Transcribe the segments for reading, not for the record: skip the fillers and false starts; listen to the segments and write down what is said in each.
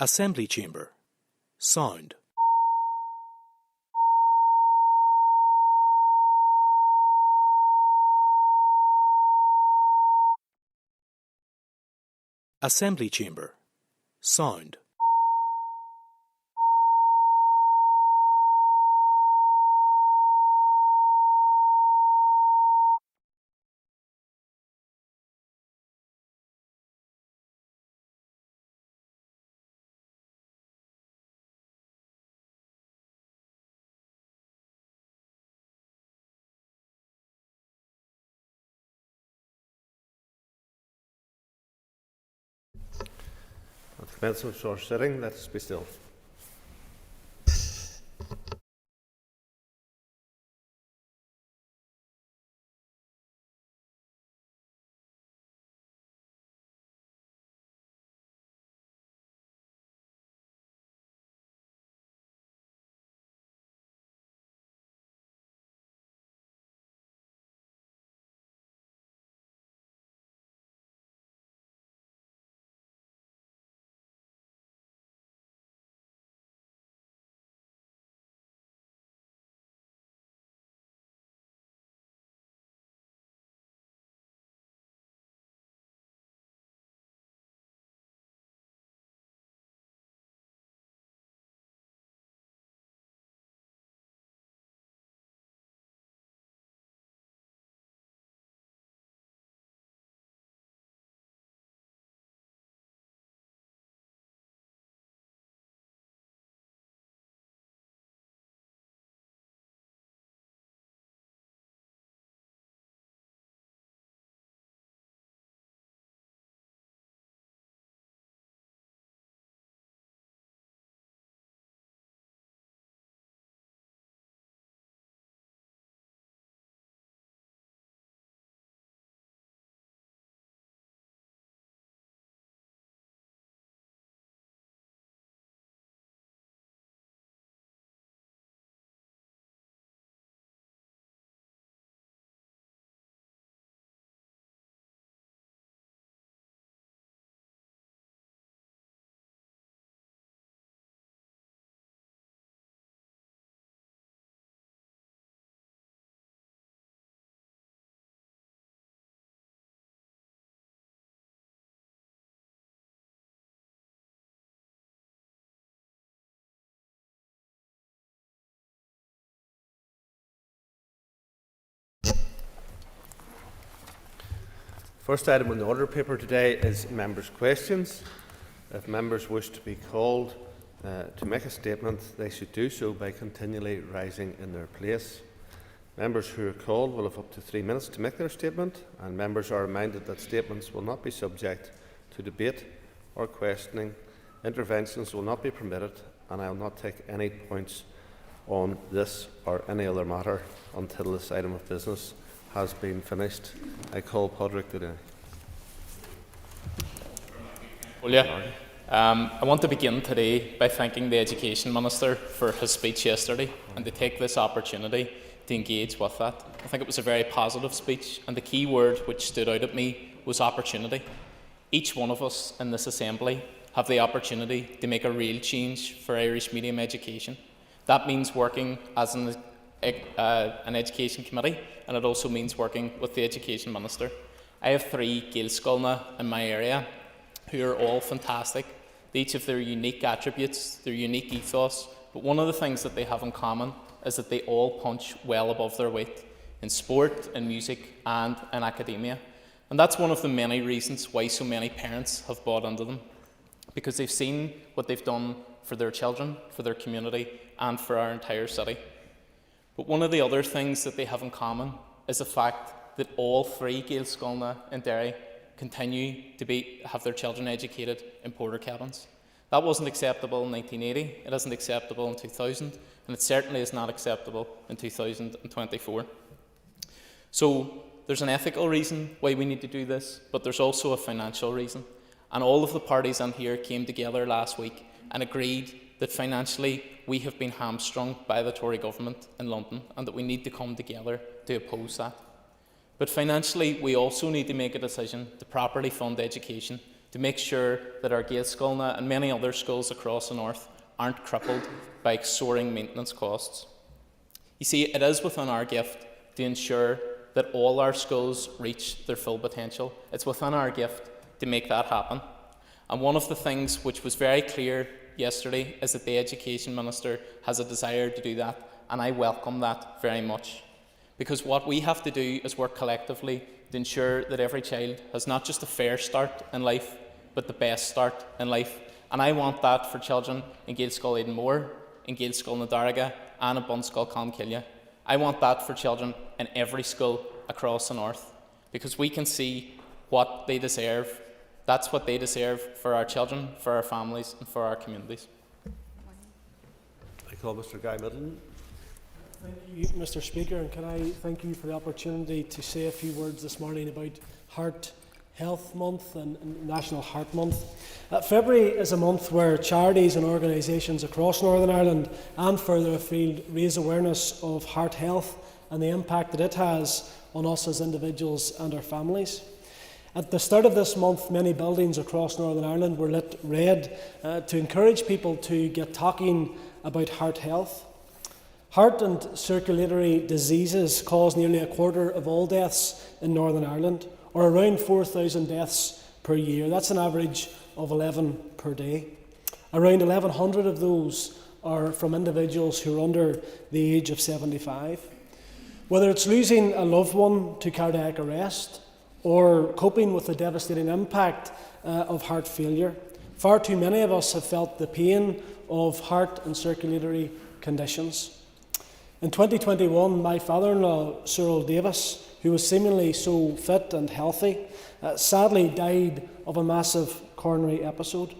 Assembly chamber. Sound. Assembly chamber. Sound. At the commencement of our sitting, let us be still. First item on the order paper today is members' questions. If members wish to be called to make a statement, they should do so by continually rising in their place. Members who are called will have up to 3 minutes to make their statement, and members are reminded that statements will not be subject to debate or questioning. Interventions will not be permitted, and I will not take any points on this or any other matter until this item of business has been finished. I call Padraig today. I want to begin today by thanking the Education Minister for his speech yesterday and to take this opportunity to engage with that. I think it was a very positive speech, and the key word which stood out at me was opportunity. Each one of us in this Assembly have the opportunity to make a real change for Irish medium education. That means working as an education committee, and it also means working with the Education Minister. I have 3 Gaelscoilne in my area who are all fantastic. They each have their unique attributes, their unique ethos, but one of the things that they have in common is that they all punch well above their weight in sport, in music and in academia. And that's one of the many reasons why so many parents have bought into them, because they've seen what they've done for their children, for their community and for our entire city. But one of the other things that they have in common is the fact that all 3 Gaelscoilne in Derry continue to have their children educated in porter cabins. That wasn't acceptable in 1980, it isn't acceptable in 2000, and it certainly is not acceptable in 2024. So there's an ethical reason why we need to do this, but there's also a financial reason. And all of the parties on here came together last week and agreed that financially we have been hamstrung by the Tory government in London and that we need to come together to oppose that. But financially, we also need to make a decision to properly fund education to make sure that our Gaza and many other schools across the north aren't crippled by soaring maintenance costs. You see, it is within our gift to ensure that all our schools reach their full potential. It's within our gift to make that happen. And one of the things which was very clear yesterday is that the Education Minister has a desire to do that, and I welcome that very much. Because what we have to do is work collectively to ensure that every child has not just a fair start in life, but the best start in life. And I want that for children in Gaelscoil Edenmore, in Gaelscoil Nadaraga, and in Bunscoil Clonkilia. I want that for children in every school across the north, because we can see what they deserve. That's what they deserve for our children, for our families, and for our communities. I call Mr. Guy Middleton. Thank you, Mr. Speaker, and can I thank you for the opportunity to say a few words this morning about Heart Health Month and National Heart Month. February is a month where charities and organisations across Northern Ireland and further afield raise awareness of heart health and the impact that it has on us as individuals and our families. At the start of this month, many buildings across Northern Ireland were lit red to encourage people to get talking about heart health. Heart and circulatory diseases cause nearly a quarter of all deaths in Northern Ireland, or around 4,000 deaths per year. That's an average of 11 per day. Around 1,100 of those are from individuals who are under the age of 75. Whether it's losing a loved one to cardiac arrest or coping with the devastating impact of heart failure, far too many of us have felt the pain of heart and circulatory conditions. In 2021, my father-in-law, Cyril Davis, who was seemingly so fit and healthy, sadly died of a massive coronary episode.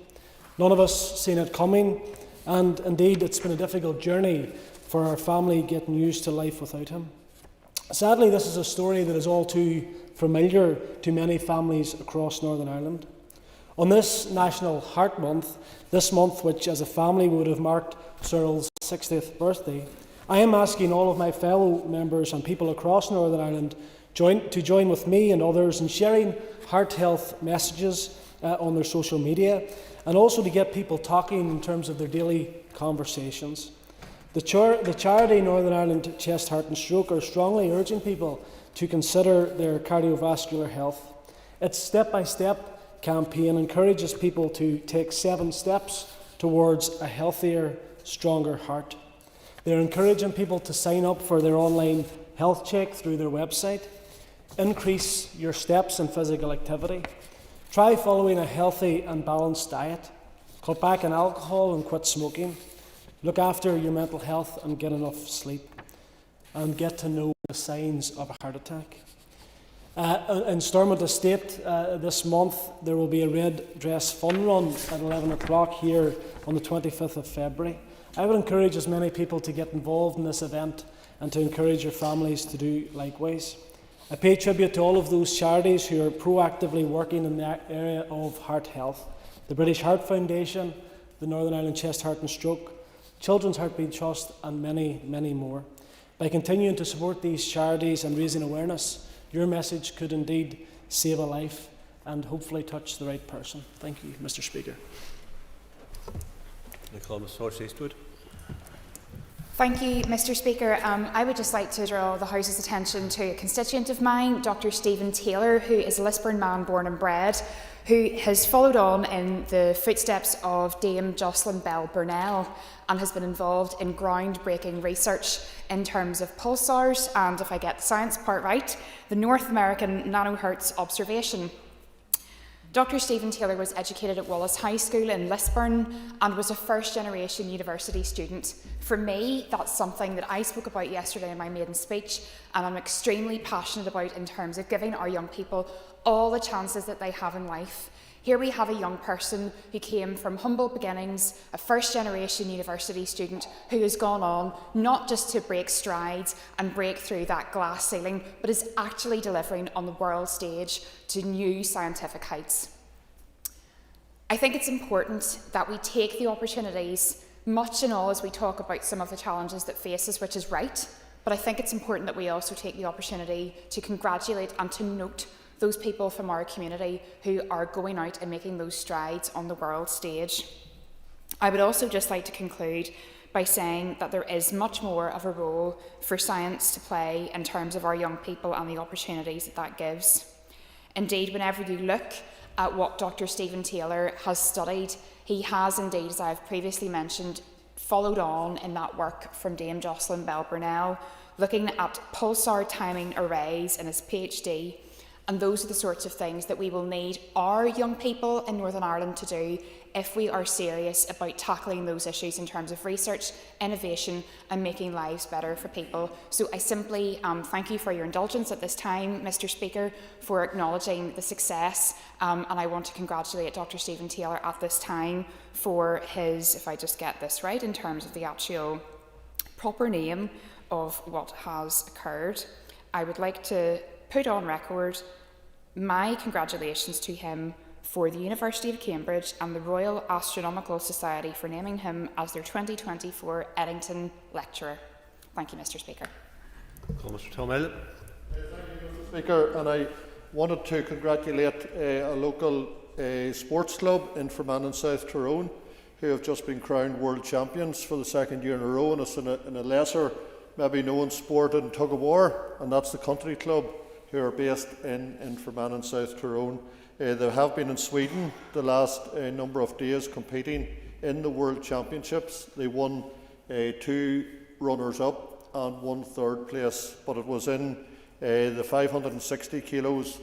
None of us seen it coming, and indeed it's been a difficult journey for our family getting used to life without him. Sadly, this is a story that is all too familiar to many families across Northern Ireland. On this National Heart Month, this month which as a family would have marked Cyril's 60th birthday, I am asking all of my fellow members and people across Northern Ireland to join with me and others in sharing heart health messages on their social media, and also to get people talking in terms of their daily conversations. The charity Northern Ireland Chest, Heart and Stroke are strongly urging people to consider their cardiovascular health. Its step-by-step campaign encourages people to take 7 steps towards a healthier, stronger heart. They're encouraging people to sign up for their online health check through their website, increase your steps in physical activity, try following a healthy and balanced diet, cut back on alcohol and quit smoking, look after your mental health and get enough sleep, and get to know the signs of a heart attack. In Stormont Estate this month, there will be a red dress fun run at 11 o'clock here on the 25th of February. I would encourage as many people to get involved in this event and to encourage your families to do likewise. I pay tribute to all of those charities who are proactively working in the area of heart health. The British Heart Foundation, the Northern Ireland Chest, Heart and Stroke, Children's Heartbeat Trust and many, many more. By continuing to support these charities and raising awareness, your message could indeed save a life and hopefully touch the right person. Thank you, Mr. Speaker. I call Ms. Horse Eastwood. Thank you, Mr. Speaker. I would just like to draw the House's attention to a constituent of mine, Dr. Stephen Taylor, who is a Lisburn man born and bred, who has followed on in the footsteps of Dame Jocelyn Bell Burnell and has been involved in groundbreaking research in terms of pulsars and, if I get the science part right, the North American nanohertz observation. Dr. Stephen Taylor was educated at Wallace High School in Lisburn and was a first-generation university student. For me, that's something that I spoke about yesterday in my maiden speech, and I'm extremely passionate about in terms of giving our young people all the chances that they have in life. Here we have a young person who came from humble beginnings, a first-generation university student who has gone on not just to break strides and break through that glass ceiling, but is actually delivering on the world stage to new scientific heights. I think it's important that we take the opportunities, much and all as we talk about some of the challenges that face us, which is right, but I think it's important that we also take the opportunity to congratulate and to note those people from our community who are going out and making those strides on the world stage. I would also just like to conclude by saying that there is much more of a role for science to play in terms of our young people and the opportunities that that gives. Indeed, whenever you look at what Dr. Stephen Taylor has studied, he has indeed, as I have previously mentioned, followed on in that work from Dame Jocelyn Bell-Burnell, looking at pulsar timing arrays in his PhD, and those are the sorts of things that we will need our young people in Northern Ireland to do if we are serious about tackling those issues in terms of research, innovation and making lives better for people. So I simply thank you for your indulgence at this time, Mr. Speaker, for acknowledging the success, and I want to congratulate Dr. Stephen Taylor at this time for his, if I just get this right, in terms of the actual proper name of what has occurred. I would like to put on record my congratulations to him for the University of Cambridge and the Royal Astronomical Society for naming him as their 2024 Eddington Lecturer. Thank you, Mr. Speaker. Call Mr. Tom Elliott. Thank you, Mr. Speaker, and I wanted to congratulate a local sports club in Fermanagh in South Tyrone who have just been crowned world champions for the second year in a row, and it's in a lesser, maybe known sport in tug of war, and that's the Country Club, who are based in Fermanagh in South Tyrone. They have been in Sweden the last number of days competing in the World Championships. They won 2 runners-up and 1 third place, but it was in the 560 kilos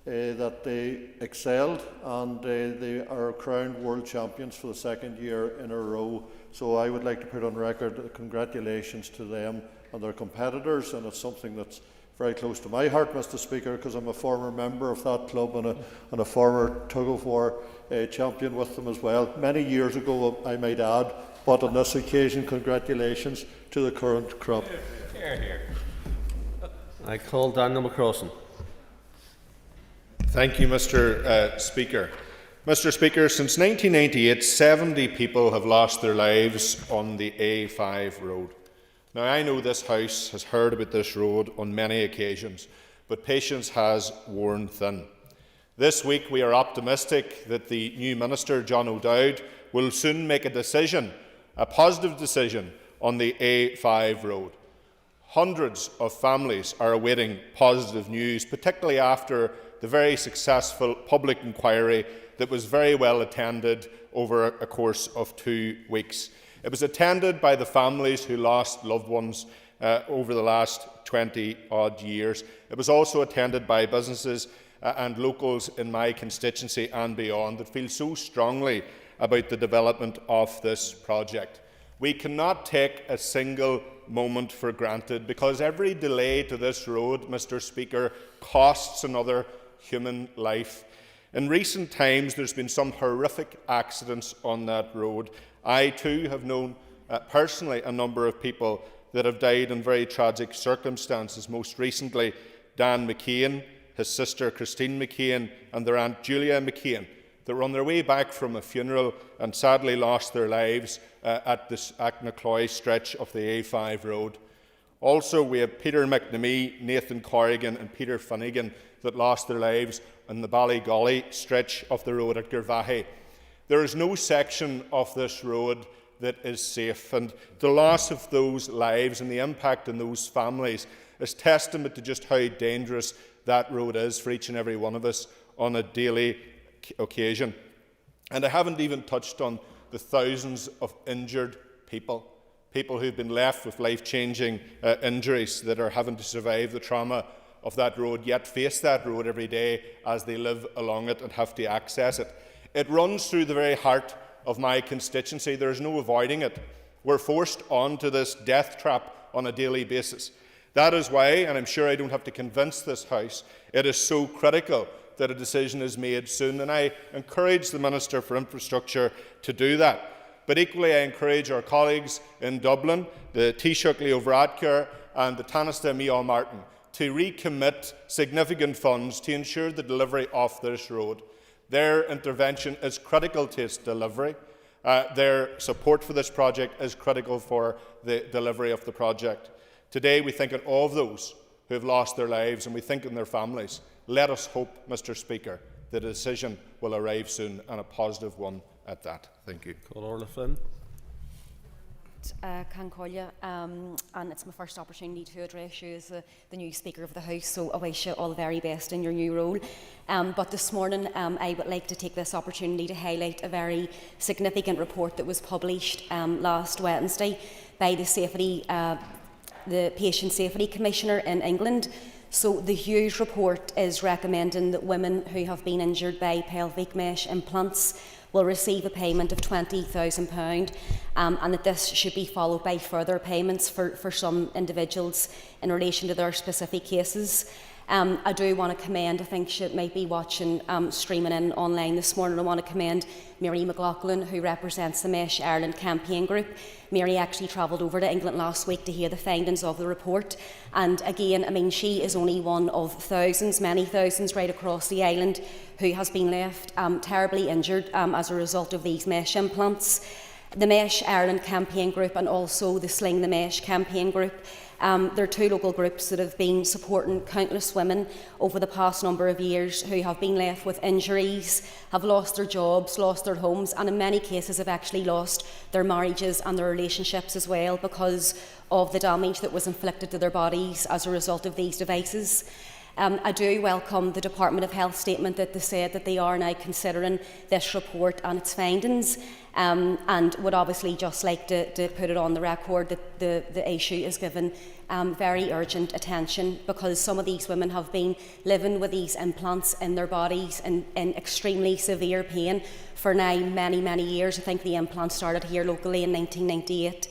that they excelled, and they are crowned world champions for the second year in a row. So I would like to put on record congratulations to them and their competitors, and it's something that's very close to my heart, Mr. Speaker, because I'm a former member of that club and a former tug-of-war champion with them as well. Many years ago, I might add, but on this occasion, congratulations to the current crop. Here, here. I call Daniel McCrossan. Thank you, Mr. Speaker. Mr. Speaker, since 1998, 70 people have lost their lives on the A5 road. Now, I know this House has heard about this road on many occasions, but patience has worn thin. This week, we are optimistic that the new Minister, John O'Dowd, will soon make a decision, a positive decision, on the A5 road. Hundreds of families are awaiting positive news, particularly after the very successful public inquiry that was very well attended over a course of 2 weeks. It was attended by the families who lost loved ones over the last 20-odd years. It was also attended by businesses and locals in my constituency and beyond that feel so strongly about the development of this project. We cannot take a single moment for granted, because every delay to this road, Mr. Speaker, costs another human life. In recent times, there's been some horrific accidents on that road. I too have known personally a number of people that have died in very tragic circumstances. Most recently, Dan McCain, his sister Christine McCain and their aunt Julia McCain, that were on their way back from a funeral and sadly lost their lives at this Achnacoy stretch of the A5 road. Also, we have Peter McNamee, Nathan Corrigan and Peter Finnegan that lost their lives on the Ballygolly stretch of the road at Girvahy. There is no section of this road that is safe, and the loss of those lives and the impact on those families is testament to just how dangerous that road is for each and every one of us on a daily occasion. And I haven't even touched on the thousands of injured people who've been left with life-changing injuries that are having to survive the trauma of that road, yet face that road every day as they live along it and have to access it. It runs through the very heart of my constituency. There is no avoiding it. We're forced onto this death trap on a daily basis. That is why, and I'm sure I don't have to convince this House, it is so critical that a decision is made soon, and I encourage the Minister for Infrastructure to do that. But equally, I encourage our colleagues in Dublin, the Taoiseach Leo Varadkar and the Tánaiste Micheál Martin, to recommit significant funds to ensure the delivery of this road. Their intervention is critical to its delivery. Their support for this project is critical for the delivery of the project. Today we think of all of those who have lost their lives, and we think of their families let us hope, Mr Speaker, the decision will arrive soon, and a positive one at that. Thank you. And it's my first opportunity to address you as the new Speaker of the House, so I wish you all the very best in your new role. But this morning I would like to take this opportunity to highlight a very significant report that was published last Wednesday by the Patient Safety Commissioner in England. So the Hughes report is recommending that women who have been injured by pelvic mesh implants will receive a payment of £20,000 and that this should be followed by further payments for some individuals in relation to their specific cases. I do want to commend, I think she might be watching, streaming in online this morning, I want to commend Mary McLaughlin, who represents the Mesh Ireland campaign group. Mary actually travelled over to England last week to hear the findings of the report. And again, I mean, she is only one of thousands, many thousands right across the island who has been left terribly injured as a result of these mesh implants. The Mesh Ireland campaign group and also the Sling the Mesh campaign group, there are two local groups that have been supporting countless women over the past number of years who have been left with injuries, have lost their jobs, lost their homes, and in many cases have actually lost their marriages and their relationships as well because of the damage that was inflicted to their bodies as a result of these devices. I do welcome the Department of Health statement that they said that they are now considering this report and its findings, and would obviously just like to put it on the record that the issue is given very urgent attention because some of these women have been living with these implants in their bodies in extremely severe pain for now many years. I think the implant started here locally in 1998.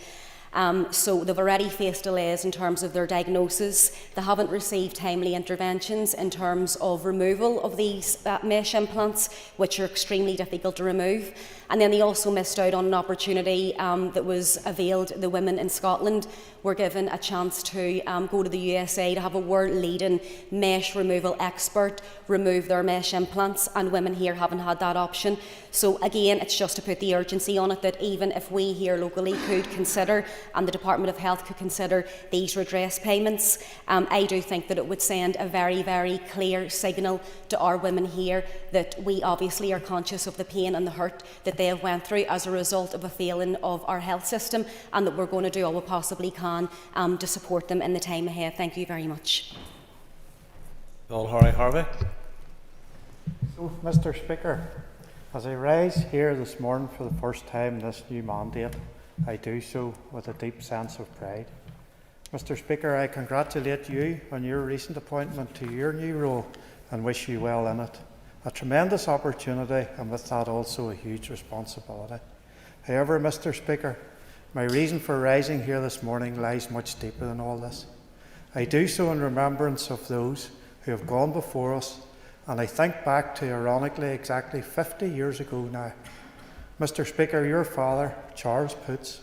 So they've already faced delays in terms of their diagnosis. They haven't received timely interventions in terms of removal of these mesh implants, which are extremely difficult to remove. And then they also missed out on an opportunity that was availed. The women in Scotland were given a chance to go to the USA to have a world-leading mesh removal expert remove their mesh implants, and women here haven't had that option. So again, it's just to put the urgency on it that even if we here locally could consider, and the Department of Health could consider these redress payments, I do think that it would send a very clear signal to our women here that we obviously are conscious of the pain and the hurt that they have went through as a result of a failing of our health system, and that we're going to do all we possibly can to support them in the time ahead. Thank you very much. Harvey. So, Mr Speaker, as I rise here this morning for the first time in this new mandate, I do so with a deep sense of pride. Mr Speaker, I congratulate you on your recent appointment to your new role and wish you well in it. A tremendous opportunity and with that also a huge responsibility. However, Mr Speaker, my reason for rising here this morning lies much deeper than all this. I do so in remembrance of those who have gone before us, and I think back to, ironically, exactly 50 years ago now. Mr Speaker, your father, Charles Poots,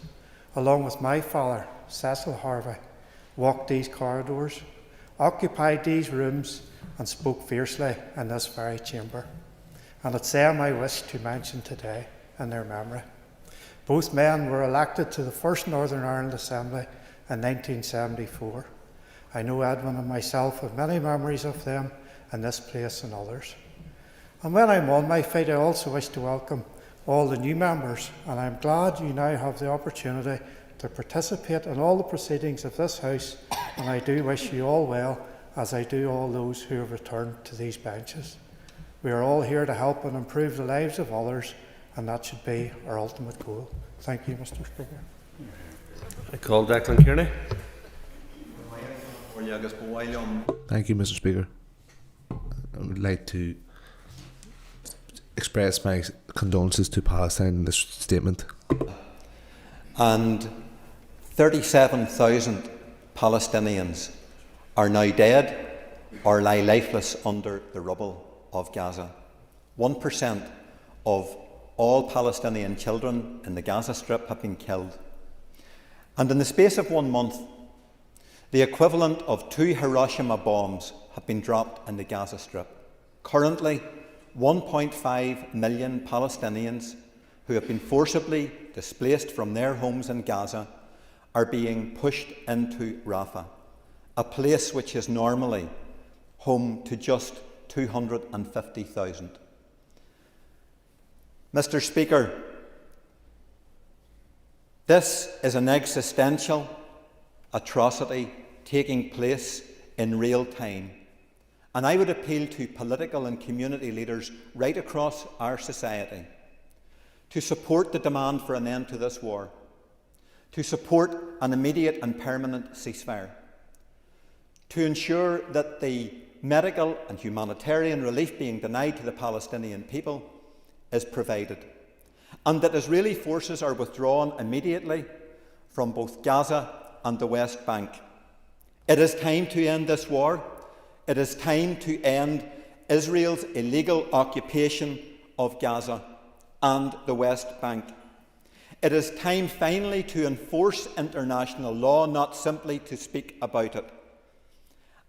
along with my father, Cecil Harvey, walked these corridors, occupied these rooms and spoke fiercely in this very chamber. And it's them I wish to mention today in their memory. Both men were elected to the first Northern Ireland Assembly in 1974. I know Edwin and myself have many memories of them in this place and others. And when I'm on my feet, I also wish to welcome all the new members, and I'm glad you now have the opportunity to participate in all the proceedings of this House, and I do wish you all well, as I do all those who have returned to these benches. We are all here to help and improve the lives of others, and that should be our ultimate goal. Thank you, Mr Speaker. I call Declan Kearney. Thank you, Mr Speaker. I would like to express my condolences to Palestine in this statement. And 37,000 Palestinians are now dead or lie lifeless under the rubble of Gaza. 1% of all Palestinian children in the Gaza Strip have been killed. And in the space of 1 month, the equivalent of 2 Hiroshima bombs have been dropped in the Gaza Strip. Currently, 1.5 million Palestinians who have been forcibly displaced from their homes in Gaza are being pushed into Rafah, a place which is normally home to just 250,000. Mr. Speaker, this is an existential atrocity taking place in real time, and I would appeal to political and community leaders right across our society to support the demand for an end to this war, to support an immediate and permanent ceasefire, to ensure that the medical and humanitarian relief being denied to the Palestinian people is provided, and that Israeli forces are withdrawn immediately from both Gaza and the West Bank. It is time to end this war. It is time to end Israel's illegal occupation of Gaza and the West Bank. It is time finally to enforce international law, not simply to speak about it.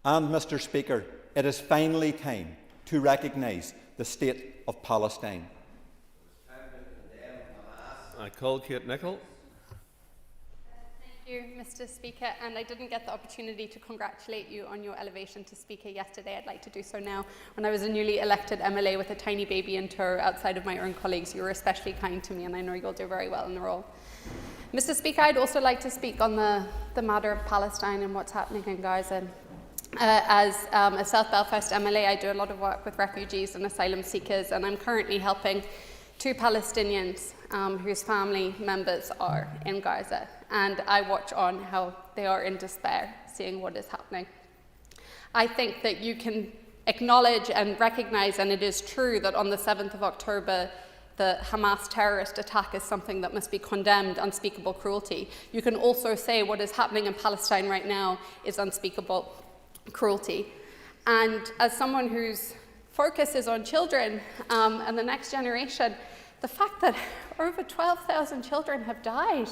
And, Mr. Speaker, it is finally time to recognise the state of Palestine. I call Kate Nicholl. Thank you, Mr. Speaker, and I didn't get the opportunity to congratulate you on your elevation to Speaker yesterday. I'd like to do so now. When I was a newly elected MLA with a tiny baby in tow outside of my own colleagues, you were especially kind to me, and I know you'll do very well in the role. Mr. Speaker, I'd also like to speak on the matter of Palestine and what's happening in Gaza. As a South Belfast MLA, I do a lot of work with refugees and asylum seekers, and I'm currently helping 2 Palestinians whose family members are in Gaza, and I watch on how they are in despair, seeing what is happening. I think that you can acknowledge and recognise, and it is true, that on the 7th of October, the Hamas terrorist attack is something that must be condemned, unspeakable cruelty. You can also say what is happening in Palestine right now is unspeakable cruelty. And as someone whose focus is on children and the next generation, the fact that over 12,000 children have died,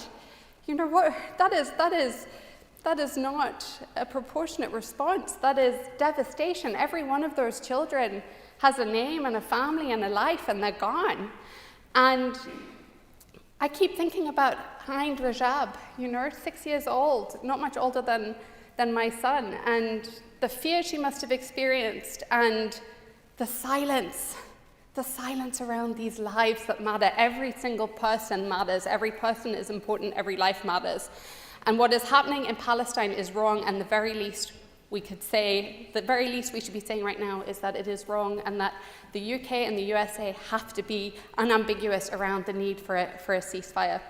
you know what? That is not a proportionate response. That is devastation. Every one of those children has a name and a family and a life, and they're gone. And I keep thinking about Hind Rajab, 6 years old, not much older than my son, and the fear she must have experienced, and the silence around these lives that matter. Every single person matters. Every person is important. Every life matters. And what is happening in Palestine is wrong, and the very least we should be saying right now is that it is wrong, and that the UK and the USA have to be unambiguous around the need for a ceasefire.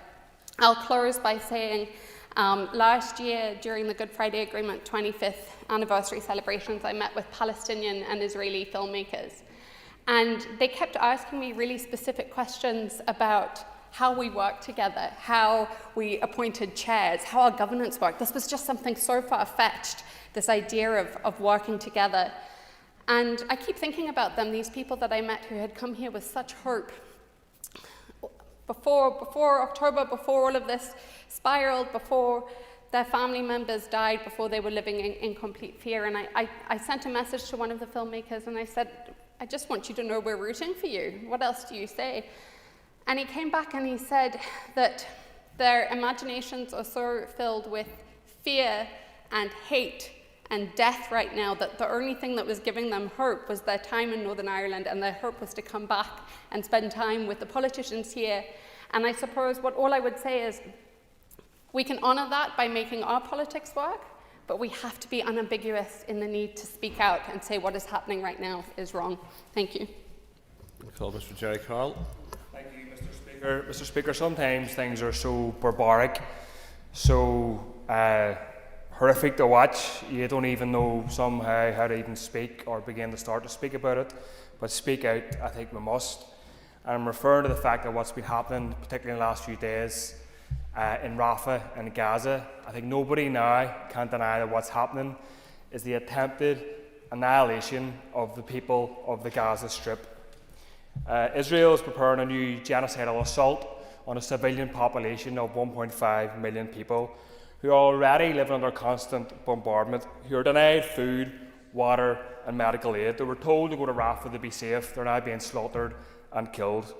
I'll close by saying last year, during the Good Friday Agreement 25th anniversary celebrations, I met with Palestinian and Israeli filmmakers. And they kept asking me really specific questions about how we work together, how we appointed chairs, how our governance worked. This was just something so far-fetched, this idea of working together. And I keep thinking about them, these people that I met who had come here with such hope. Before October, before all of this spiraled, before their family members died, before they were living in complete fear. And I sent a message to one of the filmmakers and I said, I just want you to know we're rooting for you. What else do you say? And he came back and he said that their imaginations are so filled with fear and hate and death right now that the only thing that was giving them hope was their time in Northern Ireland, and their hope was to come back and spend time with the politicians here. And I suppose all I would say is we can honour that by making our politics work, but we have to be unambiguous in the need to speak out and say what is happening right now is wrong. Thank you. I call Mr. Jerry Carroll. Thank you, Mr. Speaker. Mr. Speaker, sometimes things are so barbaric, so horrific to watch, you don't even know somehow how to even speak or begin to start to speak about it. But speak out, I think we must. And I'm referring to the fact that what's been happening, particularly in the last few days, in Rafah and Gaza. I think nobody now can deny that what's happening is the attempted annihilation of the people of the Gaza Strip. Israel is preparing a new genocidal assault on a civilian population of 1.5 million people who are already living under constant bombardment, who are denied food, water and medical aid. They were told to go to Rafah to be safe. They're now being slaughtered and killed.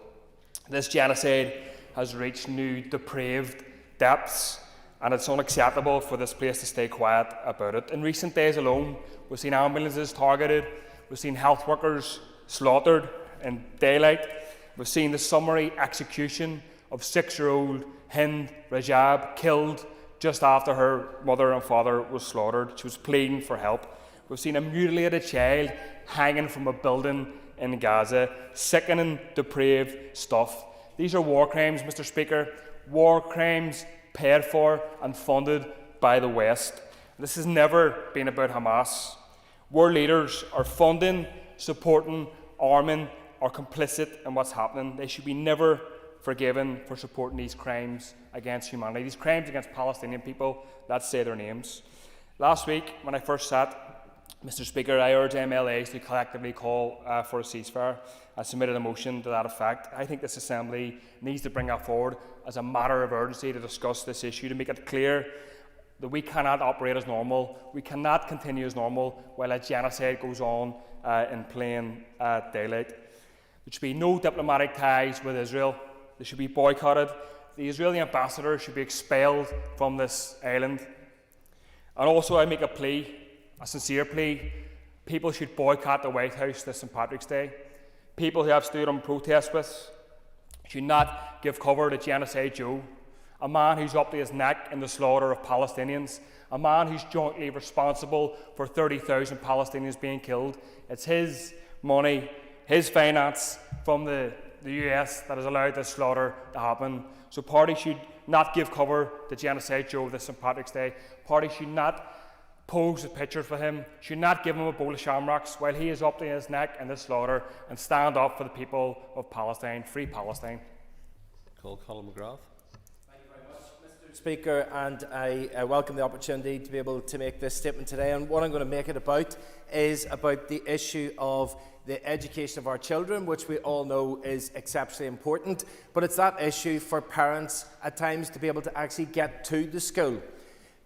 This genocide has reached new depraved depths, and it's unacceptable for this place to stay quiet about it. In recent days alone, we've seen ambulances targeted, We've seen health workers slaughtered in daylight. We've seen the summary execution of 6-year-old Hind Rajab killed just after her mother and father was slaughtered. She was pleading for help. We've seen a mutilated child hanging from a building in Gaza. Sickening, depraved stuff. These are war crimes, Mr. Speaker. War crimes paid for and funded by the West. This has never been about Hamas. World leaders are funding, supporting, arming, or complicit in what's happening. They should be never forgiven for supporting these crimes against humanity, these crimes against Palestinian people. Let's say their names. Last week, when I first sat, Mr. Speaker, I urged MLAs to collectively call for a ceasefire. I submitted a motion to that effect. I think this Assembly needs to bring that forward as a matter of urgency to discuss this issue, to make it clear that we cannot operate as normal. We cannot continue as normal while a genocide goes on in plain daylight. There should be no diplomatic ties with Israel. They should be boycotted. The Israeli ambassador should be expelled from this island. And also I make a plea, a sincere plea. People should boycott the White House this St. Patrick's Day. People who have stood on protest with should not give cover to Genocide Joe, a man who's up to his neck in the slaughter of Palestinians, a man who's jointly responsible for 30,000 Palestinians being killed. It's his money, his finance from the US that has allowed this slaughter to happen. So parties should not give cover to Genocide Joe this St. Patrick's Day. Parties should not pose with pictures for him, should not give him a bowl of shamrocks while he is up to his neck in this slaughter, and stand up for the people of Palestine. Free Palestine. Call Colin McGrath. Thank you very much, Mr. Speaker, and I welcome the opportunity to be able to make this statement today. And what I'm going to make it about is about the issue of the education of our children, which we all know is exceptionally important, but it's that issue for parents at times to be able to actually get to the school.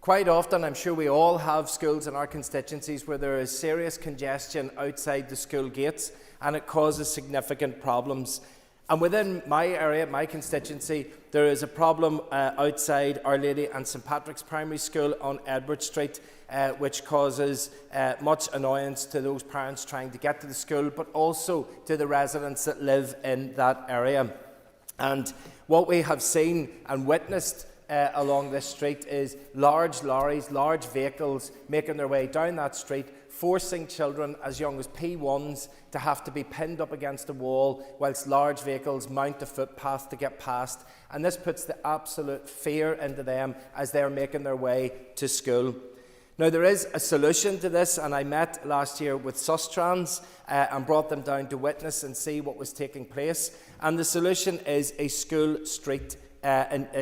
Quite often, I'm sure we all have schools in our constituencies where there is serious congestion outside the school gates, and it causes significant problems. And within my area, my constituency, there is a problem outside Our Lady and St Patrick's Primary School on Edward Street, which causes much annoyance to those parents trying to get to the school, but also to the residents that live in that area. And what we have seen and witnessed along this street is large lorries, large vehicles making their way down that street, forcing children as young as P1s to have to be pinned up against a wall whilst large vehicles mount a footpath to get past. And this puts the absolute fear into them as they're making their way to school. Now, there is a solution to this, and I met last year with Sustrans and brought them down to witness and see what was taking place. And the solution is a school street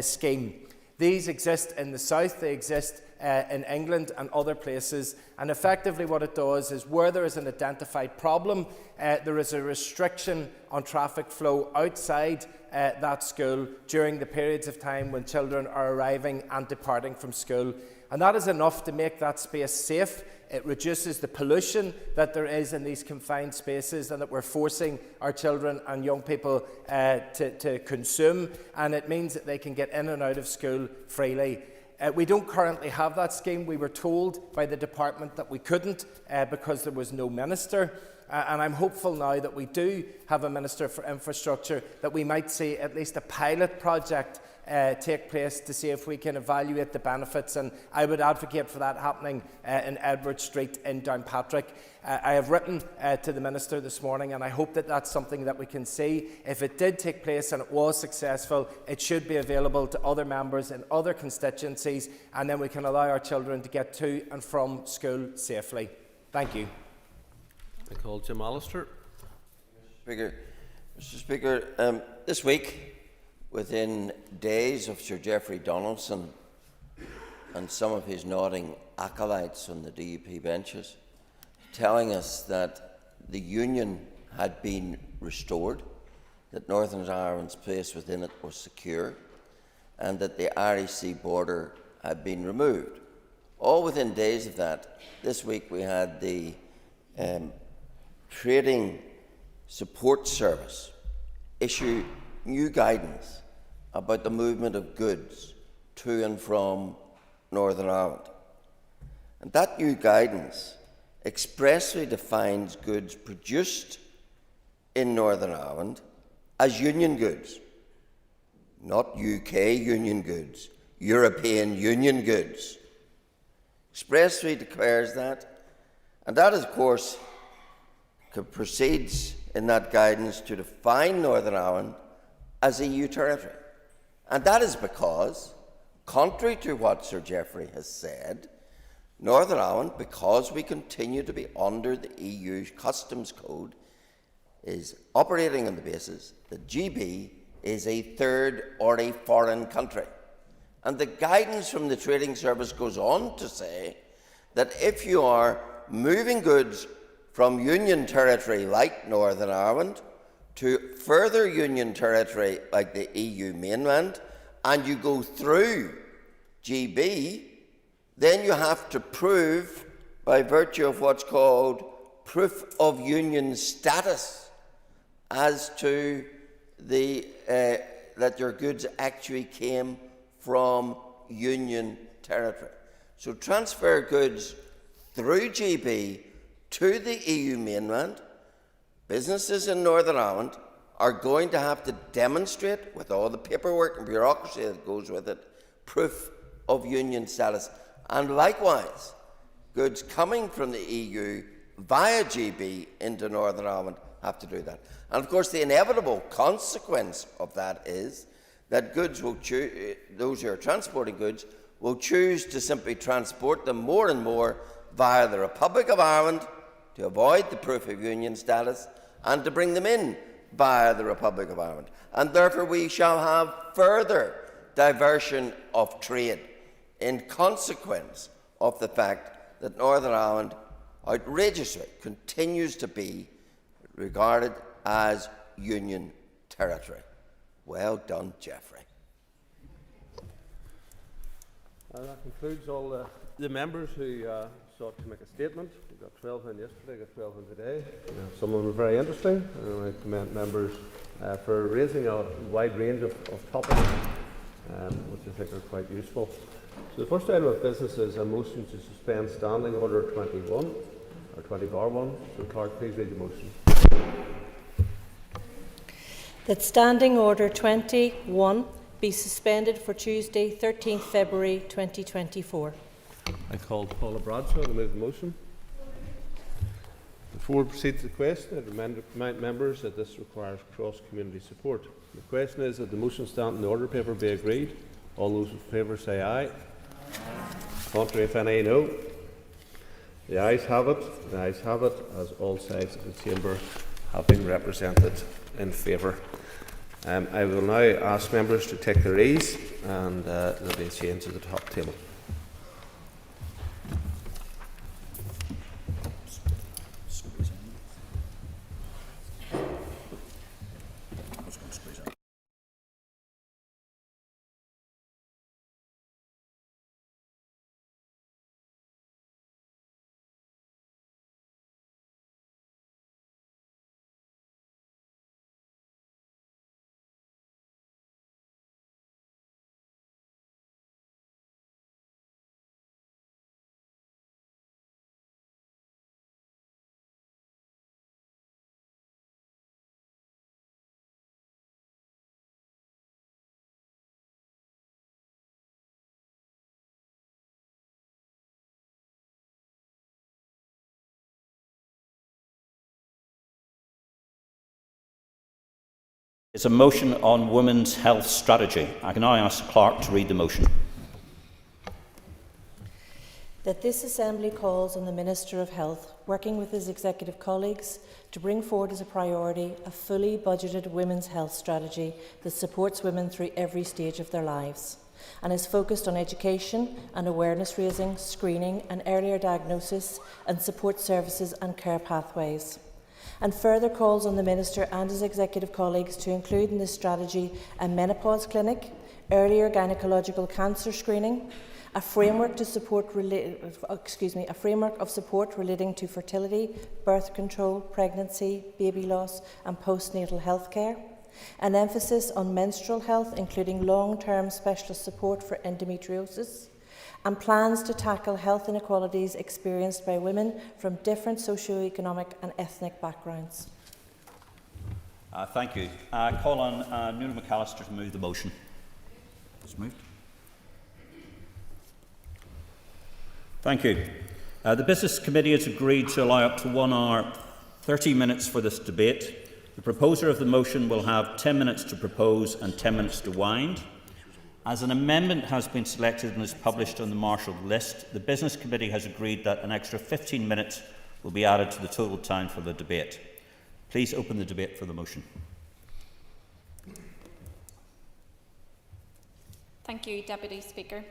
scheme. These exist in the south, they exist in England and other places, and effectively what it does is where there is an identified problem, there is a restriction on traffic flow outside that school during the periods of time when children are arriving and departing from school. And that is enough to make that space safe. It reduces the pollution that there is in these confined spaces and that we're forcing our children and young people to consume, and it means that they can get in and out of school freely. We don't currently have that scheme. We were told by the department that we couldn't because there was no minister. And I'm hopeful now that we do have a Minister for Infrastructure, that we might see at least a pilot project take place to see if we can evaluate the benefits, and I would advocate for that happening in Edward Street in Downpatrick. I have written to the Minister this morning, and I hope that that's something that we can see. If it did take place and it was successful, it should be available to other members in other constituencies, and then we can allow our children to get to and from school safely. Thank you. I call Jim Allister. Mr. Speaker, this week, within days of Sir Geoffrey Donaldson and some of his nodding acolytes on the DUP benches, telling us that the Union had been restored, that Northern Ireland's place within it was secure, and that the Irish Sea border had been removed. All within days of that, this week we had the Trading Support Service issue new guidance about the movement of goods to and from Northern Ireland. And that new guidance expressly defines goods produced in Northern Ireland as union goods, not UK union goods, European Union goods. Expressly declares that, and that, of course, proceeds in that guidance to define Northern Ireland as EU territory. And that is because, contrary to what Sir Geoffrey has said, Northern Ireland, because we continue to be under the EU Customs Code, is operating on the basis that GB is a third or a foreign country. And the guidance from the Trading Service goes on to say that if you are moving goods from Union territory like Northern Ireland to further Union territory like the EU mainland, and you go through GB, then you have to prove, by virtue of what's called proof of union status, as to the that your goods actually came from Union territory. So transfer goods through GB to the EU mainland, businesses in Northern Ireland are going to have to demonstrate, with all the paperwork and bureaucracy that goes with it, proof of union status. And likewise, goods coming from the EU via GB into Northern Ireland have to do that. And of course, the inevitable consequence of that is that goods will those who are transporting goods will choose to simply transport them more and more via the Republic of Ireland to avoid the proof of union status, and to bring them in via the Republic of Ireland. And therefore we shall have further diversion of trade in consequence of the fact that Northern Ireland outrageously continues to be regarded as Union territory. Well done, Geoffrey. That concludes all the members who sought to make a statement. We got 12 in yesterday, got 12 in today. Some of them were very interesting, and I commend members for raising a wide range of topics, which I think are quite useful. So the first item of business is a motion to suspend Standing Order 21, or 20/1. So Clerk, please read the motion. That Standing Order 21 be suspended for Tuesday, 13th February 2024. I call Paula Bradshaw to move the motion. Before we proceed to the question, I remind members that this requires cross-community support. The question is that the motion stand in the order paper be agreed. All those in favour say aye. Contrary, if any, no. The ayes have it. The ayes have it, as all sides of the chamber have been represented in favour. I will now ask members to take their ease, and there will be a change at the top table. It's a motion on women's health strategy. I can now ask the clerk to read the motion. That this Assembly calls on the Minister of Health, working with his executive colleagues, to bring forward as a priority a fully budgeted women's health strategy that supports women through every stage of their lives and is focused on education and awareness raising, screening and earlier diagnosis and support services and care pathways. And further calls on the Minister and his executive colleagues to include in this strategy a menopause clinic, earlier gynaecological cancer screening, a framework of support relating to fertility, birth control, pregnancy, baby loss and postnatal health care, an emphasis on menstrual health, including long-term specialist support for endometriosis, and plans to tackle health inequalities experienced by women from different socio-economic and ethnic backgrounds. Thank you. Call on Nuala McAllister to move the motion. It's moved. Thank you. The Business Committee has agreed to allow up to 1 hour 30 minutes for this debate. The proposer of the motion will have 10 minutes to propose and 10 minutes to wind. As an amendment has been selected and is published on the marshalled list, the Business Committee has agreed that an extra 15 minutes will be added to the total time for the debate. Please open the debate for the motion. Thank you, Deputy Speaker.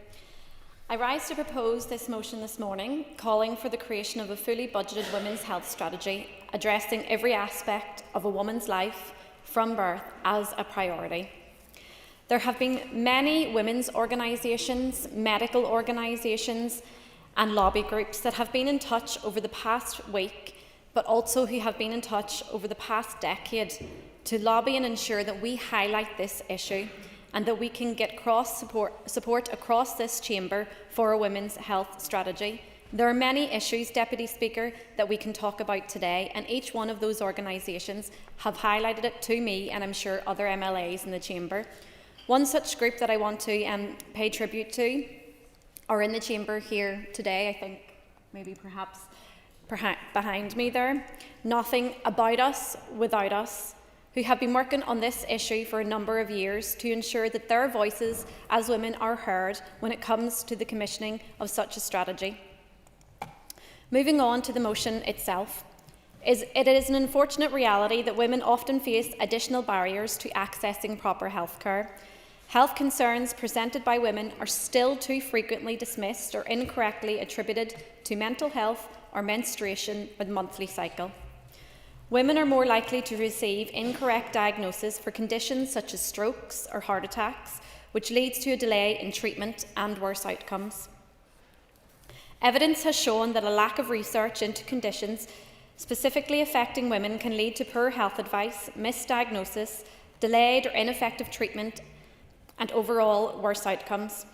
I rise to propose this motion this morning, calling for the creation of a fully budgeted women's health strategy, addressing every aspect of a woman's life from birth as a priority. There have been many women's organisations, medical organisations and lobby groups that have been in touch over the past week, but also who have been in touch over the past decade to lobby and ensure that we highlight this issue and that we can get support across this chamber for a women's health strategy. There are many issues, Deputy Speaker, that we can talk about today, and each one of those organisations have highlighted it to me and I'm sure other MLAs in the chamber. One such group that I want to pay tribute to are in the chamber here today, I think maybe perhaps behind me there. Nothing About Us Without Us, who have been working on this issue for a number of years to ensure that their voices as women are heard when it comes to the commissioning of such a strategy. Moving on to the motion itself, it is an unfortunate reality that women often face additional barriers to accessing proper healthcare. Health concerns presented by women are still too frequently dismissed or incorrectly attributed to mental health or menstruation or the monthly cycle. Women are more likely to receive incorrect diagnosis for conditions such as strokes or heart attacks, which leads to a delay in treatment and worse outcomes. Evidence has shown that a lack of research into conditions specifically affecting women can lead to poor health advice, misdiagnosis, delayed or ineffective treatment, and overall worse outcomes.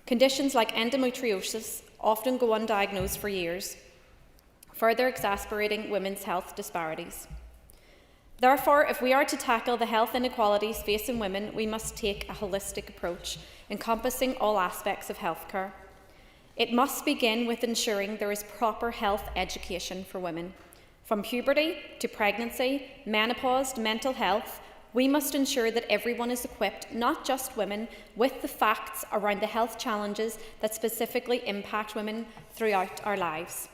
Conditions like endometriosis often go undiagnosed for years, further exacerbating women's health disparities. Therefore, if we are to tackle the health inequalities facing women, we must take a holistic approach, encompassing all aspects of healthcare. It must begin with ensuring there is proper health education for women. From puberty to pregnancy, menopause, mental health, we must ensure that everyone is equipped, not just women, with the facts around the health challenges that specifically impact women throughout our lives.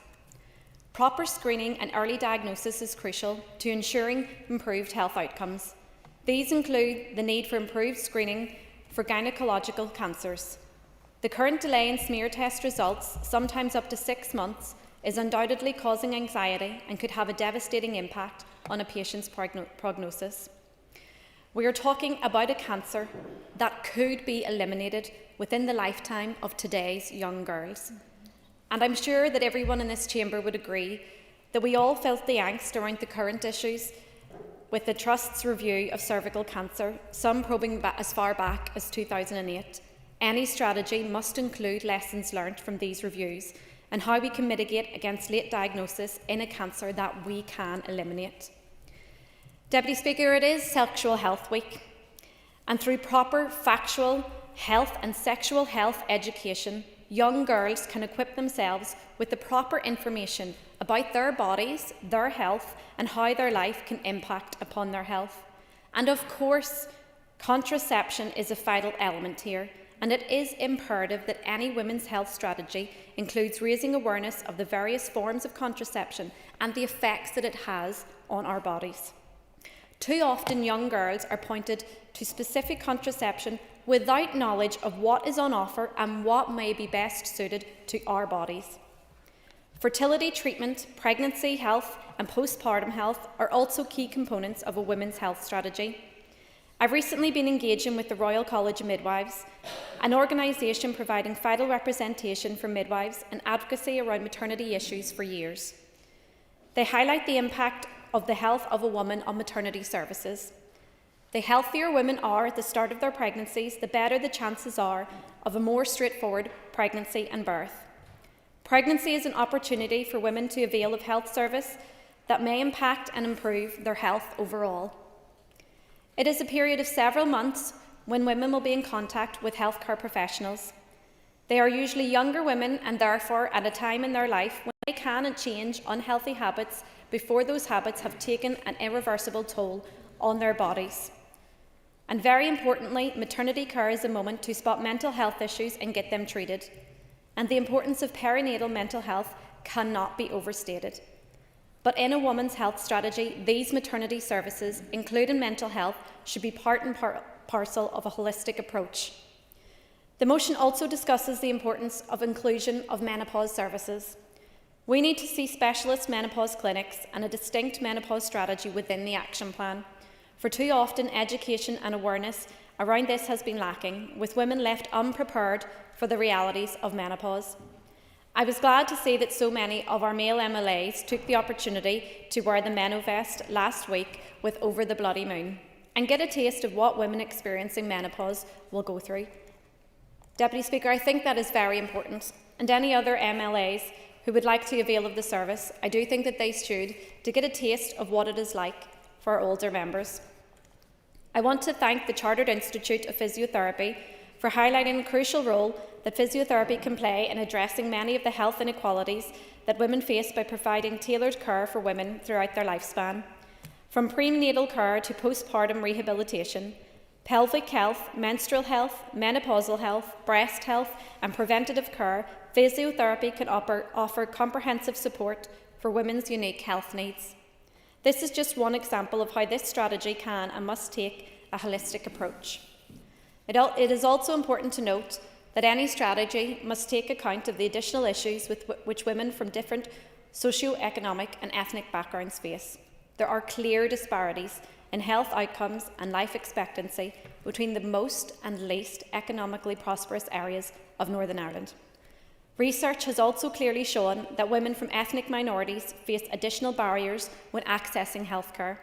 Proper screening and early diagnosis is crucial to ensuring improved health outcomes. These include the need for improved screening for gynecological cancers. The current delay in smear test results, sometimes up to 6 months, is undoubtedly causing anxiety and could have a devastating impact on a patient's prognosis. We are talking about a cancer that could be eliminated within the lifetime of today's young girls. And I'm sure that everyone in this chamber would agree that we all felt the angst around the current issues with the Trust's review of cervical cancer, some probing as far back as 2008. Any strategy must include lessons learned from these reviews and how we can mitigate against late diagnosis in a cancer that we can eliminate. Deputy Speaker, it is Sexual Health Week, and through proper factual health and sexual health education, young girls can equip themselves with the proper information about their bodies, their health, and how their life can impact upon their health. And of course, contraception is a vital element here, and it is imperative that any women's health strategy includes raising awareness of the various forms of contraception and the effects that it has on our bodies. Too often, young girls are pointed to specific contraception without knowledge of what is on offer and what may be best suited to our bodies. Fertility treatment, pregnancy health and postpartum health are also key components of a women's health strategy. I've recently been engaging with the Royal College of Midwives, an organisation providing vital representation for midwives and advocacy around maternity issues for years. They highlight the impact of the health of a woman on maternity services. The healthier women are at the start of their pregnancies, the better the chances are of a more straightforward pregnancy and birth. Pregnancy is an opportunity for women to avail of health service that may impact and improve their health overall. It is a period of several months when women will be in contact with healthcare professionals. They are usually younger women and therefore at a time in their life when they can change unhealthy habits before those habits have taken an irreversible toll on their bodies. And very importantly, maternity care is a moment to spot mental health issues and get them treated. And the importance of perinatal mental health cannot be overstated. But in a woman's health strategy, these maternity services, including mental health, should be part and parcel of a holistic approach. The motion also discusses the importance of inclusion of menopause services. We need to see specialist menopause clinics and a distinct menopause strategy within the action plan. For too often, education and awareness around this has been lacking, with women left unprepared for the realities of menopause. I was glad to see that so many of our male MLAs took the opportunity to wear the Menovest last week with Over the Bloody Moon and get a taste of what women experiencing menopause will go through. Deputy Speaker, I think that is very important, and any other MLAs who would like to avail of the service, I do think that they should, to get a taste of what it is like for our older members. I want to thank the Chartered Institute of Physiotherapy for highlighting the crucial role that physiotherapy can play in addressing many of the health inequalities that women face by providing tailored care for women throughout their lifespan. From prenatal care to postpartum rehabilitation, pelvic health, menstrual health, menopausal health, breast health and preventative care, physiotherapy can offer comprehensive support for women's unique health needs. This is just one example of how this strategy can and must take a holistic approach. It is also important to note that any strategy must take account of the additional issues with which women from different socio-economic and ethnic backgrounds face. There are clear disparities in health outcomes and life expectancy between the most and least economically prosperous areas of Northern Ireland. Research has also clearly shown that women from ethnic minorities face additional barriers when accessing healthcare,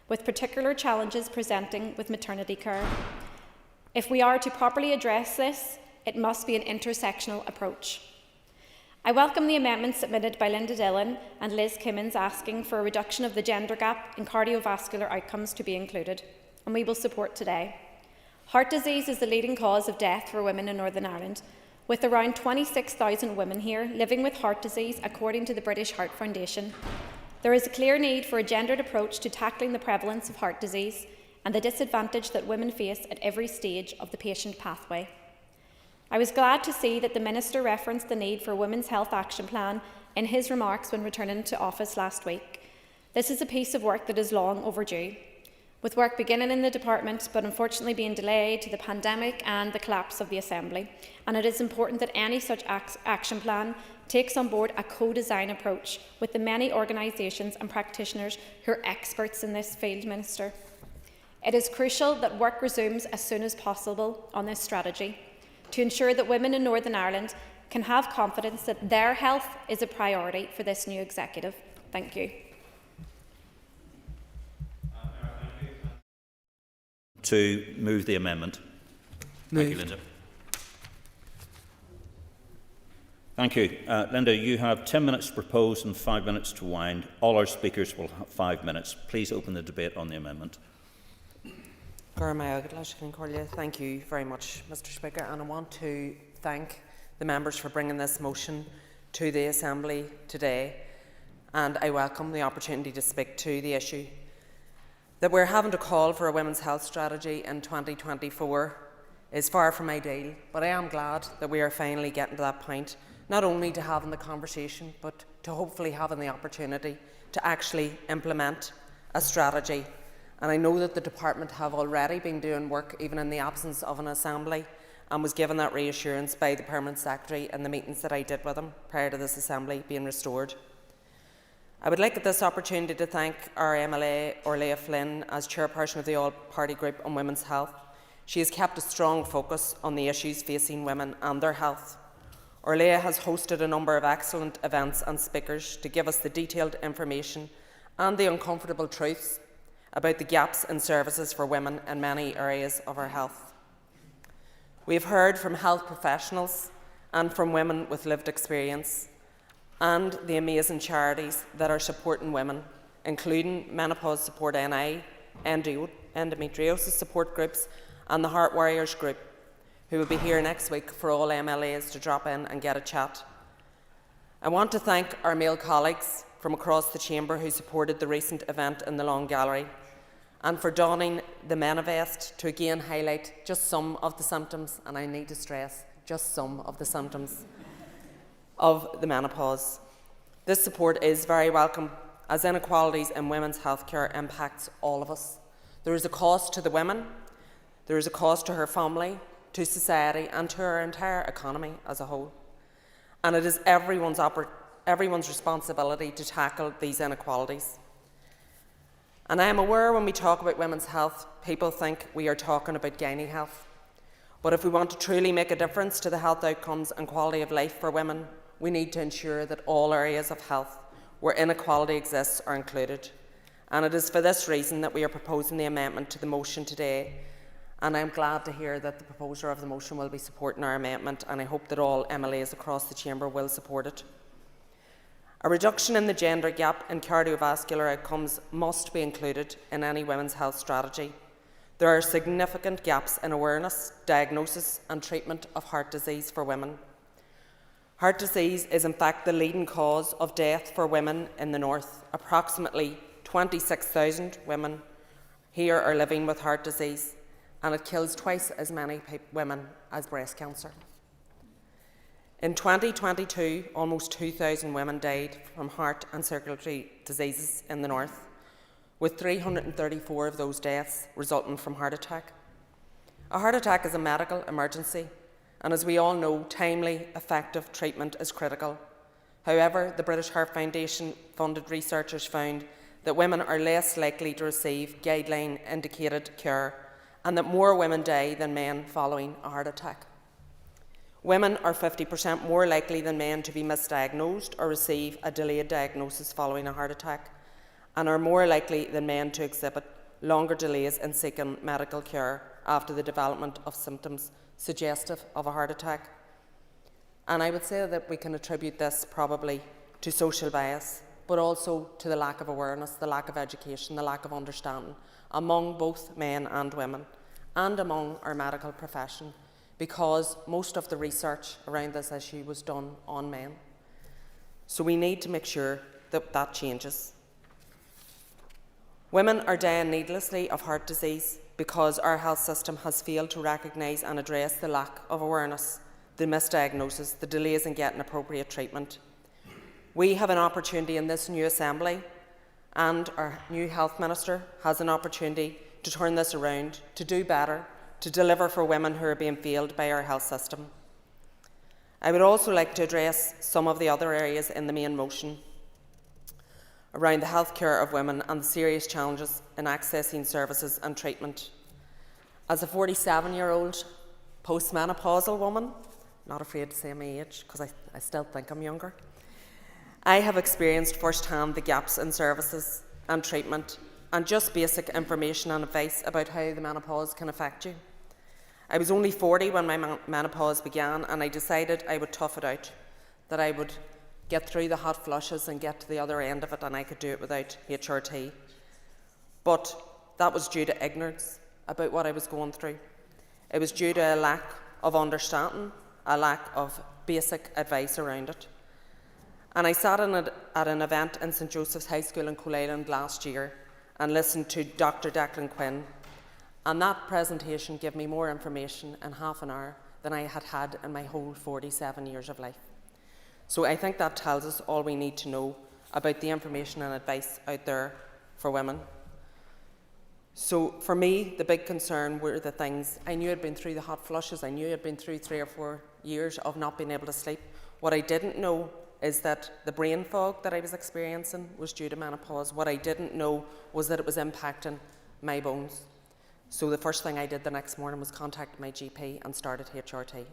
with particular challenges presenting with maternity care. If we are to properly address this, it must be an intersectional approach. I welcome the amendments submitted by Linda Dillon and Liz Kimmins asking for a reduction of the gender gap in cardiovascular outcomes to be included, and we will support today. Heart disease is the leading cause of death for women in Northern Ireland, with around 26,000 women here living with heart disease according to the British Heart Foundation. There is a clear need for a gendered approach to tackling the prevalence of heart disease and the disadvantage that women face at every stage of the patient pathway. I was glad to see that the Minister referenced the need for a Women's Health Action Plan in his remarks when returning to office last week. This is a piece of work that is long overdue, with work beginning in the department but unfortunately being delayed to the pandemic and the collapse of the Assembly, and it is important that any such action plan takes on board a co-design approach with the many organisations and practitioners who are experts in this field, Minister. It is crucial that work resumes as soon as possible on this strategy to ensure that women in Northern Ireland can have confidence that their health is a priority for this new executive. Thank you. To move the amendment. Thank you, Linda. Thank you. Linda, you have 10 minutes to propose and 5 minutes to wind. All our speakers will have 5 minutes. Please open the debate on the amendment. Thank you very much, Mr. Speaker, and I want to thank the members for bringing this motion to the Assembly today, and I welcome the opportunity to speak to the issue. That we're having to call for a women's health strategy in 2024 is far from ideal, but I am glad that we are finally getting to that point, not only to having the conversation, but to hopefully having the opportunity to actually implement a strategy. And I know that the department have already been doing work even in the absence of an assembly, and was given that reassurance by the Permanent Secretary in the meetings that I did with him prior to this assembly being restored. I would like at this opportunity to thank our MLA Orlea Flynn as chairperson of the All-Party Group on Women's Health. She has kept a strong focus on the issues facing women and their health. Orlea has hosted a number of excellent events and speakers to give us the detailed information and the uncomfortable truths about the gaps in services for women in many areas of our health. We have heard from health professionals and from women with lived experience, and the amazing charities that are supporting women, including Menopause Support NI, endometriosis support groups, and the Heart Warriors group, who will be here next week for all MLAs to drop in and get a chat. I want to thank our male colleagues from across the chamber who supported the recent event in the Long Gallery, and for donning the Menavest to again highlight just some of the symptoms, and I need to stress, just some of the symptoms of the menopause. This support is very welcome, as inequalities in women's healthcare impacts all of us. There is a cost to the women, there is a cost to her family, to society, and to our entire economy as a whole. And it is everyone's responsibility to tackle these inequalities. And I am aware when we talk about women's health, people think we are talking about gynae health. But if we want to truly make a difference to the health outcomes and quality of life for women, we need to ensure that all areas of health where inequality exists are included. And it is for this reason that we are proposing the amendment to the motion today. And I'm glad to hear that the proposer of the motion will be supporting our amendment, and I hope that all MLAs across the chamber will support it. A reduction in the gender gap in cardiovascular outcomes must be included in any women's health strategy. There are significant gaps in awareness, diagnosis and treatment of heart disease for women. Heart disease is in fact the leading cause of death for women in the north. Approximately 26,000 women here are living with heart disease, and it kills twice as many women as breast cancer. In 2022, almost 2,000 women died from heart and circulatory diseases in the north, with 334 of those deaths resulting from heart attack. A heart attack is a medical emergency, and as we all know, timely, effective treatment is critical. However, the British Heart Foundation funded researchers found that women are less likely to receive guideline-indicated care, and that more women die than men following a heart attack. Women are 50% more likely than men to be misdiagnosed or receive a delayed diagnosis following a heart attack, and are more likely than men to exhibit longer delays in seeking medical care after the development of symptoms suggestive of a heart attack. And I would say that we can attribute this probably to social bias, but also to the lack of awareness, the lack of education, the lack of understanding among both men and women, and among our medical profession, because most of the research around this issue was done on men. So we need to make sure that that changes. Women are dying needlessly of heart disease because our health system has failed to recognise and address the lack of awareness, the misdiagnosis, the delays in getting appropriate treatment. We have an opportunity in this new Assembly, and our new Health Minister has an opportunity to turn this around, to do better, to deliver for women who are being failed by our health system. I would also like to address some of the other areas in the main motion around the health care of women and the serious challenges in accessing services and treatment. As a 47-year-old postmenopausal woman, not afraid to say my age because I still think I'm younger, I have experienced firsthand the gaps in services and treatment and just basic information and advice about how the menopause can affect you. I was only 40 when my menopause began, and I decided I would tough it out, that I would get through the hot flushes and get to the other end of it, and I could do it without HRT. But that was due to ignorance about what I was going through. It was due to a lack of understanding, a lack of basic advice around it. And I sat at an event in St Joseph's High School in Coal Island last year and listened to Dr. Declan Quinn, and that presentation gave me more information in half an hour than I had had in my whole 47 years of life. So I think that tells us all we need to know about the information and advice out there for women. So for me, the big concern were the things. I knew I'd been through the hot flushes, I knew I'd been through 3 or 4 years of not being able to sleep. What I didn't know is that the brain fog that I was experiencing was due to menopause. What I didn't know was that it was impacting my bones. So the first thing I did the next morning was contact my GP and started HRT.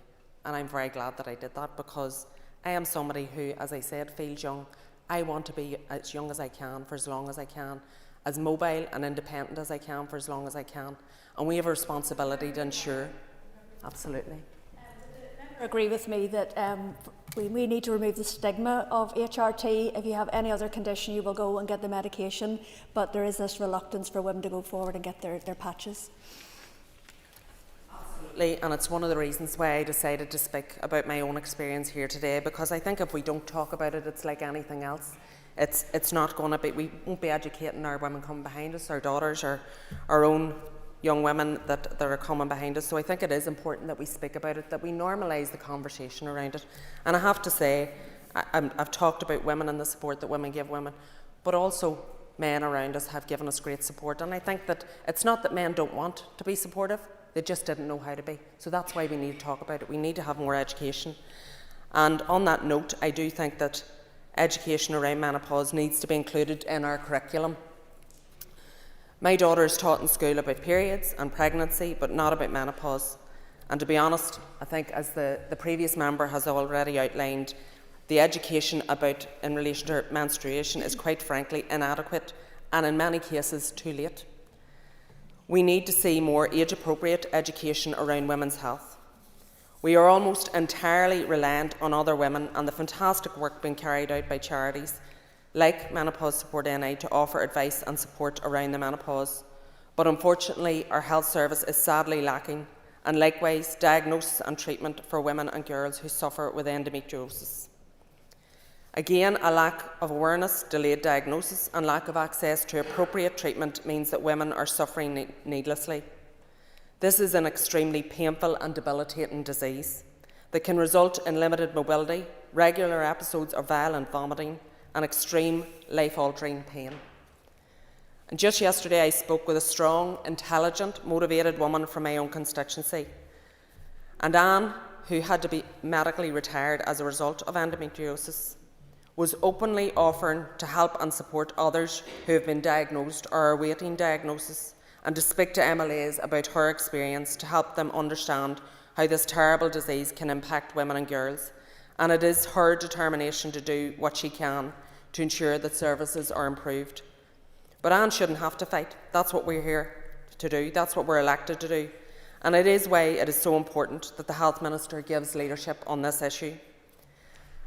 And I'm very glad that I did that, because I am somebody who, as I said, feels young. I want to be as young as I can for as long as I can. as mobile and independent as I can for as long as I can. And we have a responsibility to ensure. Absolutely. Agree with me that we need to remove the stigma of HRT. If you have any other condition, you will go and get the medication, but there is this reluctance for women to go forward and get their patches. Absolutely, and it's one of the reasons why I decided to speak about my own experience here today, because I think if we don't talk about it, it's like anything else. It's not going to be, we won't be educating our women coming behind us, our daughters, or our own young women that are coming behind us. So I think it is important that we speak about it, that we normalise the conversation around it. And I have to say, I've talked about women and the support that women give women, but also men around us have given us great support. And I think that it's not that men don't want to be supportive, they just didn't know how to be. So that's why we need to talk about it. We need to have more education. And on that note, I do think that education around menopause needs to be included in our curriculum. My daughter is taught in school about periods and pregnancy, but not about menopause. And to be honest, I think, as the previous member has already outlined, the education in relation to menstruation is quite frankly inadequate and in many cases too late. We need to see more age-appropriate education around women's health. We are almost entirely reliant on other women and the fantastic work being carried out by charities like Menopause Support NI to offer advice and support around the menopause. But unfortunately, our health service is sadly lacking, and likewise diagnosis and treatment for women and girls who suffer with endometriosis. Again, a lack of awareness, delayed diagnosis and lack of access to appropriate treatment means that women are suffering needlessly. This is an extremely painful and debilitating disease that can result in limited mobility, regular episodes of violent vomiting, and extreme life-altering pain. And just yesterday I spoke with a strong, intelligent, motivated woman from my own constituency. And Anne, who had to be medically retired as a result of endometriosis, was openly offering to help and support others who have been diagnosed or are awaiting diagnosis, and to speak to MLAs about her experience to help them understand how this terrible disease can impact women and girls. And it is her determination to do what she can to ensure that services are improved. But Anne shouldn't have to fight. That's what we're here to do. That's what we're elected to do. And it is why it is so important that the Health Minister gives leadership on this issue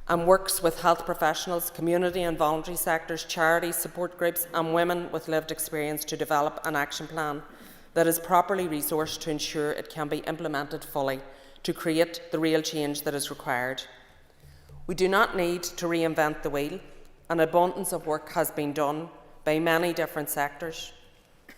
and works with health professionals, community and voluntary sectors, charities, support groups and women with lived experience to develop an action plan that is properly resourced to ensure it can be implemented fully to create the real change that is required. We do not need to reinvent the wheel. An abundance of work has been done by many different sectors,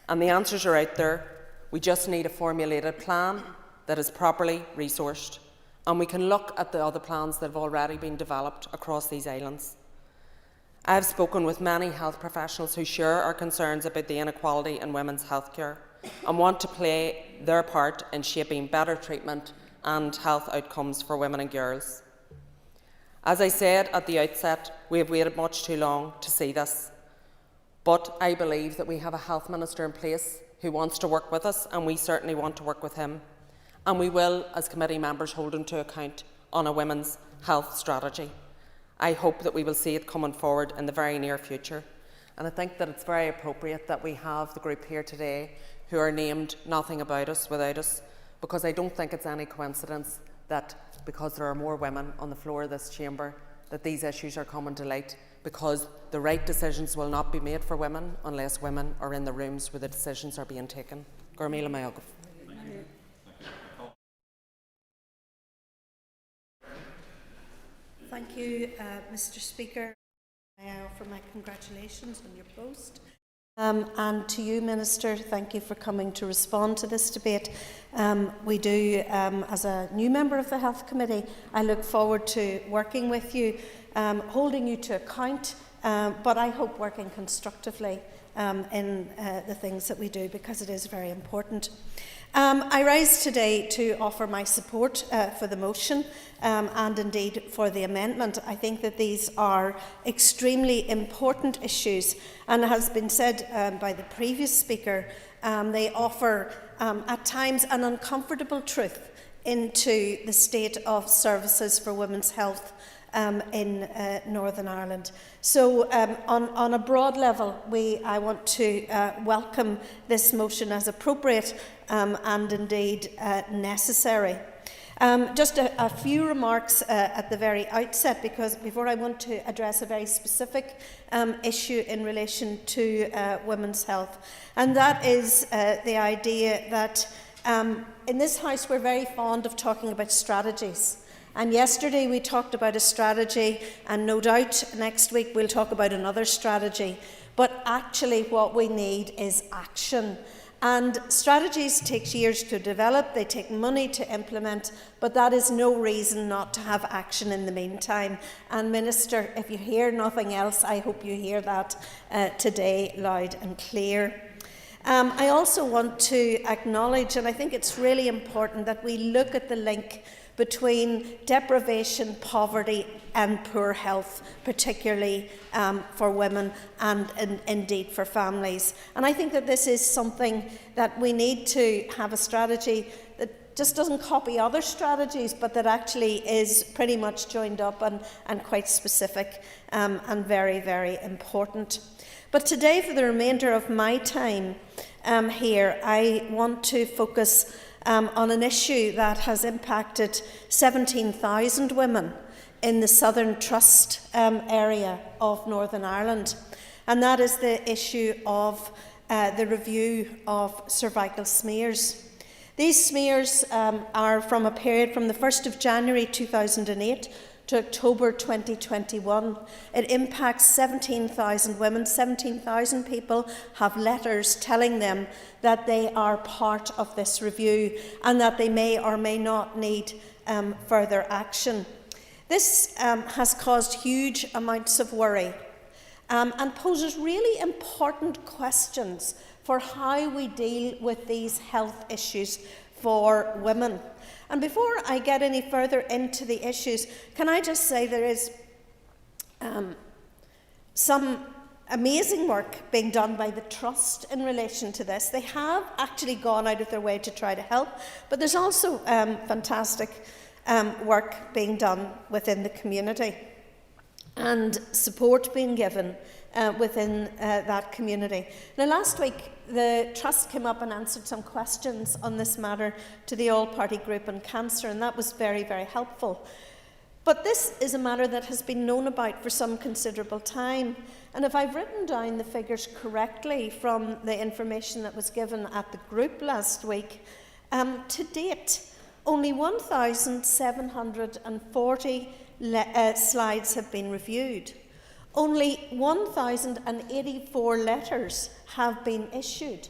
and the answers are out there. We just need a formulated plan that is properly resourced, and we can look at the other plans that have already been developed across these islands. I have spoken with many health professionals who share our concerns about the inequality in women's healthcare and want to play their part in shaping better treatment and health outcomes for women and girls. As I said at the outset, we have waited much too long to see this, but I believe that we have a health minister in place who wants to work with us, and we certainly want to work with him. And we will, as committee members, hold him to account on a women's health strategy. I hope that we will see it coming forward in the very near future. And I think that it's very appropriate that we have the group here today who are named Nothing About Us Without Us, because I don't think it's any coincidence that because there are more women on the floor of this chamber, that these issues are coming to light, because the right decisions will not be made for women unless women are in the rooms where the decisions are being taken. Gormila Mayogov. Thank you, Mr. Speaker. I offer my congratulations on your post. And to you, Minister, thank you for coming to respond to this debate. We do, as a new member of the Health Committee, I look forward to working with you, holding you to account, but I hope working constructively in the things that we do, because it is very important. I rise today to offer my support for the motion and indeed for the amendment. I think that these are extremely important issues, and as has been said by the previous speaker, they offer at times an uncomfortable truth into the state of services for women's health in Northern Ireland. So on a broad level, I want to welcome this motion as appropriate and indeed necessary. Just a few remarks at the very outset, because before I want to address a very specific issue in relation to women's health, and that is the idea that in this House we're very fond of talking about strategies. And yesterday we talked about a strategy, and no doubt next week we'll talk about another strategy. But actually what we need is action. And strategies take years to develop, they take money to implement, but that is no reason not to have action in the meantime. And Minister, if you hear nothing else, I hope you hear that today loud and clear. I also want to acknowledge, and I think it's really important, that we look at the link between deprivation, poverty and poor health, particularly for women and indeed for families. And I think that this is something that we need to have a strategy that just doesn't copy other strategies, but that actually is pretty much joined up and quite specific and very, very important. But today, for the remainder of my time here, I want to focus on an issue that has impacted 17,000 women in the Southern Trust area of Northern Ireland, and that is the issue of the review of cervical smears. These smears are from a period from the 1st of January 2008 to October 2021. It impacts 17,000 women. 17,000 people have letters telling them that they are part of this review and that they may or may not need further action. This has caused huge amounts of worry and poses really important questions for how we deal with these health issues for women. And before I get any further into the issues, can I just say there is some amazing work being done by the Trust in relation to this. They have actually gone out of their way to try to help, but there's also fantastic work being done within the community and support being given within that community. Now, last week, the Trust came up and answered some questions on this matter to the All-Party Group on Cancer, and that was very, very helpful. But this is a matter that has been known about for some considerable time. And if I've written down the figures correctly from the information that was given at the group last week, to date, only 1,740 slides have been reviewed. Only 1,084 letters have been issued.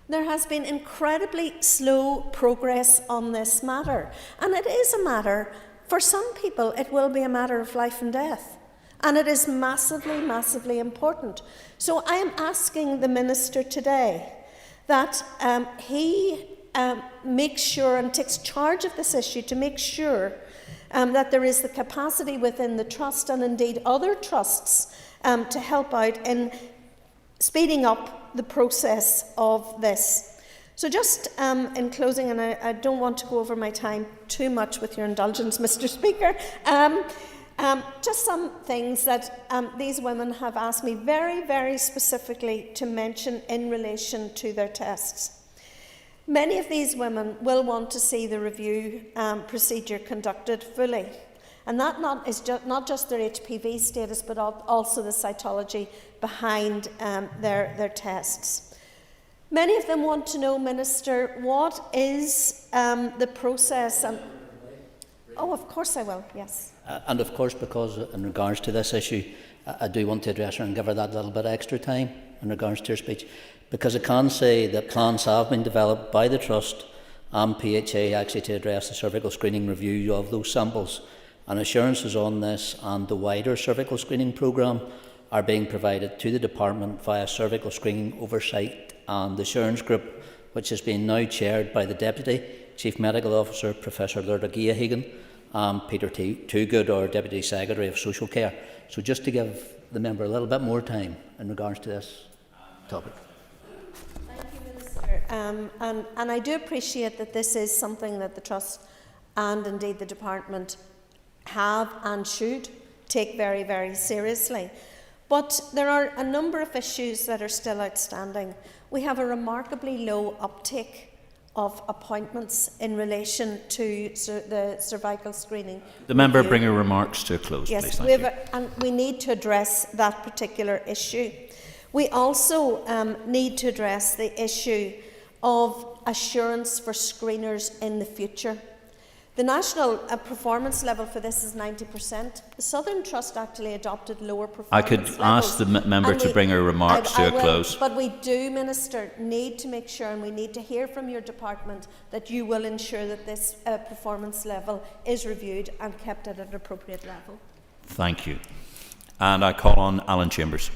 There has been incredibly slow progress on this matter. And it is a matter, for some people, it will be a matter of life and death. And it is massively, massively important. So I am asking the Minister today that he makes sure and takes charge of this issue to make sure that there is the capacity within the Trust and indeed other trusts to help out in speeding up the process of this. So just in closing, and I don't want to go over my time too much with your indulgence, Mr. Speaker, just some things that these women have asked me very, very specifically to mention in relation to their tests. Many of these women will want to see the review procedure conducted fully, and that is not just their HPV status, but also the cytology behind their tests. Many of them want to know, Minister, what is the process? Oh, of course I will, yes. And of course, because in regards to this issue, I do want to address her and give her that little bit of extra time in regards to her speech. Because I can say that plans have been developed by the Trust and PHA actually to address the cervical screening review of those samples. And assurances on this and the wider cervical screening programme are being provided to the Department via cervical screening oversight and the assurance group, which is being now chaired by the Deputy Chief Medical Officer, Professor Lough Neagh, and Peter Toogood, our Deputy Secretary of Social Care. So just to give the member a little bit more time in regards to this topic. And I do appreciate that this is something that the Trust and indeed the Department have and should take very, very seriously. But there are a number of issues that are still outstanding. We have a remarkably low uptake of appointments in relation to the cervical screening. The member bring her remarks to a close, yes, please. Thank you. And we need to address that particular issue. We also need to address the issue of assurance for screeners in the future. The national performance level for this is 90%. The Southern Trust actually adopted lower performance I could levels. ask the member to bring her remarks to a close. But we do, Minister, need to make sure, and we need to hear from your department, that you will ensure that this performance level is reviewed and kept at an appropriate level. Thank you. And I call on Alan Chambers.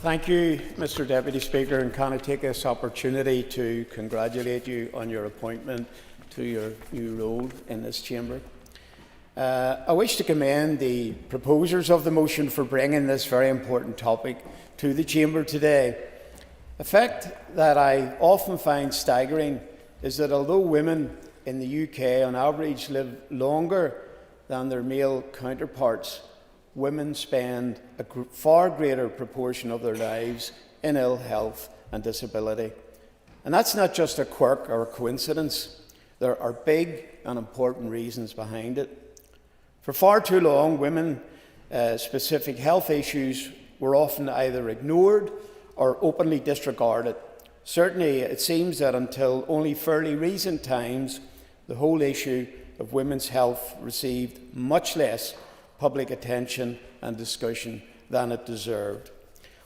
Thank you, Mr. Deputy Speaker, and can I take this opportunity to congratulate you on your appointment to your new role in this chamber. I wish to commend the proposers of the motion for bringing this very important topic to the chamber today. A fact that I often find staggering is that although women in the UK on average live longer than their male counterparts, women spend a far greater proportion of their lives in ill health and disability. And that's not just a quirk or a coincidence. There are big and important reasons behind it. For far too long, women-specific health issues were often either ignored or openly disregarded. Certainly, it seems that until only fairly recent times, the whole issue of women's health received much less public attention and discussion than it deserved.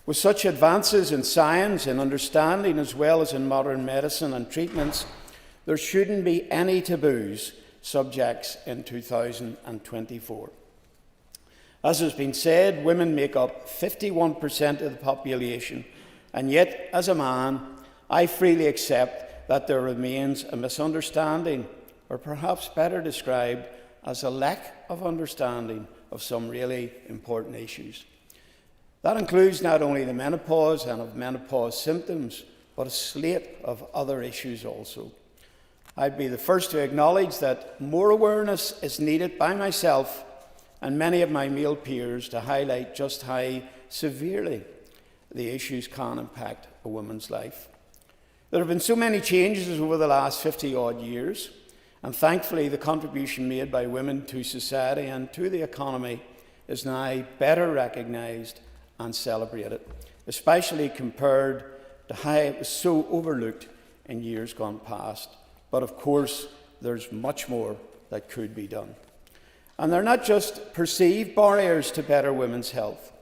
With such advances in science and understanding, as well as in modern medicine and treatments, there shouldn't be any taboos subjects in 2024. As has been said, women make up 51% of the population, and yet, as a man, I freely accept that there remains a misunderstanding, or perhaps better described as a lack of understanding of some really important issues. That includes not only the menopause and of menopause symptoms, but a slate of other issues also. I'd be the first to acknowledge that more awareness is needed by myself and many of my male peers to highlight just how severely the issues can impact a woman's life. There have been so many changes over the last 50-odd years, and thankfully the contribution made by women to society and to the economy is now better recognised and celebrated, especially compared to how it was so overlooked in years gone past. But of course, there's much more that could be done. And they're not just perceived barriers to better women's health,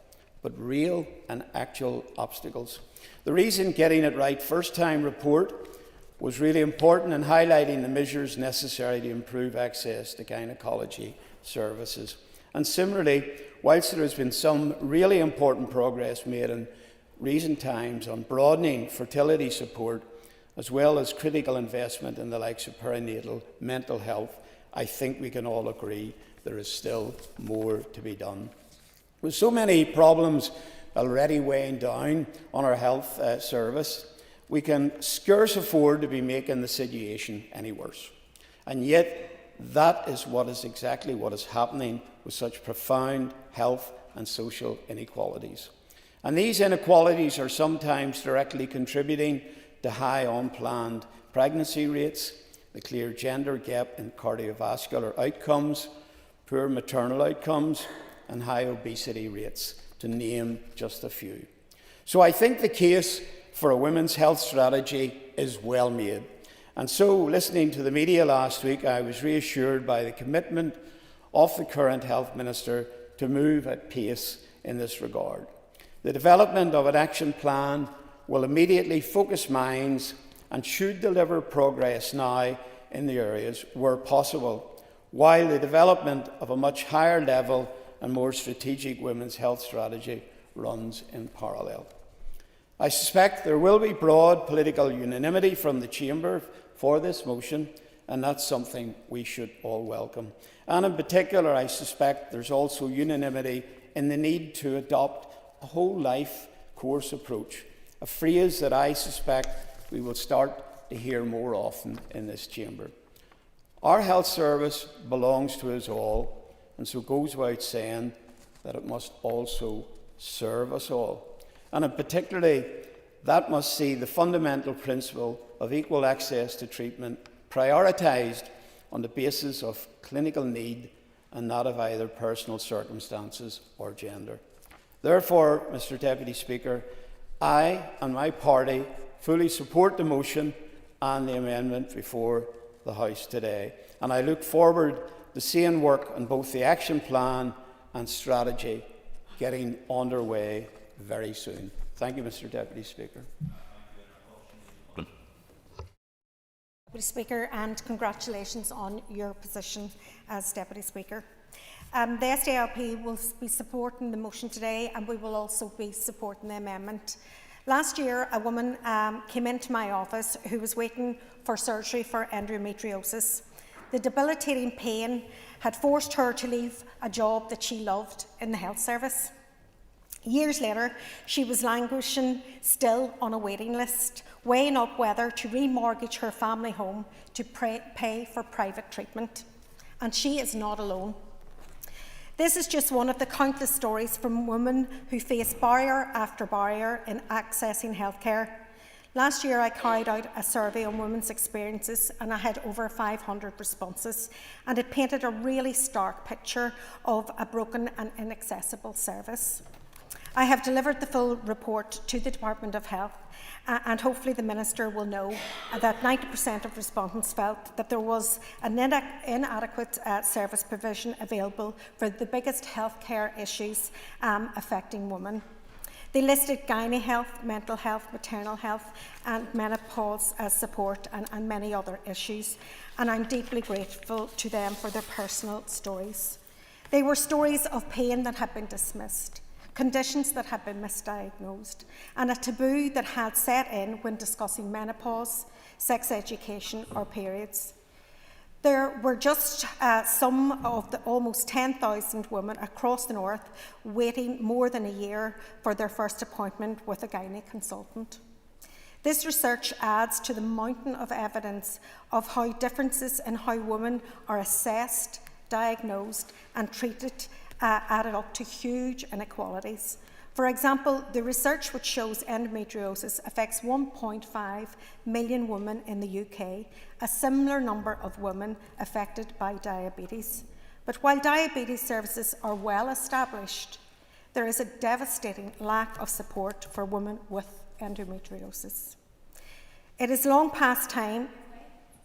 but real and actual obstacles. The reason Getting It Right First Time report was really important in highlighting the measures necessary to improve access to gynecology services. And similarly, whilst there has been some really important progress made in recent times on broadening fertility support, as well as critical investment in the likes of perinatal mental health, I think we can all agree there is still more to be done. With so many problems already weighing down on our health service, we can scarce afford to be making the situation any worse. And yet, that is exactly what is happening with such profound health and social inequalities. And these inequalities are sometimes directly contributing to high unplanned pregnancy rates, the clear gender gap in cardiovascular outcomes, poor maternal outcomes, and high obesity rates, to name just a few. So I think the case for a women's health strategy is well made. And so, listening to the media last week, I was reassured by the commitment of the current Health Minister to move at pace in this regard. The development of an action plan will immediately focus minds and should deliver progress now in the areas where possible, while the development of a much higher level and more strategic women's health strategy runs in parallel. I suspect there will be broad political unanimity from the Chamber for this motion, and that's something we should all welcome. And in particular, I suspect there's also unanimity in the need to adopt a whole life course approach, a phrase that I suspect we will start to hear more often in this chamber. Our health service belongs to us all, and so goes without saying that it must also serve us all. And in particularly, that must see the fundamental principle of equal access to treatment prioritised on the basis of clinical need and not of either personal circumstances or gender. Therefore, Mr. Deputy Speaker, I and my party fully support the motion and the amendment before the House today, and I look forward to seeing work on both the action plan and strategy getting underway very soon. Thank you, Mr. Deputy Speaker. Deputy Speaker, and congratulations on your position as Deputy Speaker. The SDLP will be supporting the motion today, and we will also be supporting the amendment. Last year, a woman came into my office who was waiting for surgery for endometriosis. The debilitating pain had forced her to leave a job that she loved in the health service. Years later, she was languishing still on a waiting list, weighing up whether to remortgage her family home to pay for private treatment. And she is not alone. This is just one of the countless stories from women who face barrier after barrier in accessing healthcare. Last year, I carried out a survey on women's experiences, and I had over 500 responses, and it painted a really stark picture of a broken and inaccessible service. I have delivered the full report to the Department of Health, and hopefully the Minister will know that 90% of respondents felt that there was an inadequate service provision available for the biggest healthcare issues affecting women. They listed gynae health, mental health, maternal health and menopause as support and many other issues, and I'm deeply grateful to them for their personal stories. They were stories of pain that had been dismissed, conditions that had been misdiagnosed, and a taboo that had set in when discussing menopause, sex education or periods. There were just some of the almost 10,000 women across the North waiting more than a year for their first appointment with a gynae consultant. This research adds to the mountain of evidence of how differences in how women are assessed, diagnosed and treated added up to huge inequalities. For example, the research which shows endometriosis affects 1.5 million women in the UK, a similar number of women affected by diabetes. But while diabetes services are well established, there is a devastating lack of support for women with endometriosis. It is long past time.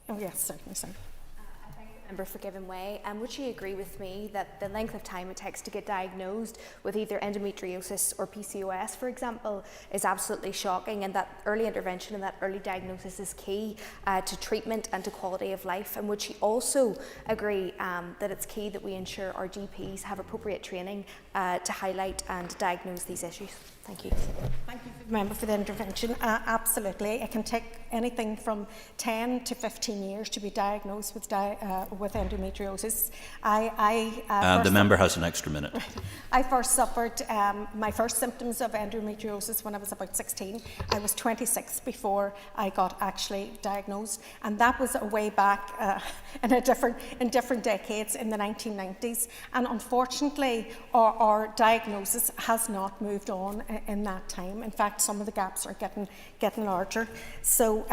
Oh yes, certainly, sir. Member for giving way, and would she agree with me that the length of time it takes to get diagnosed with either endometriosis or PCOS, for example, is absolutely shocking, and that early intervention and that early diagnosis is key to treatment and to quality of life? And would she also agree that it's key that we ensure our GPs have appropriate training to highlight and diagnose these issues? Thank you. Thank you, Member, for the intervention. Absolutely. It can take anything from 10 to 15 years to be diagnosed with endometriosis. The member has an extra minute. I first suffered my first symptoms of endometriosis when I was about 16. I was 26 before I got actually diagnosed, and that was a way back in different decades in the 1990s. And unfortunately, our diagnosis has not moved on in that time. In fact, some of the gaps are getting larger. So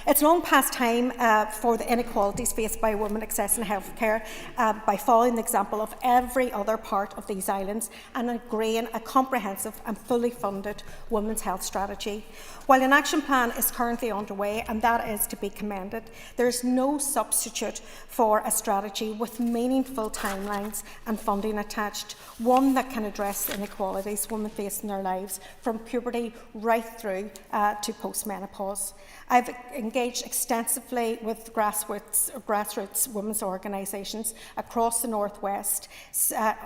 it's long past time for the inequalities faced by women accessing healthcare by following the example of every other part of these islands and agreeing a comprehensive and fully funded women's health strategy. While an action plan is currently underway, and that is to be commended, there is no substitute for a strategy with meaningful timelines and funding attached, one that can address the inequalities women face in their lives from puberty right through to postmenopause. I've engaged extensively with grassroots women's organisations across the North West,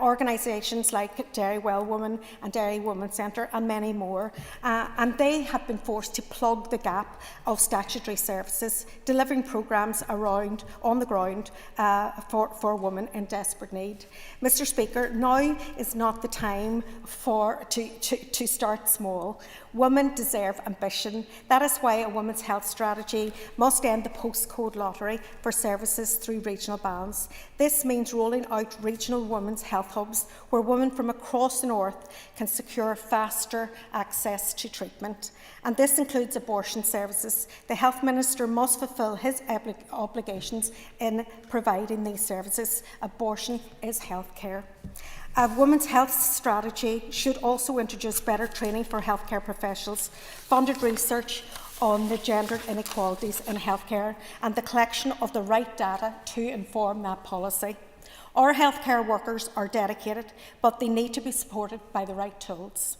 organisations like Dairy Well Women and Dairy Women Centre and many more, and they have been forced to plug the gap of statutory services, delivering programmes on the ground for women in desperate need. Mr Speaker, now is not the time to start small. Women deserve ambition. That is why a women's health strategy must end the postcode lottery for services through regional regional balance. This means rolling out regional women's health hubs where women from across the north can secure faster access to treatment. And this includes abortion services. The Health Minister must fulfil his obligations in providing these services. Abortion is healthcare. A women's health strategy should also introduce better training for healthcare professionals, funded research on the gender inequalities in healthcare, and the collection of the right data to inform that policy. Our healthcare workers are dedicated, but they need to be supported by the right tools.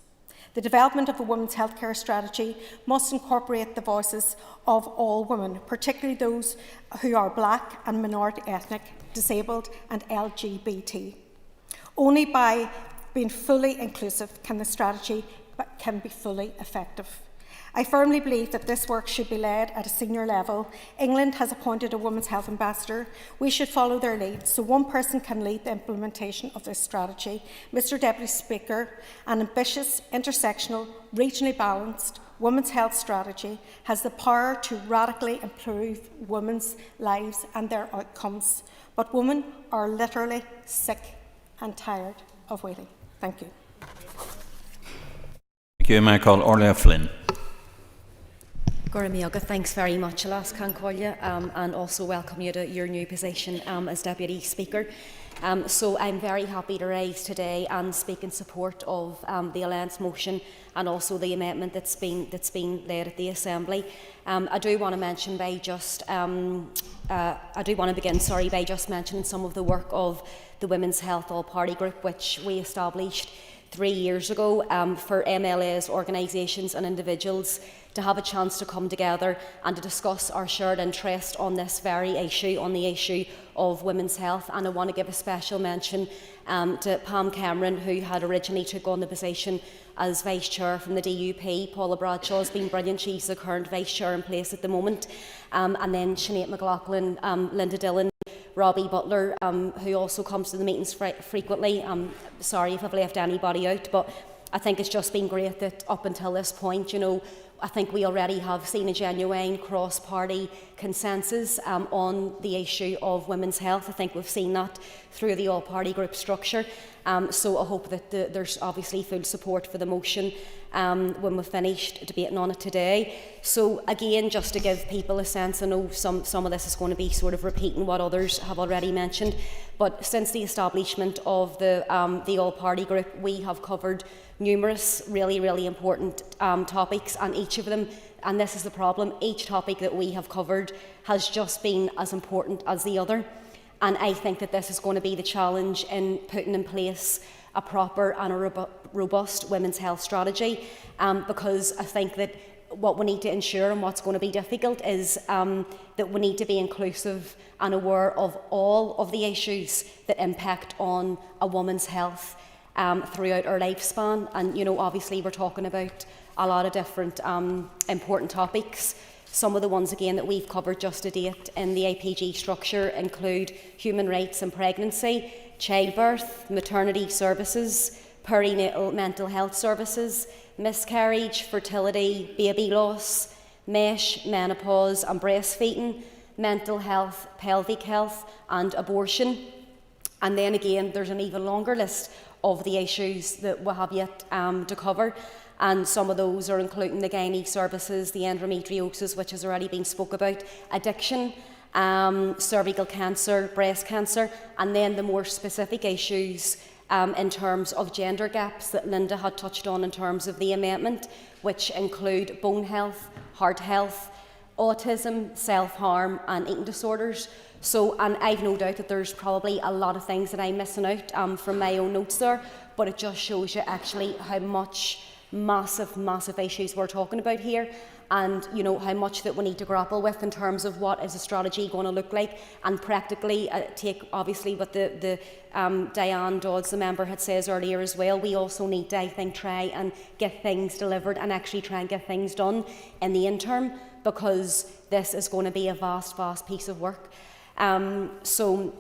The development of a women's healthcare strategy must incorporate the voices of all women, particularly those who are Black and minority ethnic, disabled and LGBT. Only by being fully inclusive can the strategy be fully effective. I firmly believe that this work should be led at a senior level. England has appointed a Women's Health Ambassador. We should follow their lead so one person can lead the implementation of this strategy. Mr Deputy Speaker, an ambitious, intersectional, regionally balanced women's health strategy has the power to radically improve women's lives and their outcomes. But women are literally sick and tired of waiting. Thank you. Thank you. May I call Orla Flynn? Goramiaga, thanks very much, Alas Cancolia, and also welcome you to your new position as Deputy Speaker. So I'm very happy to rise today and speak in support of the Alliance motion and also the amendment that's been led at the Assembly. I do want to mention by just by just mentioning some of the work of the Women's Health All-Party Group, which we established 3 years ago for MLAs, organisations and individuals to have a chance to come together and to discuss our shared interest on this very issue, on the issue of women's health. And I want to give a special mention to Pam Cameron, who had originally took on the position as Vice Chair from the DUP. Paula Bradshaw has been brilliant. She's the current Vice Chair in place at the moment. And then Sinead McLaughlin, Linda Dillon, Robbie Butler, who also comes to the meetings frequently. I'm sorry if I've left anybody out, but I think it's just been great that up until this point, you know, I think we already have seen a genuine cross-party consensus on the issue of women's health. I think we've seen that through the all-party group structure. So I hope that there's obviously full support for the motion when we've finished debating on it today. So again, just to give people a sense, I know some of this is going to be sort of repeating what others have already mentioned, but since the establishment of the all-party group, we have covered numerous really important topics, and each of them, and this is the problem, each topic that we have covered has just been as important as the other. And I think that this is going to be the challenge in putting in place a proper and a robust women's health strategy, because I think that what we need to ensure, and what's going to be difficult, is that we need to be inclusive and aware of all of the issues that impact on a woman's health throughout our lifespan. And, you know, obviously we're talking about a lot of different important topics. Some of the ones, again, that we've covered just to date in the APG structure include human rights and pregnancy, childbirth, maternity services, perinatal mental health services, miscarriage, fertility, baby loss, MESH, menopause and breastfeeding, mental health, pelvic health and abortion. And then again, there's an even longer list of the issues that we have yet to cover. And some of those are including the gynae services, the endometriosis, which has already been spoke about, addiction, cervical cancer, breast cancer, and then the more specific issues in terms of gender gaps that Linda had touched on in terms of the amendment, which include bone health, heart health, autism, self-harm and eating disorders. So, and I've no doubt that there's probably a lot of things that I'm missing out from my own notes there, but it just shows you actually how much massive issues we're talking about here, and you know how much that we need to grapple with in terms of what is a strategy going to look like, and practically take obviously what the Diane Dodds, the member, had says earlier as well. We also need to, I think, try and get things delivered and actually try and get things done in the interim, because this is going to be a vast piece of work. So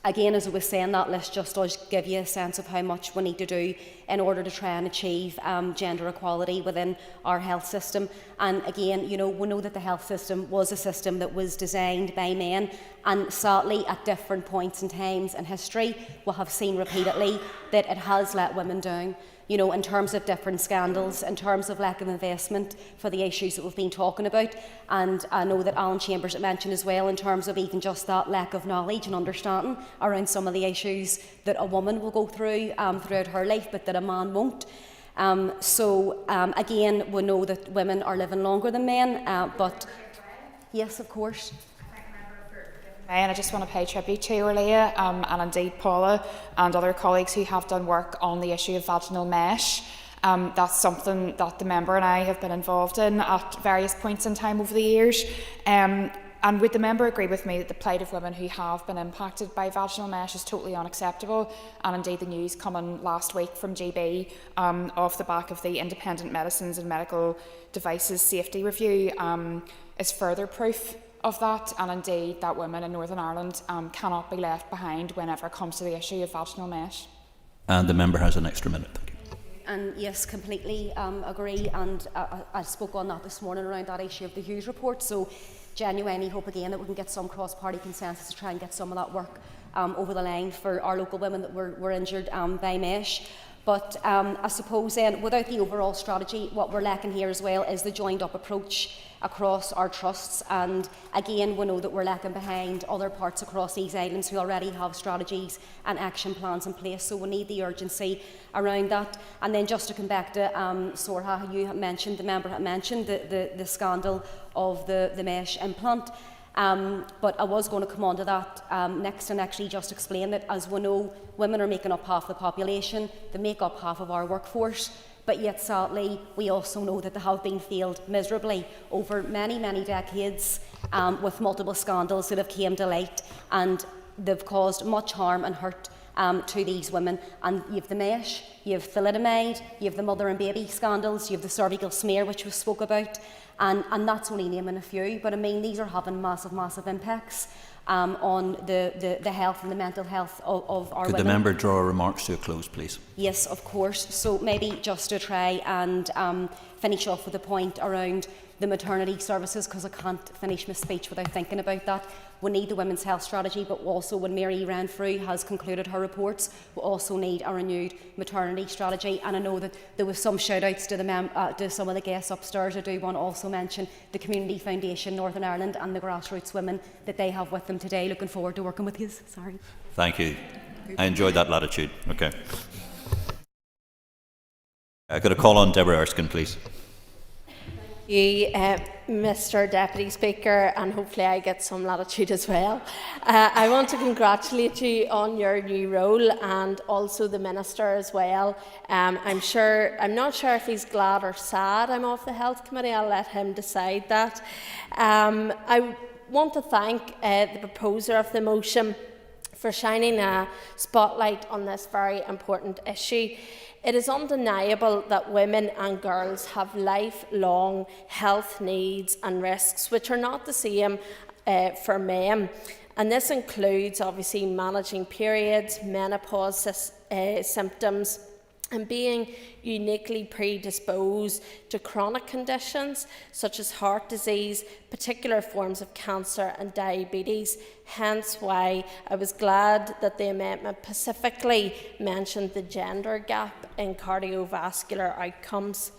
again, as I was saying, that list just does give you a sense of how much we need to do in order to try and achieve gender equality within our health system. And again, we know that the health system was a system that was designed by men, and sadly at different points in times in history we have seen repeatedly that it has let women down. In terms of different scandals, in terms of lack of investment for the issues that we've been talking about. And I know that Alan Chambers had mentioned as well in terms of even just that lack of knowledge and understanding around some of the issues that a woman will go through throughout her life, but that a man won't. Again, we know that women are living longer than men, but yes, of course. And I just want to pay tribute to Leah and indeed Paula and other colleagues who have done work on the issue of vaginal mesh. That's something that the member and I have been involved in at various points in time over the years. And would the member agree with me that the plight of women who have been impacted by vaginal mesh is totally unacceptable? And indeed the news coming last week from GB off the back of the Independent Medicines and Medical Devices Safety Review is further proof of that, and indeed that women in Northern Ireland cannot be left behind whenever it comes to the issue of vaginal mesh. And the member has an extra minute. Thank you. And yes, completely agree, and I spoke on that this morning around that issue of the Hughes report, so genuinely hope again that we can get some cross-party consensus to try and get some of that work over the line for our local women that were injured by mesh. But I suppose then, without the overall strategy, what we're lacking here as well is the joined-up approach across our trusts. And again, we know that we're lacking behind other parts across these islands who already have strategies and action plans in place. So we need the urgency around that. And then just to come back to Sorha, you have mentioned, the member had mentioned the scandal of the mesh implant. But I was going to come on to that next and actually just explain that, as we know, women are making up half the population, they make up half of our workforce, but yet sadly we also know that they have been failed miserably over many, many decades with multiple scandals that have came to light, and they've caused much harm and hurt to these women. And you have the mesh, you have thalidomide, you have the mother and baby scandals, you have the cervical smear, which we spoke about, and that's only naming a few. But I mean, these are having massive, massive impacts on the health and the mental health of our women. Could the member draw remarks to a close, please? Yes, of course. So maybe just to try and finish off with a point around the maternity services, because I can't finish my speech without thinking about that. We need the women's health strategy, but also when Mary ran through has concluded her reports, we also need a renewed maternity strategy. And I know that there was some shout outs to some of the guests upstairs. I do want to also mention the Community Foundation Northern Ireland and the grassroots women that they have with them today. Looking forward to working with you. Sorry. Thank you. I enjoyed that latitude. Okay. I've got to call on Deborah Erskine, please. Mr. Deputy Speaker, and hopefully I get some latitude as well. I want to congratulate you on your new role, and also the Minister as well. I'm not sure if he's glad or sad I'm off the Health Committee. I'll let him decide that. I want to thank the proposer of the motion for shining a spotlight on this very important issue. It is undeniable that women and girls have lifelong health needs and risks which are not the same for men. And this includes obviously managing periods, menopause symptoms, and being uniquely predisposed to chronic conditions such as heart disease, particular forms of cancer and diabetes. Hence why I was glad that the amendment specifically mentioned the gender gap in cardiovascular outcomes.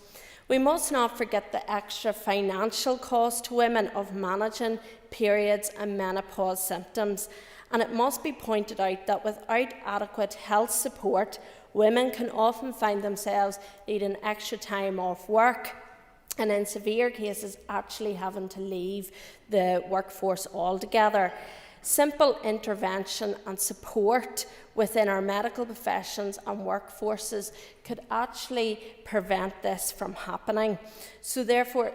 We must not forget the extra financial cost to women of managing periods and menopause symptoms. And it must be pointed out that without adequate health support, women can often find themselves needing extra time off work, and in severe cases actually having to leave the workforce altogether. Simple intervention and support within our medical professions and workforces could actually prevent this from happening. So therefore,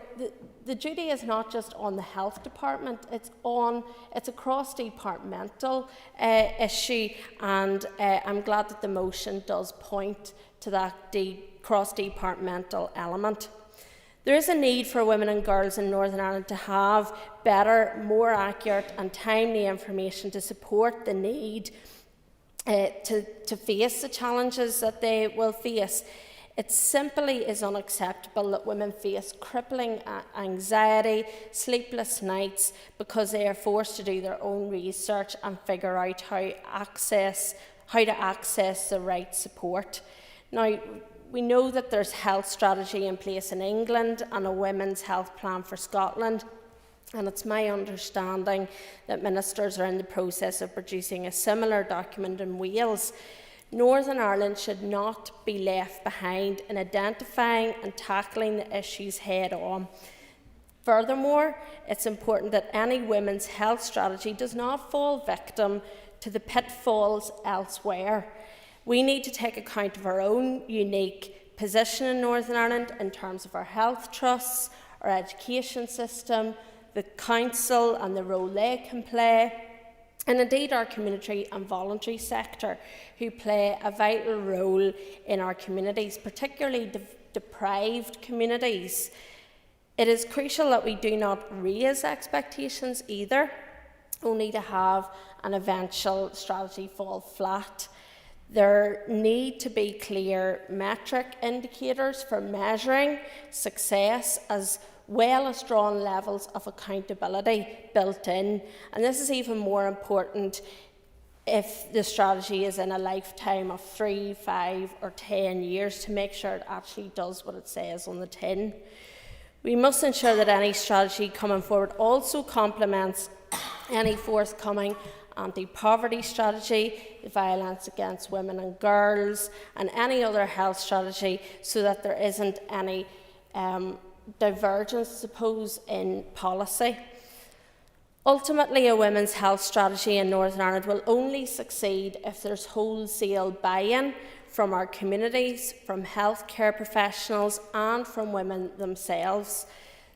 the duty is not just on the health department, it's a cross-departmental issue, and I'm glad that the motion does point to that cross-departmental element. There is a need for women and girls in Northern Ireland to have better, more accurate and timely information to support the need to face the challenges that they will face. It simply is unacceptable that women face crippling anxiety, sleepless nights, because they are forced to do their own research and figure out how to access the right support. Now, we know that there's health strategy in place in England and a women's health plan for Scotland, and it's my understanding that ministers are in the process of producing a similar document in Wales. Northern Ireland should not be left behind in identifying and tackling the issues head on. Furthermore, it's important that any women's health strategy does not fall victim to the pitfalls elsewhere. We need to take account of our own unique position in Northern Ireland in terms of our health trusts, our education system, the council and the role they can play, and indeed our community and voluntary sector, who play a vital role in our communities, particularly deprived communities. It is crucial that we do not raise expectations either, only to have an eventual strategy fall flat. There need to be clear metric indicators for measuring success, as well as strong levels of accountability built in. And this is even more important if the strategy is in a lifetime of 3, 5 or 10 years, to make sure it actually does what it says on the tin. We must ensure that any strategy coming forward also complements any forthcoming anti-poverty strategy, violence against women and girls, and any other health strategy, so that there isn't any divergence, I suppose, in policy. Ultimately, a women's health strategy in Northern Ireland will only succeed if there's wholesale buy-in from our communities, from healthcare professionals and from women themselves.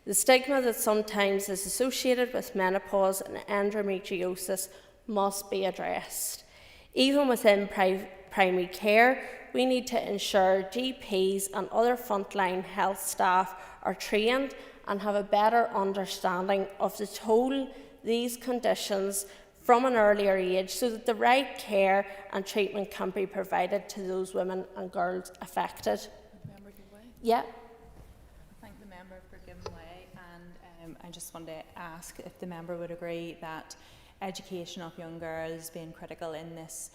The stigma that sometimes is associated with menopause and endometriosis must be addressed. Even within primary care, we need to ensure GPs and other frontline health staff are trained and have a better understanding of the toll these conditions from an earlier age, so that the right care and treatment can be provided to those women and girls affected. Yeah. Thank the member for giving way, and I just want to ask if the member would agree that education of young girls being critical in this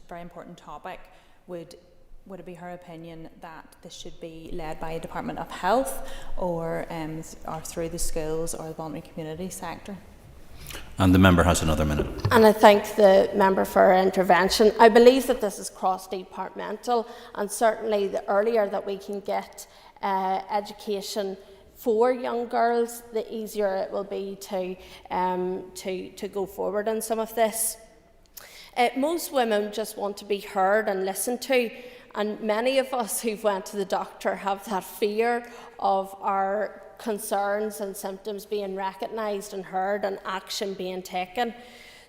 very important topic, would it be her opinion that this should be led by a Department of Health or through the schools or the voluntary community sector? And the member has another minute. And I thank the member for her intervention. I believe that this is cross-departmental, and certainly the earlier that we can get education for young girls, the easier it will be to go forward in some of this. Most women just want to be heard and listened to, and many of us who've went to the doctor have that fear of our concerns and symptoms being recognised and heard and action being taken.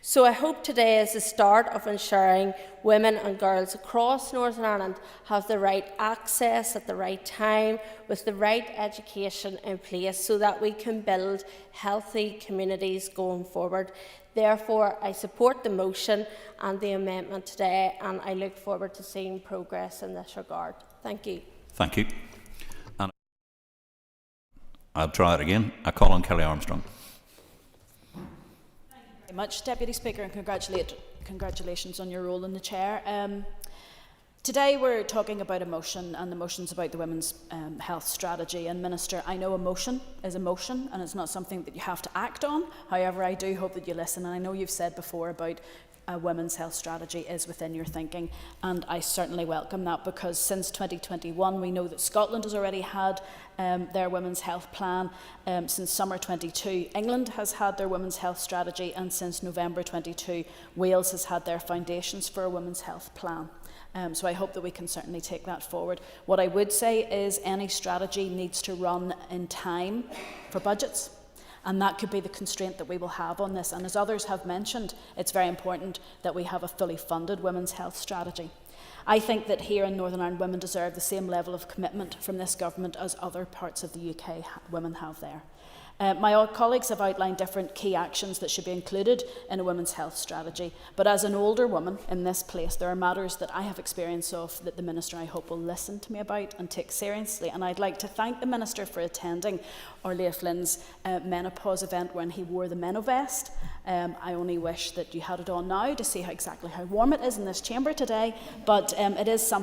So I hope today is the start of ensuring women and girls across Northern Ireland have the right access at the right time, with the right education in place, so that we can build healthy communities going forward. Therefore, I support the motion and the amendment today, and I look forward to seeing progress in this regard. Thank you. Thank you. And I'll try it again. I call on Kelly Armstrong. Very much, Deputy Speaker, and congratulations on your role in the chair. Today we're talking about a motion, and the motion's about the women's health strategy. And Minister, I know a motion is a motion and it's not something that you have to act on. However, I do hope that you listen, and I know you've said before about a women's health strategy is within your thinking, and I certainly welcome that, because since 2021 we know that Scotland has already had their women's health plan. Since summer 22, England has had their women's health strategy, and since November 22, Wales has had their foundations for a women's health plan. So I hope that we can certainly take that forward. What I would say is any strategy needs to run in time for budgets, And that could be the constraint that we will have on this. And as others have mentioned, it's very important that we have a fully funded women's health strategy. I think that here in Northern Ireland, women deserve the same level of commitment from this government as other parts of the UK women have there. My colleagues have outlined different key actions that should be included in a women's health strategy, but as an older woman in this place, there are matters that I have experience of that the Minister, I hope, will listen to me about and take seriously. And I'd like to thank the Minister for attending Orlia Flynn's menopause event when he wore the Menovest. I only wish that you had it on now to see exactly how warm it is in this chamber today, but it is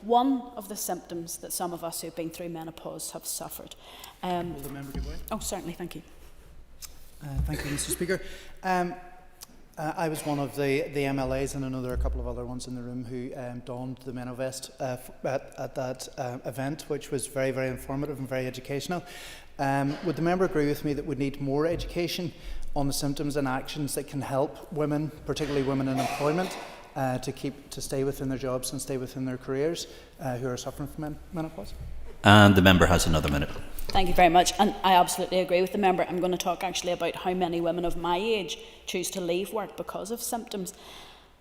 one of the symptoms that some of us who've been through menopause have suffered. Will the member give way? Oh, certainly, thank you. Thank you, Mr. Speaker. I was one of the MLAs, and I know there are a couple of other ones in the room who donned the Menovest at that event, which was very, very informative and very educational. Would the member agree with me that we need more education on the symptoms and actions that can help women, particularly women in employment, to stay within their jobs and stay within their careers who are suffering from menopause? And the member has another minute. Thank you very much, and I absolutely agree with the member. I'm going to talk actually about how many women of my age choose to leave work because of symptoms.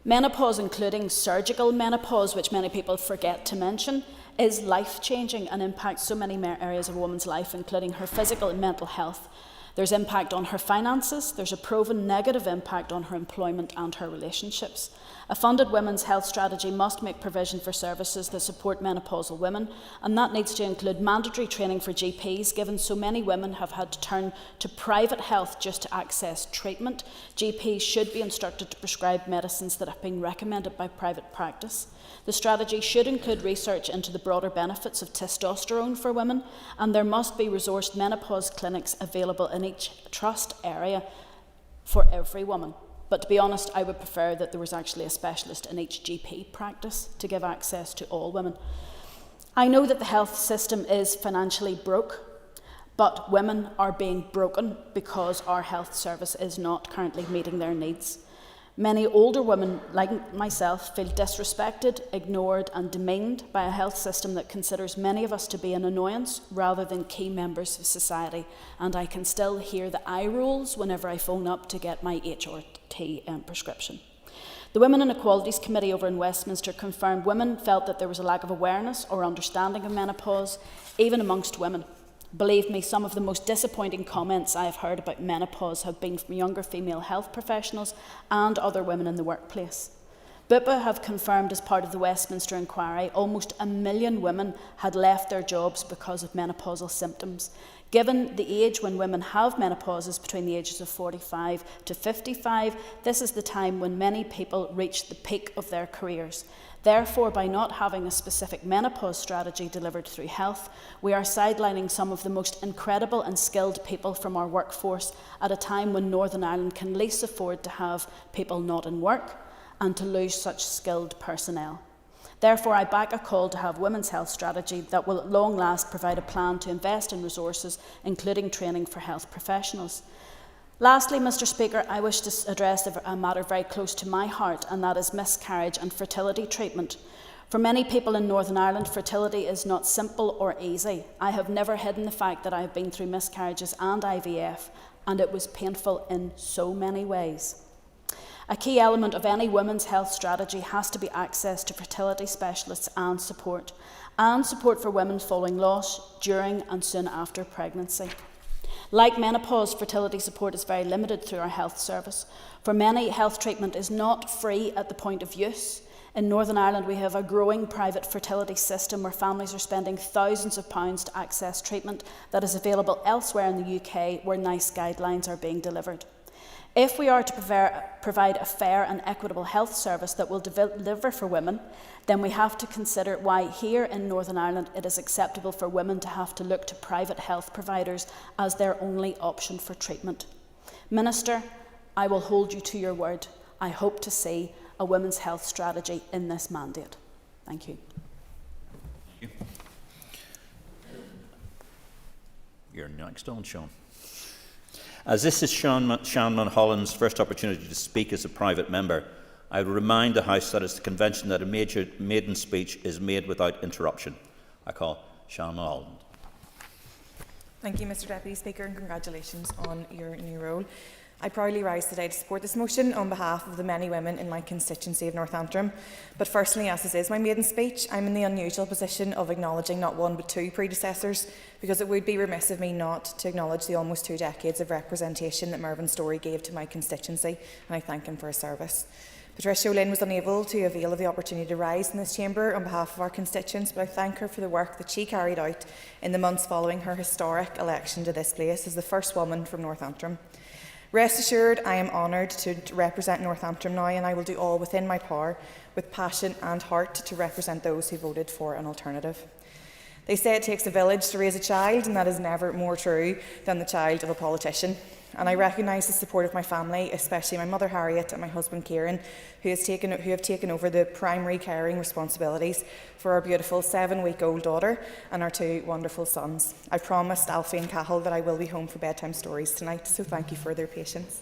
Menopause, including surgical menopause, which many people forget to mention, is life-changing and impacts so many areas of a woman's life, including her physical and mental health. There's impact on her finances, there's a proven negative impact on her employment and her relationships. A funded women's health strategy must make provision for services that support menopausal women, and that needs to include mandatory training for GPs, given so many women have had to turn to private health just to access treatment. GPs should be instructed to prescribe medicines that have been recommended by private practice. The strategy should include research into the broader benefits of testosterone for women, and there must be resourced menopause clinics available in each trust area for every woman. But to be honest, I would prefer that there was actually a specialist in each GP practice to give access to all women. I know that the health system is financially broke, but women are being broken because our health service is not currently meeting their needs. Many older women, like myself, feel disrespected, ignored and demeaned by a health system that considers many of us to be an annoyance rather than key members of society. And I can still hear the eye rolls whenever I phone up to get my HRT prescription. The Women and Equalities Committee over in Westminster confirmed women felt that there was a lack of awareness or understanding of menopause, even amongst women. Believe me, some of the most disappointing comments I have heard about menopause have been from younger female health professionals and other women in the workplace. BUPA have confirmed as part of the Westminster inquiry almost 1 million women had left their jobs because of menopausal symptoms. Given the age when women have menopause is between the ages of 45 to 55, this is the time when many people reach the peak of their careers. Therefore, by not having a specific menopause strategy delivered through health, we are sidelining some of the most incredible and skilled people from our workforce at a time when Northern Ireland can least afford to have people not in work and to lose such skilled personnel. Therefore, I back a call to have a women's health strategy that will at long last provide a plan to invest in resources, including training for health professionals. Lastly, Mr. Speaker, I wish to address a matter very close to my heart, and that is miscarriage and fertility treatment. For many people in Northern Ireland, fertility is not simple or easy. I have never hidden the fact that I have been through miscarriages and IVF, and it was painful in so many ways. A key element of any women's health strategy has to be access to fertility specialists and support for women following loss, during and soon after pregnancy. Like menopause, fertility support is very limited through our health service. For many, health treatment is not free at the point of use. In Northern Ireland, we have a growing private fertility system where families are spending thousands of pounds to access treatment that is available elsewhere in the UK where NICE guidelines are being delivered. If we are to provide a fair and equitable health service that will deliver for women, then we have to consider why here in Northern Ireland it is acceptable for women to have to look to private health providers as their only option for treatment. Minister, I will hold you to your word. I hope to see a women's health strategy in this mandate. Thank you. You're next on, Sean. As this is Sean Mulholland's first opportunity to speak as a private member, I would remind the House that it's the convention that a maiden speech is made without interruption. I call Sean Mulholland. Thank you, Mr Deputy Speaker, and congratulations on your new role. I proudly rise today to support this motion on behalf of the many women in my constituency of North Antrim. But firstly, as this is my maiden speech, I'm in the unusual position of acknowledging not one but two predecessors, because it would be remiss of me not to acknowledge the almost 2 decades of representation that Mervyn Storey gave to my constituency, and I thank him for his service. Patricia O'Lynn was unable to avail of the opportunity to rise in this chamber on behalf of our constituents, but I thank her for the work that she carried out in the months following her historic election to this place as the first woman from North Antrim. Rest assured, I am honoured to represent North Antrim now, and I will do all within my power, with passion and heart, to represent those who voted for an alternative. They say it takes a village to raise a child, and that is never more true than the child of a politician. And I recognise the support of my family, especially my mother Harriet and my husband Kieran, who have taken over the primary caring responsibilities for our beautiful 7-week-old daughter and our 2 wonderful sons. I promised Alfie and Cahill that I will be home for bedtime stories tonight, so thank you for their patience.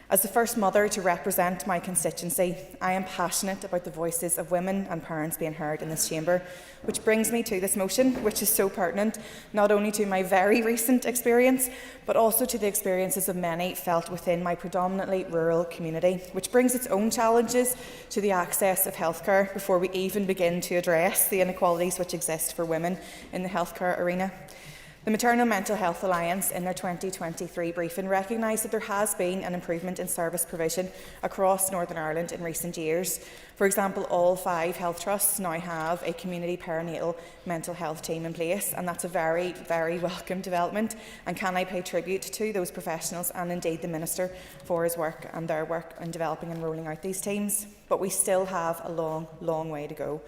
As the first mother to represent my constituency, I am passionate about the voices of women and parents being heard in this chamber, which brings me to this motion, which is so pertinent not only to my very recent experience, but also to the experiences of many felt within my predominantly rural community, which brings its own challenges to the access of healthcare before we even begin to address the inequalities which exist for women in the healthcare arena. The Maternal Mental Health Alliance, in their 2023 briefing, recognised that there has been an improvement in service provision across Northern Ireland in recent years. For example, all 5 health trusts now have a community perinatal mental health team in place, and that's a very, very welcome development. And can I pay tribute to those professionals and indeed the Minister for his work and their work in developing and rolling out these teams. But we still have a long, long way to go.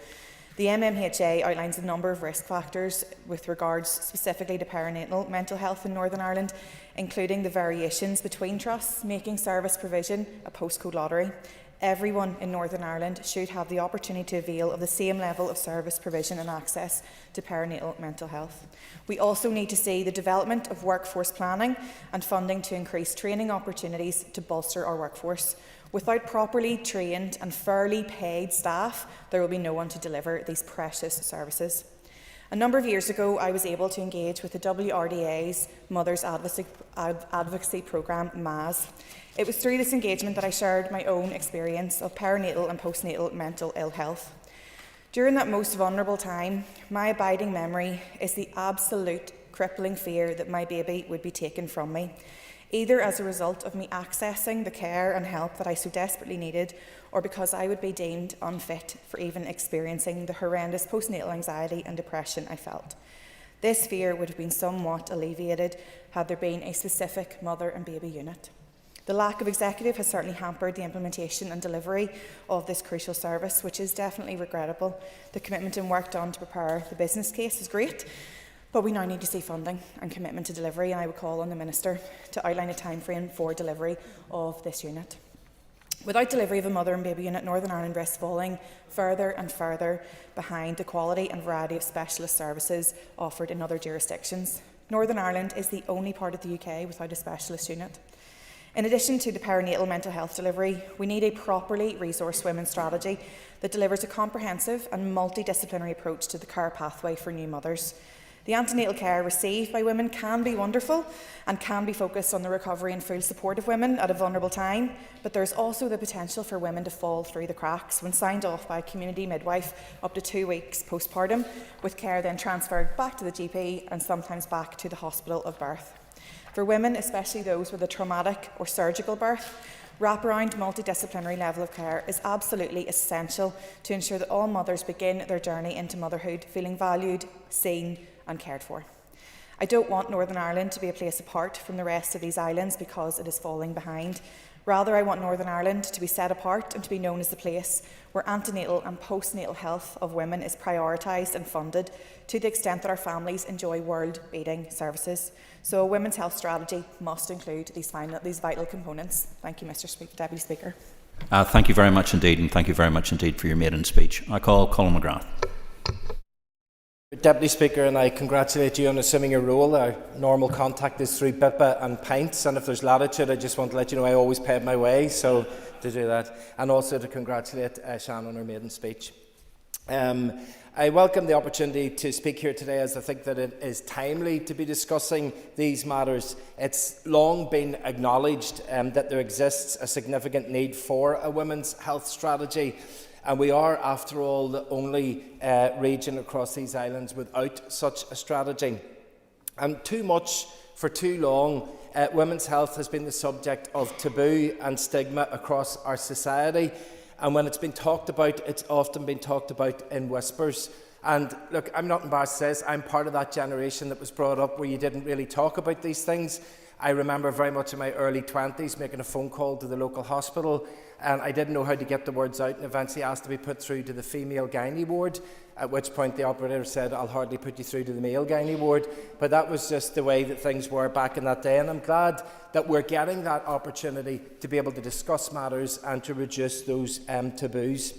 The MMHA outlines a number of risk factors with regards specifically to perinatal mental health in Northern Ireland, including the variations between trusts, making service provision a postcode lottery. Everyone in Northern Ireland should have the opportunity to avail of the same level of service provision and access to perinatal mental health. We also need to see the development of workforce planning and funding to increase training opportunities to bolster our workforce. Without properly trained and fairly paid staff, there will be no one to deliver these precious services. A number of years ago, I was able to engage with the WRDA's Mothers Advocacy Programme, MAS. It was through this engagement that I shared my own experience of perinatal and postnatal mental ill health. During that most vulnerable time, my abiding memory is the absolute crippling fear that my baby would be taken from me, either as a result of me accessing the care and help that I so desperately needed, or because I would be deemed unfit for even experiencing the horrendous postnatal anxiety and depression I felt. This fear would have been somewhat alleviated had there been a specific mother and baby unit. The lack of executive has certainly hampered the implementation and delivery of this crucial service, which is definitely regrettable. The commitment and work done to prepare the business case is great, but we now need to see funding and commitment to delivery, and I would call on the Minister to outline a timeframe for delivery of this unit. Without delivery of a mother and baby unit, Northern Ireland risks falling further and further behind the quality and variety of specialist services offered in other jurisdictions. Northern Ireland is the only part of the UK without a specialist unit. In addition to the perinatal mental health delivery, we need a properly resourced women's strategy that delivers a comprehensive and multidisciplinary approach to the care pathway for new mothers. The antenatal care received by women can be wonderful and can be focused on the recovery and full support of women at a vulnerable time, but there is also the potential for women to fall through the cracks when signed off by a community midwife up to 2 weeks postpartum, with care then transferred back to the GP and sometimes back to the hospital of birth. For women, especially those with a traumatic or surgical birth, wraparound multidisciplinary level of care is absolutely essential to ensure that all mothers begin their journey into motherhood feeling valued, seen and cared for. I don't want Northern Ireland to be a place apart from the rest of these islands because it is falling behind. Rather, I want Northern Ireland to be set apart and to be known as the place where antenatal and postnatal health of women is prioritised and funded to the extent that our families enjoy world-beating services. So a women's health strategy must include these vital components. Thank you, Mr. Deputy Speaker. Thank you very much indeed, and thank you very much indeed for your maiden speech. I call Colin McGrath. Deputy Speaker, and I congratulate you on assuming your role. Our normal contact is through BIPA and pints, and if there's latitude, I just want to let you know I always paid my way, so to do that. And also to congratulate Shannon on her maiden speech. I welcome the opportunity to speak here today, as I think that it is timely to be discussing these matters. It's long been acknowledged that there exists a significant need for a women's health strategy, and we are, after all, the only region across these islands without such a strategy. And too much for too long, women's health has been the subject of taboo and stigma across our society. And when it's been talked about, it's often been talked about in whispers. And look, I'm not embarrassed to say this, I'm part of that generation that was brought up where you didn't really talk about these things. I remember very much in my early 20s making a phone call to the local hospital, and I didn't know how to get the words out, and eventually asked to be put through to the female gynae ward, at which point the operator said, "I'll hardly put you through to the male gynae ward." But that was just the way that things were back in that day, and I'm glad that we're getting that opportunity to be able to discuss matters and to reduce those taboos.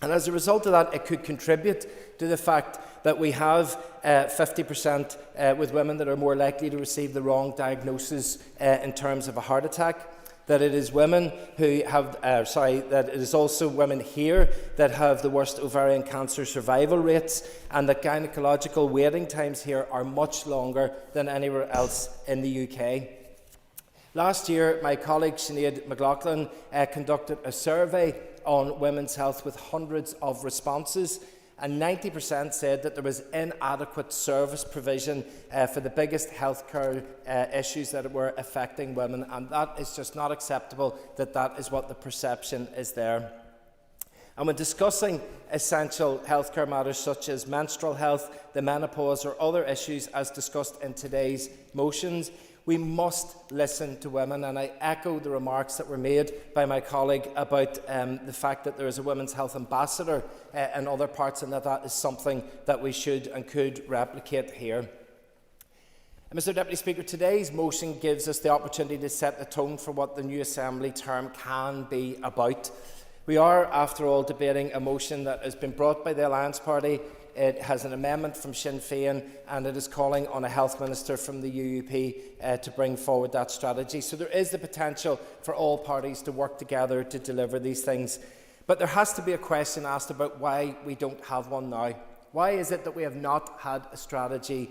And as a result of that, it could contribute to the fact that we have 50% with women that are more likely to receive the wrong diagnosis in terms of a heart attack. That it is women who have, that it is also women here that have the worst ovarian cancer survival rates, and that gynecological waiting times here are much longer than anywhere else in the UK. Last year, my colleague Sinead McLaughlin conducted a survey on women's health with hundreds of responses, and 90% said that there was inadequate service provision for the biggest healthcare issues that were affecting women, and that is just not acceptable, that is what the perception is there. And when discussing essential healthcare matters such as menstrual health, the menopause or other issues as discussed in today's motions, we must listen to women, and I echo the remarks that were made by my colleague about the fact that there is a women's health ambassador in other parts, and that is something that we should and could replicate here. Mr Deputy Speaker, today's motion gives us the opportunity to set the tone for what the new Assembly term can be about. We are, after all, debating a motion that has been brought by the Alliance Party. It has an amendment from Sinn Féin, and it is calling on a health minister from the UUP to bring forward that strategy. So there is the potential for all parties to work together to deliver these things. But there has to be a question asked about why we don't have one now. Why is it that we have not had a strategy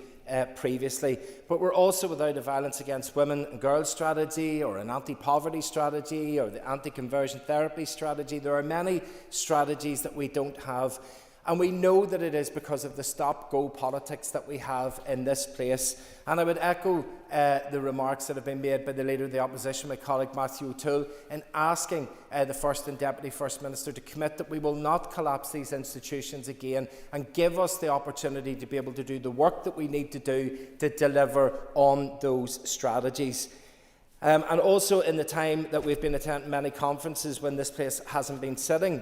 previously? But we're also without a violence against women and girls strategy, or an anti-poverty strategy, or the anti-conversion therapy strategy. There are many strategies that we don't have. And we know that it is because of the stop-go politics that we have in this place. And I would echo the remarks that have been made by the Leader of the Opposition, my colleague Matthew O'Toole, in asking the First and Deputy First Minister to commit that we will not collapse these institutions again, and give us the opportunity to be able to do the work that we need to do to deliver on those strategies. And also, in the time that we've been attending many conferences when this place hasn't been sitting,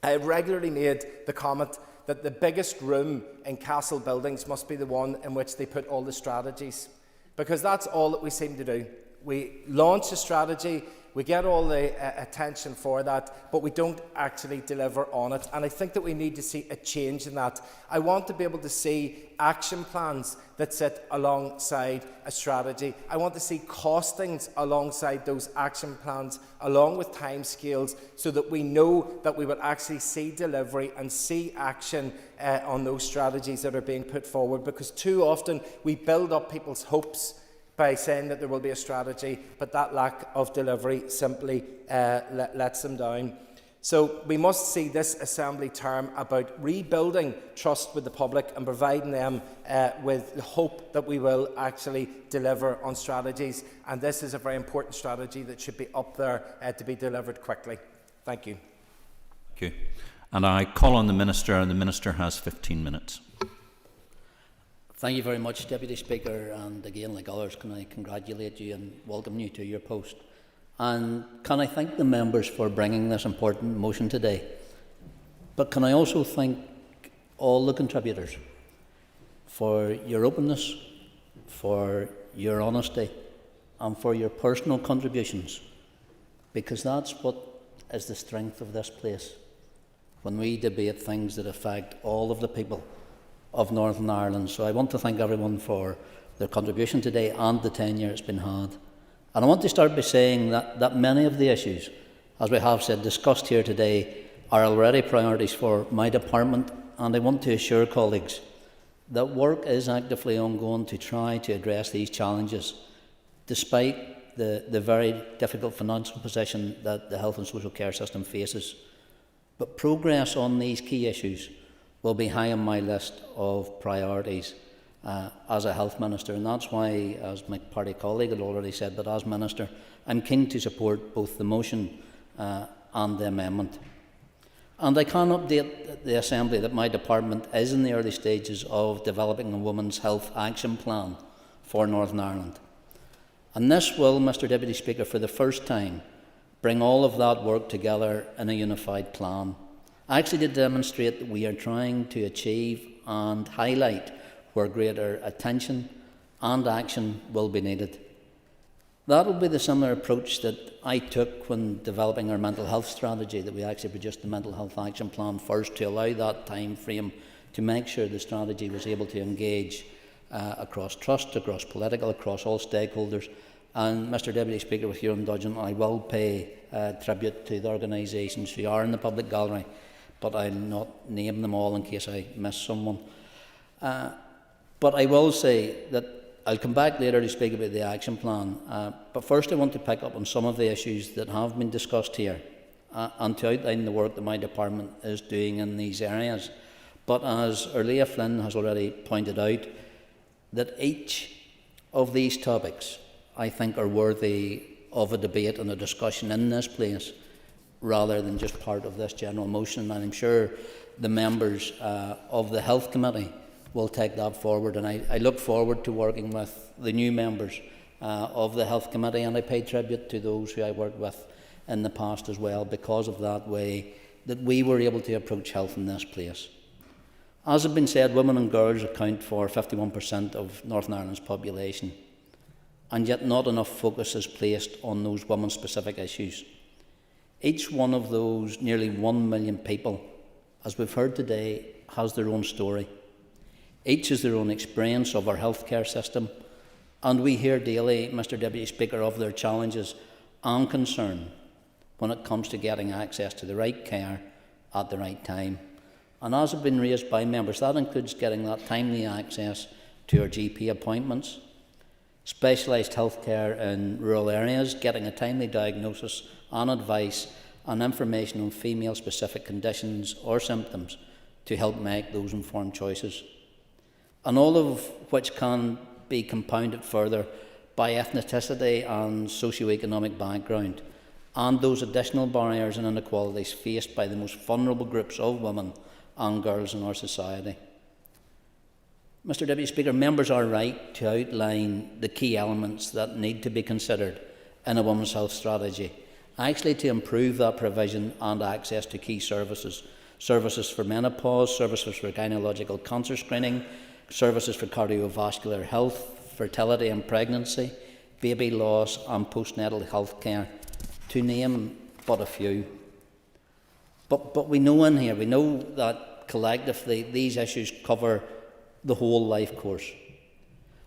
I have regularly made the comment that the biggest room in castle buildings must be the one in which they put all the strategies, because that's all that we seem to do. We launch a strategy, we get all the attention for that, but we don't actually deliver on it. And I think that we need to see a change in that. I want to be able to see action plans that sit alongside a strategy. I want to see costings alongside those action plans, along with timescales, so that we know that we will actually see delivery and see action on those strategies that are being put forward. Because too often we build up people's hopes by saying that there will be a strategy, but that lack of delivery simply lets them down. So we must see this Assembly term about rebuilding trust with the public and providing them with the hope that we will actually deliver on strategies. And this is a very important strategy that should be up there to be delivered quickly. Thank you. Thank you. And I call on the Minister, and the Minister has 15 minutes. Thank you very much, Deputy Speaker, and again, like others, can I congratulate you and welcome you to your post. And can I thank the members for bringing this important motion today. But can I also thank all the contributors for your openness, for your honesty, and for your personal contributions, because that's what is the strength of this place. When we debate things that affect all of the people of Northern Ireland. So I want to thank everyone for their contribution today and the tenure it's been had. And I want to start by saying that many of the issues, as we have said, discussed here today, are already priorities for my department, and I want to assure colleagues that work is actively ongoing to try to address these challenges, despite the very difficult financial position that the health and social care system faces. But progress on these key issues will be high on my list of priorities as a health minister, and that's why, as my party colleague had already said, but as minister, I'm keen to support both the motion and the amendment. And I can update the Assembly that my department is in the early stages of developing a Women's Health Action Plan for Northern Ireland. And this will, Mr Deputy Speaker, for the first time, bring all of that work together in a unified plan, actually to demonstrate that we are trying to achieve and highlight where greater attention and action will be needed. That will be the similar approach that I took when developing our mental health strategy, that we actually produced the Mental Health Action Plan first to allow that time frame to make sure the strategy was able to engage across trust, across political, across all stakeholders. And Mr Deputy Speaker, with your indulgence, I will pay tribute to the organisations who are in the public gallery, but I'll not name them all in case I miss someone. But I will say that I'll come back later to speak about the action plan, but first I want to pick up on some of the issues that have been discussed here and to outline the work that my department is doing in these areas. But as Leah Flynn has already pointed out, that each of these topics, I think, are worthy of a debate and a discussion in this place rather than just part of this general motion, and I'm sure the members of the Health Committee will take that forward, and I look forward to working with the new members of the Health Committee, and I pay tribute to those who I worked with in the past as well, because of that way that we were able to approach health in this place. As has been said, women and girls account for 51% of Northern Ireland's population, and yet not enough focus is placed on those women-specific issues. Each one of those nearly 1 million people, as we've heard today, has their own story. Each has their own experience of our healthcare system, and we hear daily, Mr Deputy Speaker, of their challenges and concern when it comes to getting access to the right care at the right time. And as has been raised by members, that includes getting that timely access to our GP appointments, specialised healthcare in rural areas, getting a timely diagnosis and advice and information on female-specific conditions or symptoms to help make those informed choices. And all of which can be compounded further by ethnicity and socio-economic background, and those additional barriers and inequalities faced by the most vulnerable groups of women and girls in our society. Mr Deputy Speaker, members are right to outline the key elements that need to be considered in a women's health strategy, actually to improve that provision and access to key services. Services for menopause, services for gynecological cancer screening, services for cardiovascular health, fertility and pregnancy, baby loss and postnatal health care, to name but a few. But we know in here, we know that collectively these issues cover the whole life course.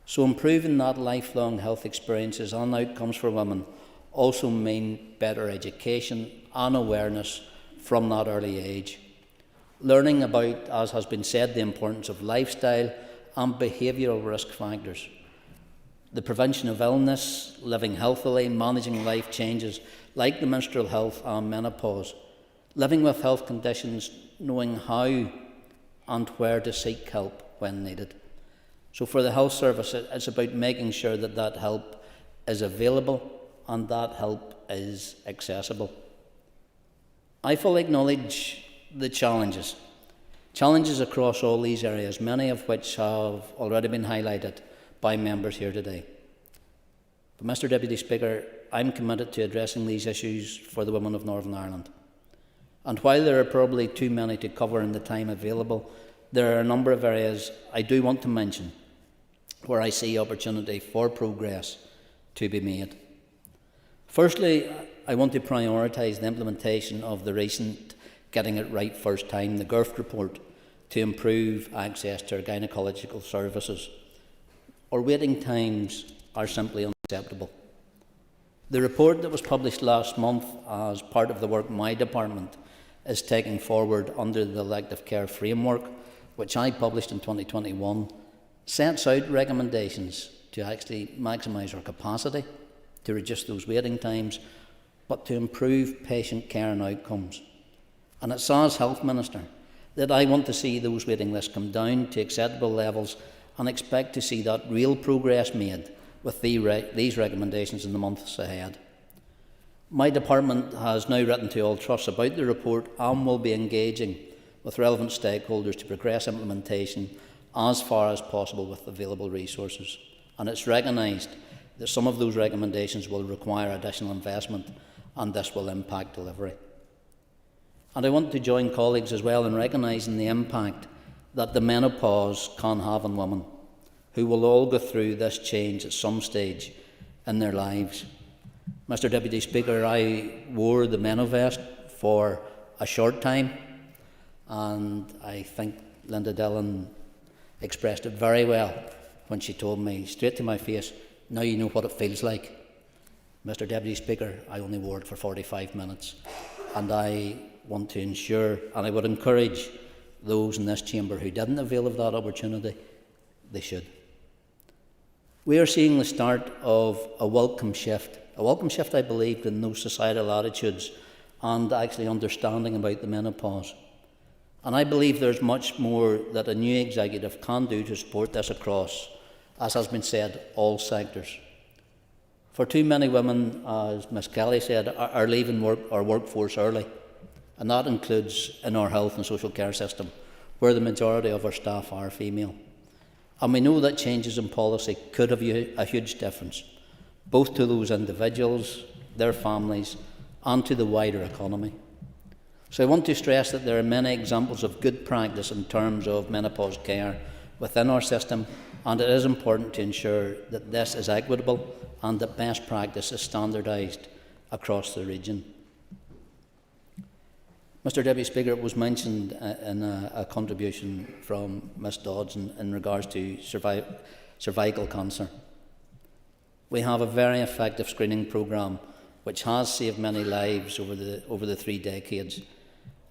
So improving that lifelong health experiences and outcomes for women also mean better education and awareness from that early age. Learning about, as has been said, the importance of lifestyle and behavioural risk factors, the prevention of illness, living healthily, managing life changes like the menstrual health and menopause, living with health conditions, knowing how and where to seek help when needed. So for the health service, it's about making sure that that help is available and that help is accessible. I fully acknowledge the challenges across all these areas, many of which have already been highlighted by members here today. But Mr Deputy Speaker, I'm committed to addressing these issues for the women of Northern Ireland. And while there are probably too many to cover in the time available, there are a number of areas I do want to mention where I see opportunity for progress to be made. Firstly, I want to prioritise the implementation of the recent Getting It Right First Time, the GIRF report, to improve access to our gynecological services. Our waiting times are simply unacceptable. The report that was published last month as part of the work my department is taking forward under the elective care framework, which I published in 2021, sets out recommendations to actually maximise our capacity, to reduce those waiting times, but to improve patient care and outcomes. And it's as Health Minister that I want to see those waiting lists come down to acceptable levels and expect to see that real progress made with these recommendations in the months ahead. My department has now written to all trusts about the report and will be engaging with relevant stakeholders to progress implementation as far as possible with available resources. And it's recognised that some of those recommendations will require additional investment, and this will impact delivery. And I want to join colleagues as well in recognising the impact that the menopause can have on women, who will all go through this change at some stage in their lives. Mr. Deputy Speaker, I wore the Menovest for a short time, and I think Linda Dillon expressed it very well when she told me straight to my face, "Now you know what it feels like." Mr. Deputy Speaker, I only wore it for 45 minutes, and I want to ensure, and I would encourage those in this chamber who didn't avail of that opportunity, they should. We are seeing the start of a welcome shift, I believe, in those societal attitudes and actually understanding about the menopause. And I believe there's much more that a new executive can do to support this across, as has been said, all sectors. For too many women, as Ms Kelly said, are leaving our workforce early, and that includes in our health and social care system, where the majority of our staff are female. And we know that changes in policy could have a huge difference, both to those individuals, their families, and to the wider economy. So I want to stress that there are many examples of good practice in terms of menopause care within our system, and it is important to ensure that this is equitable and that best practice is standardised across the region. Mr. Deputy Speaker, it was mentioned in a contribution from Ms Dodds in regards to cervical cancer. We have a very effective screening programme which has saved many lives over the 3 decades,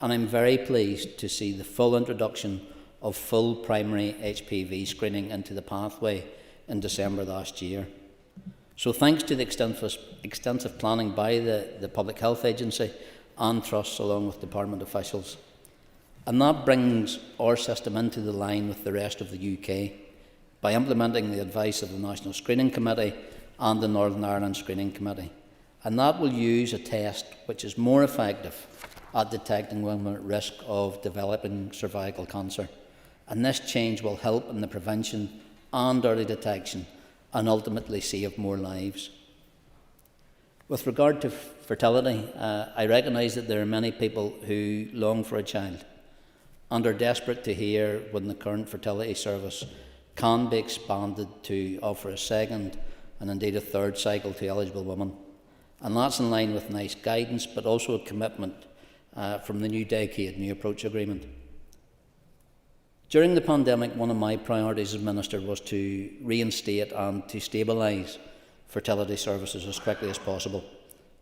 and I'm very pleased to see the full introduction of full primary HPV screening into the pathway in December last year. So thanks to the extensive planning by the Public Health Agency and trusts along with department officials. And that brings our system into the line with the rest of the UK by implementing the advice of the National Screening Committee and the Northern Ireland Screening Committee. And that will use a test which is more effective at detecting women at risk of developing cervical cancer. And this change will help in the prevention and early detection and ultimately save more lives. With regard to fertility, I recognise that there are many people who long for a child and are desperate to hear when the current fertility service can be expanded to offer a second and indeed a third cycle to eligible women. And that's in line with NICE guidance, but also a commitment from the New Decade New Approach Agreement. During the pandemic, one of my priorities as Minister was to reinstate and to stabilise fertility services as quickly as possible.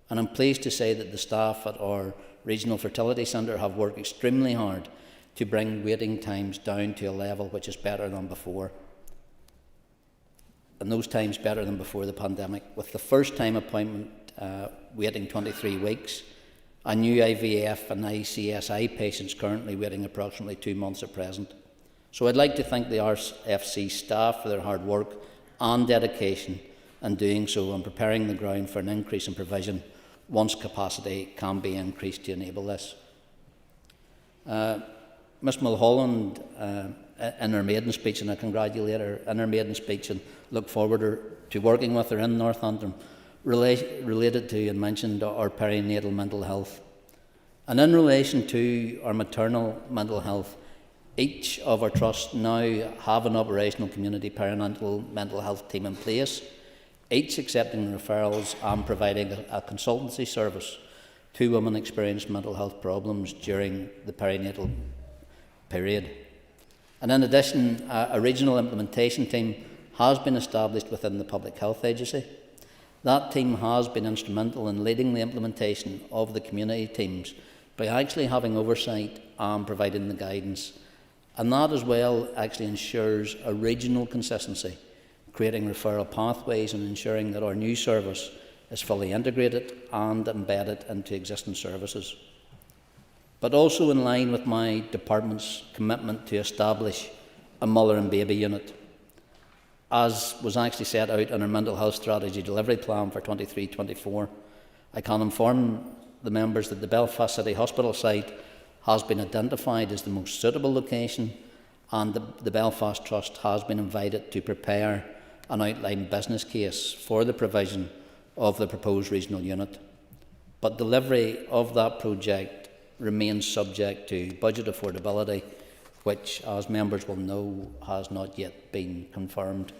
And I'm pleased to say that the staff at our Regional Fertility Centre have worked extremely hard to bring waiting times down to a level which is better than before. And those times better than before the pandemic, with the first time appointment waiting 23 weeks, and new IVF and ICSI patients currently waiting approximately 2 months at present. So I'd like to thank the RFC staff for their hard work and dedication in doing so and preparing the ground for an increase in provision once capacity can be increased to enable this. Ms Mulholland, in her maiden speech, and I congratulate her in her maiden speech and look forward to working with her in Northampton, related to and mentioned our perinatal mental health. And in relation to our maternal mental health, each of our trusts now have an operational community perinatal mental health team in place, each accepting referrals and providing a consultancy service to women experiencing mental health problems during the perinatal period. And in addition, a regional implementation team has been established within the Public Health Agency. That team has been instrumental in leading the implementation of the community teams by actually having oversight and providing the guidance. And that as well actually ensures a regional consistency, creating referral pathways and ensuring that our new service is fully integrated and embedded into existing services. But also in line with my department's commitment to establish a mother and baby unit, as was actually set out in our mental health strategy delivery plan for 23-24. I can inform the members that the Belfast City Hospital site has been identified as the most suitable location, and the Belfast Trust has been invited to prepare an outline business case for the provision of the proposed regional unit. But delivery of that project remains subject to budget affordability, which, as members will know, has not yet been confirmed.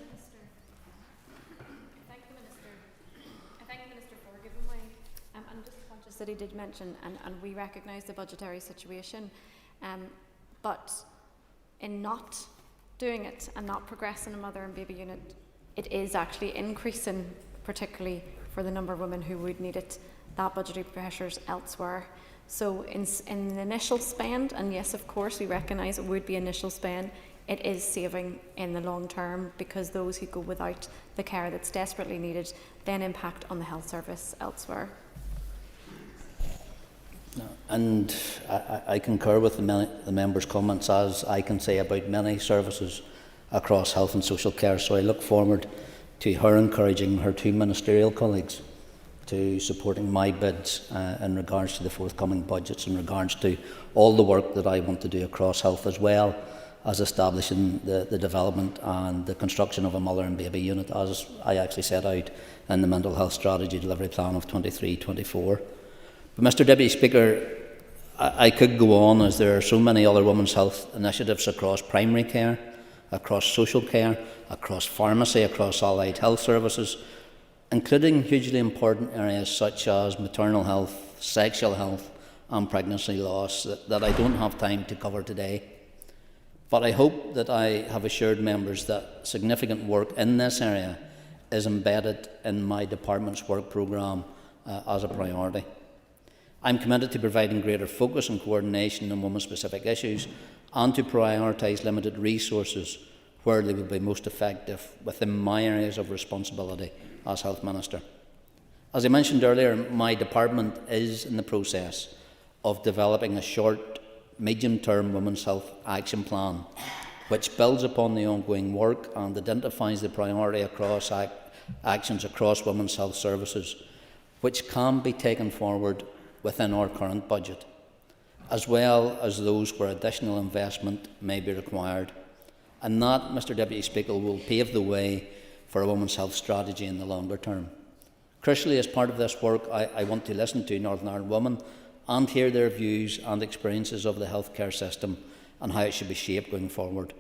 That he did mention, and we recognise the budgetary situation, but in not doing it and not progressing a mother and baby unit, it is actually increasing, particularly for the number of women who would need it, that budgetary pressures elsewhere. So in the initial spend, and yes, of course, we recognise it would be initial spend, it is saving in the long term, because those who go without the care that's desperately needed then impact on the health service elsewhere. And I concur with the members' comments, as I can say about many services across health and social care. So I look forward to her encouraging her two ministerial colleagues to supporting my bids in regards to the forthcoming budgets, in regards to all the work that I want to do across health, as well as establishing the development and the construction of a mother and baby unit, as I actually set out in the mental health strategy delivery plan of 23-24. But Mr Deputy Speaker, I could go on, as there are so many other women's health initiatives across primary care, across social care, across pharmacy, across allied health services, including hugely important areas such as maternal health, sexual health and pregnancy loss that I don't have time to cover today. But I hope that I have assured members that significant work in this area is embedded in my department's work programme as a priority. I'm committed to providing greater focus and coordination on women-specific issues, and to prioritise limited resources where they will be most effective within my areas of responsibility as Health Minister. As I mentioned earlier, my department is in the process of developing a short, medium-term women's health action plan, which builds upon the ongoing work and identifies the priority across actions across women's health services, which can be taken forward within our current budget, as well as those where additional investment may be required. And that, Mr Deputy Speaker, will pave the way for a women's health strategy in the longer term. Crucially, as part of this work, I want to listen to Northern Ireland women and hear their views and experiences of the healthcare system and how it should be shaped going forward.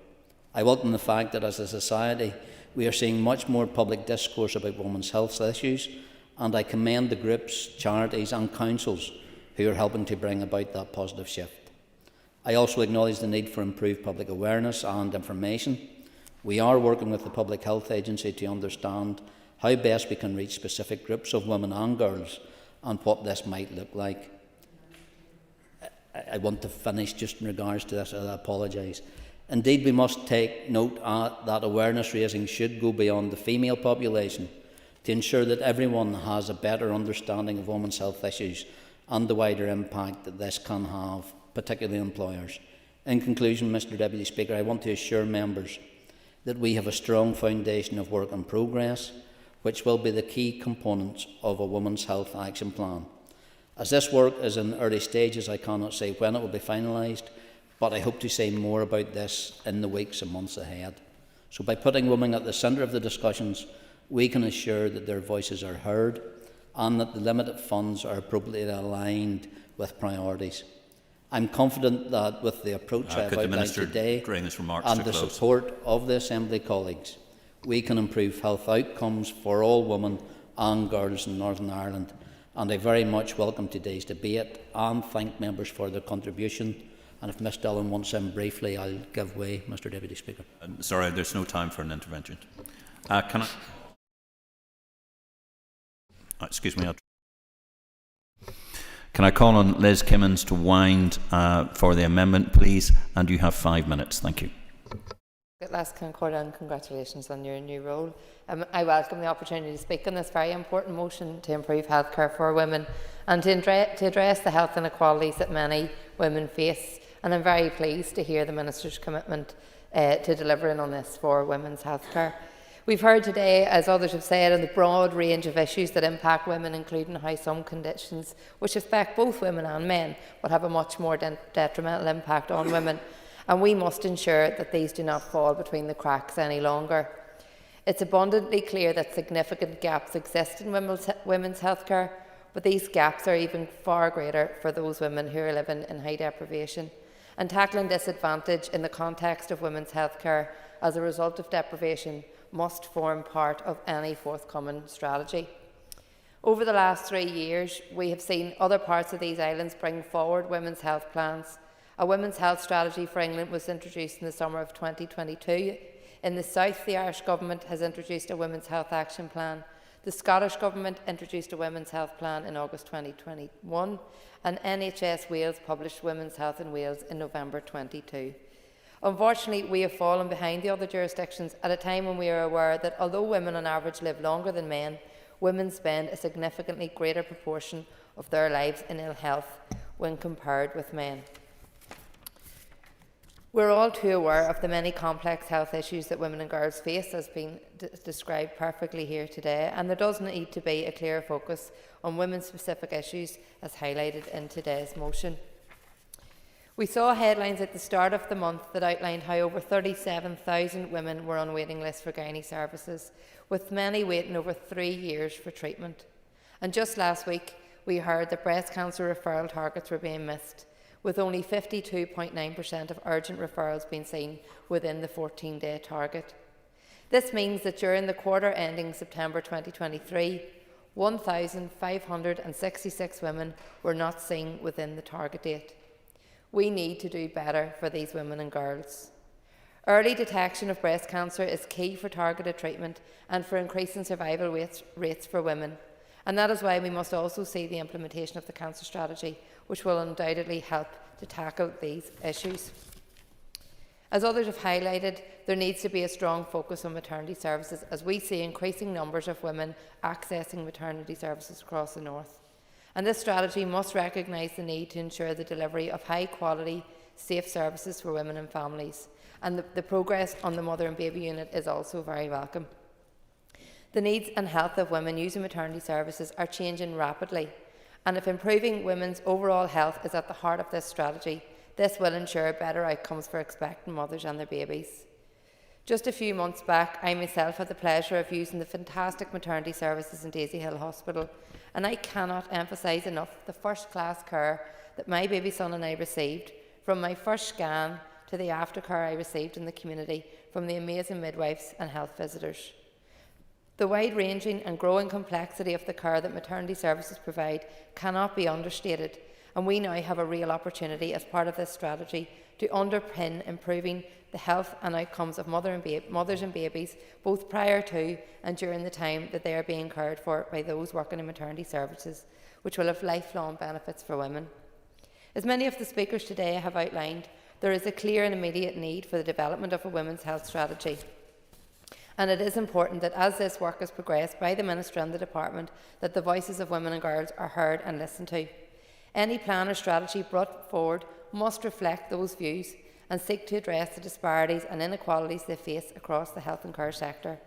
I welcome the fact that as a society we are seeing much more public discourse about women's health issues, and I commend the groups, charities and councils who are helping to bring about that positive shift. I also acknowledge the need for improved public awareness and information. We are working with the Public Health Agency to understand how best we can reach specific groups of women and girls and what this might look like. I want to finish just in regards to this, I apologise. Indeed, we must take note that awareness raising should go beyond the female population to ensure that everyone has a better understanding of women's health issues and the wider impact that this can have, particularly employers. In conclusion, Mr Deputy Speaker, I want to assure members that we have a strong foundation of work in progress, which will be the key components of a women's health action plan. As this work is in early stages, I cannot say when it will be finalised, but I hope to say more about this in the weeks and months ahead. So by putting women at the centre of the discussions, we can assure that their voices are heard and that the limited funds are appropriately aligned with priorities. I'm confident that with the approach I have outlined today and the support of the Assembly colleagues, we can improve health outcomes for all women and girls in Northern Ireland. And I very much welcome today's debate and thank members for their contribution. And if Ms Dillon wants in briefly, I'll give way, Mr Deputy Speaker. Sorry, there's no time for an intervention. Can I... Excuse me. Can I call on Liz Kimmins to wind for the amendment, please? And you have 5 minutes. Thank you. Last Concordia, and congratulations on your new role. I welcome the opportunity to speak on this very important motion to improve healthcare for women and to address the health inequalities that many women face. And I'm very pleased to hear the Minister's commitment to delivering on this for women's healthcare. We've heard today, as others have said, on the broad range of issues that impact women, including how some conditions which affect both women and men will have a much more detrimental impact on women. And we must ensure that these do not fall between the cracks any longer. It's abundantly clear that significant gaps exist in women's healthcare, but these gaps are even far greater for those women who are living in high deprivation. And tackling disadvantage in the context of women's healthcare as a result of deprivation must form part of any forthcoming strategy. Over the last 3 years, we have seen other parts of these islands bring forward women's health plans. A women's health strategy for England was introduced in the summer of 2022. In the south, the Irish Government has introduced a women's health action plan. The Scottish Government introduced a women's health plan in August 2021, and NHS Wales published Women's Health in Wales in November 2022. Unfortunately, we have fallen behind the other jurisdictions at a time when we are aware that although women on average live longer than men, women spend a significantly greater proportion of their lives in ill health when compared with men. We're all too aware of the many complex health issues that women and girls face, as been described perfectly here today, and there does need to be a clear focus on women-specific issues as highlighted in today's motion. We saw headlines at the start of the month that outlined how over 37,000 women were on waiting lists for gynae services, with many waiting over 3 years for treatment. And just last week, we heard that breast cancer referral targets were being missed, with only 52.9% of urgent referrals being seen within the 14-day target. This means that during the quarter ending September 2023, 1,566 women were not seen within the target date. We need to do better for these women and girls. Early detection of breast cancer is key for targeted treatment and for increasing survival rates for women. And that is why we must also see the implementation of the cancer strategy, which will undoubtedly help to tackle these issues. As others have highlighted, there needs to be a strong focus on maternity services as we see increasing numbers of women accessing maternity services across the north. And this strategy must recognise the need to ensure the delivery of high quality, safe services for women and families. And the progress on the mother and baby unit is also very welcome. The needs and health of women using maternity services are changing rapidly, and if improving women's overall health is at the heart of this strategy, this will ensure better outcomes for expectant mothers and their babies. Just a few months back, I myself had the pleasure of using the fantastic maternity services in Daisy Hill Hospital, and I cannot emphasise enough the first-class care that my baby son and I received, from my first scan to the aftercare I received in the community from the amazing midwives and health visitors. The wide-ranging and growing complexity of the care that maternity services provide cannot be understated, and we now have a real opportunity as part of this strategy to underpin improving the health and outcomes of mothers and babies, both prior to and during the time that they are being cared for by those working in maternity services, which will have lifelong benefits for women. As many of the speakers today have outlined, there is a clear and immediate need for the development of a women's health strategy. And it is important that as this work is progressed by the Minister and the Department, that the voices of women and girls are heard and listened to. Any plan or strategy brought forward must reflect those views and seek to address the disparities and inequalities they face across the health and care sector.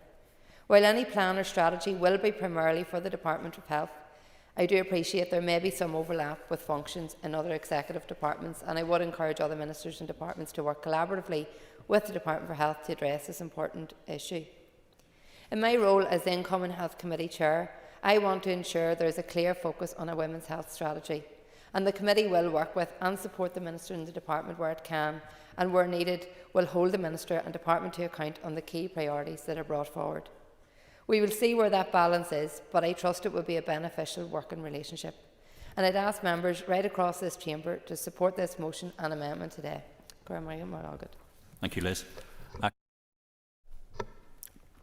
While any plan or strategy will be primarily for the Department of Health, I do appreciate there may be some overlap with functions in other executive departments, and I would encourage other ministers and departments to work collaboratively with the Department for Health to address this important issue. In my role as the Income and Health Committee Chair, I want to ensure there is a clear focus on a women's health strategy, and the committee will work with and support the Minister and the Department where it can, and where needed will hold the Minister and Department to account on the key priorities that are brought forward. We will see where that balance is, but I trust it will be a beneficial working relationship. And I'd ask members right across this chamber to support this motion and amendment today. Thank you, Liz.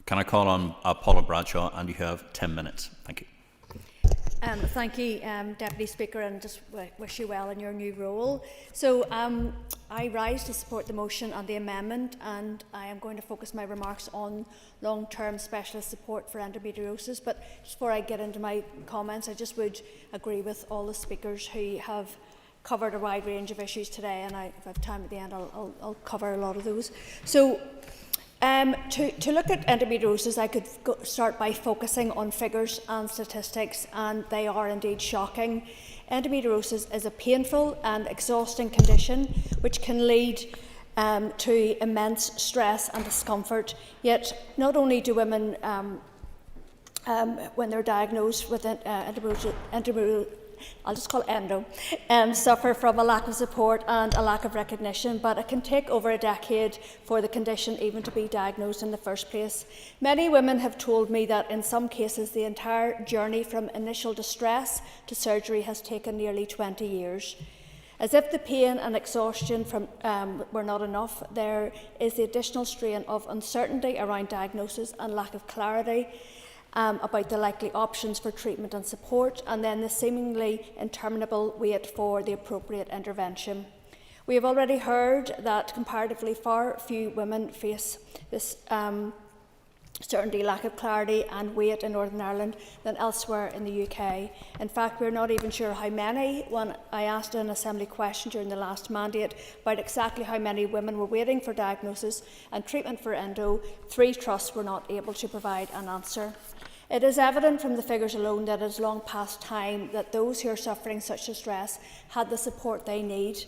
Can I call on Paula Bradshaw, and you have 10 minutes. Thank you. Thank you, Deputy Speaker, and just wish you well in your new role. So I rise to support the motion and the amendment, and I am going to focus my remarks on long-term specialist support for endometriosis. But just before I get into my comments, I just would agree with all the speakers who have covered a wide range of issues today, and if I have time at the end, I'll cover a lot of those. So to look at endometriosis, I could start by focusing on figures and statistics, and they are indeed shocking. Endometriosis is a painful and exhausting condition which can lead to immense stress and discomfort. Yet, not only do women, when they're diagnosed with endometriosis, I'll just call it endo, suffer from a lack of support and a lack of recognition, but it can take over a decade for the condition even to be diagnosed in the first place. Many women have told me that in some cases the entire journey from initial distress to surgery has taken nearly 20 years. As if the pain and exhaustion were not enough, there is the additional strain of uncertainty around diagnosis and lack of clarity about the likely options for treatment and support, and then the seemingly interminable wait for the appropriate intervention. We have already heard that comparatively far few women face this certainty, lack of clarity and wait in Northern Ireland than elsewhere in the UK. In fact, we're not even sure how many. When I asked an Assembly question during the last mandate about exactly how many women were waiting for diagnosis and treatment for endo, 3 trusts were not able to provide an answer. It is evident from the figures alone that it is long past time that those who are suffering such distress had the support they need.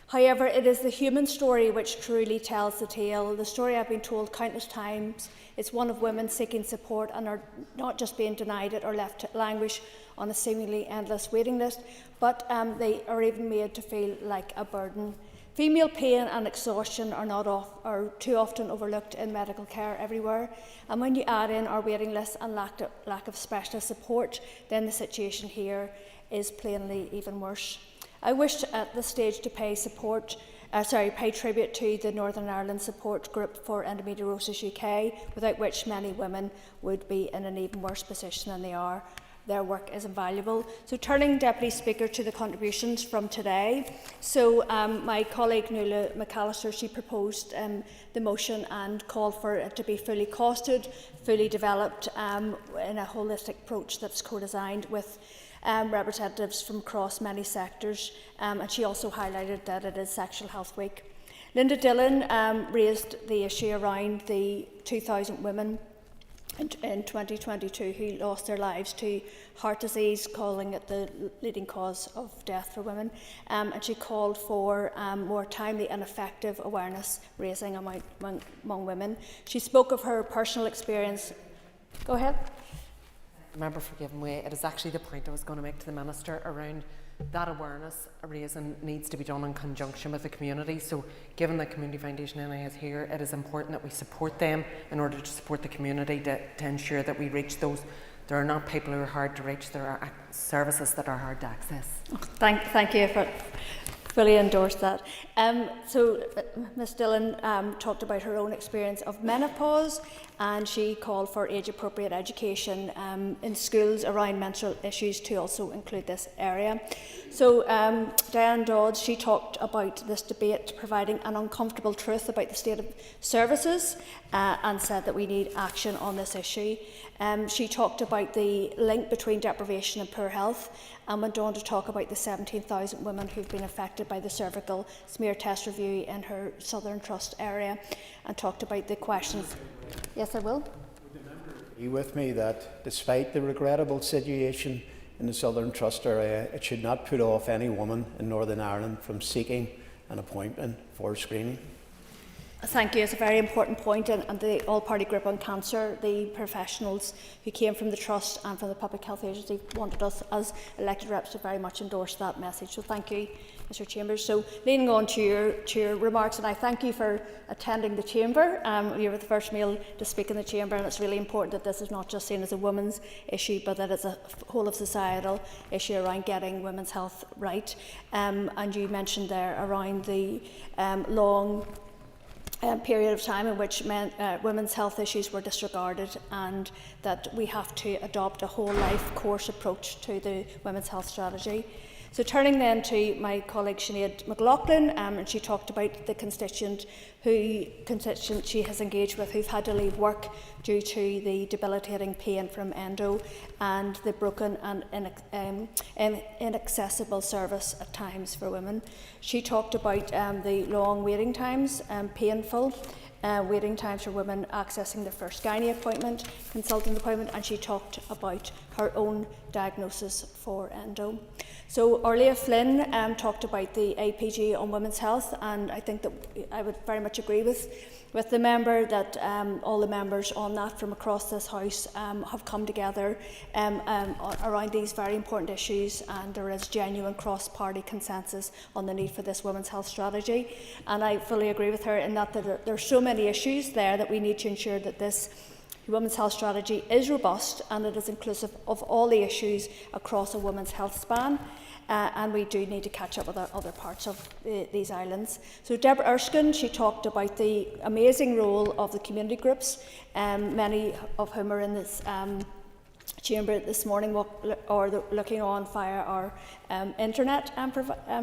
However, it is the human story which truly tells the tale. The story I've been told countless times is one of women seeking support and are not just being denied it or left to languish on a seemingly endless waiting list, but they are even made to feel like a burden. Female pain and exhaustion are too often overlooked in medical care everywhere, and when you add in our waiting lists and lack of specialist support, then the situation here is plainly even worse. I wish at this stage to pay tribute to the Northern Ireland Support Group for Endometriosis UK, without which many women would be in an even worse position than they are. Their work is invaluable. So turning, Deputy Speaker, to the contributions from today. So my colleague Nuala McAllister, she proposed the motion and called for it to be fully costed, fully developed in a holistic approach that's co-designed with representatives from across many sectors, and she also highlighted that it is Sexual Health Week. Linda Dillon raised the issue around the 2,000 women in 2022 who lost their lives to heart disease, calling it the leading cause of death for women, and she called for more timely and effective awareness raising among women. She spoke of her personal experience. Go ahead. Member for giving way. It is actually the point I was going to make to the Minister around that awareness raising needs to be done in conjunction with the community. So given that Community Foundation NI is here, it is important that we support them in order to support the community to ensure that we reach those. There are not people who are hard to reach, there are services that are hard to access. Thank you for fully endorse that. So Ms Dillon talked about her own experience of menopause, and she called for age-appropriate education in schools around menstrual issues to also include this area. So Diane Dodds, she talked about this debate providing an uncomfortable truth about the state of services and said that we need action on this issue. She talked about the link between deprivation and poor health, and went on to talk about the 17,000 women who've been affected by the cervical smear test review in her Southern Trust area, and talked about the questions. Yes, I will. Agree with me that despite the regrettable situation in the Southern Trust area, it should not put off any woman in Northern Ireland from seeking an appointment for screening. Thank you. It's a very important point, and the All-Party Group on Cancer, the professionals who came from the Trust and from the Public Health Agency wanted us as elected reps to very much endorse that message. So thank you, Mr Chambers. So leaning on to your remarks, and I thank you for attending the Chamber. You were the first male to speak in the Chamber, and it's really important that this is not just seen as a women's issue, but that it's a whole of societal issue around getting women's health right. And you mentioned there around the long period of time in which women's health issues were disregarded, and that we have to adopt a whole life course approach to the women's health strategy. So turning then to my colleague Sinead McLaughlin, and she talked about the constituent she has engaged with who've had to leave work due to the debilitating pain from endo and the broken and inaccessible service at times for women. She talked about the long waiting times, painful waiting times for women accessing their first gynae appointment, consultant appointment, and she talked about her own diagnosis for endo. So Orlia Flynn talked about the APG on women's health, and I think that I would very much agree with the member that all the members on that from across this House have come together around these very important issues, and there is genuine cross-party consensus on the need for this women's health strategy. And I fully agree with her in that there are so many issues there that we need to ensure that this women's health strategy is robust and it is inclusive of all the issues across a women's health span. And we do need to catch up with other parts of these islands. So Deborah Erskine, she talked about the amazing role of the community groups, many of whom are in this chamber this morning or looking on via our internet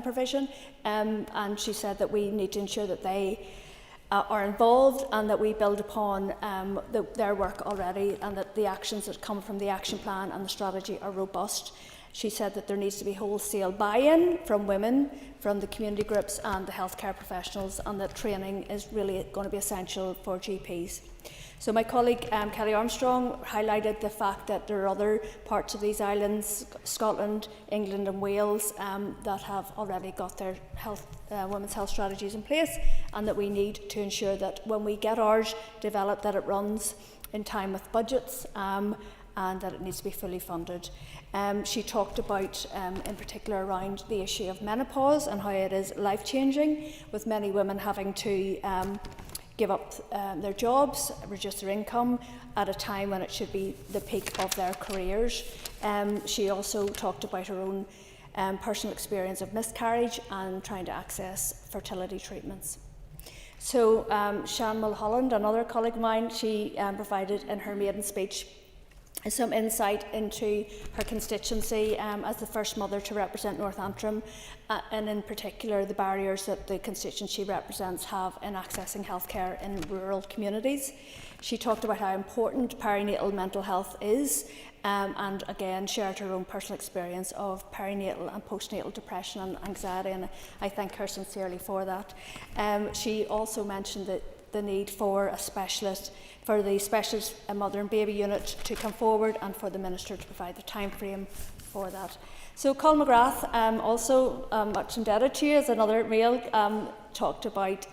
provision. And she said that we need to ensure that they are involved and that we build upon their work already, and that the actions that come from the action plan and the strategy are robust. She said that there needs to be wholesale buy-in from women, from the community groups and the healthcare professionals, and that training is really going to be essential for GPs. So my colleague Kelly Armstrong highlighted the fact that there are other parts of these islands, Scotland, England and Wales, that have already got their women's health strategies in place, and that we need to ensure that when we get ours developed, that it runs in time with budgets, and that it needs to be fully funded. She talked about, in particular, around the issue of menopause and how it is life-changing, with many women having to give up their jobs, reduce their income at a time when it should be the peak of their careers. She also talked about her own personal experience of miscarriage and trying to access fertility treatments. So Shan Mulholland, another colleague of mine, she provided in her maiden speech some insight into her constituency as the first mother to represent North Antrim, and in particular the barriers that the constituency she represents have in accessing healthcare in rural communities. She talked about how important perinatal mental health is, and again shared her own personal experience of perinatal and postnatal depression and anxiety, and I thank her sincerely for that. She also mentioned that the need for a specialist, for the specialist mother and baby unit to come forward, and for the Minister to provide the time frame for that. So Colin McGrath, also much indebted to you as another male, talked about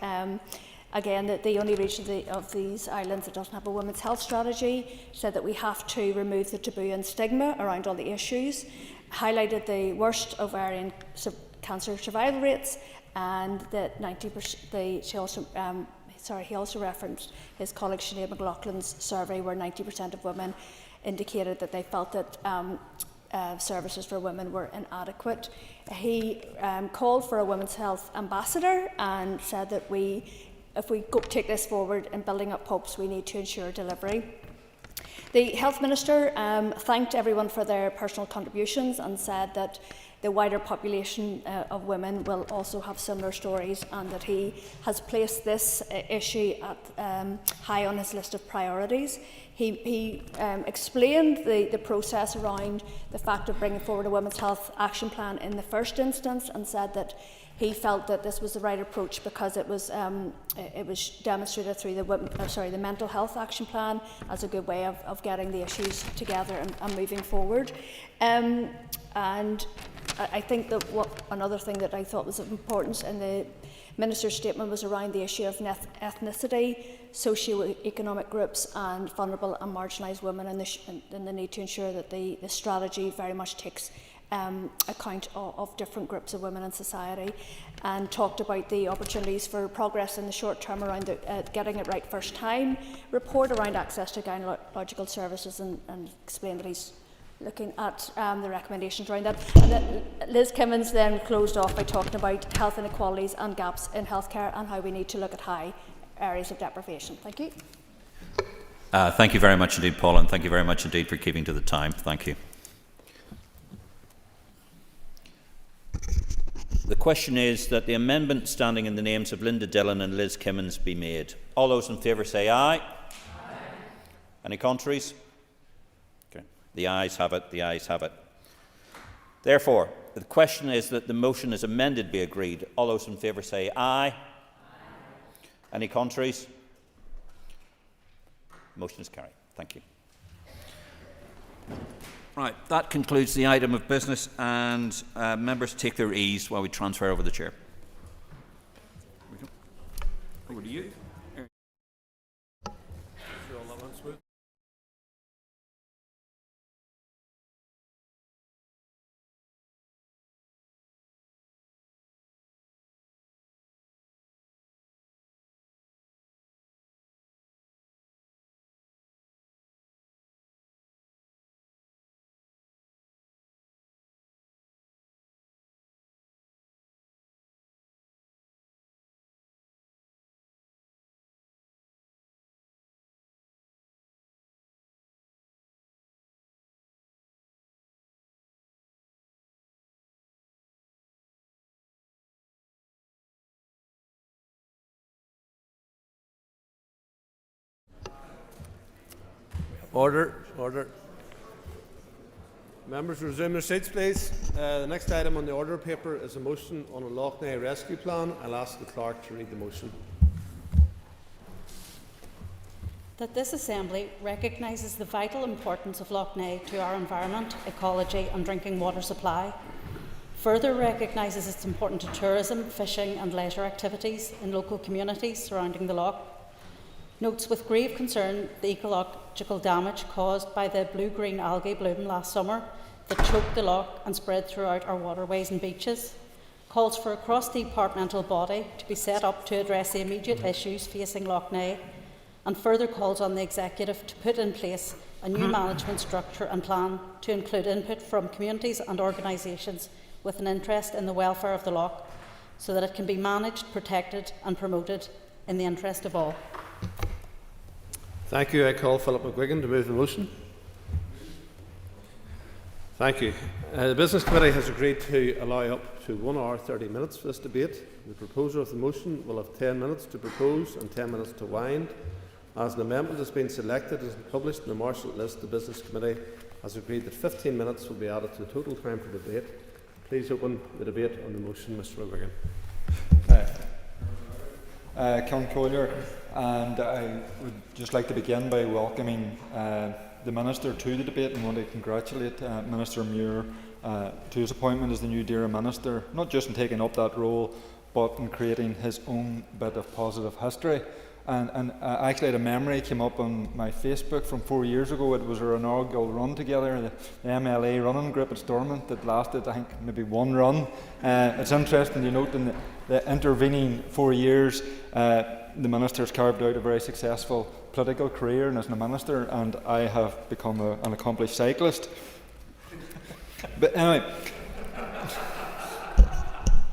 again that the only region of these islands that doesn't have a women's health strategy, said that we have to remove the taboo and stigma around all the issues, highlighted the worst ovarian cancer survival rates, and that 90%, he also referenced his colleague Sinead McLaughlin's survey, where 90% of women indicated that they felt that services for women were inadequate. He called for a women's health ambassador and said that if we take this forward in building up hopes, we need to ensure delivery. The Health Minister thanked everyone for their personal contributions and said that the wider population of women will also have similar stories, and that he has placed this issue at, high on his list of priorities. He explained the process around the fact of bringing forward a Women's Health Action Plan in the first instance, and said that he felt that this was the right approach because it was demonstrated through the Mental Health Action Plan as a good way of getting the issues together and moving forward. And I think that another thing that I thought was of importance in the Minister's statement was around the issue of ethnicity, socio-economic groups and vulnerable and marginalised women, and the need to ensure that the strategy very much takes account of different groups of women in society, and talked about the opportunities for progress in the short term around getting it right first time, report around access to gynecological services, and explained that he's looking at the recommendations around that. And then Liz Kimmins then closed off by talking about health inequalities and gaps in healthcare, and how we need to look at high areas of deprivation. Thank you. Thank you very much indeed, Paul, and thank you very much indeed for keeping to the time. Thank you. The question is that the amendment standing in the names of Linda Dillon and Liz Kimmins be made. All those in favour say aye. Aye. Any contraries? Okay. The ayes have it. The ayes have it. Therefore, the question is that the motion as amended be agreed. All those in favour say aye. Aye. Any contraries? Motion is carried. Thank you. Right, that concludes the item of business, and members take their ease while we transfer over the chair. Over to you. Order. Order. Members resume their seats, please. The next item on the order paper is a motion on a Lough Neagh rescue plan. I'll ask the clerk to read the motion. That this Assembly recognises the vital importance of Lough Neagh to our environment, ecology and drinking water supply. Further recognises its importance to tourism, fishing and leisure activities in local communities surrounding the lough. Notes with grave concern the ecological damage caused by the blue-green algae bloom last summer that choked the lough and spread throughout our waterways and beaches. Calls for a cross-departmental body to be set up to address the immediate issues facing Lough Neagh, and further calls on the Executive to put in place a new management structure and plan to include input from communities and organisations with an interest in the welfare of the lough, so that it can be managed, protected and promoted in the interest of all. Thank you. I call Philip McGuigan to move the motion. Thank you. The Business Committee has agreed to allow up to 1 hour 30 minutes for this debate. The proposer of the motion will have 10 minutes to propose and 10 minutes to wind. As an amendment has been selected and published in the marshal list, the Business Committee has agreed that 15 minutes will be added to the total time for debate. Please open the debate on the motion, Mr. McGuigan. Count Collier, and I would just like to begin by welcoming the Minister to the debate and want to congratulate Minister Muir to his appointment as the new DAERA Minister, not just in taking up that role, but in creating his own bit of positive history. And actually, I had a memory came up on my Facebook from 4 years ago. It was our inaugural run together, the MLA running group at Stormont that lasted, I think, maybe one run. It's interesting to note in the intervening 4 years, the Minister's carved out a very successful political career and as a Minister, and I have become an accomplished cyclist. But anyway,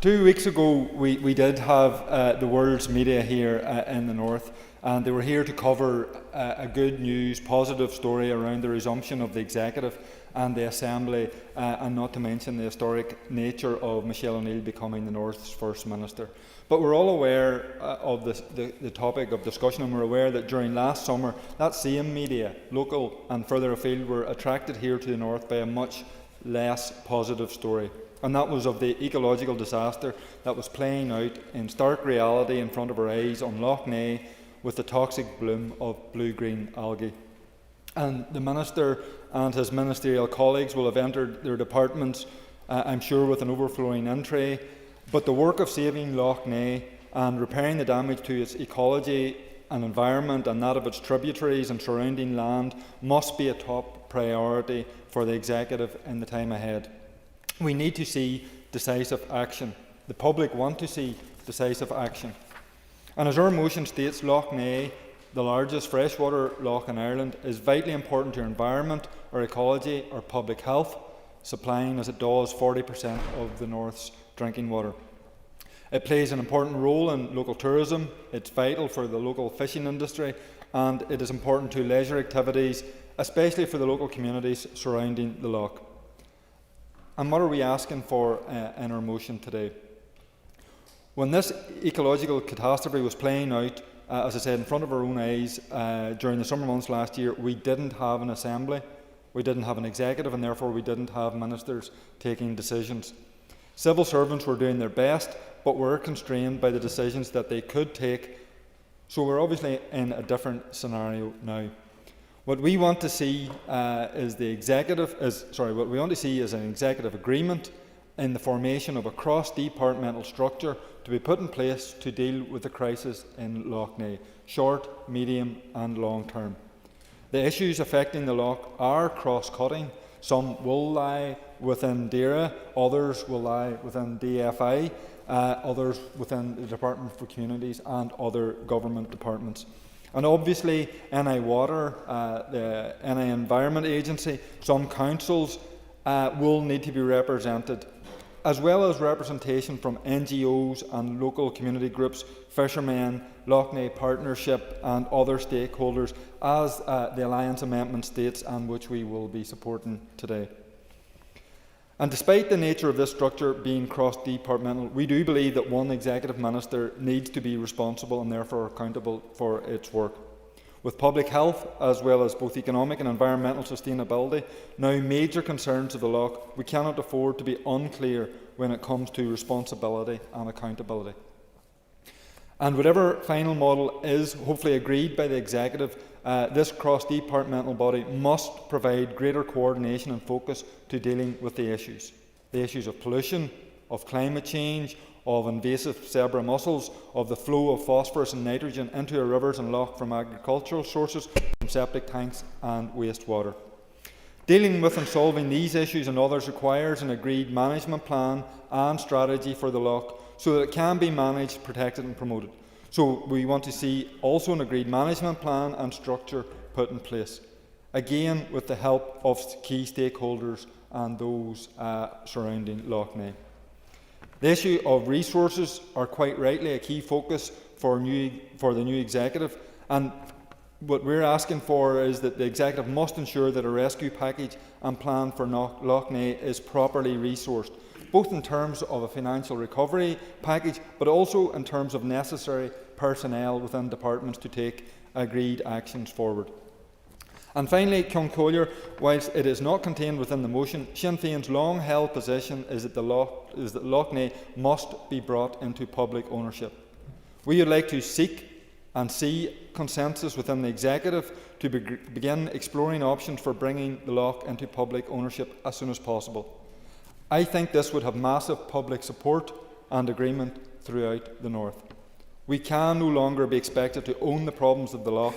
2 weeks ago we did have the world's media here in the north, and they were here to cover a good news, positive story around the resumption of the Executive and the Assembly, and not to mention the historic nature of Michelle O'Neill becoming the North's First Minister. But we're all aware of the topic of discussion, and we're aware that during last summer that same media, local and further afield, were attracted here to the north by a much less positive story. And that was of the ecological disaster that was playing out in stark reality in front of our eyes on Lough Neagh with the toxic bloom of blue-green algae. And the Minister and his ministerial colleagues will have entered their departments, I'm sure, with an overflowing entry. But the work of saving Lough Neagh and repairing the damage to its ecology and environment and that of its tributaries and surrounding land must be a top priority for the Executive in the time ahead. We need to see decisive action. The public want to see decisive action. And as our motion states, Lough Neagh, the largest freshwater lough in Ireland, is vitally important to our environment, our ecology, our public health, supplying as it does 40% of the North's drinking water. It plays an important role in local tourism, it's vital for the local fishing industry, and it is important to leisure activities, especially for the local communities surrounding the loch. And what are we asking for in our motion today? When this ecological catastrophe was playing out, as I said, in front of our own eyes during the summer months last year, we didn't have an assembly, we didn't have an executive, and therefore we didn't have ministers taking decisions. Civil servants were doing their best, but were constrained by the decisions that they could take. So we're obviously in a different scenario now. What we want to see is an executive agreement in the formation of a cross-departmental structure to be put in place to deal with the crisis in Lough Neagh, short, medium and long term. The issues affecting the loch are cross-cutting. Some will lie within DAERA, others will lie within DFI, others within the Department for Communities and other government departments. And obviously NI Water, the NI Environment Agency, some councils will need to be represented, as well as representation from NGOs and local community groups, fishermen, Lough Neagh Partnership and other stakeholders, as the Alliance Amendment states, and which we will be supporting today. And despite the nature of this structure being cross-departmental, we do believe that one executive minister needs to be responsible and therefore accountable for its work. With public health, as well as both economic and environmental sustainability, now major concerns of the loch, we cannot afford to be unclear when it comes to responsibility and accountability. And whatever final model is hopefully agreed by the executive, this cross-departmental body must provide greater coordination and focus to dealing with the issues of pollution, of climate change, of invasive zebra mussels, of the flow of phosphorus and nitrogen into our rivers and loch from agricultural sources, from septic tanks and wastewater. Dealing with and solving these issues and others requires an agreed management plan and strategy for the loch so that it can be managed, protected and promoted. So we want to see also an agreed management plan and structure put in place, again with the help of key stakeholders and those surrounding Lough Neagh. The issue of resources are quite rightly a key focus for the new executive, and what we're asking for is that the executive must ensure that a rescue package and plan for Lough Neagh is properly resourced, both in terms of a financial recovery package, but also in terms of necessary personnel within departments to take agreed actions forward. And finally, Collier, whilst it is not contained within the motion, Sinn Féin's long-held position is that Lough Neagh must be brought into public ownership. We would like to seek and see consensus within the executive to begin exploring options for bringing the loch into public ownership as soon as possible. I think this would have massive public support and agreement throughout the north. We can no longer be expected to own the problems of the loch,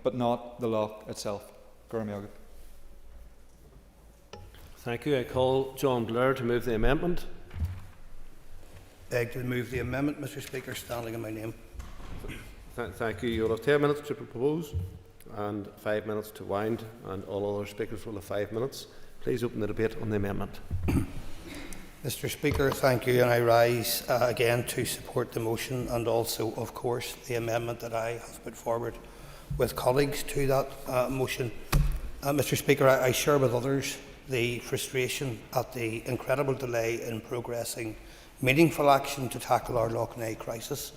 but not the loch itself. Thank you. I call John Blair to move the amendment. Beg to move the amendment, Mr. Speaker, standing in my name. Thank you. You'll have 10 minutes to propose and 5 minutes to wind, and all other speakers will have 5 minutes. Please open the debate on the amendment. Mr. Speaker, thank you, and I rise again to support the motion and also, of course, the amendment that I have put forward with colleagues to that motion. Mr. Speaker, I share with others the frustration at the incredible delay in progressing meaningful action to tackle our Lough Neagh crisis.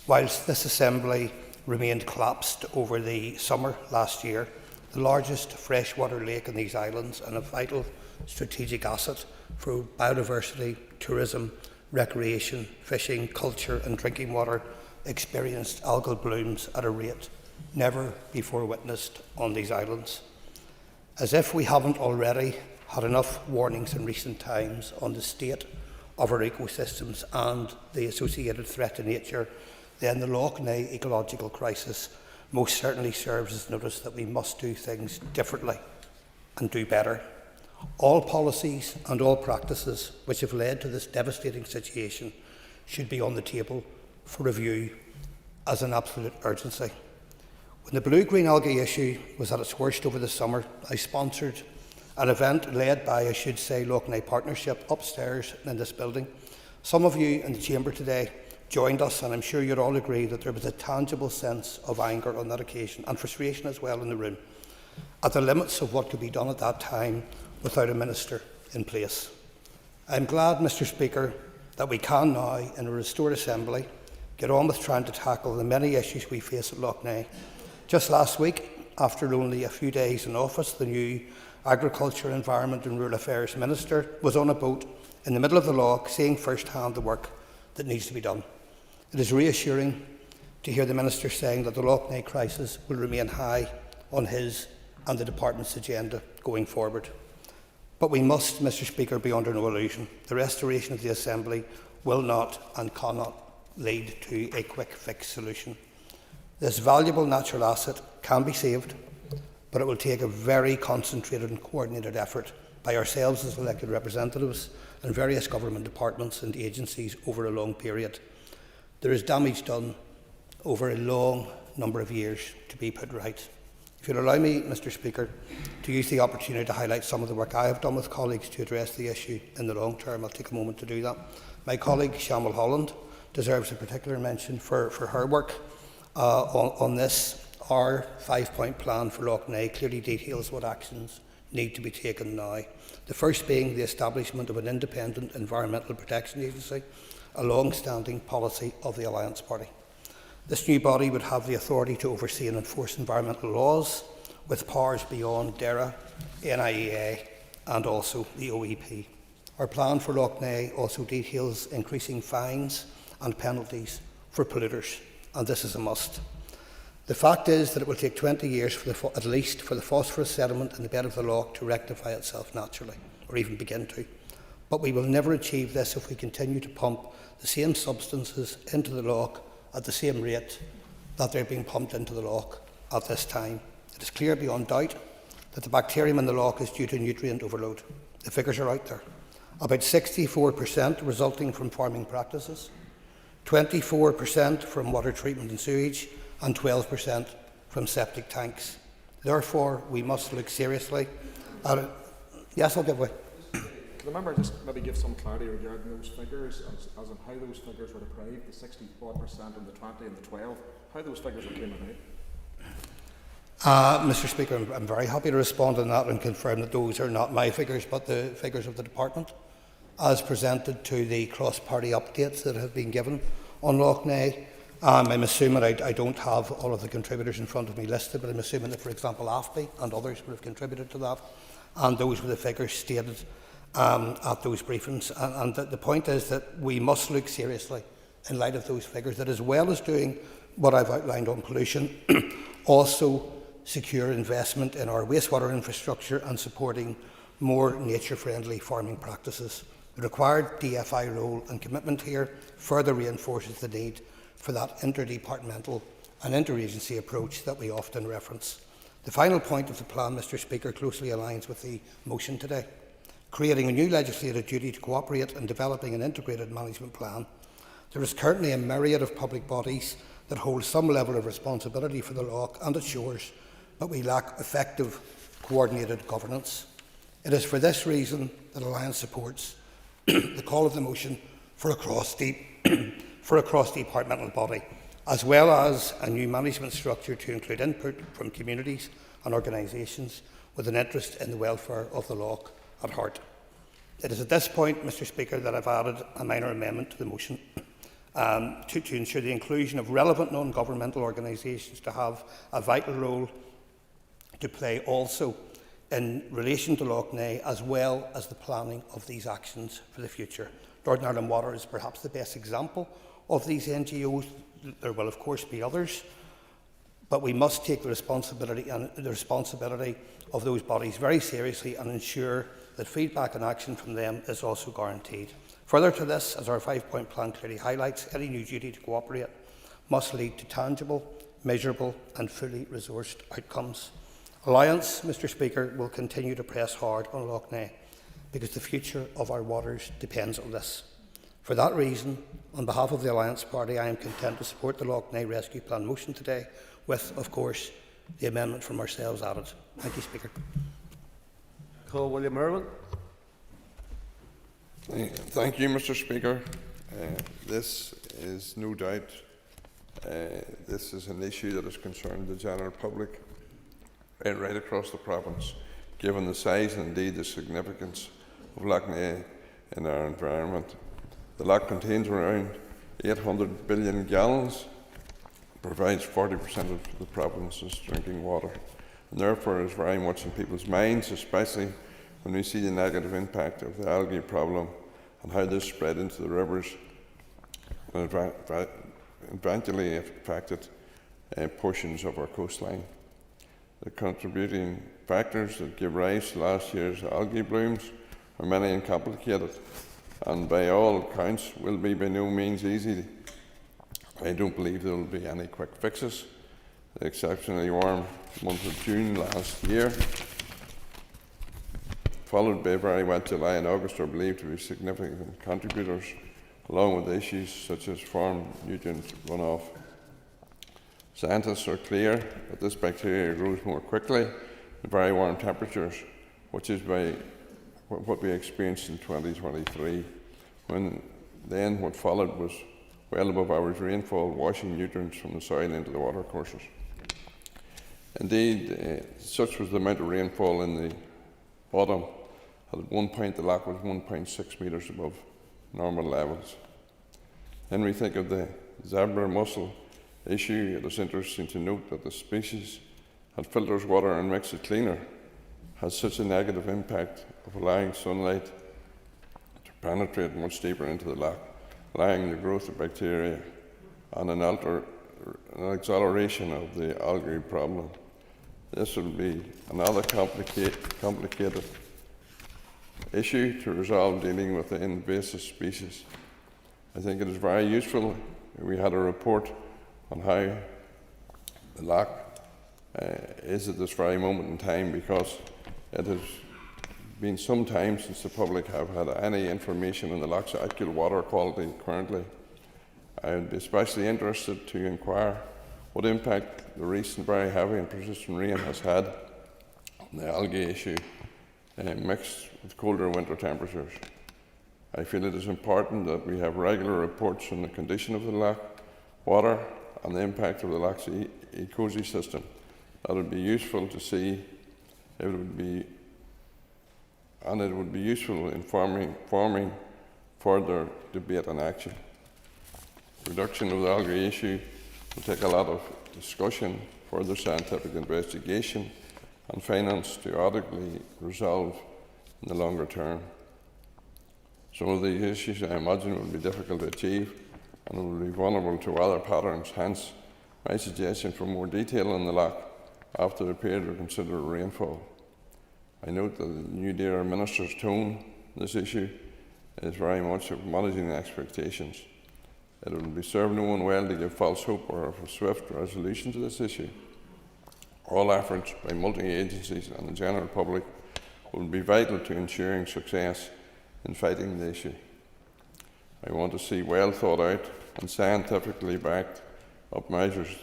Whilst this Assembly remained collapsed over the summer last year, the largest freshwater lake in these islands and a vital strategic asset for biodiversity, tourism, recreation, fishing, culture and drinking water experienced algal blooms at a rate never before witnessed on these islands. As if we haven't already had enough warnings in recent times on the state of our ecosystems and the associated threat to nature, then the Lough Neagh ecological crisis most certainly serves as notice that we must do things differently and do better. All policies and all practices which have led to this devastating situation should be on the table for review as an absolute urgency. When the blue-green algae issue was at its worst over the summer, I sponsored an event led by, I should say, Lough Neagh Partnership upstairs in this building. Some of you in the chamber today joined us, and I'm sure you'd all agree that there was a tangible sense of anger on that occasion, and frustration as well in the room, at the limits of what could be done at that time without a minister in place. I'm glad, Mr. Speaker, that we can now, in a restored Assembly, get on with trying to tackle the many issues we face at Lough Neagh. Just last week, after only a few days in office, the new Agriculture, Environment and Rural Affairs Minister was on a boat in the middle of the lough, seeing firsthand the work that needs to be done. It is reassuring to hear the Minister saying that the Lough Neagh crisis will remain high on his and the Department's agenda going forward. But we must, Mr. Speaker, be under no illusion. The restoration of the Assembly will not and cannot lead to a quick fix solution. This valuable natural asset can be saved, but it will take a very concentrated and coordinated effort by ourselves as elected representatives and various government departments and agencies over a long period. There is damage done over a long number of years to be put right. If you'll allow me, Mr. Speaker, to use the opportunity to highlight some of the work I have done with colleagues to address the issue in the long term, I'll take a moment to do that. My colleague, Shamil Holland, deserves a particular mention for her work on this. Our 5-point plan for Lough Neagh clearly details what actions need to be taken now. The first being the establishment of an independent environmental protection agency, a long-standing policy of the Alliance Party. This new body would have the authority to oversee and enforce environmental laws with powers beyond DERA, NIEA and also the OEP. Our plan for Lough Neagh also details increasing fines and penalties for polluters, and this is a must. The fact is that it will take 20 years at least for the phosphorus sediment in the bed of the lough to rectify itself naturally, or even begin to. But we will never achieve this if we continue to pump the same substances into the lough at the same rate that they're being pumped into the lough at this time. It is clear beyond doubt that the bacterium in the lough is due to nutrient overload. The figures are out there. About 64% resulting from farming practices, 24% from water treatment and sewage, and 12% from septic tanks. Therefore, we must look seriously at it. Yes, I'll give way. The member just maybe give some clarity regarding those figures, as in how those figures were deprived, the 64% and the 20 and the 12, how those figures are came about. Mr. Speaker, I'm very happy to respond on that and confirm that those are not my figures, but the figures of the Department, as presented to the cross-party updates that have been given on Lough Neagh. I'm assuming I don't have all of the contributors in front of me listed, but I'm assuming that, for example, AFBI and others would have contributed to that, and those were the figures stated at those briefings. And the point is that we must look seriously in light of those figures, that as well as doing what I've outlined on pollution, also secure investment in our wastewater infrastructure and supporting more nature-friendly farming practices. The required DFI role and commitment here further reinforces the need for that interdepartmental and interagency approach that we often reference. The final point of the plan, Mr. Speaker, closely aligns with the motion today. Creating a new legislative duty to cooperate in developing an integrated management plan. There is currently a myriad of public bodies that hold some level of responsibility for the lough and its shores, but we lack effective coordinated governance. It is for this reason that Alliance supports the call of the motion for a cross-departmental body, as well as a new management structure to include input from communities and organisations with an interest in the welfare of the lough at heart. It is at this point, Mr. Speaker, that I've added a minor amendment to the motion to ensure the inclusion of relevant non-governmental organisations to have a vital role to play also in relation to Lough Neagh, as well as the planning of these actions for the future. Northern Ireland Water is perhaps the best example of these NGOs. There will of course be others, but we must take the responsibility of those bodies very seriously and ensure that feedback and action from them is also guaranteed. Further to this, as our 5-point plan clearly highlights, any new duty to cooperate must lead to tangible, measurable and fully resourced outcomes. Alliance, Mr. Speaker, will continue to press hard on Lough Neagh because the future of our waters depends on this. For that reason, on behalf of the Alliance Party, I am content to support the Lough Neagh Rescue Plan motion today with, of course, the amendment from ourselves added. Thank you, Speaker. Call William Irwin. Thank you, Mr. Speaker. This is no doubt this is an issue that has concerned the general public right across the province, given the size and indeed the significance of Lough Neagh in our environment. The lough contains around 800 billion gallons, provides 40% of the province's drinking water, and therefore is very much in people's minds, especially when we see the negative impact of the algae problem and how this spread into the rivers and eventually affected portions of our coastline. The contributing factors that give rise to last year's algae blooms are many and complicated, and by all accounts will be by no means easy. I don't believe there will be any quick fixes. The exceptionally warm month of June last year, followed by a very wet July and August, are believed to be significant contributors, along with issues such as farm nutrient runoff. Scientists are clear that this bacteria grows more quickly at very warm temperatures, which is what we experienced in 2023, when then what followed was well above average rainfall, washing nutrients from the soil into the watercourses. Indeed, such was the amount of rainfall in the autumn that at one point the lough was 1.6 metres above normal levels. Then we think of the zebra mussel issue. It is interesting to note that the species that filters water and makes it cleaner has such a negative impact of allowing sunlight to penetrate much deeper into the lough, allowing the growth of bacteria and an acceleration of the algae problem. This will be another complicated issue to resolve dealing with the invasive species. I think it is very useful. We had a report on how the lough is at this very moment in time, because it has been some time since the public have had any information on the lough's actual water quality currently. I would be especially interested to inquire what impact the recent very heavy and persistent rain has had on the algae issue, mixed with colder winter temperatures. I feel it is important that we have regular reports on the condition of the lough water and the impact of the lough's ecosystem. That would be useful to see. It would be useful in forming further debate and action. Reduction of the algae issue will take a lot of discussion, further scientific investigation, and finance to adequately resolve in the longer term. Some of these issues, I imagine, will be difficult to achieve and will be vulnerable to weather patterns. Hence, my suggestion for more detail on the lough after a period of considerable rainfall. I note that the new Dear Minister's tone on this issue is very much of managing expectations. It will be serve no one well to give false hope or of a swift resolution to this issue. All efforts by multi-agencies and the general public will be vital to ensuring success in fighting the issue. I want to see well thought out and scientifically backed up measures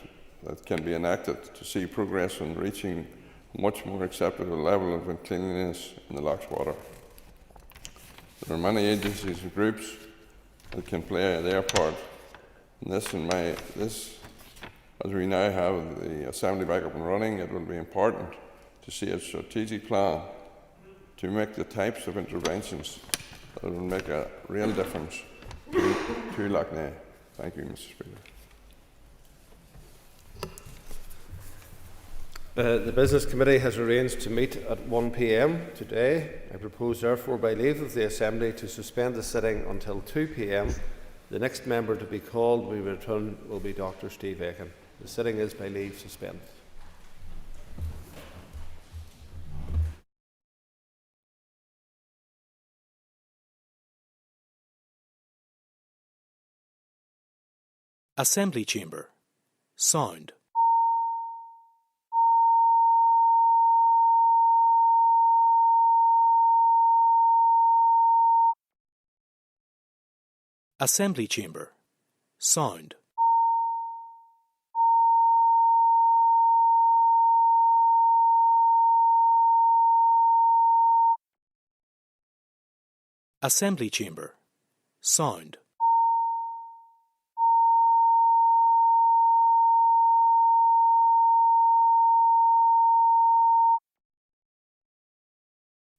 that can be enacted to see progress in reaching a much more acceptable level of cleanliness in the lough's water. There are many agencies and groups that can play their part in this. As we now have the Assembly back up and running, it will be important to see a strategic plan to make the types of interventions that will make a real difference to Lough Neagh. Thank you, Mr. Speaker. The Business Committee has arranged to meet at 1 p.m. today. I propose, therefore, by leave of the Assembly, to suspend the sitting until 2 p.m. The next member to be called will be Dr. Steve Aiken. The sitting is by leave suspended. Assembly Chamber. Sound. Assembly Chamber. Sound. Assembly Chamber. Sound.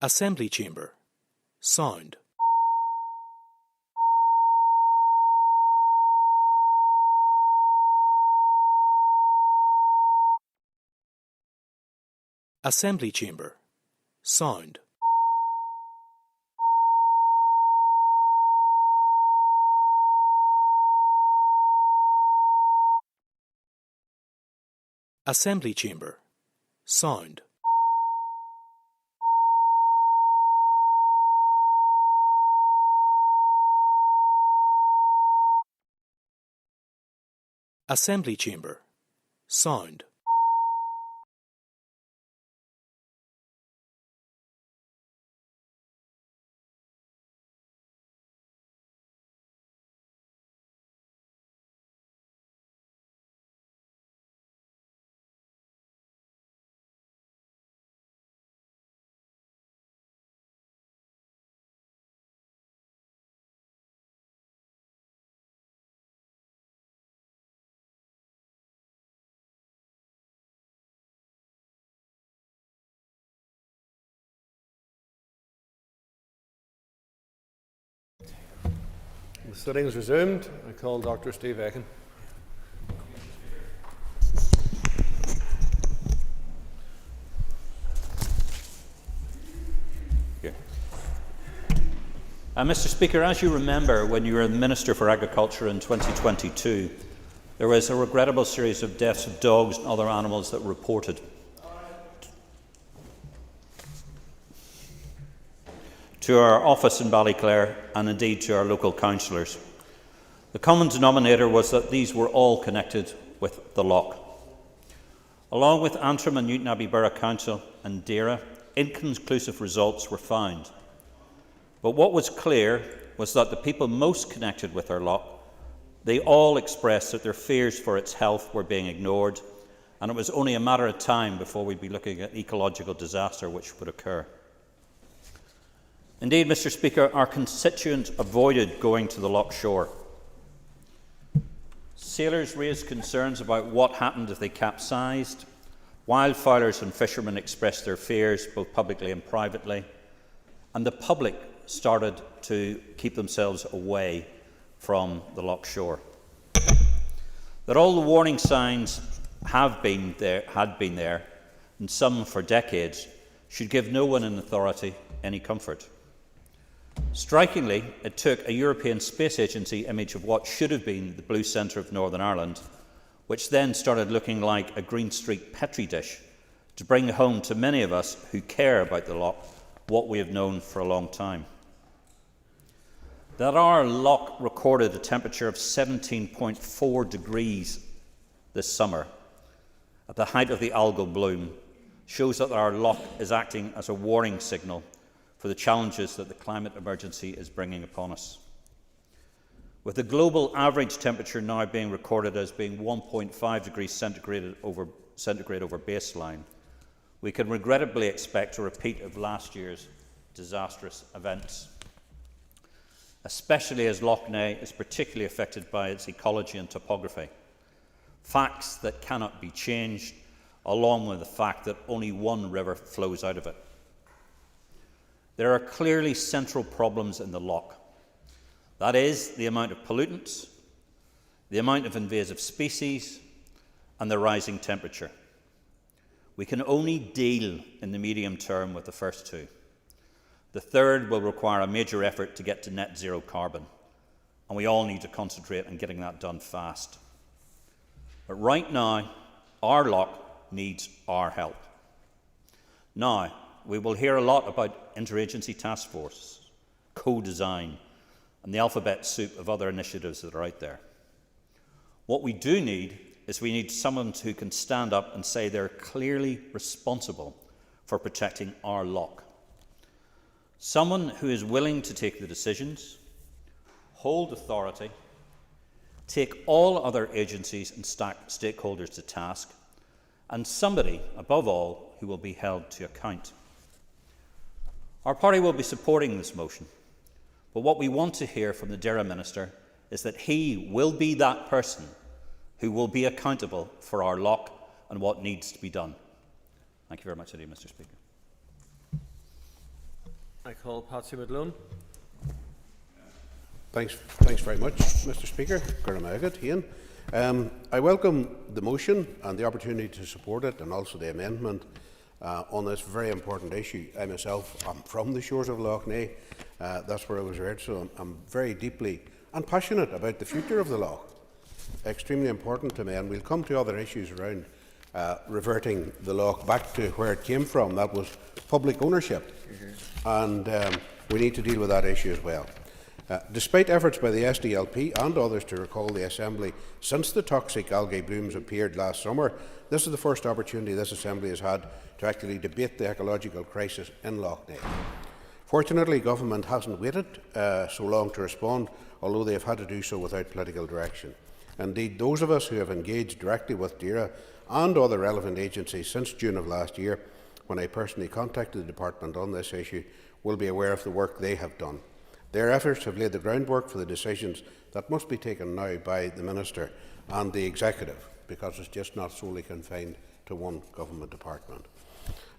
Assembly Chamber. Sound. Assembly Chamber. Sound. Assembly Chamber. Sound. Assembly Chamber. Sound. The sitting is resumed. I call Dr. Steve Aiken. Mr. Speaker, as you remember, when you were the Minister for Agriculture in 2022, there was a regrettable series of deaths of dogs and other animals that were reported. To our office in Ballyclare and indeed to our local councillors. The common denominator was that these were all connected with the loch. Along with Antrim and Newtownabbey Borough Council and DAERA, inconclusive results were found. But what was clear was that the people most connected with our loch, they all expressed that their fears for its health were being ignored, and it was only a matter of time before we'd be looking at ecological disaster which would occur. Indeed, Mr. Speaker, our constituents avoided going to the loch shore. Sailors raised concerns about what happened if they capsized. Wildfowlers and fishermen expressed their fears, both publicly and privately. And the public started to keep themselves away from the loch shore. That all the warning signs had been there, and some for decades, should give no one in authority any comfort. Strikingly, it took a European Space Agency image of what should have been the blue centre of Northern Ireland, which then started looking like a Green Street Petri dish, to bring home to many of us who care about the loch what we have known for a long time. That our loch recorded a temperature of 17.4 degrees this summer, at the height of the algal bloom, shows that our loch is acting as a warning signal for the challenges that the climate emergency is bringing upon us. With the global average temperature now being recorded as being 1.5 degrees centigrade over baseline, we can regrettably expect a repeat of last year's disastrous events, especially as Lough Neagh is particularly affected by its ecology and topography. Facts that cannot be changed, along with the fact that only one river flows out of it. There are clearly central problems in the loch. That is, the amount of pollutants, the amount of invasive species, and the rising temperature. We can only deal in the medium term with the first two. The third will require a major effort to get to net zero carbon, and we all need to concentrate on getting that done fast. But right now, our loch needs our help. Now, we will hear a lot about interagency task force, co-design, and the alphabet soup of other initiatives that are out there. What we do need is we need someone who can stand up and say they're clearly responsible for protecting our loch. Someone who is willing to take the decisions, hold authority, take all other agencies and stakeholders to task, and somebody, above all, who will be held to account. Our party will be supporting this motion, but what we want to hear from the DAERA Minister is that he will be that person who will be accountable for our loch and what needs to be done. Thank you very much indeed, Mr. Speaker. I call Patsy Woodlone. Thanks very much, Mr. Speaker. I welcome the motion and the opportunity to support it, and also the amendment on this very important issue. I myself am from the shores of Lough Neagh. That's where I was reared, so I'm very deeply and passionate about the future of the Lough. Extremely important to me, and we'll come to other issues around reverting the Lough back to where it came from. That was public ownership, and we need to deal with that issue as well. Despite efforts by the SDLP and others to recall the Assembly since the toxic algae blooms appeared last summer, this is the first opportunity this Assembly has had to actually debate the ecological crisis in Lough Neagh. Fortunately, Government hasn't waited so long to respond, although they have had to do so without political direction. Indeed, those of us who have engaged directly with DERA and other relevant agencies since June of last year, when I personally contacted the Department on this issue, will be aware of the work they have done. Their efforts have laid the groundwork for the decisions that must be taken now by the Minister and the Executive, because it's just not solely confined to one government department.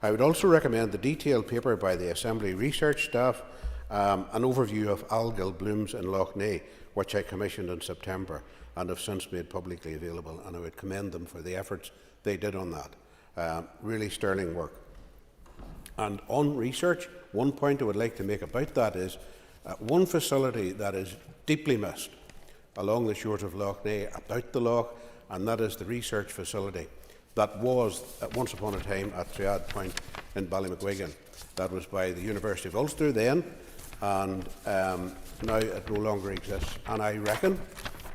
I would also recommend the detailed paper by the Assembly research staff, an overview of algal blooms in Lough Neagh, which I commissioned in September and have since made publicly available, and I would commend them for the efforts they did on that. Really sterling work. And on research, one point I would like to make about that is one facility that is deeply missed along the shores of Lough Neagh, about the Lough, and that is the research facility that was once upon a time at Triad Point in Ballymacguigan. That was by the University of Ulster then, and now it no longer exists. And I reckon,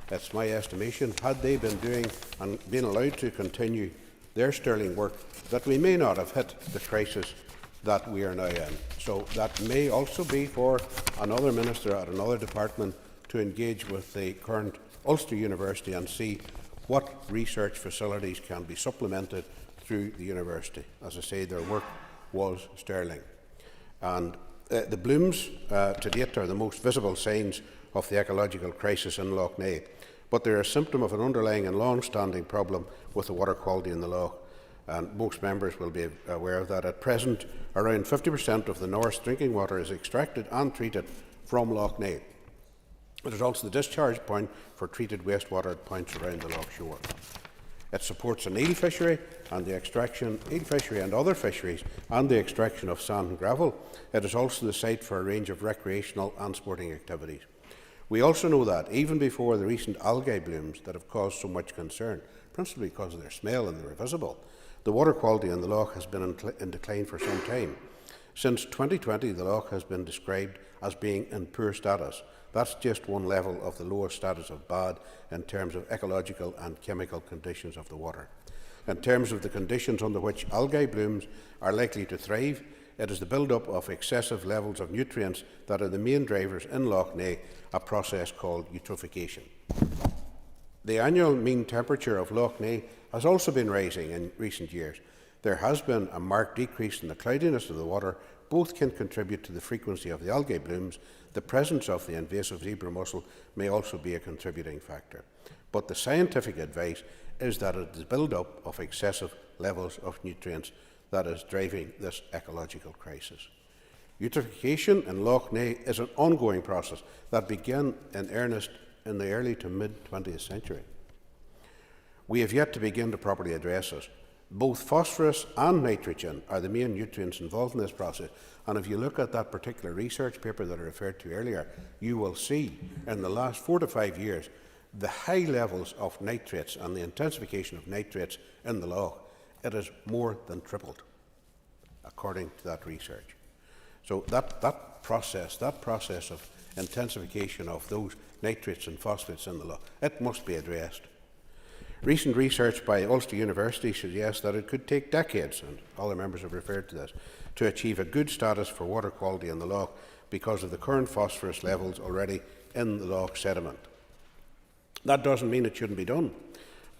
that's my estimation, had they been doing and been allowed to continue their sterling work, that we may not have hit the crisis that we are now in. So that may also be for another minister at another department to engage with the current Ulster University and see what research facilities can be supplemented through the university. As I say, their work was sterling. And the blooms to date are the most visible signs of the ecological crisis in Lough Neagh, but they're a symptom of an underlying and long-standing problem with the water quality in the Lough. And most members will be aware of that. At present, around 50% of the North's drinking water is extracted and treated from Lough Neagh. It is also the discharge point for treated wastewater at points around the Lough shore. It supports an eel fishery and the extraction, eel fishery and other fisheries, and the extraction of sand and gravel. It is also the site for a range of recreational and sporting activities. We also know that, even before the recent algae blooms that have caused so much concern, principally because of their smell and they were visible, the water quality in the Lough has been in decline for some time. Since 2020, the Lough has been described as being in poor status. That's just one level of the lowest status of bad in terms of ecological and chemical conditions of the water. In terms of the conditions under which algae blooms are likely to thrive, it is the build-up of excessive levels of nutrients that are the main drivers in Lough Neagh, a process called eutrophication. The annual mean temperature of Lough Neagh has also been rising in recent years. There has been a marked decrease in the cloudiness of the water. Both can contribute to the frequency of the algae blooms. The presence of the invasive zebra mussel may also be a contributing factor. But the scientific advice is that it is the build-up of excessive levels of nutrients that is driving this ecological crisis. Eutrophication in Lough Neagh is an ongoing process that began in earnest in the early to mid-20th century. We have yet to begin to properly address it. Both phosphorus and nitrogen are the main nutrients involved in this process, and if you look at that particular research paper that I referred to earlier, you will see in the last 4 to 5 years the high levels of nitrates and the intensification of nitrates in the Lough. It has more than tripled, according to that research. So that process of intensification of those nitrates and phosphates in the Lough, it must be addressed. Recent research by Ulster University suggests that it could take decades, and other members have referred to this, to achieve a good status for water quality in the Lough because of the current phosphorus levels already in the Lough sediment. That doesn't mean it shouldn't be done,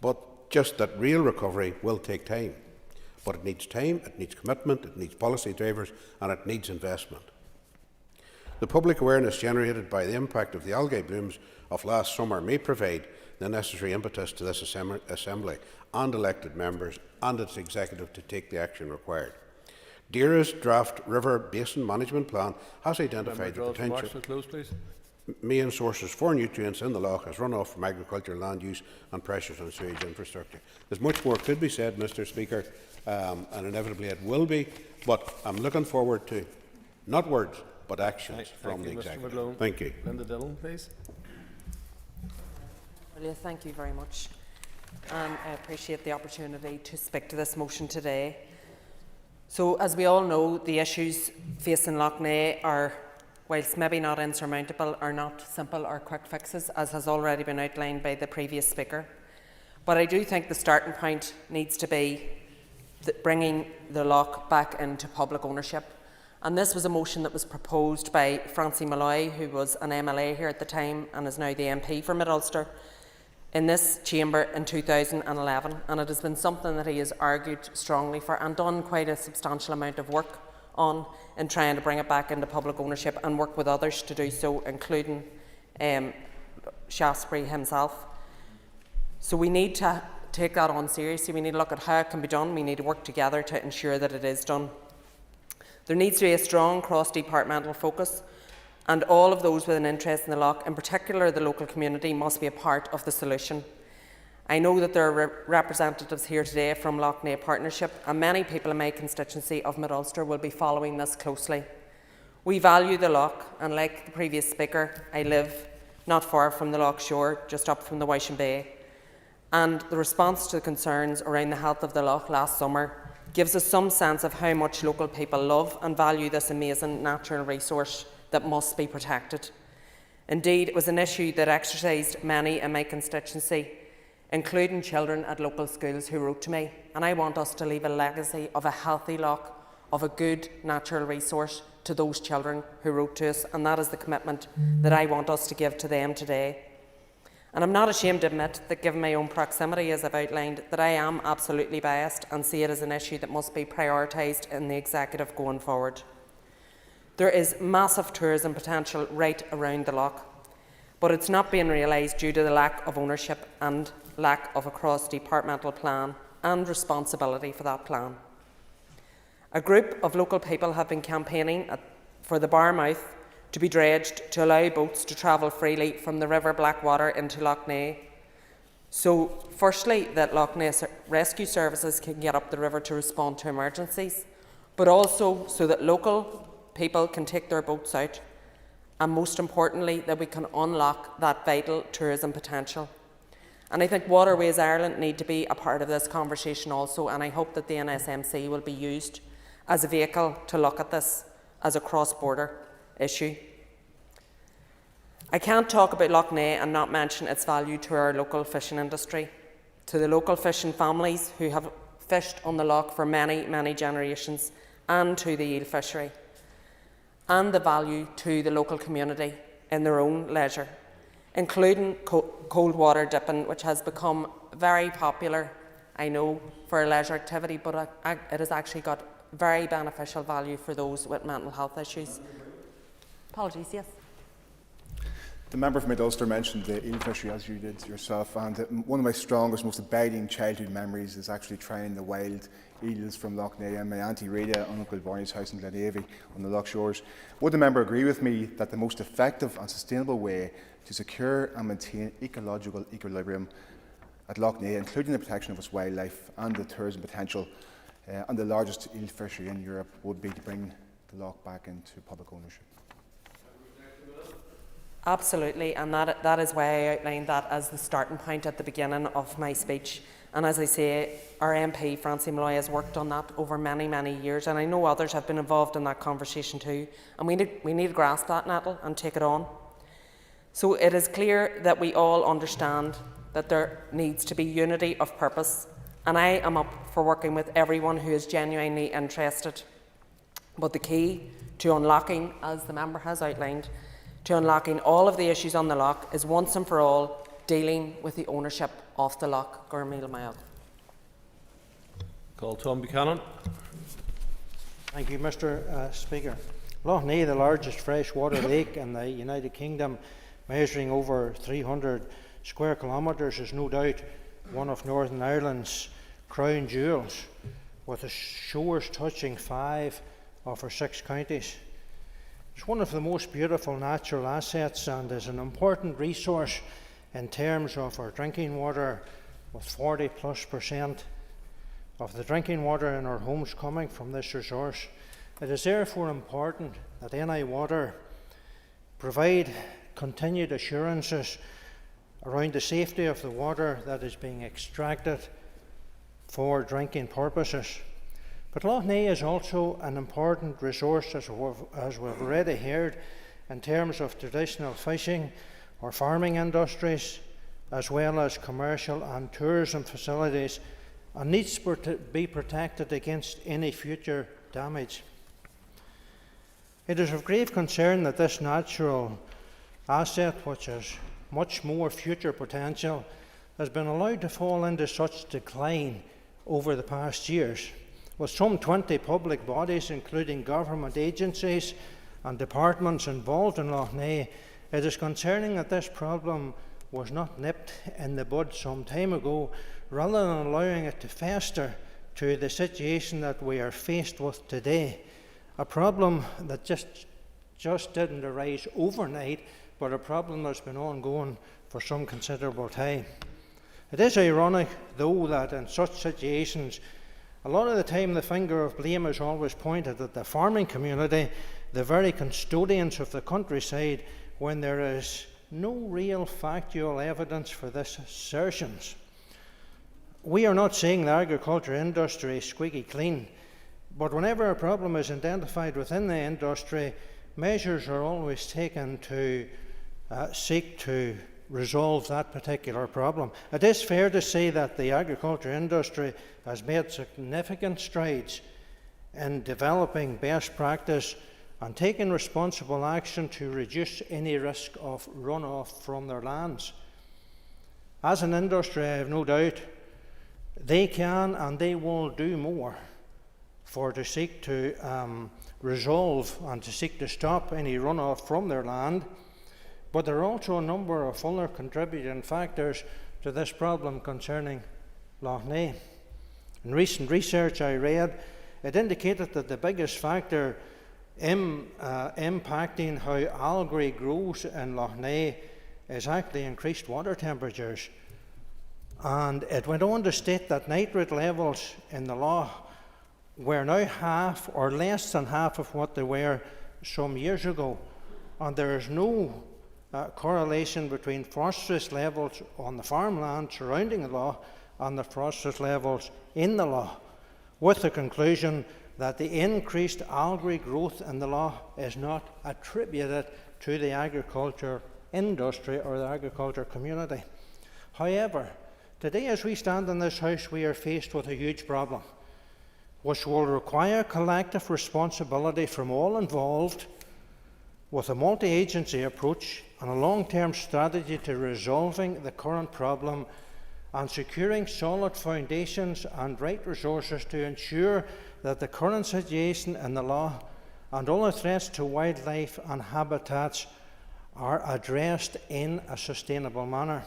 but just that real recovery will take time. But it needs time, it needs commitment, it needs policy drivers, and it needs investment. The public awareness generated by the impact of the algae blooms of last summer may provide the necessary impetus to this Assembly and elected members and its executive to take the action required. DERA's draft River Basin Management Plan has identified the potential close, please. main sources for nutrients in the loch as runoff from agricultural land use and pressures on sewage infrastructure. There's much more could be said, Mr. Speaker, and inevitably it will be, but I'm looking forward to not words but actions from the Executive. Thank you. Linda Dillon, please. Brilliant. Thank you very much. And I appreciate the opportunity to speak to this motion today. So, as we all know, the issues facing Lough Neagh are, whilst maybe not insurmountable, are not simple or quick fixes, as has already been outlined by the previous speaker. But I do think the starting point needs to be bringing the loch back into public ownership. And this was a motion that was proposed by Francie Malloy, who was an MLA here at the time and is now the MP for Mid-Ulster, in this chamber in 2011, and it has been something that he has argued strongly for and done quite a substantial amount of work on in trying to bring it back into public ownership and work with others to do so, including Shaftesbury himself. So we need to take that on seriously. We need to look at how it can be done. We need to work together to ensure that it is done. There needs to be a strong cross-departmental focus, and all of those with an interest in the loch, in particular the local community, must be a part of the solution. I know that there are representatives here today from Lough Neagh Partnership, and many people in my constituency of Mid-Ulster will be following this closely. We value the loch, and like the previous speaker, I live not far from the loch shore, just up from the Wishing Bay. And the response to the concerns around the health of the loch last summer gives us some sense of how much local people love and value this amazing natural resource that must be protected. Indeed, it was an issue that exercised many in my constituency, including children at local schools who wrote to me, and I want us to leave a legacy of a healthy loch, of a good natural resource to those children who wrote to us, and that is the commitment that I want us to give to them today. And I'm not ashamed to admit that, given my own proximity, as I've outlined, that I am absolutely biased and see it as an issue that must be prioritised in the Executive going forward. There is massive tourism potential right around the loch, but it's not being realised due to the lack of ownership and lack of a cross-departmental plan and responsibility for that plan. A group of local people have been campaigning for the Barmouth to be dredged to allow boats to travel freely from the River Blackwater into Lough Neagh. So, firstly, that Lough Neagh rescue services can get up the river to respond to emergencies, but also so that local people can take their boats out, and most importantly, that we can unlock that vital tourism potential. And I think Waterways Ireland need to be a part of this conversation also, and I hope that the NSMC will be used as a vehicle to look at this as a cross-border issue. I can't talk about Lough Neagh and not mention its value to our local fishing industry, to the local fishing families who have fished on the loch for many, many generations, and to the eel fishery, and the value to the local community in their own leisure, including cold water dipping, which has become very popular, I know, for a leisure activity, but it has actually got very beneficial value for those with mental health issues. Apologies, yes. The member from Mid-Ulster mentioned the eel fishery, as you did yourself, and one of my strongest, most abiding childhood memories is actually trying the wild eels from Lough Neagh and my Auntie Rita and Uncle Barney's house in Glenavy on the Loch Shores. Would the member agree with me that the most effective and sustainable way to secure and maintain ecological equilibrium at Lough Neagh, including the protection of its wildlife and the tourism potential, and the largest eel fishery in Europe, would be to bring the loch back into public ownership? Absolutely, and that is why I outlined that as the starting point at the beginning of my speech. And as I say, our MP, Francie Malloy, has worked on that over many, many years, and I know others have been involved in that conversation too. And we need to grasp that nettle and take it on. So it is clear that we all understand that there needs to be unity of purpose, and I am up for working with everyone who is genuinely interested. But the key to unlocking, as the member has outlined, to unlocking all of the issues on the loch is once and for all dealing with the ownership of the loch. Call Tom Buchanan. Thank you, Mr. Speaker. Lough Neagh, the largest freshwater lake in the United Kingdom, measuring over 300 square kilometres, is no doubt one of Northern Ireland's crown jewels. with the shores touching 5 of our 6 counties. It's one of the most beautiful natural assets and is an important resource in terms of our drinking water, with 40+% of the drinking water in our homes coming from this resource. It is therefore important that NI Water provide continued assurances around the safety of the water that is being extracted for drinking purposes. But Lough Neagh is also an important resource, as we've already heard, in terms of traditional fishing or farming industries, as well as commercial and tourism facilities, and needs to be protected against any future damage. It is of grave concern that this natural asset, which has much more future potential, has been allowed to fall into such decline over the past years. With some 20 public bodies, including government agencies and departments involved in Lough Neagh, it is concerning that this problem was not nipped in the bud some time ago, rather than allowing it to fester to the situation that we are faced with today. A problem that just didn't arise overnight, but a problem that's been ongoing for some considerable time. It is ironic, though, that in such situations, a lot of the time the finger of blame is always pointed at the farming community, the very custodians of the countryside, when there is no real factual evidence for this assertions. We are not saying the agriculture industry is squeaky clean, but whenever a problem is identified within the industry, measures are always taken to seek to resolve that particular problem. It is fair to say that the agriculture industry has made significant strides in developing best practice and taking responsible action to reduce any risk of runoff from their lands. As an industry, I have no doubt they can and they will do more to seek to resolve and to seek to stop any runoff from their land. But there are also a number of other contributing factors to this problem concerning Lough Neagh. In recent research I read, it indicated that the biggest factor impacting how algae grows in Lough Neagh is actually increased water temperatures. And it went on to state that nitrate levels in the Lough were now half or less than half of what they were some years ago. And there is no correlation between phosphorus levels on the farmland surrounding the Lough and the phosphorus levels in the Lough, with the conclusion that the increased algae growth in the Lough is not attributed to the agriculture industry or the agriculture community. However, today as we stand in this House, we are faced with a huge problem, which will require collective responsibility from all involved, with a multi-agency approach and a long-term strategy to resolving the current problem and securing solid foundations and right resources to ensure that the current situation in the Lough and other threats to wildlife and habitats are addressed in a sustainable manner.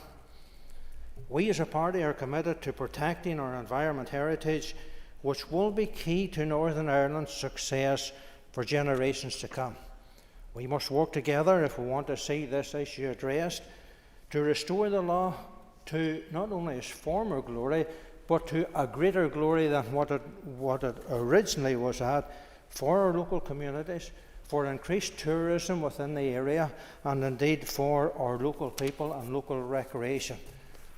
We as a party are committed to protecting our environment heritage, which will be key to Northern Ireland's success for generations to come. We must work together if we want to see this issue addressed, to restore the Lough to not only its former glory, but to a greater glory than what it originally was at, for our local communities, for increased tourism within the area, and indeed for our local people and local recreation.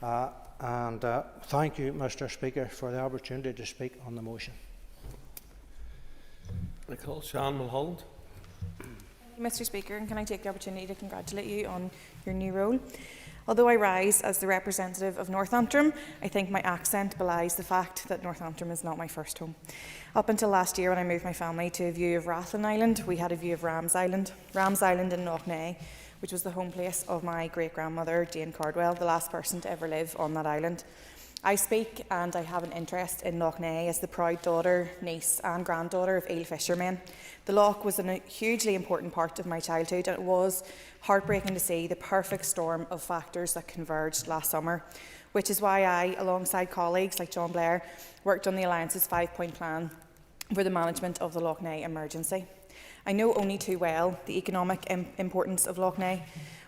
Thank you, Mr. Speaker, for the opportunity to speak on the motion. I call Sean Mulholland. Mr. Speaker, and can I take the opportunity to congratulate you on your new role? Although I rise as the representative of North Antrim, I think my accent belies the fact that North Antrim is not my first home. Up until last year, when I moved my family to a view of Rathlin Island, we had a view of Rams Island in Lough Neagh, which was the home place of my great-grandmother, Jane Cardwell, the last person to ever live on that island. I speak and I have an interest in Lough Neagh as the proud daughter, niece and granddaughter of eel fishermen. The lough was a hugely important part of my childhood, and it was heartbreaking to see the perfect storm of factors that converged last summer, which is why I, alongside colleagues like John Blair, worked on the Alliance's 5-point plan for the management of the Lough Neagh emergency. I know only too well the economic importance of Lough Neagh,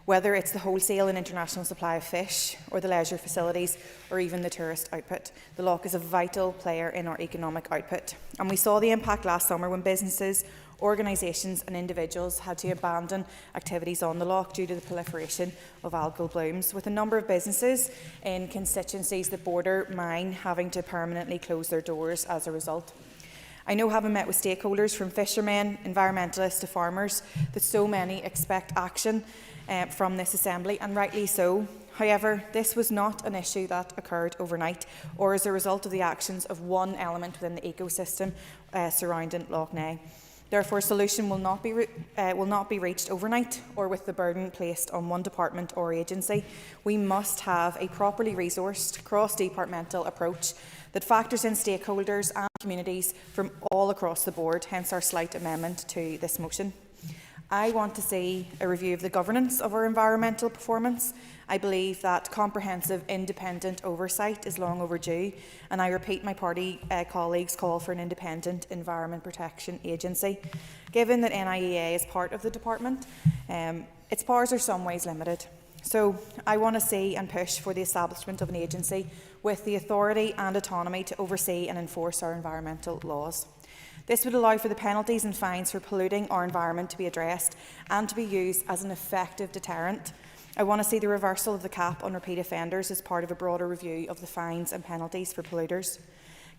whether it's the wholesale and international supply of fish, or the leisure facilities, or even the tourist output. The lough is a vital player in our economic output. And we saw the impact last summer when businesses, organisations and individuals had to abandon activities on the lough due to the proliferation of algal blooms, with a number of businesses in constituencies that border mine having to permanently close their doors as a result. I know, having met with stakeholders from fishermen, environmentalists to farmers, that so many expect action from this Assembly, and rightly so. However, this was not an issue that occurred overnight or as a result of the actions of one element within the ecosystem surrounding Lough Neagh. Therefore, a solution will not be reached overnight or with the burden placed on one department or agency. We must have a properly resourced, cross-departmental approach that factors in stakeholders and communities from all across the board, hence our slight amendment to this motion. I want to see a review of the governance of our environmental performance. I believe that comprehensive independent oversight is long overdue, and I repeat my party colleagues' call for an independent Environment Protection Agency. Given that NIEA is part of the department, its powers are some ways limited. So I want to see and push for the establishment of an agency with the authority and autonomy to oversee and enforce our environmental laws. This would allow for the penalties and fines for polluting our environment to be addressed and to be used as an effective deterrent. I want to see the reversal of the cap on repeat offenders as part of a broader review of the fines and penalties for polluters.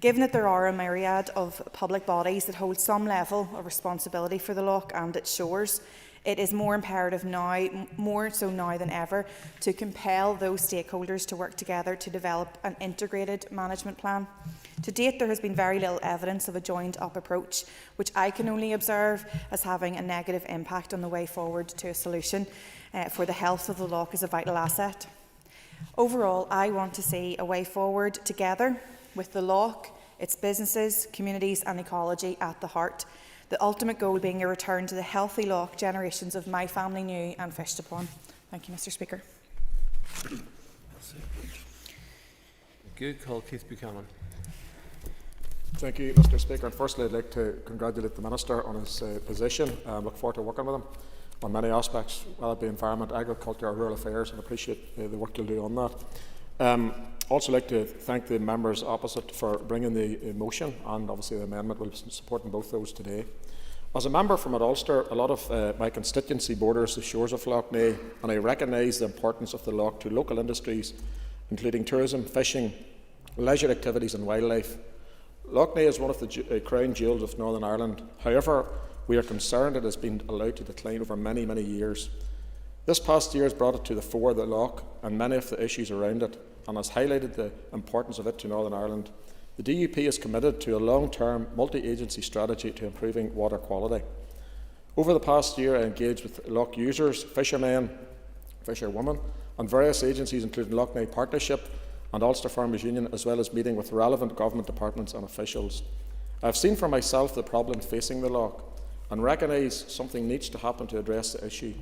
Given that there are a myriad of public bodies that hold some level of responsibility for the lough and its shores, it is more imperative now, more so now than ever, to compel those stakeholders to work together to develop an integrated management plan. To date, there has been very little evidence of a joined-up approach, which I can only observe as having a negative impact on the way forward to a solution for the health of the lough as a vital asset. Overall, I want to see a way forward together with the lough, its businesses, communities and ecology at the heart. The ultimate goal being a return to the healthy lough generations of my family knew and fished upon. Thank you, Mr. Speaker. Good call, Keith Buchanan. Thank you, Mr. Speaker. And firstly, I'd like to congratulate the Minister on his position. I look forward to working with him on many aspects, whether it be environment, agriculture or rural affairs, and appreciate the work you'll do on that. Also like to thank the members opposite for bringing the motion and obviously the amendment. We'll be supporting both those today. As a member from Ulster, a lot of my constituency borders the shores of Lough Neagh, and I recognise the importance of the lough to local industries, including tourism, fishing, leisure activities and wildlife. Lough Neagh is one of the crown jewels of Northern Ireland. However, we are concerned it has been allowed to decline over many, many years. This past year has brought it to the fore, the lough, and many of the issues around it, and has highlighted the importance of it to Northern Ireland. The DUP is committed to a long-term, multi-agency strategy to improving water quality. Over the past year, I engaged with lough users, fishermen, fisherwomen, and various agencies, including Lough Neagh Partnership and Ulster Farmers Union, as well as meeting with relevant government departments and officials. I have seen for myself the problems facing the lough and recognise something needs to happen to address the issue.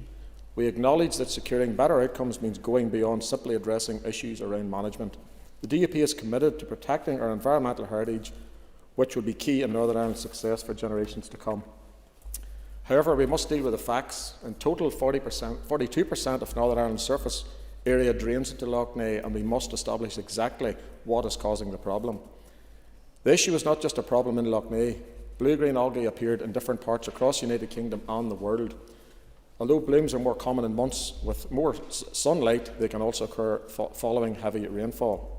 We acknowledge that securing better outcomes means going beyond simply addressing issues around management. The DUP is committed to protecting our environmental heritage, which will be key in Northern Ireland's success for generations to come. However, we must deal with the facts. In total, 42% of Northern Ireland's surface area drains into Lough Neagh, and we must establish exactly what is causing the problem. The issue is not just a problem in Lough Neagh. Blue-green algae appeared in different parts across the United Kingdom and the world. Although blooms are more common in months with more sunlight, they can also occur following heavy rainfall.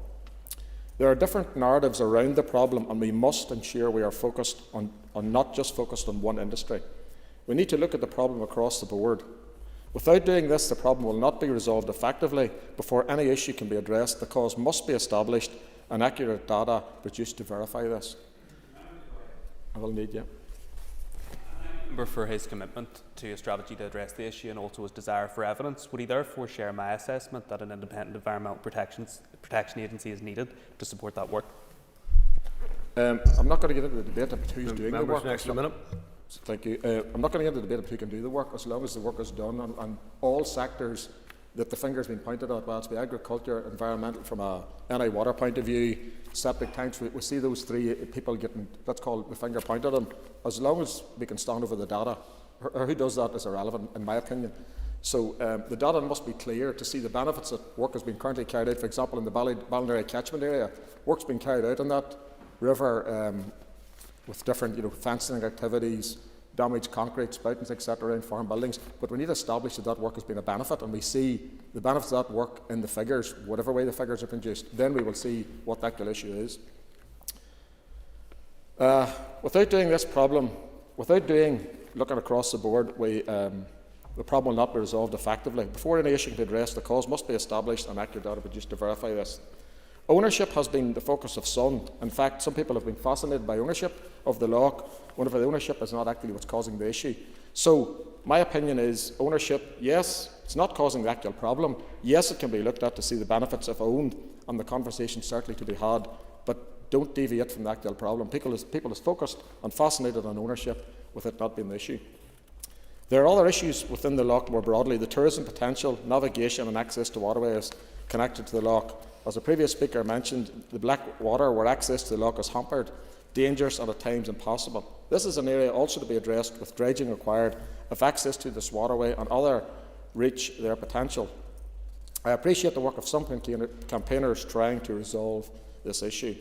There are different narratives around the problem, and we must ensure we are focused on not just focused on one industry. We need to look at the problem across the board. Without doing this, the problem will not be resolved effectively. Before any issue can be addressed, the cause must be established and accurate data produced to verify this. I will need you. member for his commitment to a strategy to address the issue and also his desire for evidence. Would he therefore share my assessment that an independent environmental protection agency is needed to support that work? I'm not going to get into the debate about who's doing the work. Next minute. Thank you. I'm not going to get into the debate about who can do the work, as long as the work is done on all sectors that the finger's been pointed at, whether it's be agriculture, environmental, from a NI water point of view, septic tanks. We see those three people getting, let's call it, the finger pointed at them. As long as we can stand over the data, or who does that is irrelevant, in my opinion. So the data must be clear to see the benefits that work has been currently carried out. For example, in the Plenary catchment area, work's been carried out on that river with different, fencing activities, damaged concrete, spoutings, etc. around farm buildings. But we need to establish that work has been a benefit, and we see the benefits of that work in the figures, whatever way the figures are produced. Then we will see what the actual issue is. Without doing this problem, looking across the board, the problem will not be resolved effectively. Before any issue can be addressed, the cause must be established and accurate data produced to verify this. Ownership has been the focus of some. In fact, some people have been fascinated by ownership of the loch, whenever the ownership is not actually what's causing the issue. So, my opinion is ownership, yes, it's not causing the actual problem. Yes, it can be looked at to see the benefits if owned, and the conversation certainly to be had, but don't deviate from the actual problem. People is focused and fascinated on ownership, with it not being the issue. There are other issues within the loch more broadly: the tourism potential, navigation and access to waterways connected to the loch. As a previous speaker mentioned, the black water where access to the loch is hampered, dangerous and at times impossible. This is an area also to be addressed, with dredging required if access to this waterway and other reach their potential. I appreciate the work of some campaigners trying to resolve this issue.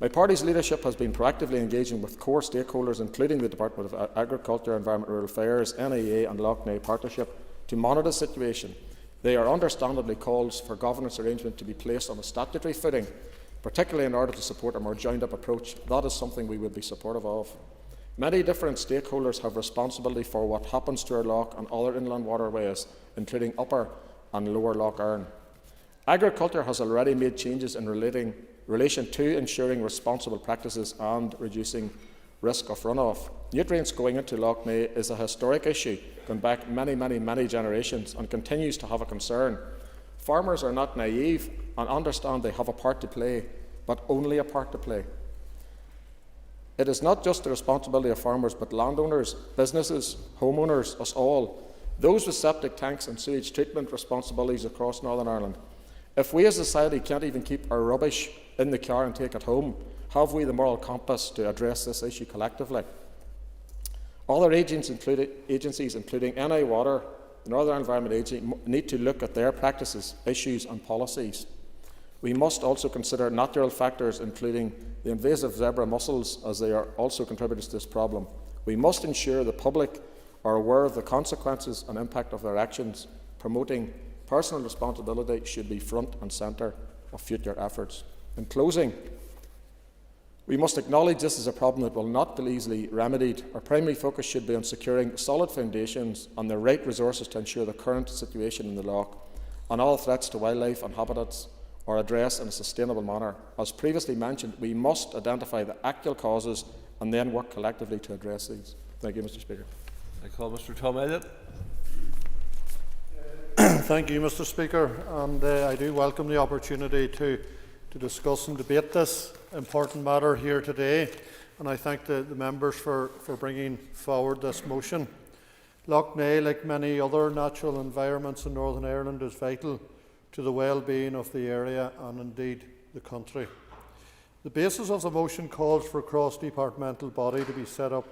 My party's leadership has been proactively engaging with core stakeholders, including the Department of Agriculture, Environment and Rural Affairs, NIA and Lough Neagh Partnership, to monitor the situation. They are understandably calls for governance arrangement to be placed on a statutory footing, particularly in order to support a more joined-up approach. That is something we would be supportive of. Many different stakeholders have responsibility for what happens to our loch and other inland waterways, including Upper and Lower Lough Erne. Agriculture has already made changes in relation to ensuring responsible practices and reducing risk of runoff. Nutrients going into Lough Neagh is a historic issue, going back many generations, and continues to have a concern. Farmers are not naive and understand they have a part to play, but only a part to play. It is not just the responsibility of farmers, but landowners, businesses, homeowners, us all, those with septic tanks and sewage treatment responsibilities across Northern Ireland. If we as a society can't even keep our rubbish in the car and take it home, have we the moral compass to address this issue collectively? Other agencies, including NI Water, the Northern Environment Agency, need to look at their practices, issues and policies. We must also consider natural factors, including the invasive zebra mussels, as they are also contributors to this problem. We must ensure the public are aware of the consequences and impact of their actions. Promoting personal responsibility should be front and centre of future efforts. In closing, we must acknowledge this is a problem that will not be easily remedied. Our primary focus should be on securing solid foundations and the right resources to ensure the current situation in the loch and all threats to wildlife and habitats are addressed in a sustainable manner. As previously mentioned, we must identify the actual causes and then work collectively to address these. Thank you, Mr. Speaker. I call Mr. Tom Elliott. Thank you, Mr. Speaker, and I do welcome the opportunity to discuss and debate this important matter here today, and I thank the members for bringing forward this motion. Lough Neagh, like many other natural environments in Northern Ireland, is vital to the well-being of the area and indeed the country. The basis of the motion calls for a cross-departmental body to be set up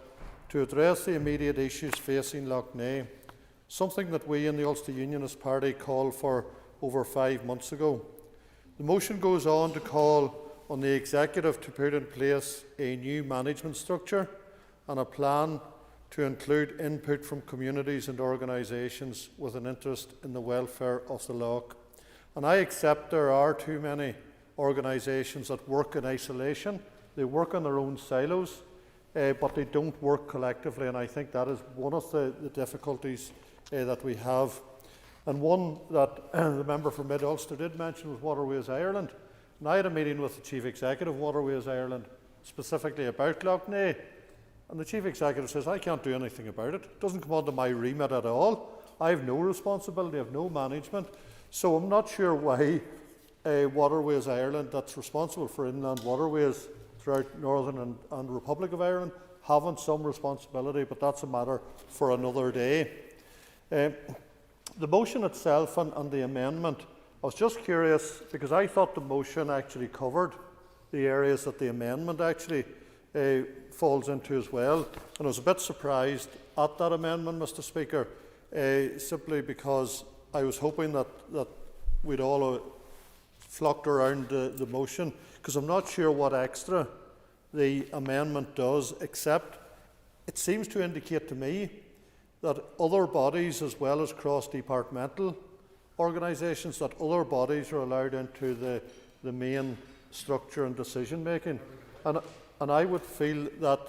to address the immediate issues facing Lough Neagh, something that we in the Ulster Unionist Party called for over 5 months ago. The motion goes on to call on the Executive to put in place a new management structure and a plan to include input from communities and organisations with an interest in the welfare of the loch. And I accept there are too many organisations that work in isolation. They work in their own silos, but they don't work collectively, and I think that is one of the difficulties that we have. And one that the member for Mid-Ulster did mention was Waterways Ireland. And I had a meeting with the Chief Executive of Waterways Ireland specifically about Lough Neagh. And the Chief Executive says, I can't do anything about it. It doesn't come under my remit at all. I have no responsibility, I have no management. So I'm not sure why Waterways Ireland, that's responsible for inland waterways throughout Northern and Republic of Ireland, haven't some responsibility, but that's a matter for another day. The motion itself and the amendment, I was just curious because I thought the motion actually covered the areas that the amendment actually falls into as well. And I was a bit surprised at that amendment, Mr. Speaker, simply because I was hoping that we'd all flocked around the motion, because I'm not sure what extra the amendment does, except it seems to indicate to me that other bodies, as well as cross-departmental organisations, that other bodies are allowed into the main structure and decision making. And I would feel that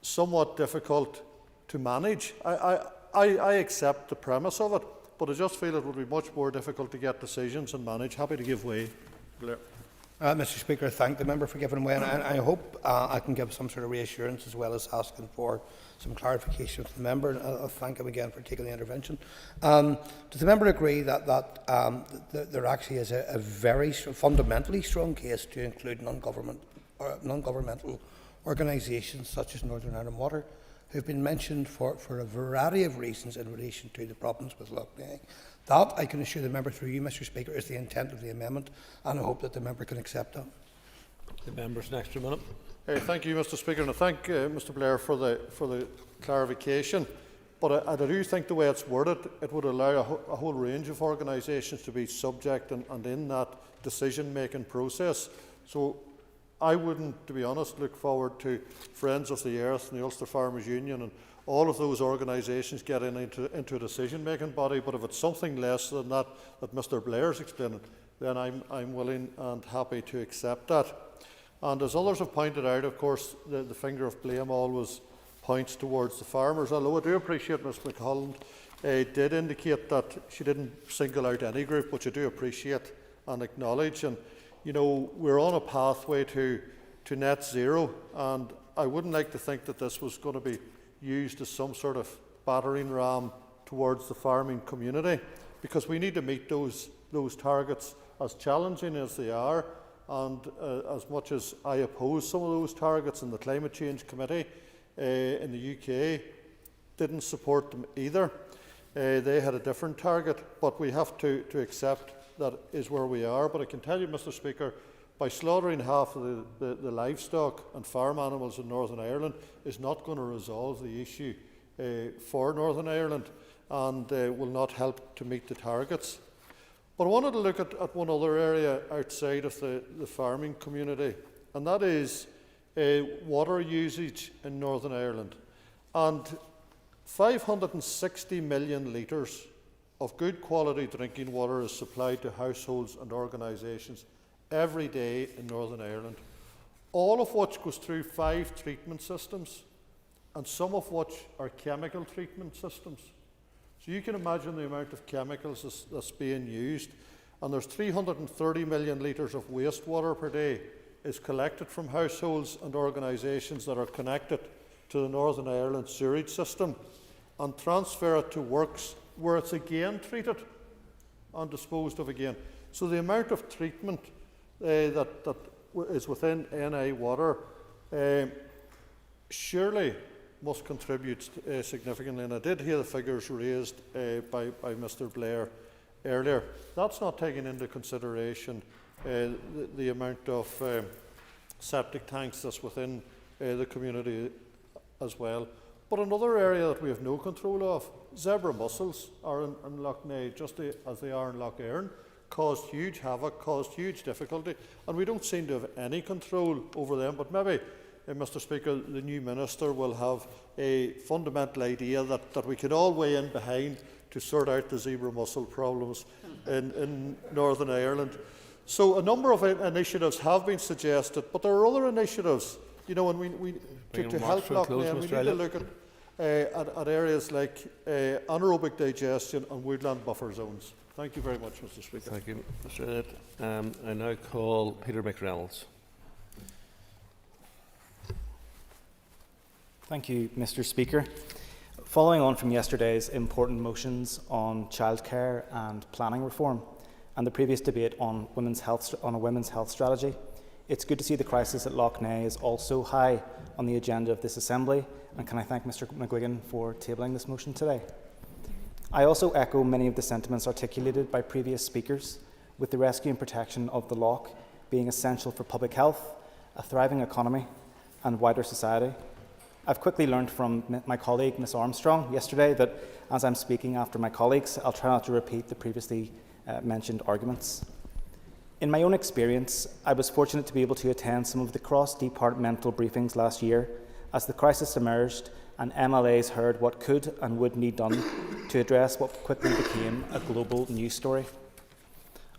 somewhat difficult to manage. I accept the premise of it, but I just feel it would be much more difficult to get decisions and manage. Happy to give way. Blair. Mr. Speaker, I thank the member for giving way, and I hope I can give some sort of reassurance as well as asking for some clarification from the member. And I'll thank him again for taking the intervention. Does the member agree that there actually is a very fundamentally strong case to include non-governmental organisations such as Northern Ireland Water, who have been mentioned for a variety of reasons in relation to the problems with Lough Neagh? That, I can assure the member through you, Mr. Speaker, is the intent of the amendment, and I hope that the member can accept that. The member's next minute. Thank you, Mr. Speaker, and I thank Mr. Blair for the clarification. But I do think the way it's worded, it would allow a whole range of organisations to be subject and in that decision-making process. So I wouldn't, to be honest, look forward to Friends of the Earth and the Ulster Farmers Union and all of those organisations getting into a decision-making body. But if it's something less than that Mr. Blair's explaining, then I'm willing and happy to accept that. And as others have pointed out, of course, the finger of blame always points towards the farmers. Although I do appreciate Ms McColland did indicate that she didn't single out any group, which I do appreciate and acknowledge. And you know, we're on a pathway to net zero, and I wouldn't like to think that this was going to be used as some sort of battering ram towards the farming community, because we need to meet those targets, as challenging as they are. And as much as I oppose some of those targets, and the Climate Change Committee in the UK didn't support them either, they had a different target, but we have to accept that is where we are. But I can tell you, Mr. Speaker, by slaughtering half of the livestock and farm animals in Northern Ireland is not going to resolve the issue for Northern Ireland, and will not help to meet the targets. But I wanted to look at one other area outside of the farming community, and that is water usage in Northern Ireland. And 560 million litres of good quality drinking water is supplied to households and organisations every day in Northern Ireland, all of which goes through 5 treatment systems, and some of which are chemical treatment systems. So you can imagine the amount of chemicals that's being used. And there's 330 million litres of wastewater per day is collected from households and organisations that are connected to the Northern Ireland sewerage system, and transfer it to works where it's again treated and disposed of again. So the amount of treatment that is within NI water surely must contribute significantly. And I did hear the figures raised by Mr. Blair earlier. That's not taking into consideration the amount of septic tanks that's within the community as well. But another area that we have no control of, zebra mussels are in Lough Neagh, just as they are in Lough Erne, caused huge havoc, caused huge difficulty, and we don't seem to have any control over them. But maybe, Mr. Speaker, the new Minister will have a fundamental idea that we can all weigh in behind to sort out the zebra mussel problems in Northern Ireland. So a number of initiatives have been suggested, but there are other initiatives, you know, and we to help Lough Neagh, we need to look at areas like anaerobic digestion and woodland buffer zones. Thank you very much, Mr. Speaker. Thank you, Mr. Elliott. I now call Peter McReynolds. Thank you, Mr. Speaker. Following on from yesterday's important motions on childcare and planning reform and the previous debate on a women's health strategy, it's good to see the crisis at Lough Neagh is also high on the agenda of this Assembly, and can I thank Mr McGuigan for tabling this motion today. I also echo many of the sentiments articulated by previous speakers, with the rescue and protection of the lough being essential for public health, a thriving economy and wider society. I've quickly learned from my colleague, Ms Armstrong, yesterday that as I'm speaking after my colleagues, I'll try not to repeat the previously mentioned arguments. In my own experience, I was fortunate to be able to attend some of the cross-departmental briefings last year as the crisis emerged and MLAs heard what could and would need done to address what quickly became a global news story.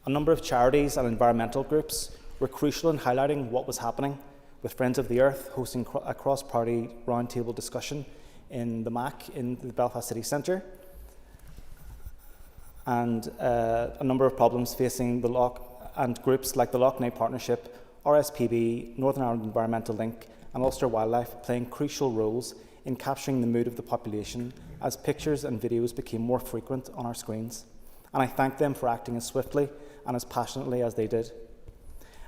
A number of charities and environmental groups were crucial in highlighting what was happening, with Friends of the Earth hosting a cross-party roundtable discussion in the MAC in the Belfast City Centre, and a number of problems facing the Lough and groups like the Lough Neagh Partnership, RSPB, Northern Ireland Environmental Link and Ulster Wildlife playing crucial roles in capturing the mood of the population as pictures and videos became more frequent on our screens. And I thank them for acting as swiftly and as passionately as they did.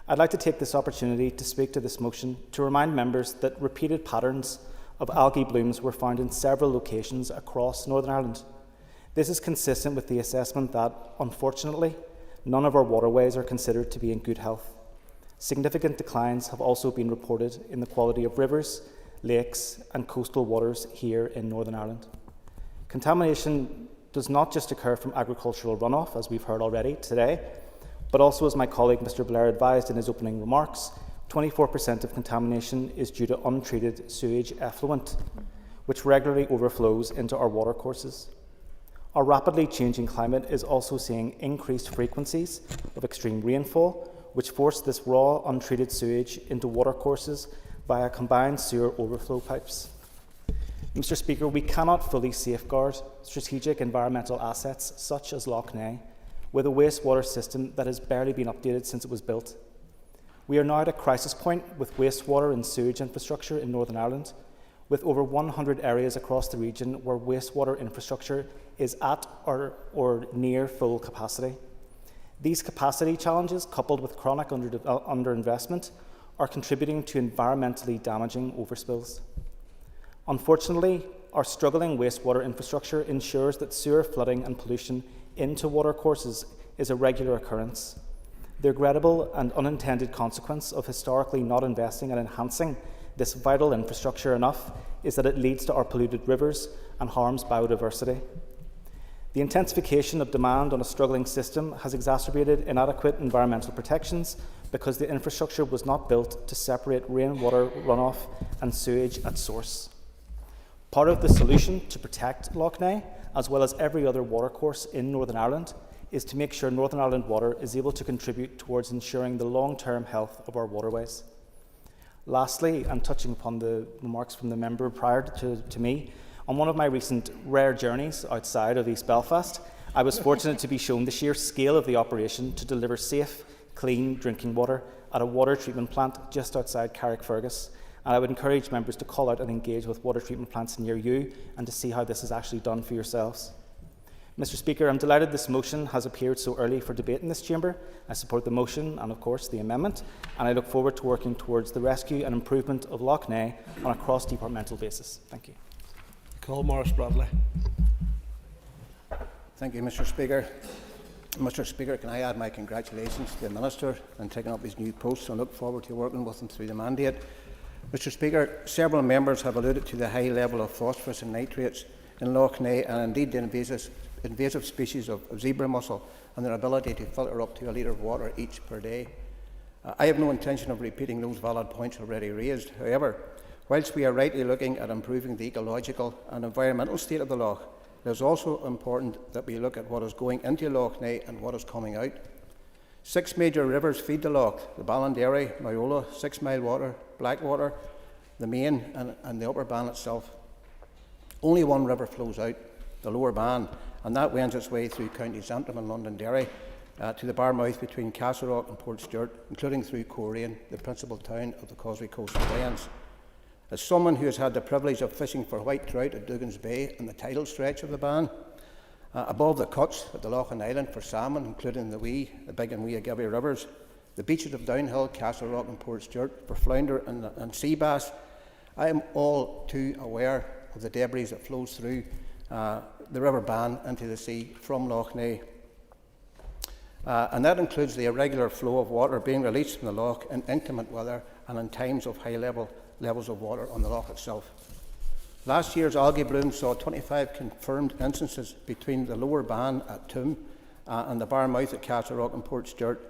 I'd like to take this opportunity to speak to this motion to remind members that repeated patterns of algae blooms were found in several locations across Northern Ireland. This is consistent with the assessment that, unfortunately, none of our waterways are considered to be in good health. Significant declines have also been reported in the quality of rivers, lakes and coastal waters here in Northern Ireland. Contamination does not just occur from agricultural runoff, as we've heard already today, but also, as my colleague Mr Blair advised in his opening remarks, 24% of contamination is due to untreated sewage effluent, which regularly overflows into our watercourses. Our rapidly changing climate is also seeing increased frequencies of extreme rainfall, which force this raw, untreated sewage into watercourses via combined sewer overflow pipes. Mr Speaker, we cannot fully safeguard strategic environmental assets such as Lough Neagh with a wastewater system that has barely been updated since it was built. We are now at a crisis point with wastewater and sewage infrastructure in Northern Ireland, with over 100 areas across the region where wastewater infrastructure is at or near full capacity. These capacity challenges, coupled with chronic underinvestment, are contributing to environmentally damaging overspills. Unfortunately, our struggling wastewater infrastructure ensures that sewer flooding and pollution into watercourses is a regular occurrence. The regrettable and unintended consequence of historically not investing and enhancing this vital infrastructure enough is that it leads to our polluted rivers and harms biodiversity. The intensification of demand on a struggling system has exacerbated inadequate environmental protections because the infrastructure was not built to separate rainwater runoff and sewage at source. Part of the solution to protect Lough Neagh, as well as every other watercourse in Northern Ireland, is to make sure Northern Ireland Water is able to contribute towards ensuring the long-term health of our waterways. Lastly, and touching upon the remarks from the member prior to me, on one of my recent rare journeys outside of East Belfast, I was fortunate to be shown the sheer scale of the operation to deliver safe, clean drinking water at a water treatment plant just outside Carrickfergus. And I would encourage members to call out and engage with water treatment plants near you and to see how this is actually done for yourselves. Mr Speaker, I'm delighted this motion has appeared so early for debate in this chamber. I support the motion and, of course, the amendment, and I look forward to working towards the rescue and improvement of Lough Neagh on a cross-departmental basis. Thank you. Call Morris Bradley. Thank you, Mr Speaker. Mr Speaker, can I add my congratulations to the Minister on taking up his new post and look forward to working with him through the mandate. Mr Speaker, several members have alluded to the high level of phosphorus and nitrates in Lough Neagh and indeed the invasive species of zebra mussel and their ability to filter up to a litre of water each per day. I have no intention of repeating those valid points already raised. However, whilst we are rightly looking at improving the ecological and environmental state of the lough, it is also important that we look at what is going into Lough Neagh and what is coming out. 6 major rivers feed the lough: the Ballinderry, Myola, 6 Mile Water, Blackwater, the Main and the Upper Bann itself. Only one river flows out, the Lower Bann, and that wends its way through Counties Antrim and Londonderry to the Barmouth between Castlerock and Portstewart, including through Coleraine, the principal town of the Causeway Coast Plains. As someone who has had the privilege of fishing for white trout at Dugan's Bay and the tidal stretch of the Ban, above the cuts at the Lough Neagh Island for salmon, including the big and wee Agibby rivers, the beaches of Downhill, Castle Rock and Port Stewart for flounder and sea bass, I am all too aware of the debris that flows through the River Ban into the sea from Lough Neagh. And that includes the irregular flow of water being released from the loch in inclement weather and in times of high levels of water on the loch itself. Last year's algae bloom saw 25 confirmed instances between the lower Ban at Toome and the bar mouth at Castle Rock and Port Stewart.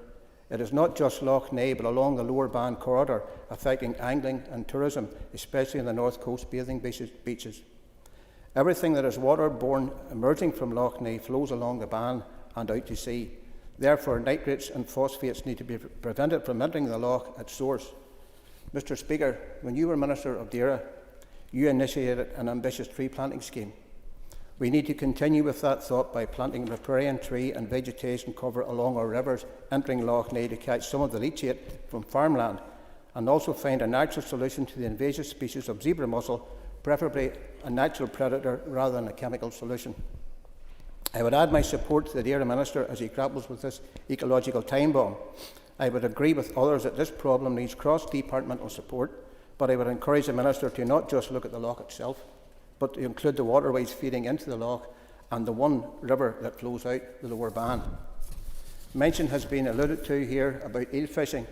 It is not just Lough Neagh but along the lower Ban corridor affecting angling and tourism, especially in the north coast bathing beaches. Everything that is waterborne emerging from Lough Neagh flows along the Ban and out to sea. Therefore, nitrates and phosphates need to be prevented from entering the loch at source. Mr. Speaker, when you were Minister of Dara, you initiated an ambitious tree planting scheme. We need to continue with that thought by planting riparian tree and vegetation cover along our rivers entering Lough Neagh to catch some of the leachate from farmland, and also find a natural solution to the invasive species of zebra mussel, preferably a natural predator rather than a chemical solution. I would add my support to the Dara Minister as he grapples with this ecological time bomb. I would agree with others that this problem needs cross-departmental support, but I would encourage the Minister to not just look at the loch itself, but to include the waterways feeding into the loch and the one river that flows out the lower Ban. Mention has been alluded to here about eel fishing.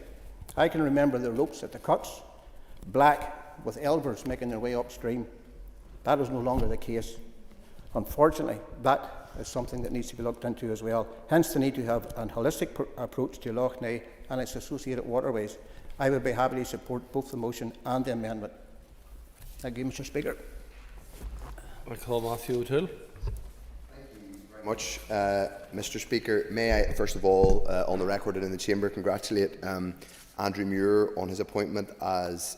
I can remember the ropes at the cuts, black with elvers making their way upstream. That is no longer the case. Unfortunately, that is something that needs to be looked into as well. Hence the need to have a holistic approach to Lough Neagh and its associated waterways. I would be happy to support both the motion and the amendment. Thank you, Mr. Speaker. I call Matthew O'Toole. Very much, Mr. Speaker. May I, first of all, on the record and in the Chamber, congratulate Andrew Muir on his appointment as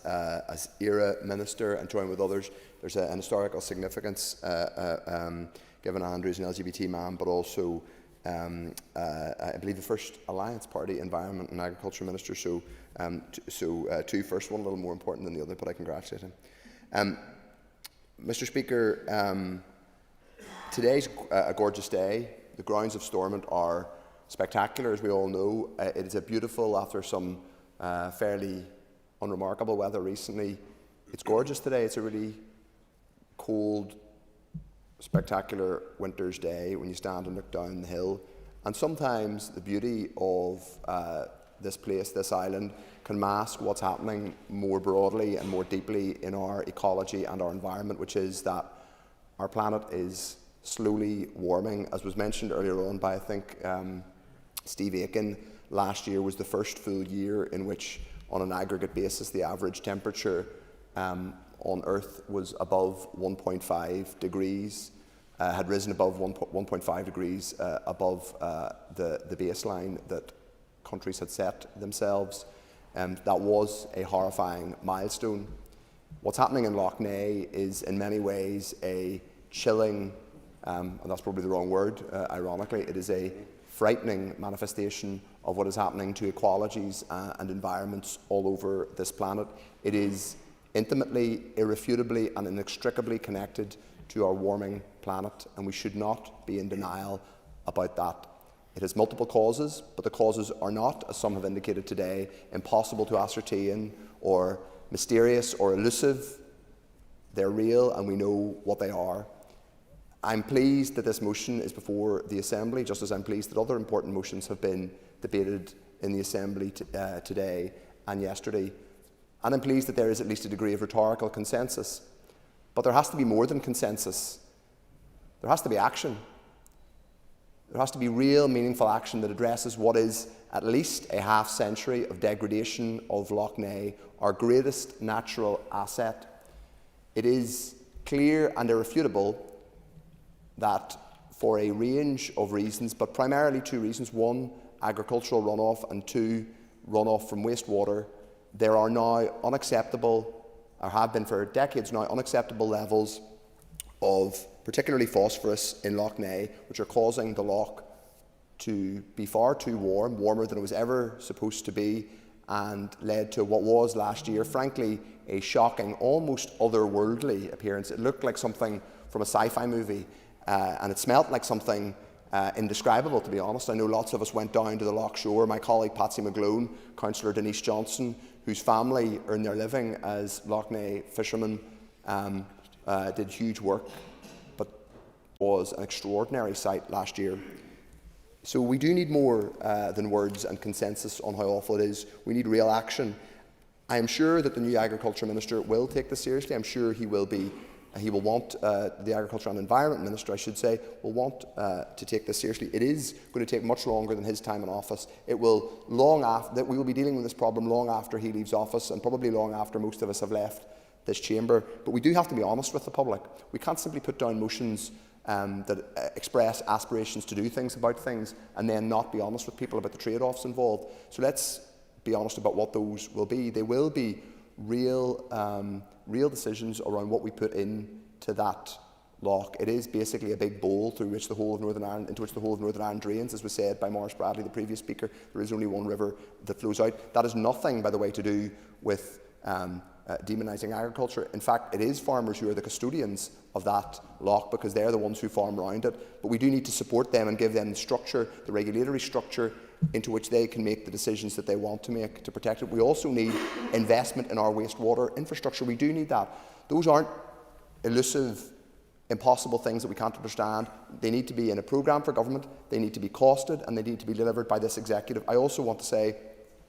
ERA Minister and join with others. There's an historical significance given Andrew's an LGBT man, but also I believe the first Alliance Party Environment and Agriculture Minister. So two first, one a little more important than the other, but I congratulate him. Mr. Speaker, today's a gorgeous day. The grounds of Stormont are spectacular, as we all know. It is a beautiful, after some fairly unremarkable weather recently. It's gorgeous today. It's a really cold, spectacular winter's day when you stand and look down the hill. And sometimes the beauty of this place, this island, can mask what's happening more broadly and more deeply in our ecology and our environment, which is that our planet is slowly warming. As was mentioned earlier on by, I think, Steve Aiken, last year was the first full year in which, on an aggregate basis, the average temperature on Earth was above 1.5 degrees, had risen above 1.5 degrees above the baseline that countries had set themselves. That was a horrifying milestone. What's happening in Lough Neagh is in many ways a chilling, and that's probably the wrong word, ironically, it is a frightening manifestation of what is happening to ecologies and environments all over this planet. It is intimately, irrefutably and inextricably connected to our warming planet, and we should not be in denial about that. It has multiple causes, but the causes are not, as some have indicated today, impossible to ascertain or mysterious or elusive. They're real and we know what they are. I'm pleased that this motion is before the Assembly, just as I'm pleased that other important motions have been debated in the Assembly today and yesterday. And I'm pleased that there is at least a degree of rhetorical consensus. But there has to be more than consensus. There has to be action. There has to be real, meaningful action that addresses what is at least a half century of degradation of Lough Neagh, our greatest natural asset. It is clear and irrefutable that for a range of reasons, but primarily two reasons, one, agricultural runoff, and two, runoff from wastewater, there are now unacceptable, or have been for decades now, unacceptable levels of particularly phosphorus in Lough Neagh, which are causing the loch to be far too warm, warmer than it was ever supposed to be, and led to what was last year, frankly, a shocking, almost otherworldly appearance. It looked like something from a sci-fi movie, and it smelt like something indescribable, to be honest. I know lots of us went down to the Lough shore. My colleague Patsy McGlone, Councillor Denise Johnson, whose family earn their living as Lough Neagh fishermen, did huge work, but was an extraordinary sight last year. So we do need more than words and consensus on how awful it is. We need real action. I am sure that the new Agriculture Minister will take this seriously. I'm sure he will want, the Agriculture and Environment Minister, I should say, will want to take this seriously. It is going to take much longer than his time in office. It will we will be dealing with this problem long after he leaves office, and probably long after most of us have left this chamber. But we do have to be honest with the public. We can't simply put down motions that express aspirations to do things about things and then not be honest with people about the trade-offs involved. So let's be honest about what those will be. They will be real decisions around what we put into that loch. It is basically a big bowl through which the whole of Northern Ireland, into which the whole of Northern Ireland drains, as was said by Maurice Bradley, the previous speaker. There is only one river that flows out. That has nothing, by the way, to do with demonising agriculture. In fact, it is farmers who are the custodians of that loch, because they're the ones who farm around it. But we do need to support them and give them the structure, the regulatory structure, into which they can make the decisions that they want to make to protect it. We also need investment in our wastewater infrastructure. We do need that. Those aren't elusive, impossible things that we can't understand. They need to be in a programme for government, they need to be costed, and they need to be delivered by this executive. I also want to say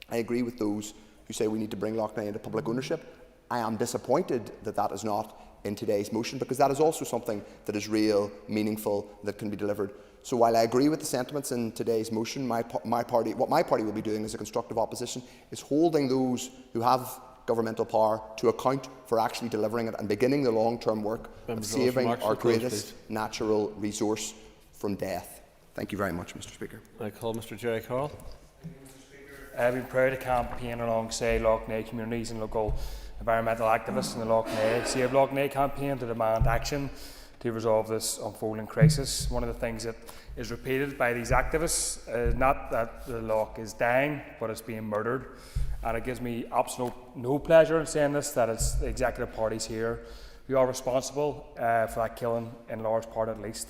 I agree with those who say we need to bring Lough Neagh into public ownership. I am disappointed that that is not in today's motion, because that is also something that is real, meaningful, that can be delivered. So while I agree with the sentiments in today's motion, what my party will be doing as a constructive opposition is holding those who have governmental power to account for actually delivering it and beginning the long-term work of saving our greatest natural resource from death. Thank you very much, Mr. Speaker. I call Mr. Jerry Carroll. I've been proud to campaign alongside Lough Neagh communities and local environmental activists in the Lough Neagh Save Lough Neagh campaign to demand action to resolve this unfolding crisis. One of the things that is repeated by these activists is not that the loch is dying, but it's being murdered. And it gives me absolute no pleasure in saying this, that it's the executive parties here who are responsible for that killing, in large part at least.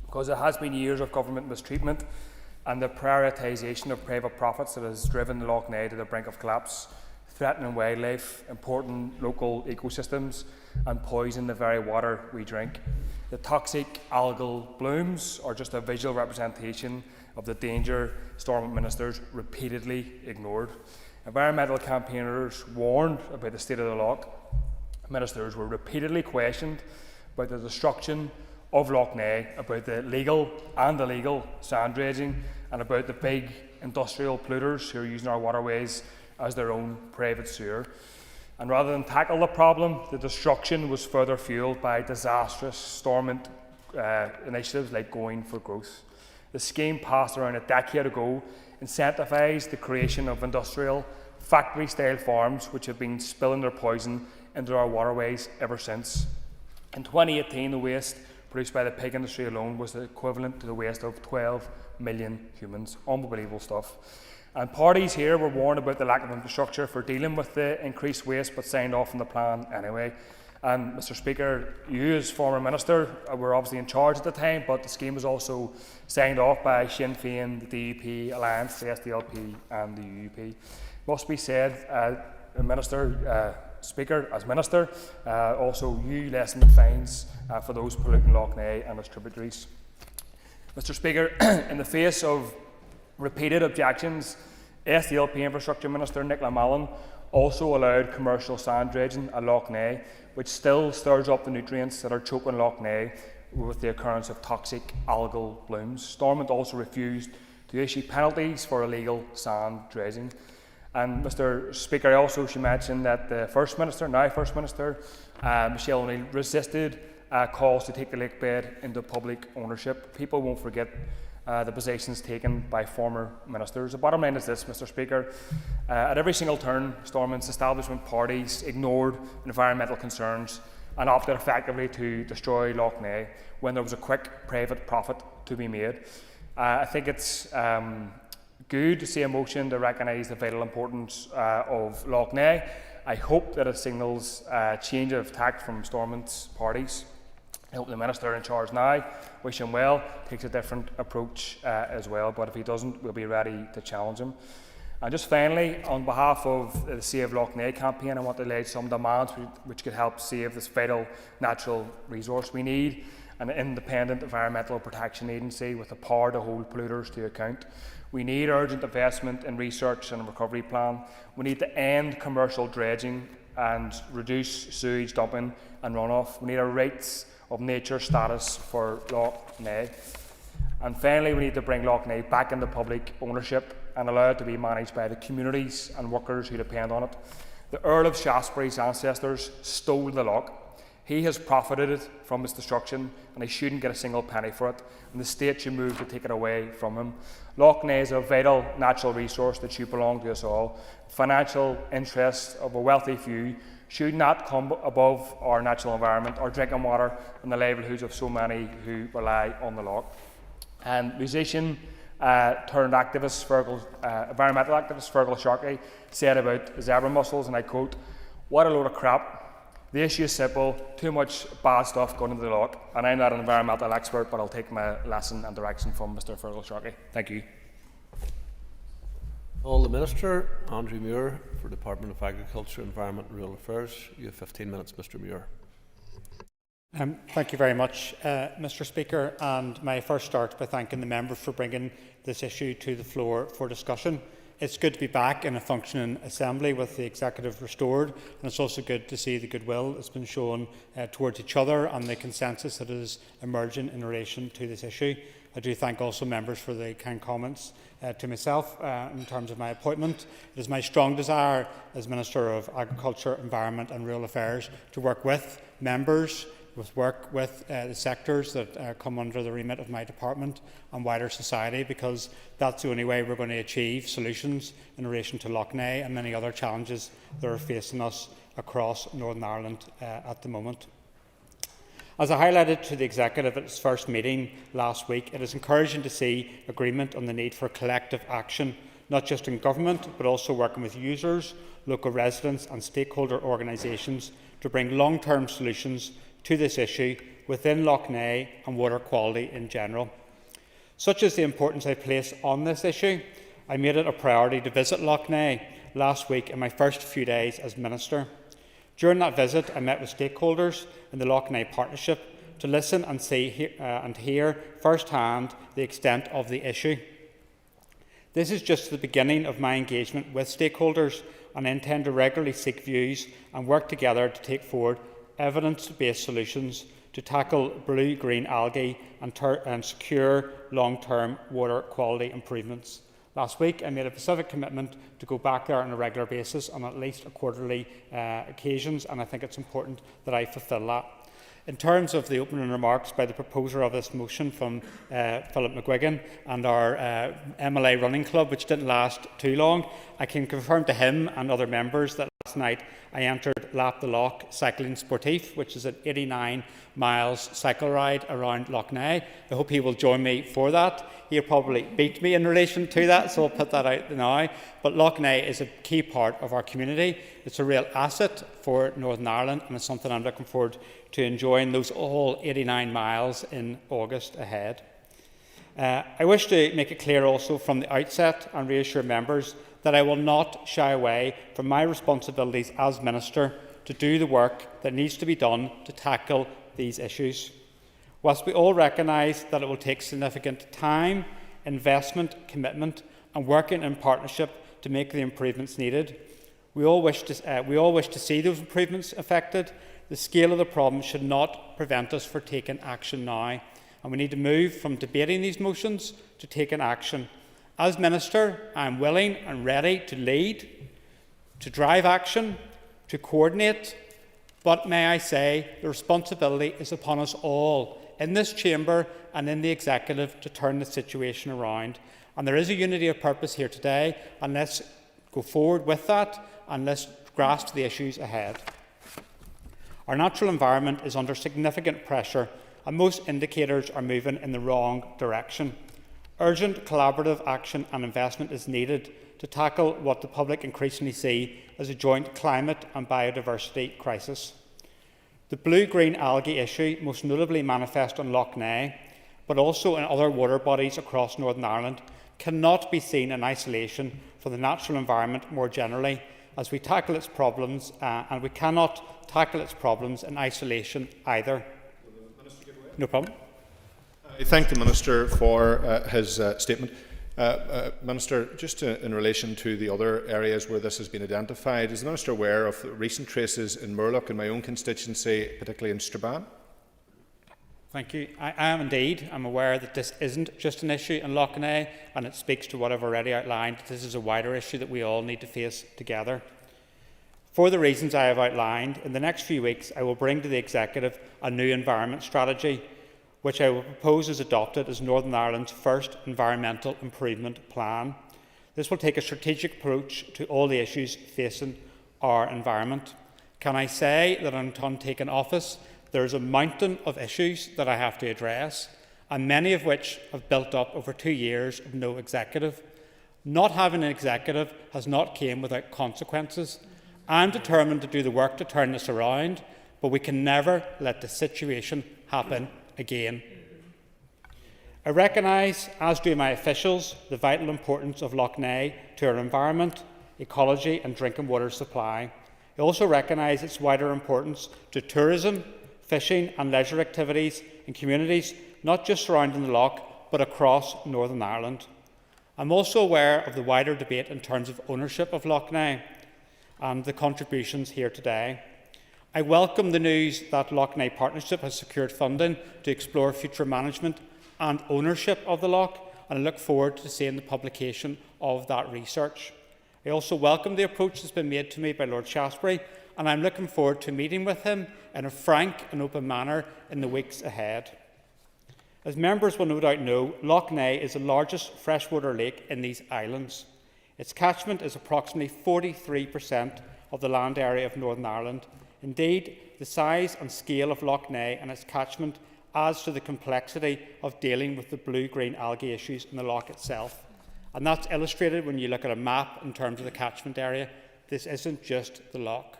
Because it has been years of government mistreatment and the prioritisation of private profits that has driven the Lough Neagh to the brink of collapse, threatening wildlife, important local ecosystems, and poison the very water we drink. The toxic algal blooms are just a visual representation of the danger Stormont ministers repeatedly ignored. Environmental campaigners warned about the state of the loch. Ministers were repeatedly questioned about the destruction of Lough Neagh, about the legal and illegal sand dredging, and about the big industrial polluters who are using our waterways as their own private sewer. And rather than tackle the problem, the destruction was further fuelled by disastrous Stormont initiatives like Going for Growth. The scheme passed around a decade ago incentivised the creation of industrial, factory-style farms which have been spilling their poison into our waterways ever since. In 2018, the waste produced by the pig industry alone was the equivalent to the waste of 12 million humans. Unbelievable stuff. And parties here were warned about the lack of infrastructure for dealing with the increased waste, but signed off on the plan anyway. And Mr. Speaker, you as former minister were obviously in charge at the time, but the scheme was also signed off by Sinn Féin, the DUP Alliance, the SDLP and the UUP. Must be said, Speaker, as Minister, also you lessened the fines for those polluting Lough Neagh and its tributaries. Mr. Speaker, in the face of repeated objections, SDLP Infrastructure Minister Nicola Mallon also allowed commercial sand dredging at Lough Neagh, which still stirs up the nutrients that are choking Lough Neagh with the occurrence of toxic algal blooms. Stormont also refused to issue penalties for illegal sand dredging. And Mr. Speaker, I also should mention that the First Minister, now First Minister, Michelle O'Neill, resisted calls to take the lake bed into public ownership. People won't forget the positions taken by former ministers. The bottom line is this, Mr. Speaker. At every single turn, Stormont's establishment parties ignored environmental concerns and opted effectively to destroy Lough Neagh when there was a quick private profit to be made. I think it's good to see a motion to recognise the vital importance of Lough Neagh. I hope that it signals a change of tack from Stormont's parties. I hope the Minister in charge now, wish him well, takes a different approach as well, but if he doesn't, we'll be ready to challenge him. And just finally, on behalf of the Save Lough Neagh campaign, I want to lay some demands which could help save this vital natural resource. We need an independent environmental protection agency with the power to hold polluters to account. We need urgent investment in research and a recovery plan. We need to end commercial dredging and reduce sewage dumping and runoff. We need a rights of nature status for Lough Neagh. And finally, we need to bring Lough Neagh back into public ownership and allow it to be managed by the communities and workers who depend on it. The Earl of Shaftesbury's ancestors stole the loch. He has profited from its destruction and he shouldn't get a single penny for it, and the state should move to take it away from him. Lough Neagh is a vital natural resource that should belong to us all. Financial interests of a wealthy few should not come above our natural environment, our drinking water and the livelihoods of so many who rely on the loch. And musician turned activist, environmental activist Fergal Sharkey said about zebra mussels, and I quote, "What a load of crap. The issue is simple, too much bad stuff going into the loch." And I'm not an environmental expert, but I'll take my lesson and direction from Mr. Fergal Sharkey. Thank you. All the Minister, Andrew Muir, for Department of Agriculture, Environment and Rural Affairs. You have 15 minutes, Mr. Muir. Thank you very much, Mr. Speaker, and may I first start by thanking the members for bringing this issue to the floor for discussion. It's good to be back in a functioning Assembly with the Executive restored, and it's also good to see the goodwill that's been shown towards each other and the consensus that is emerging in relation to this issue. I do thank also members for the kind comments to myself in terms of my appointment. It is my strong desire as Minister of Agriculture, Environment and Rural Affairs to work with members, with the sectors that come under the remit of my department and wider society, because that's the only way we're going to achieve solutions in relation to Lough Neagh and many other challenges that are facing us across Northern Ireland at the moment. As I highlighted to the Executive at its first meeting last week, it is encouraging to see agreement on the need for collective action, not just in government, but also working with users, local residents and stakeholder organisations to bring long-term solutions to this issue within Lough Neagh and water quality in general. Such is the importance I place on this issue, I made it a priority to visit Lough Neagh last week in my first few days as Minister. During that visit, I met with stakeholders in the Lough Neagh Partnership to listen and see and hear firsthand the extent of the issue. This is just the beginning of my engagement with stakeholders, and I intend to regularly seek views and work together to take forward evidence-based solutions to tackle blue-green algae and secure long-term water quality improvements. Last week, I made a specific commitment to go back there on a regular basis on at least a quarterly occasions, and I think it's important that I fulfil that. In terms of the opening remarks by the proposer of this motion from Philip McGuigan and our MLA running club, which didn't last too long, I can confirm to him and other members that last night I entered Lap the Loch Cycling Sportif, which is an 89 miles cycle ride around Lough Neagh. I hope he will join me for that. He'll probably beat me in relation to that, so I'll put that out now. But Lough Neagh is a key part of our community. It's a real asset for Northern Ireland, and it's something I'm looking forward to enjoying those all 89 miles in August ahead. I wish to make it clear also from the outset and reassure members that I will not shy away from my responsibilities as Minister to do the work that needs to be done to tackle these issues. Whilst we all recognise that it will take significant time, investment, commitment and working in partnership to make the improvements needed, we all wish to see those improvements effected. The scale of the problem should not prevent us from taking action now, and we need to move from debating these motions to taking action. As Minister, I am willing and ready to lead, to drive action, to coordinate, but may I say the responsibility is upon us all in this chamber and in the Executive to turn the situation around. And there is a unity of purpose here today, and let's go forward with that and let's grasp the issues ahead. Our natural environment is under significant pressure and most indicators are moving in the wrong direction. Urgent collaborative action and investment is needed to tackle what the public increasingly see as a joint climate and biodiversity crisis. The blue-green algae issue most notably manifest on Lough Neagh, but also in other water bodies across Northern Ireland, cannot be seen in isolation from the natural environment more generally as we tackle its problems, and we cannot tackle its problems in isolation either. No problem. I thank the Minister for his statement. Minister, just in relation to the other areas where this has been identified, is the Minister aware of recent traces in Murlough in my own constituency, particularly in Strabane? Thank you. I am indeed. I'm aware that this isn't just an issue in Lough Neagh, and it speaks to what I've already outlined. This is a wider issue that we all need to face together. For the reasons I have outlined, in the next few weeks I will bring to the Executive a new environment strategy, which I will propose is adopted as Northern Ireland's first environmental improvement plan. This will take a strategic approach to all the issues facing our environment. Can I say that on taking office, there is a mountain of issues that I have to address, and many of which have built up over 2 years of no executive. Not having an executive has not come without consequences. I'm determined to do the work to turn this around, but we can never let the situation happen again. I recognise, as do my officials, the vital importance of Lough Neagh to our environment, ecology and drinking water supply. I also recognise its wider importance to tourism, fishing and leisure activities in communities not just surrounding the loch but across Northern Ireland. I'm also aware of the wider debate in terms of ownership of Lough Neagh and the contributions here today. I welcome the news that Lough Neagh Partnership has secured funding to explore future management and ownership of the loch, and I look forward to seeing the publication of that research. I also welcome the approach that's been made to me by Lord Shaftesbury, and I'm looking forward to meeting with him in a frank and open manner in the weeks ahead. As members will no doubt know, Lough Neagh is the largest freshwater lake in these islands. Its catchment is approximately 43% of the land area of Northern Ireland. Indeed, the size and scale of Lough Neagh and its catchment adds to the complexity of dealing with the blue-green algae issues in the loch itself. And that's illustrated when you look at a map in terms of the catchment area. This isn't just the loch.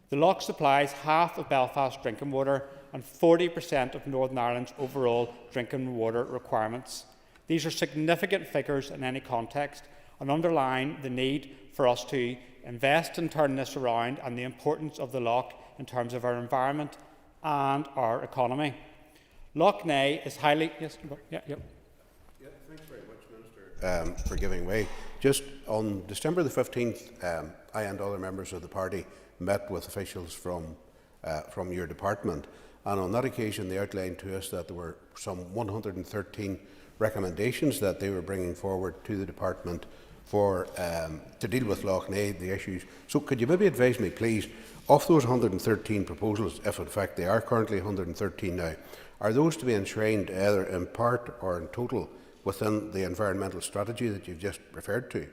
The loch supplies half of Belfast's drinking water and 40% of Northern Ireland's overall drinking water requirements. These are significant figures in any context and underline the need for us to invest in turning this around and the importance of the loch in terms of our environment and our economy. Lough Neagh is highly... Yes, yeah. Thanks very much, Minister, for giving way. Just on December the 15th, I and other members of the party met with officials from your department, and on that occasion they outlined to us that there were some 113 recommendations that they were bringing forward to the department for to deal with Lough Neagh, the issues. So could you maybe advise me, please, of those 113 proposals, if in fact they are currently 113 now, are those to be enshrined either in part or in total within the environmental strategy that you've just referred to?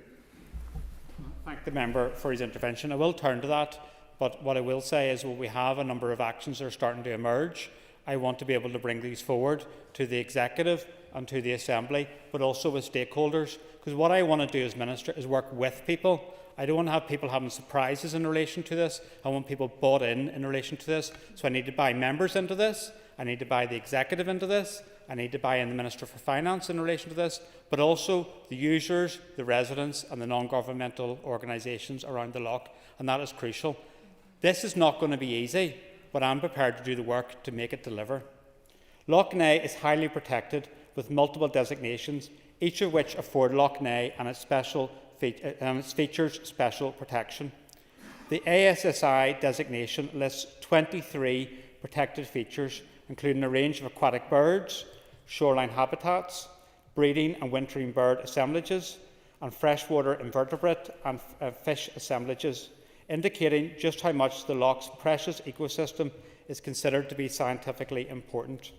Thank the member for his intervention. I will turn to that, but what I will say is we have a number of actions that are starting to emerge. I want to be able to bring these forward to the Executive and to the Assembly, but also with stakeholders, because what I want to do as Minister is work with people. I don't want to have people having surprises in relation to this. I want people bought in relation to this. So I need to buy members into this. I need to buy the Executive into this. I need to buy in the Minister for Finance in relation to this, but also the users, the residents and the non-governmental organisations around the loch, and that is crucial. This is not going to be easy, but I'm prepared to do the work to make it deliver. Lough Neagh is highly protected with multiple designations, each of which afford Lough Neagh and its features special protection. The ASSI designation lists 23 protected features, including a range of aquatic birds, shoreline habitats, breeding and wintering bird assemblages, and freshwater invertebrate and fish assemblages, indicating just how much the loch's precious ecosystem is considered to be scientifically important.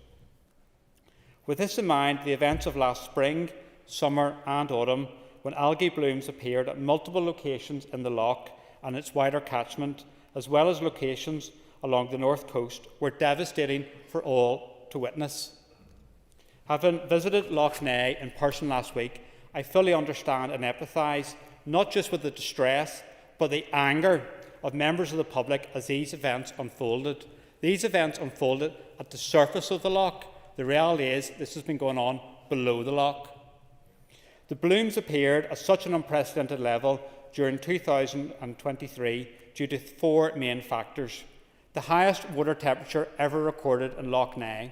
With this in mind, the events of last spring, summer and autumn, when algae blooms appeared at multiple locations in the loch and its wider catchment, as well as locations along the north coast, were devastating for all to witness. Having visited Lough Neagh in person last week, I fully understand and empathise not just with the distress, but the anger of members of the public as these events unfolded. These events unfolded at the surface of the lough. The reality is this has been going on below the lough. The blooms appeared at such an unprecedented level during 2023 due to 4 main factors. The highest water temperature ever recorded in Lough Neagh,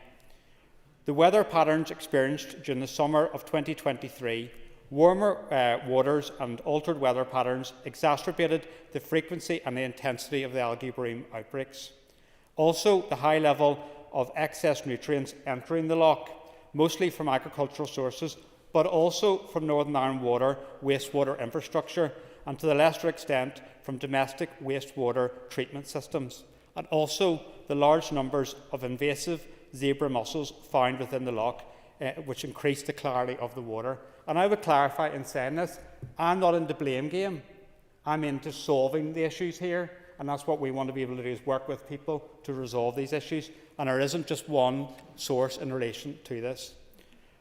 the weather patterns experienced during the summer of 2023, warmer waters and altered weather patterns exacerbated the frequency and the intensity of the algae bloom outbreaks. Also, the high level of excess nutrients entering the lough, mostly from agricultural sources, but also from Northern Ireland water wastewater infrastructure, and to the lesser extent from domestic wastewater treatment systems, and also the large numbers of invasive zebra mussels found within the lough, which increase the clarity of the water. And I would clarify in saying this, I'm not in the blame game. I'm into solving the issues here, and that's what we want to be able to do, is work with people to resolve these issues. And there isn't just one source in relation to this.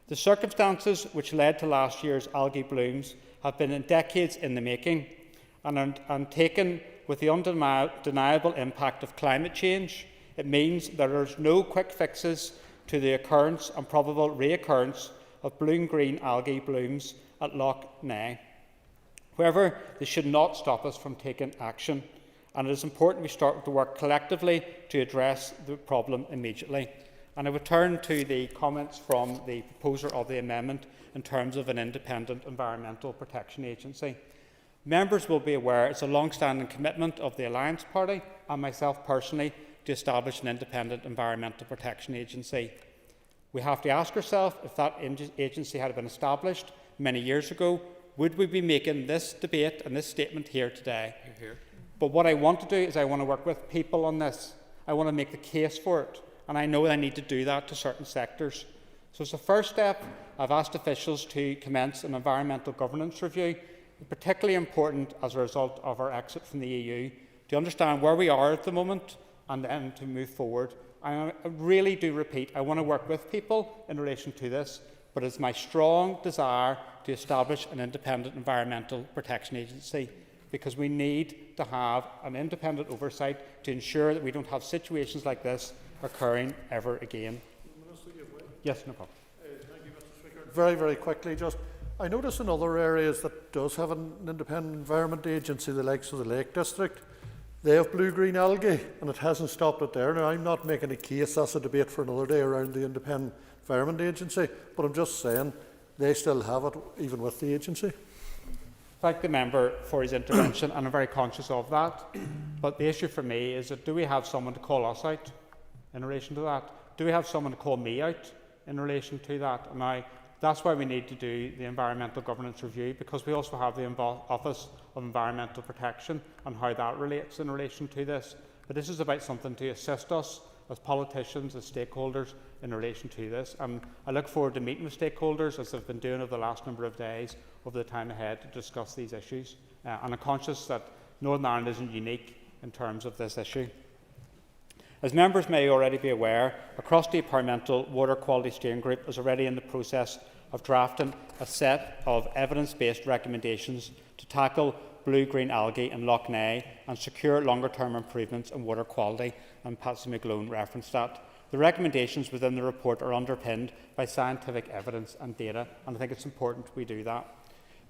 The circumstances which led to last year's algae blooms have been decades in the making and taken with the undeniable impact of climate change. It means that there's no quick fixes to the occurrence and probable reoccurrence of blue-green algae blooms at Lough Neagh. However, this should not stop us from taking action, and it is important we start to work collectively to address the problem immediately. And I would turn to the comments from the proposer of the amendment in terms of an independent environmental protection agency. Members will be aware it's a long-standing commitment of the Alliance Party and myself personally to establish an independent environmental protection agency. We have to ask ourselves, if that agency had been established many years ago, would we be making this debate and this statement here today? But what I want to do is I want to work with people on this. I want to make the case for it, and I know I need to do that to certain sectors. So as a first step, I've asked officials to commence an environmental governance review, particularly important as a result of our exit from the EU, to understand where we are at the moment and then to move forward. I really do repeat, I want to work with people in relation to this, but it's my strong desire to establish an independent environmental protection agency, because we need to have an independent oversight to ensure that we don't have situations like this occurring ever again. Yes, no problem. Thank you, Mr. Speaker. Very, very quickly, I notice in other areas that does have an independent environment agency, the likes of the Lake District, they have blue-green algae, and it hasn't stopped it there. Now, I'm not making a case, that's a debate for another day around the Independent Environment Agency, but I'm just saying they still have it, even with the agency. Thank the member for his intervention, and I'm very conscious of that. But the issue for me is that, do we have someone to call us out in relation to that? Do we have someone to call me out in relation to that? And that's why we need to do the environmental governance review, because we also have the Office of Environmental Protection and how that relates in relation to this. But this is about something to assist us as politicians, as stakeholders in relation to this. And I look forward to meeting with stakeholders, as I've been doing over the last number of days, over the time ahead, to discuss these issues. And I'm conscious that Northern Ireland isn't unique in terms of this issue. As members may already be aware, a cross-departmental water quality steering group is already in the process of drafting a set of evidence-based recommendations to tackle blue-green algae in Lough Neagh and secure longer-term improvements in water quality, and Patsy McGlone referenced that. The recommendations within the report are underpinned by scientific evidence and data, and I think it's important we do that.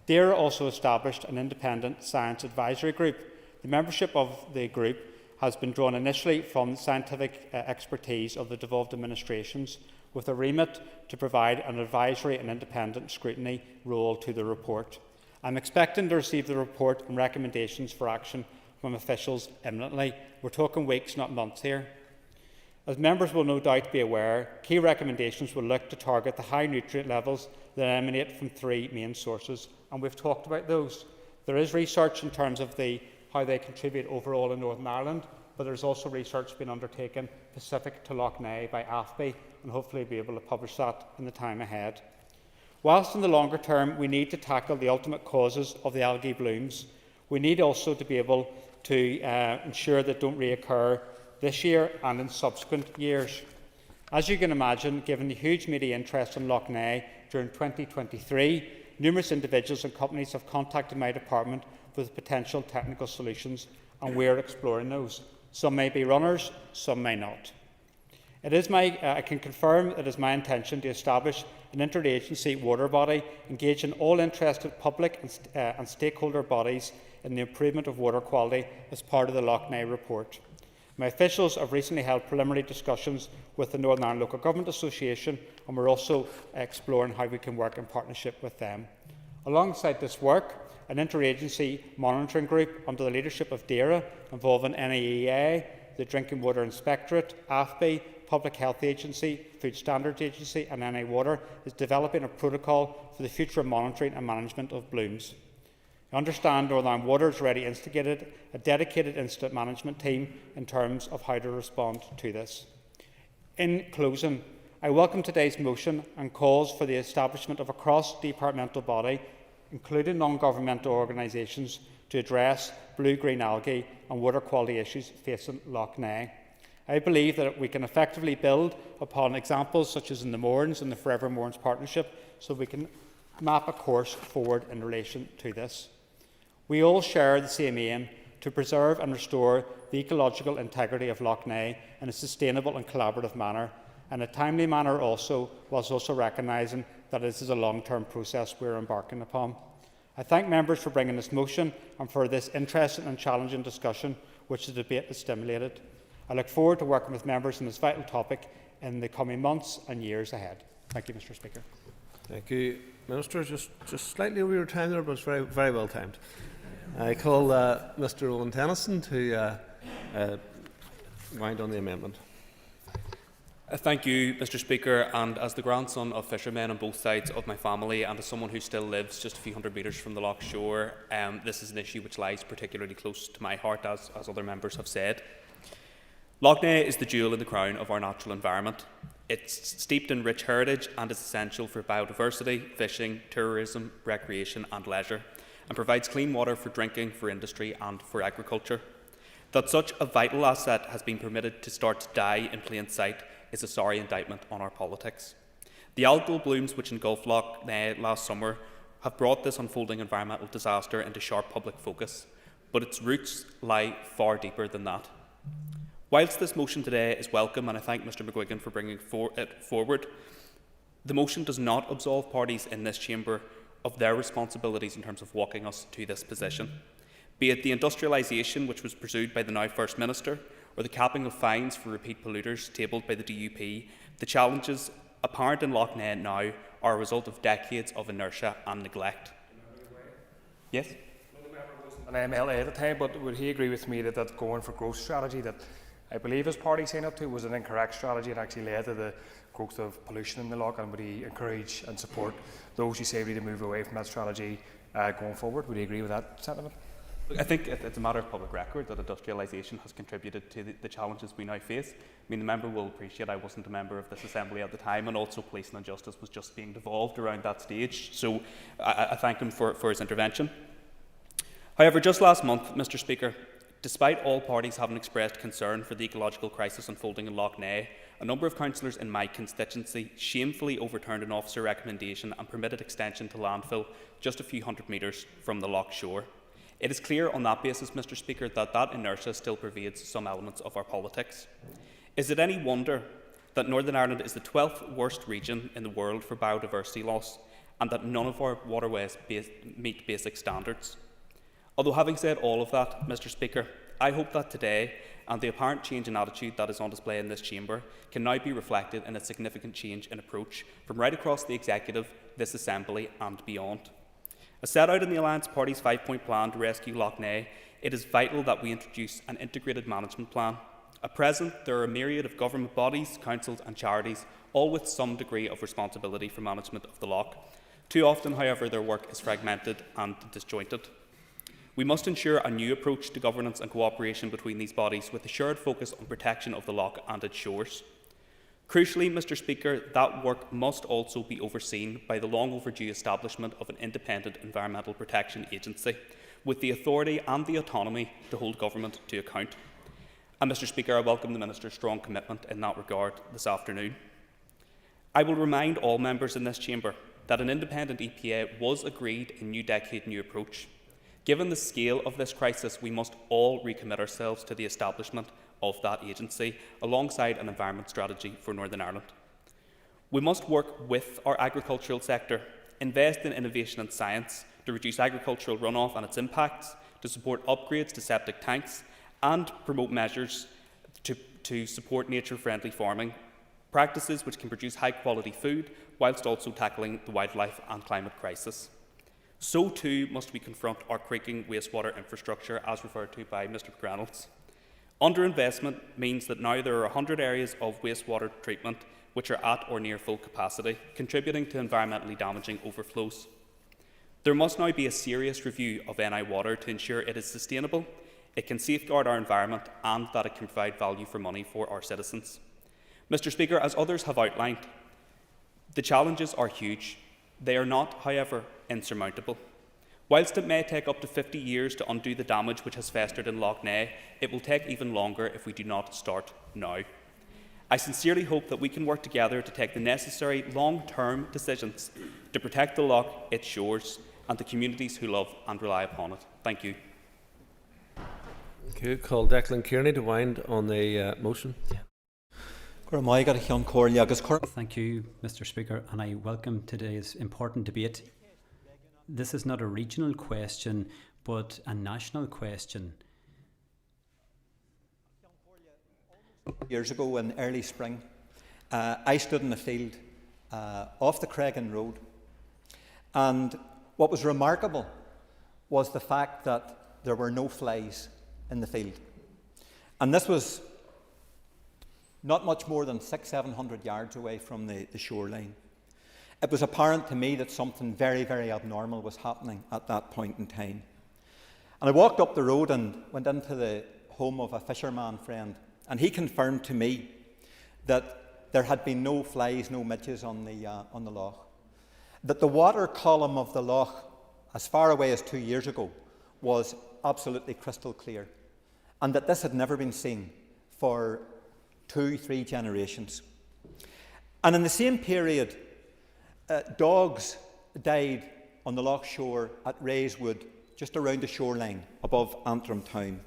DAERA also established an independent science advisory group. The membership of the group has been drawn initially from scientific expertise of the devolved administrations, with a remit to provide an advisory and independent scrutiny role to the report. I'm expecting to receive the report and recommendations for action from officials imminently. We're talking weeks, not months here. As members will no doubt be aware, key recommendations will look to target the high nutrient levels that emanate from 3 main sources, and we've talked about those. There is research in terms of how they contribute overall in Northern Ireland, but there's also research being undertaken specific to Lough Neagh by AFBI, and hopefully be able to publish that in the time ahead. Whilst in the longer term we need to tackle the ultimate causes of the algae blooms, we need also to be able to ensure that don't reoccur this year and in subsequent years. As you can imagine, given the huge media interest in Lough Neagh during 2023, numerous individuals and companies have contacted my department with potential technical solutions, and we are exploring those. Some may be runners, some may not. I can confirm it is my intention to establish an interagency water body, engaging all interested public and stakeholder bodies in the improvement of water quality as part of the Lough Neagh report. My officials have recently held preliminary discussions with the Northern Ireland Local Government Association, and we're also exploring how we can work in partnership with them. Alongside this work, an interagency monitoring group under the leadership of DAERA, involving NIEA, the Drinking Water Inspectorate, AFBI, Public Health Agency, Food Standards Agency and NI Water, is developing a protocol for the future monitoring and management of blooms. I understand Northern Ireland Water has already instigated a dedicated incident management team in terms of how to respond to this. In closing, I welcome today's motion and calls for the establishment of a cross-departmental body, including non-governmental organisations, to address blue-green algae and water quality issues facing Lough Neagh. I believe that we can effectively build upon examples such as in the Mourns and the Forever Mourns Partnership, so we can map a course forward in relation to this. We all share the same aim to preserve and restore the ecological integrity of Lough Neagh in a sustainable and collaborative manner, and a timely manner also, whilst also recognising that this is a long-term process we are embarking upon. I thank members for bringing this motion and for this interesting and challenging discussion which the debate has stimulated. I look forward to working with members on this vital topic in the coming months and years ahead. Thank you, Mr. Speaker. Thank you, Minister. Just slightly over your time there, but it's very, very well timed. I call Mr. Owen Tennyson to wind on the amendment. Thank you, Mr. Speaker, and as the grandson of fishermen on both sides of my family and as someone who still lives just a few hundred metres from the Lough shore, this is an issue which lies particularly close to my heart, as other members have said. Lough Neagh is the jewel in the crown of our natural environment. It's steeped in rich heritage and is essential for biodiversity, fishing, tourism, recreation and leisure, and provides clean water for drinking, for industry and for agriculture. That such a vital asset has been permitted to start to die in plain sight is a sorry indictment on our politics. The algal blooms which engulfed Lough Neagh last summer have brought this unfolding environmental disaster into sharp public focus, but its roots lie far deeper than that. Whilst this motion today is welcome, and I thank Mr McGuigan for bringing it forward, the motion does not absolve parties in this chamber of their responsibilities in terms of walking us to this position. Be it the industrialisation which was pursued by the now First Minister, or the capping of fines for repeat polluters tabled by the DUP, the challenges apparent in Lough Neagh now are a result of decades of inertia and neglect. Yes? An MLA at the time, but would he agree with me that that going for growth strategy that I believe his party signed up to was an incorrect strategy and actually led to the growth of pollution in the Lough, and would he encourage and support those who say we need to move away from that strategy going forward? Would he agree with that sentiment? I think it's a matter of public record that industrialisation has contributed to the challenges we now face. I mean, the member will appreciate I wasn't a member of this assembly at the time, and also policing and justice was just being devolved around that stage. So I thank him for his intervention. However, just last month, Mr. Speaker, despite all parties having expressed concern for the ecological crisis unfolding in Lough Neagh, a number of councillors in my constituency shamefully overturned an officer recommendation and permitted extension to landfill just a few hundred metres from the Lough shore. It is clear on that basis, Mr. Speaker, that inertia still pervades some elements of our politics. Is it any wonder that Northern Ireland is the 12th worst region in the world for biodiversity loss, and that none of our waterways meet basic standards? Although having said all of that, Mr. Speaker, I hope that today, and the apparent change in attitude that is on display in this chamber, can now be reflected in a significant change in approach from right across the executive, this assembly and beyond. As set out in the Alliance Party's 5-point plan to rescue Lough Neagh, it is vital that we introduce an integrated management plan. At present, there are a myriad of government bodies, councils and charities, all with some degree of responsibility for management of the Lough. Too often, however, their work is fragmented and disjointed. We must ensure a new approach to governance and cooperation between these bodies with a shared focus on protection of the Lough and its shores. Crucially, Mr. Speaker, that work must also be overseen by the long overdue establishment of an independent environmental protection agency with the authority and the autonomy to hold government to account. And Mr Speaker, I welcome the Minister's strong commitment in that regard this afternoon. I will remind all members in this chamber that an independent EPA was agreed in New Decade New Approach. Given the scale of this crisis, we must all recommit ourselves to the establishment of that agency alongside an environment strategy for Northern Ireland. We must work with our agricultural sector, invest in innovation and science to reduce agricultural runoff and its impacts, to support upgrades to septic tanks, and promote measures to support nature-friendly farming practices which can produce high-quality food whilst also tackling the wildlife and climate crisis. So too must we confront our creaking wastewater infrastructure, as referred to by Mr McReynolds. Underinvestment means that now there are 100 areas of wastewater treatment which are at or near full capacity, contributing to environmentally damaging overflows. There must now be a serious review of NI water to ensure it is sustainable, it can safeguard our environment, and that it can provide value for money for our citizens. Mr Speaker, as others have outlined, the challenges are huge. They are not, however, insurmountable. Whilst it may take up to 50 years to undo the damage which has festered in Lough Neagh, it will take even longer if we do not start now. I sincerely hope that we can work together to take the necessary long-term decisions to protect the Lough, its shores, and the communities who love and rely upon it. Thank you. Okay, call Declan Kearney to wind on the motion. Thank you, Mr Speaker, and I welcome today's important debate. This is not a regional question, but a national question. Years ago in early spring, I stood in the field off the Cregan Road, and what was remarkable was the fact that there were no flies in the field. And this was not much more than 600-700 yards away from the shoreline. It was apparent to me that something very, very abnormal was happening at that point in time. And I walked up the road and went into the home of a fisherman friend, and he confirmed to me that there had been no flies, no midges on the lough. That the water column of the lough, as far away as 2 years ago, was absolutely crystal clear, and that this had never been seen for 2-3 generations. And in the same period, dogs died on the lough shore at Rayswood, just around the shoreline above Antrim town.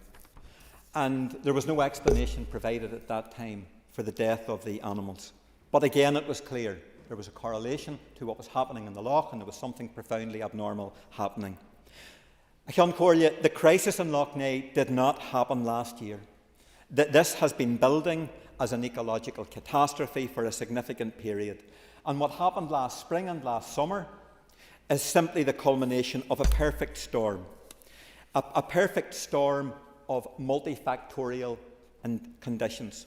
And there was no explanation provided at that time for the death of the animals. But again, it was clear there was a correlation to what was happening in the lough, and there was something profoundly abnormal happening. The crisis in Lough Neagh did not happen last year. This has been building as an ecological catastrophe for a significant period. And what happened last spring and last summer is simply the culmination of a perfect storm. A perfect storm of multifactorial conditions.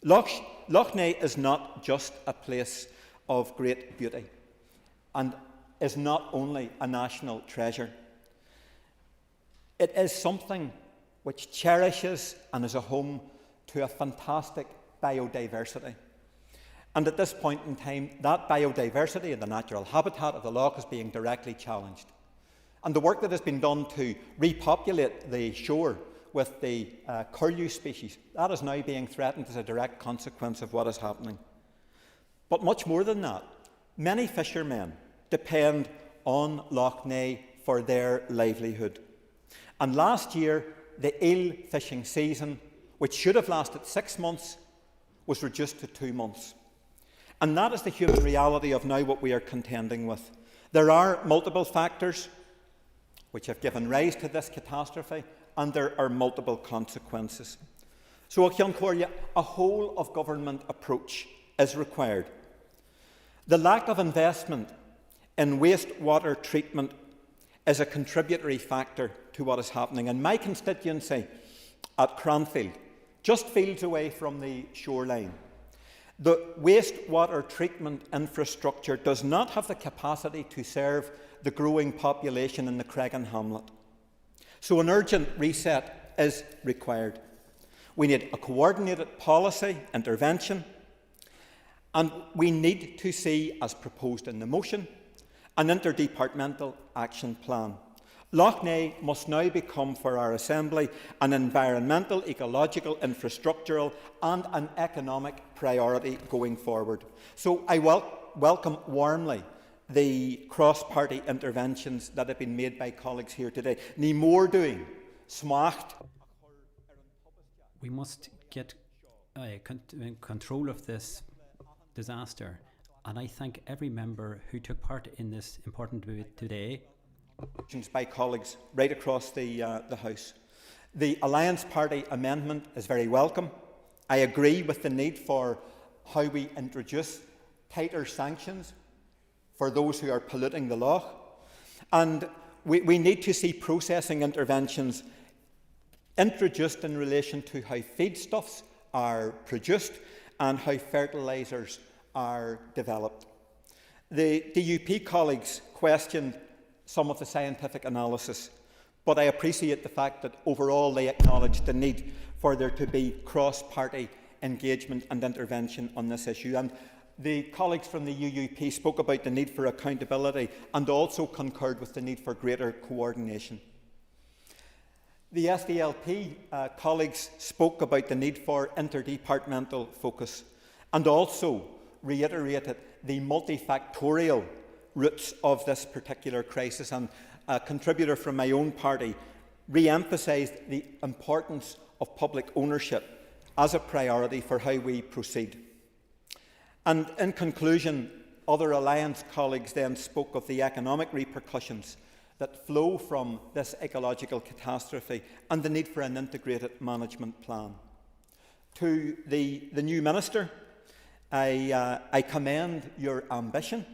Lough Neagh is not just a place of great beauty and is not only a national treasure. It is something which cherishes and is a home to a fantastic biodiversity. And at this point in time, that biodiversity and the natural habitat of the lough is being directly challenged. And the work that has been done to repopulate the shore with the curlew species, that is now being threatened as a direct consequence of what is happening. But much more than that, many fishermen depend on Lough Neagh for their livelihood. And last year, the eel fishing season, which should have lasted 6 months, was reduced to 2 months. And that is the human reality of now what we are contending with. There are multiple factors which have given rise to this catastrophe, and there are multiple consequences. So a whole of government approach is required. The lack of investment in wastewater treatment is a contributory factor to what is happening. In my constituency at Cranfield, just fields away from the shoreline, the wastewater treatment infrastructure does not have the capacity to serve the growing population in the Cregan hamlet. So an urgent reset is required. We need a coordinated policy intervention, and we need to see, as proposed in the motion, an interdepartmental action plan. Lough Neagh must now become for our Assembly an environmental, ecological, infrastructural and an economic priority going forward. So I welcome warmly the cross-party interventions that have been made by colleagues here today. Ní mór doing, smacht. We must get control of this disaster, and I thank every member who took part in this important debate today. By colleagues right across the House. The Alliance Party amendment is very welcome. I agree with the need for how we introduce tighter sanctions for those who are polluting the Lough. And we need to see processing interventions introduced in relation to how feedstuffs are produced and how fertilisers are developed. The DUP colleagues questioned some of the scientific analysis, but I appreciate the fact that overall they acknowledge the need for there to be cross-party engagement and intervention on this issue. And the colleagues from the UUP spoke about the need for accountability and also concurred with the need for greater coordination. The SDLP colleagues spoke about the need for interdepartmental focus and also reiterated the multifactorial roots of this particular crisis, and a contributor from my own party re-emphasised the importance of public ownership as a priority for how we proceed. And in conclusion, other Alliance colleagues then spoke of the economic repercussions that flow from this ecological catastrophe and the need for an integrated management plan. To the new Minister, I commend your ambition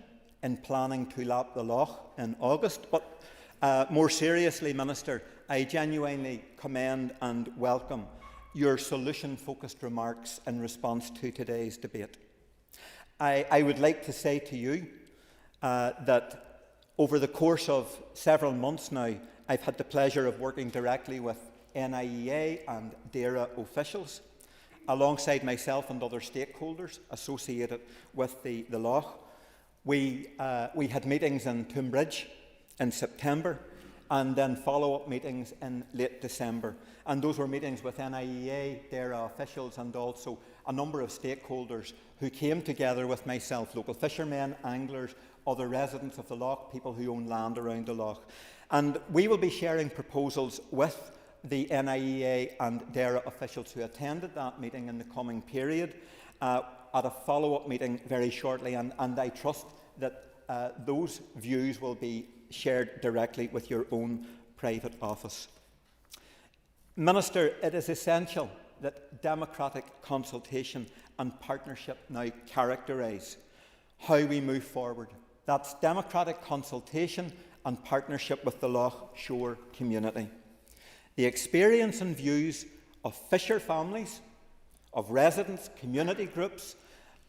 in planning to lap the Lough in August, but more seriously, Minister, I genuinely commend and welcome your solution-focused remarks in response to today's debate. I would like to say to you that over the course of several months now, I've had the pleasure of working directly with NIEA and DAERA officials, alongside myself and other stakeholders associated with the Lough. We had meetings in Tunbridge in September and then follow-up meetings in late December. And those were meetings with NIEA, DAERA officials and also a number of stakeholders who came together with myself, local fishermen, anglers, other residents of the Lough, people who own land around the Lough. And we will be sharing proposals with the NIEA and DAERA officials who attended that meeting in the coming period at a follow-up meeting very shortly, and I trust that those views will be shared directly with your own private office. Minister, it is essential that democratic consultation and partnership now characterise how we move forward. That's democratic consultation and partnership with the Lough Shore community. The experience and views of fisher families, of residents, community groups,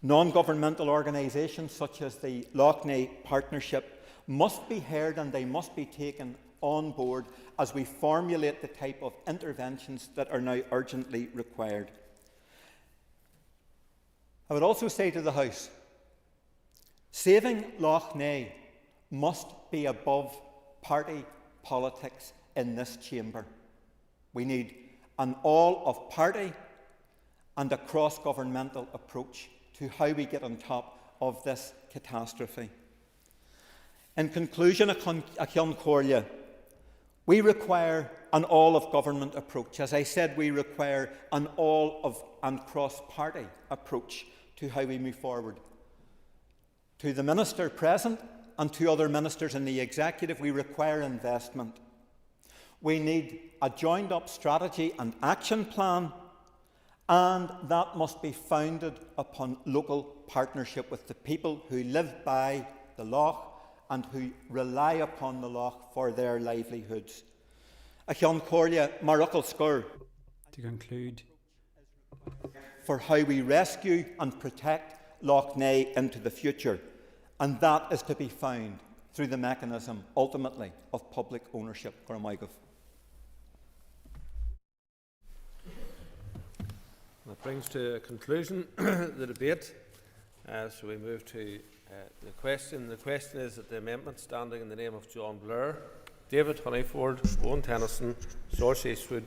non-governmental organisations such as the Lough Neagh Partnership must be heard and they must be taken on board as we formulate the type of interventions that are now urgently required. I would also say to the House, saving Lough Neagh must be above party politics in this chamber. We need an all-of-party and a cross-governmental approach to how we get on top of this catastrophe. In conclusion, we require an all-of-government approach. As I said, we require an all-of and cross-party approach to how we move forward. To the Minister present and to other ministers in the Executive, we require investment. We need a joined-up strategy and action plan, and that must be founded upon local partnership with the people who live by the Lough and who rely upon the Lough for their livelihoods. To conclude, for how we rescue and protect Lough Neagh into the future, and that is to be found through the mechanism, ultimately, of public ownership. That brings to a conclusion the debate. So we move to the question. The question is that the amendment standing in the name of John Blair David Honeyford, Owen Tennyson, George Eastwood,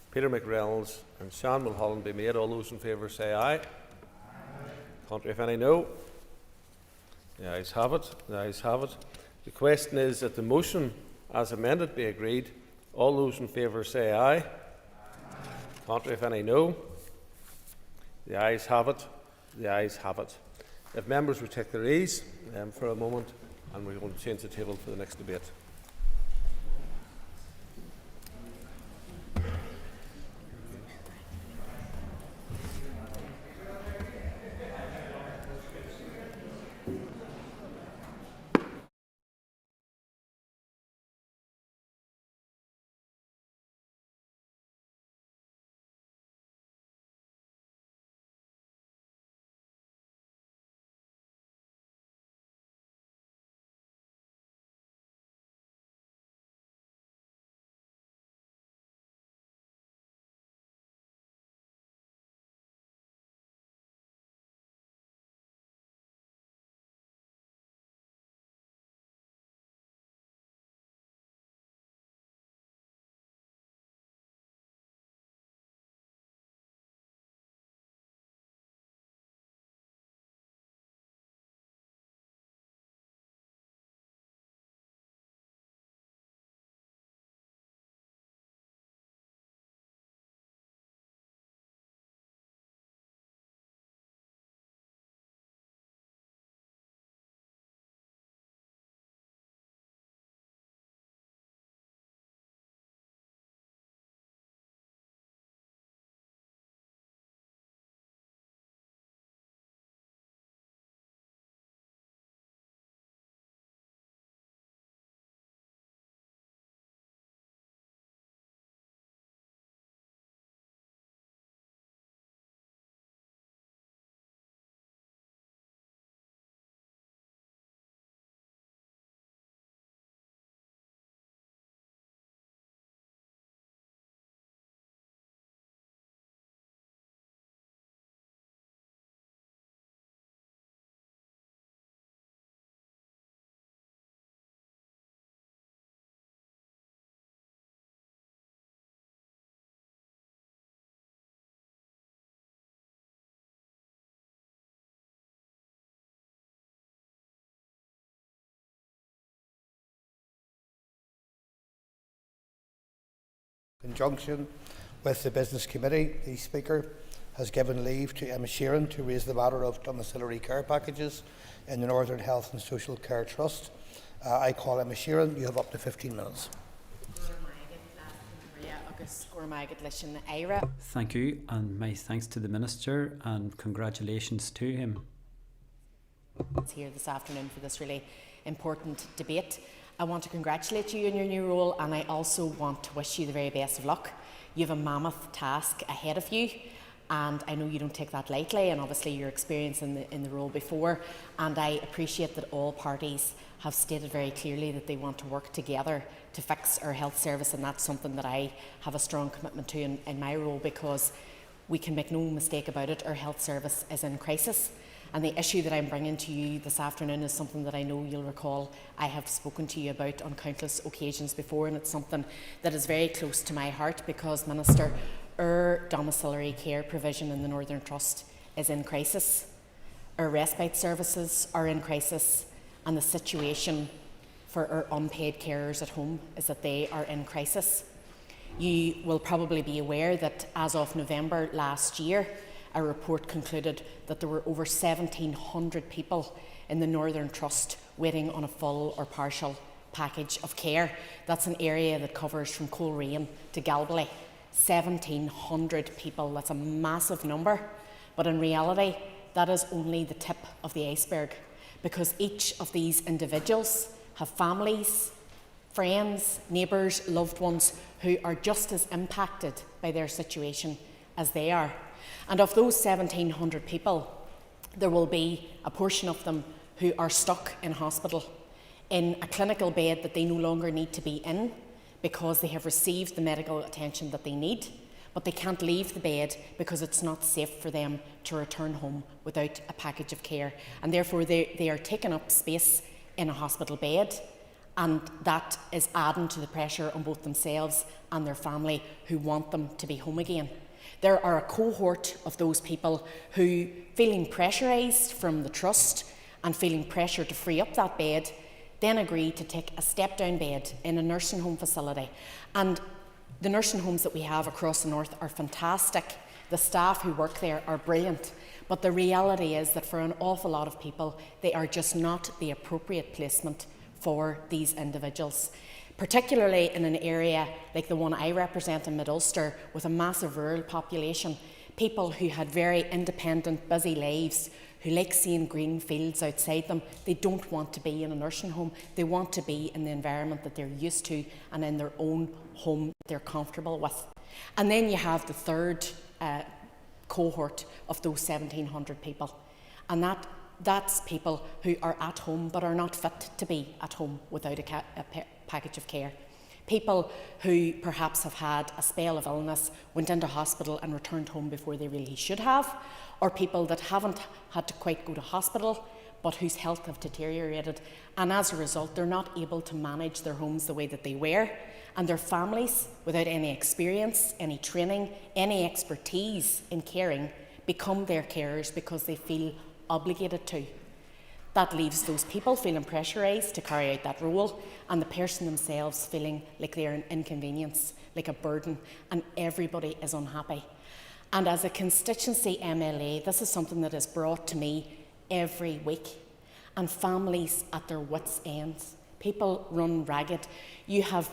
Peter McReynolds and Sean Mulholland be made. All those in favour say aye. Contrary, if any, no. The ayes have it. The ayes have it. The question is that the motion as amended be agreed. All those in favour say aye. Contrary, if any, no. The ayes have it. The ayes have it. If members would take their ease for a moment, and we're going to change the table for the next debate. Conjunction with the Business Committee, the Speaker has given leave to Emma Sheeran to raise the matter of domiciliary care packages in the Northern Health and Social Care Trust. I call Emma Sheeran. You have up to 15 minutes. Thank you, and my thanks to the Minister and congratulations to him. Here this afternoon for this really important debate. I want to congratulate you on your new role, and I also want to wish you the very best of luck. You have a mammoth task ahead of you, and I know you don't take that lightly, and obviously your experience in the role before, and I appreciate that all parties have stated very clearly that they want to work together to fix our health service, and that's something that I have a strong commitment to in my role, because we can make no mistake about it, our health service is in crisis. And the issue that I'm bringing to you this afternoon is something that I know you'll recall I have spoken to you about on countless occasions before, and it's something that is very close to my heart because, Minister, our domiciliary care provision in the Northern Trust is in crisis. Our respite services are in crisis, and the situation for our unpaid carers at home is that they are in crisis. You will probably be aware that as of November last year, a report concluded that there were over 1,700 people in the Northern Trust waiting on a full or partial package of care. That's an area that covers from Coleraine to Galway. 1,700 people, that's a massive number. But in reality, that is only the tip of the iceberg, because each of these individuals have families, friends, neighbours, loved ones who are just as impacted by their situation as they are. And of those 1,700 people, there will be a portion of them who are stuck in hospital in a clinical bed that they no longer need to be in because they have received the medical attention that they need, but they can't leave the bed because it's not safe for them to return home without a package of care. And therefore they are taking up space in a hospital bed, and that is adding to the pressure on both themselves and their family who want them to be home again. There are a cohort of those people who, feeling pressurised from the trust and feeling pressure to free up that bed, then agree to take a step-down bed in a nursing home facility. And the nursing homes that we have across the north are fantastic. The staff who work there are brilliant. But the reality is that for an awful lot of people, they are just not the appropriate placement for these individuals, particularly in an area like the one I represent in Mid-Ulster, with a massive rural population, people who had very independent, busy lives, who like seeing green fields outside them. They don't want to be in a nursing home. They want to be in the environment that they're used to and in their own home that they're comfortable with. And then you have the third cohort of those 1,700 people. And that's people who are at home but are not fit to be at home without a package of care. People who perhaps have had a spell of illness, went into hospital and returned home before they really should have, or people that haven't had to quite go to hospital but whose health have deteriorated, and as a result they're not able to manage their homes the way that they were, and their families, without any experience, any training, any expertise in caring, become their carers because they feel obligated to. That leaves those people feeling pressurised to carry out that role, and the person themselves feeling like they're an inconvenience, like a burden, and everybody is unhappy. And as a constituency MLA, this is something that is brought to me every week, and families at their wits' ends. People run ragged. You have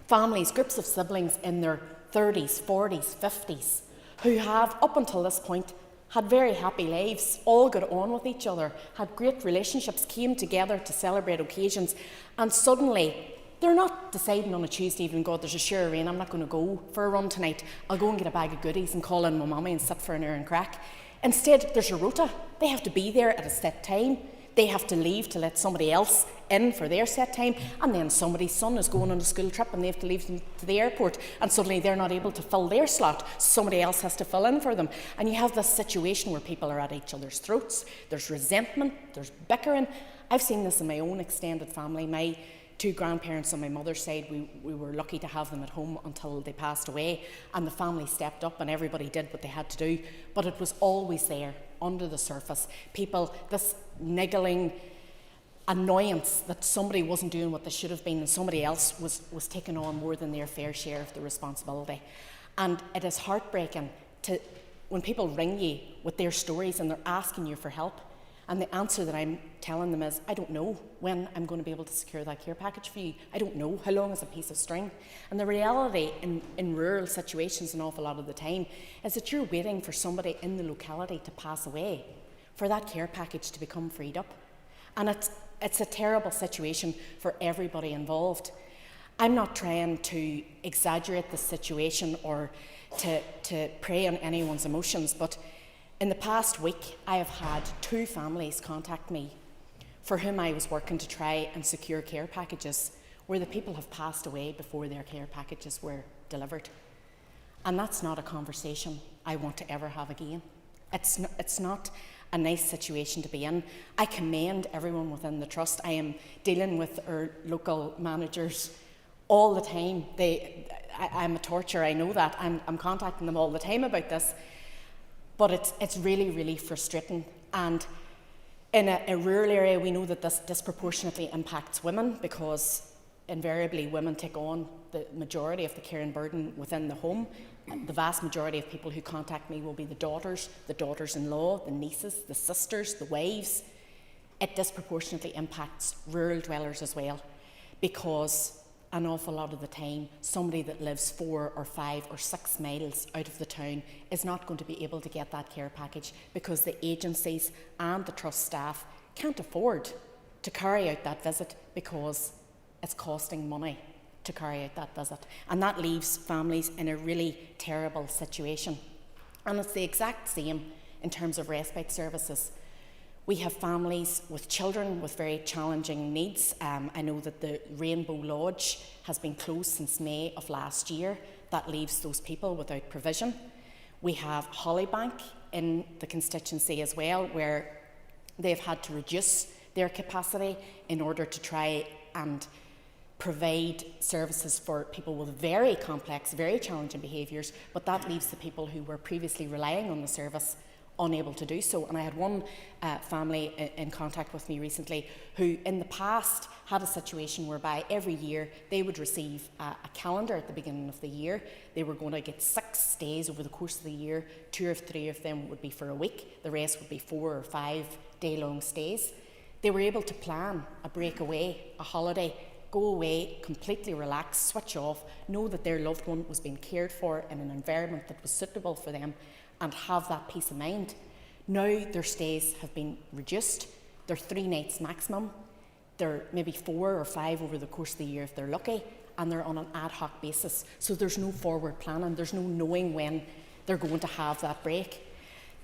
families, groups of siblings in their 30s, 40s, 50s, who have, up until this point, had very happy lives, all got on with each other, had great relationships, came together to celebrate occasions, and suddenly they're not deciding on a Tuesday evening, God, there's a sheer rain, I'm not going to go for a run tonight. I'll go and get a bag of goodies and call in my mummy and sit for an hour and crack. Instead, there's a rota. They have to be there at a set time. They have to leave to let somebody else in for their set time, and then somebody's son is going on a school trip and they have to leave them to the airport, and suddenly they're not able to fill their slot, somebody else has to fill in for them. And you have this situation where people are at each other's throats, there's resentment, there's bickering. I've seen this in my own extended family. My two grandparents on my mother's side, we were lucky to have them at home until they passed away, and the family stepped up and everybody did what they had to do, but it was always there under the surface. People, this niggling annoyance that somebody wasn't doing what they should have been and somebody else was taking on more than their fair share of the responsibility. And it is heartbreaking when people ring you with their stories and they're asking you for help, and the answer that I'm telling them is, I don't know when I'm going to be able to secure that care package for you. I don't know how long is a piece of string. And the reality in rural situations an awful lot of the time is that you're waiting for somebody in the locality to pass away for that care package to become freed up. And it's a terrible situation for everybody involved. I'm not trying to exaggerate the situation or to prey on anyone's emotions, but in the past week, I have had 2 families contact me for whom I was working to try and secure care packages where the people have passed away before their care packages were delivered. And that's not a conversation I want to ever have again. It's not a nice situation to be in. I commend everyone within the trust. I am dealing with our local managers all the time. I'm a torture, I know that. I'm contacting them all the time about this. But it's really, really frustrating. And in a rural area, we know that this disproportionately impacts women because invariably women take on the majority of the caring burden within the home. The vast majority of people who contact me will be the daughters-in-law, the nieces, the sisters, the wives. It disproportionately impacts rural dwellers as well, because an awful lot of the time, somebody that lives 4 or 5 or 6 miles out of the town is not going to be able to get that care package because the agencies and the trust staff can't afford to carry out that visit because it's costing money to carry out that visit. And that leaves families in a really terrible situation. And it's the exact same in terms of respite services. We have families with children with very challenging needs. I know that the Rainbow Lodge has been closed since May of last year. That leaves those people without provision. We have Hollybank in the constituency as well, where they've had to reduce their capacity in order to try and provide services for people with very complex, very challenging behaviours, but that leaves the people who were previously relying on the service unable to do so. And I had one family in contact with me recently who in the past had a situation whereby every year they would receive a calendar at the beginning of the year. They were going to get 6 days over the course of the year. 2 or 3 of them would be for a week. The rest would be 4 or 5 day-long stays. They were able to plan a breakaway, a holiday, go away, completely relax, switch off, know that their loved one was being cared for in an environment that was suitable for them, and have that peace of mind. Now their stays have been reduced. They're 3 nights maximum. They're maybe 4 or 5 over the course of the year if they're lucky, and they're on an ad hoc basis. So there's no forward planning, there's no knowing when they're going to have that break.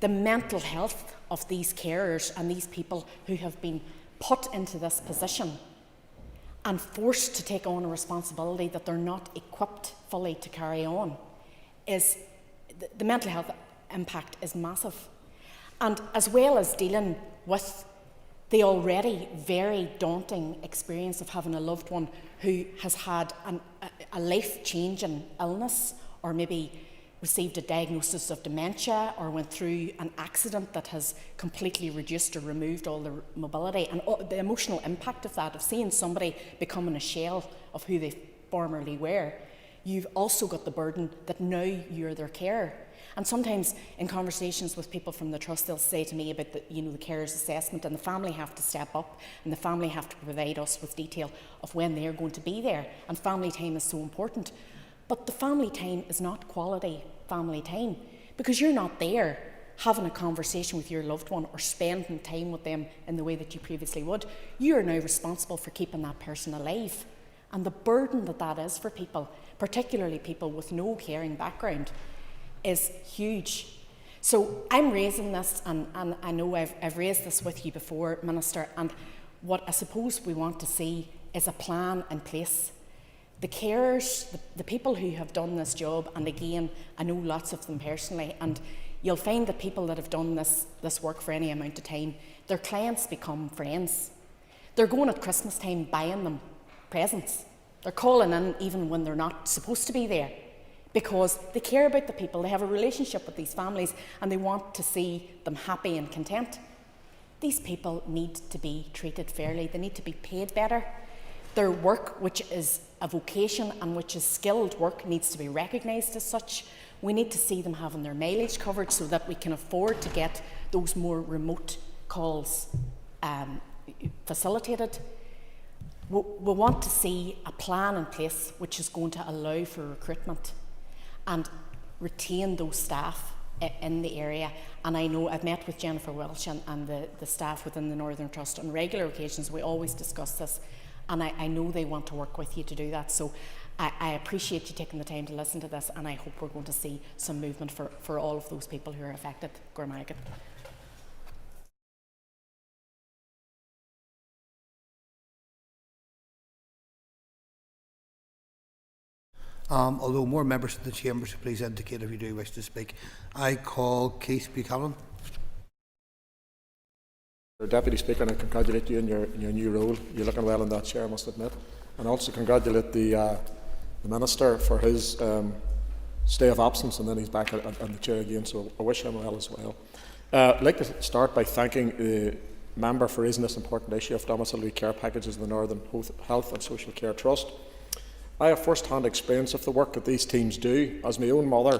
The mental health of these carers and these people who have been put into this position and forced to take on a responsibility that they're not equipped fully to carry on, is the mental health impact is massive. And as well as dealing with the already very daunting experience of having a loved one who has had a life-changing illness, or maybe received a diagnosis of dementia, or went through an accident that has completely reduced or removed all their mobility, and the emotional impact of that, of seeing somebody becoming a shell of who they formerly were, you've also got the burden that now you're their carer. And sometimes in conversations with people from the Trust, they'll say to me about the carer's assessment, and the family have to step up, and the family have to provide us with detail of when they're going to be there, and family time is so important. But the family time is not quality family time, because you're not there having a conversation with your loved one or spending time with them in the way that you previously would. You are now responsible for keeping that person alive. And the burden that is for people, particularly people with no caring background, is huge. So I'm raising this, and I know I've raised this with you before, Minister, and what I suppose we want to see is a plan in place. The carers, the people who have done this job, and again, I know lots of them personally, and you'll find that people that have done this work for any amount of time, their clients become friends. They're going at Christmas time buying them presents. They're calling in even when they're not supposed to be there, because they care about the people, they have a relationship with these families, and they want to see them happy and content. These people need to be treated fairly, they need to be paid better. Their work, which is a vocation and which is skilled work, needs to be recognised as such. We need to see them having their mileage covered so that we can afford to get those more remote calls facilitated. We want to see a plan in place which is going to allow for recruitment and retain those staff in the area. And I know I've met with Jennifer Welsh and the staff within the Northern Trust on regular occasions. We always discuss this, and I know they want to work with you to do that. So I appreciate you taking the time to listen to this, and I hope we're going to see some movement for all of those people who are affected. Gormagan. Although more members of the Chamber should please indicate if you do wish to speak. I call Keith Buchanan. Deputy Speaker, and I congratulate you in your new role. You're looking well in that chair, I must admit. And also congratulate the Minister for his stay of absence, and then he's back on the chair again, so I wish him well as well. I'd like to start by thanking the member for raising this important issue of domiciliary care packages in the Northern Health and Social Care Trust. I have first-hand experience of the work that these teams do, as my own mother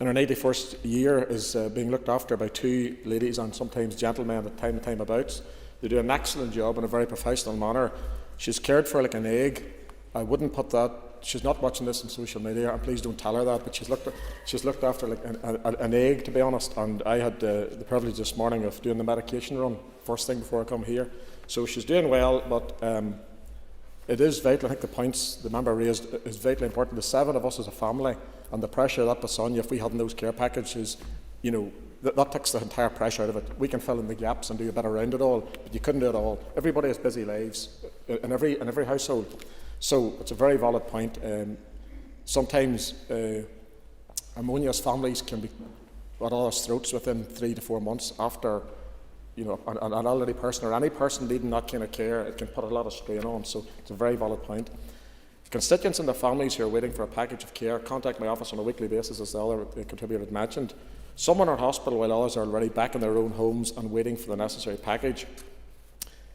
in her 91st year is being looked after by 2 ladies and sometimes gentlemen at time and time abouts. They do an excellent job in a very professional manner. She's cared for like an egg. I wouldn't put that, she's not watching this on social media, and please don't tell her that, but she's looked after like an egg, to be honest. And I had the privilege this morning of doing the medication run first thing before I come here. So she's doing well, but it is vital. I think the points the member raised is vitally important. The 7 of us as a family, and the pressure that puts on you if we hadn't those care packages, you know, that takes the entire pressure out of it. We can fill in the gaps and do a bit around it all, but you couldn't do it all. Everybody has busy lives in every household. So it's a very valid point. Sometimes harmonious families can be at all throats within 3 to 4 months after an elderly person or any person needing that kind of care, it can put a lot of strain on. So it's a very valid point. Constituents and their families who are waiting for a package of care contact my office on a weekly basis, as the other contributor had mentioned. Some are in hospital while others are already back in their own homes and waiting for the necessary package.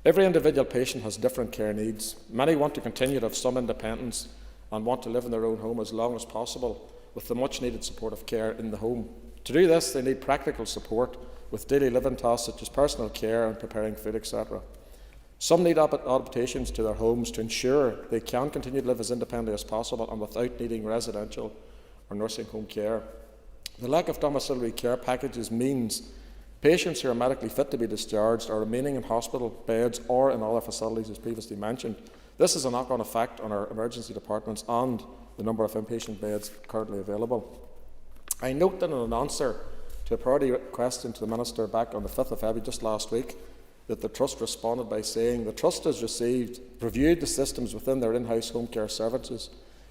Every individual patient has different care needs. Many want to continue to have some independence and want to live in their own home as long as possible with the much needed supportive care in the home. To do this, they need practical support with daily living tasks such as personal care and preparing food, etc. Some need adaptations to their homes to ensure they can continue to live as independently as possible and without needing residential or nursing home care. The lack of domiciliary care packages means patients who are medically fit to be discharged are remaining in hospital beds or in other facilities, as previously mentioned. This has a knock-on effect on our emergency departments and the number of inpatient beds currently available. I note that in an answer to a priority question to the Minister back on the 5th of February, just last week, that the Trust responded by saying the Trust has reviewed the systems within their in-house home care services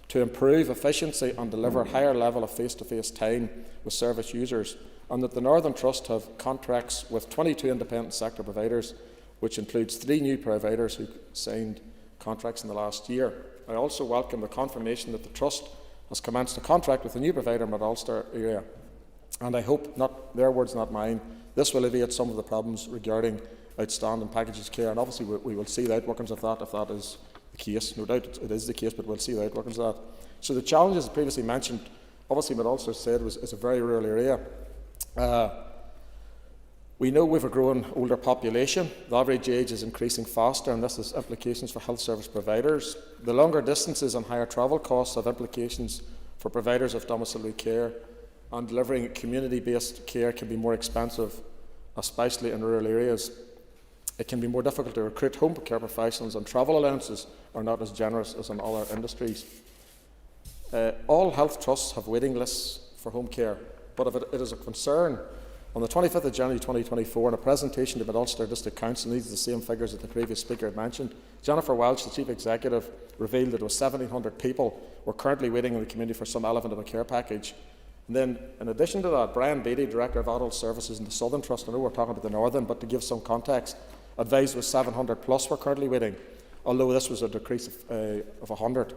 to improve efficiency and deliver higher level of face-to-face time with service users, and that the Northern Trust have contracts with 22 independent sector providers, which includes 3 new providers who signed contracts in the last year. I also welcome the confirmation that the Trust has commenced a contract with a new provider in the Ulster area, and I hope, not their words, not mine, this will alleviate some of the problems regarding outstanding packages of care, and obviously we will see the outworkings of that if that is the case. No doubt it is the case, but we'll see the outworkings of that. So the challenges previously mentioned, obviously what Ulster said is a very rural area. We know we have a growing older population. The average age is increasing faster, and this has implications for health service providers. The longer distances and higher travel costs have implications for providers of domiciliary care, and delivering community-based care can be more expensive, especially in rural areas. It can be more difficult to recruit home care professionals, and travel allowances are not as generous as in other industries. All health trusts have waiting lists for home care, but if it is a concern, on the 25th of January 2024, in a presentation to the Ulster District Council, these are the same figures that the previous speaker had mentioned, Jennifer Welch, the Chief Executive, revealed that there were 1,700 people were currently waiting in the community for some element of a care package. And then, in addition to that, Brian Beattie, Director of Adult Services in the Southern Trust, I know we're talking about the Northern, but to give some context, advised was 700 plus were currently waiting, although this was a decrease of 100,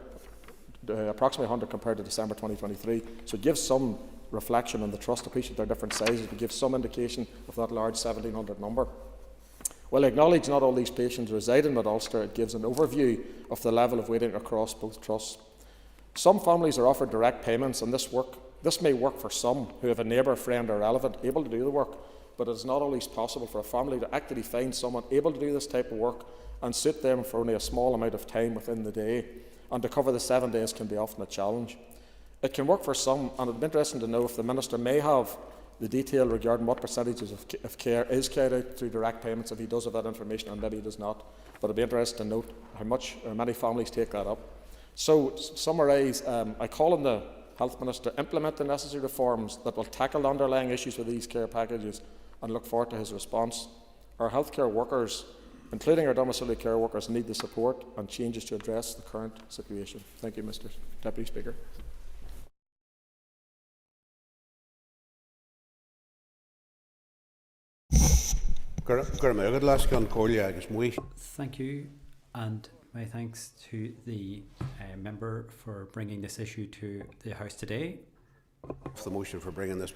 approximately 100 compared to December 2023. So it gives some reflection on the Trust. Appreciate their different sizes, but gives some indication of that large 1,700 number. While I acknowledge not all these patients reside in Mid-Ulster, it gives an overview of the level of waiting across both trusts. Some families are offered direct payments, and this may work for some who have a neighbour, friend or relative able to do the work, but it is not always possible for a family to actually find someone able to do this type of work and suit them for only a small amount of time within the day, and to cover the 7 days can be often a challenge. It can work for some, and it would be interesting to know if the Minister may have the detail regarding what percentages of care is carried out through direct payments, if he does have that information, and maybe he does not. But it would be interesting to note how much or many families take that up. So, to summarise, I call on the Health Minister to implement the necessary reforms that will tackle the underlying issues with these care packages, and look forward to his response. Our healthcare workers, including our domiciliary care workers, need the support and changes to address the current situation. Thank you, Mr. Deputy Speaker. Thank you, and my thanks to the member for bringing this issue to the House today. The motion for bringing this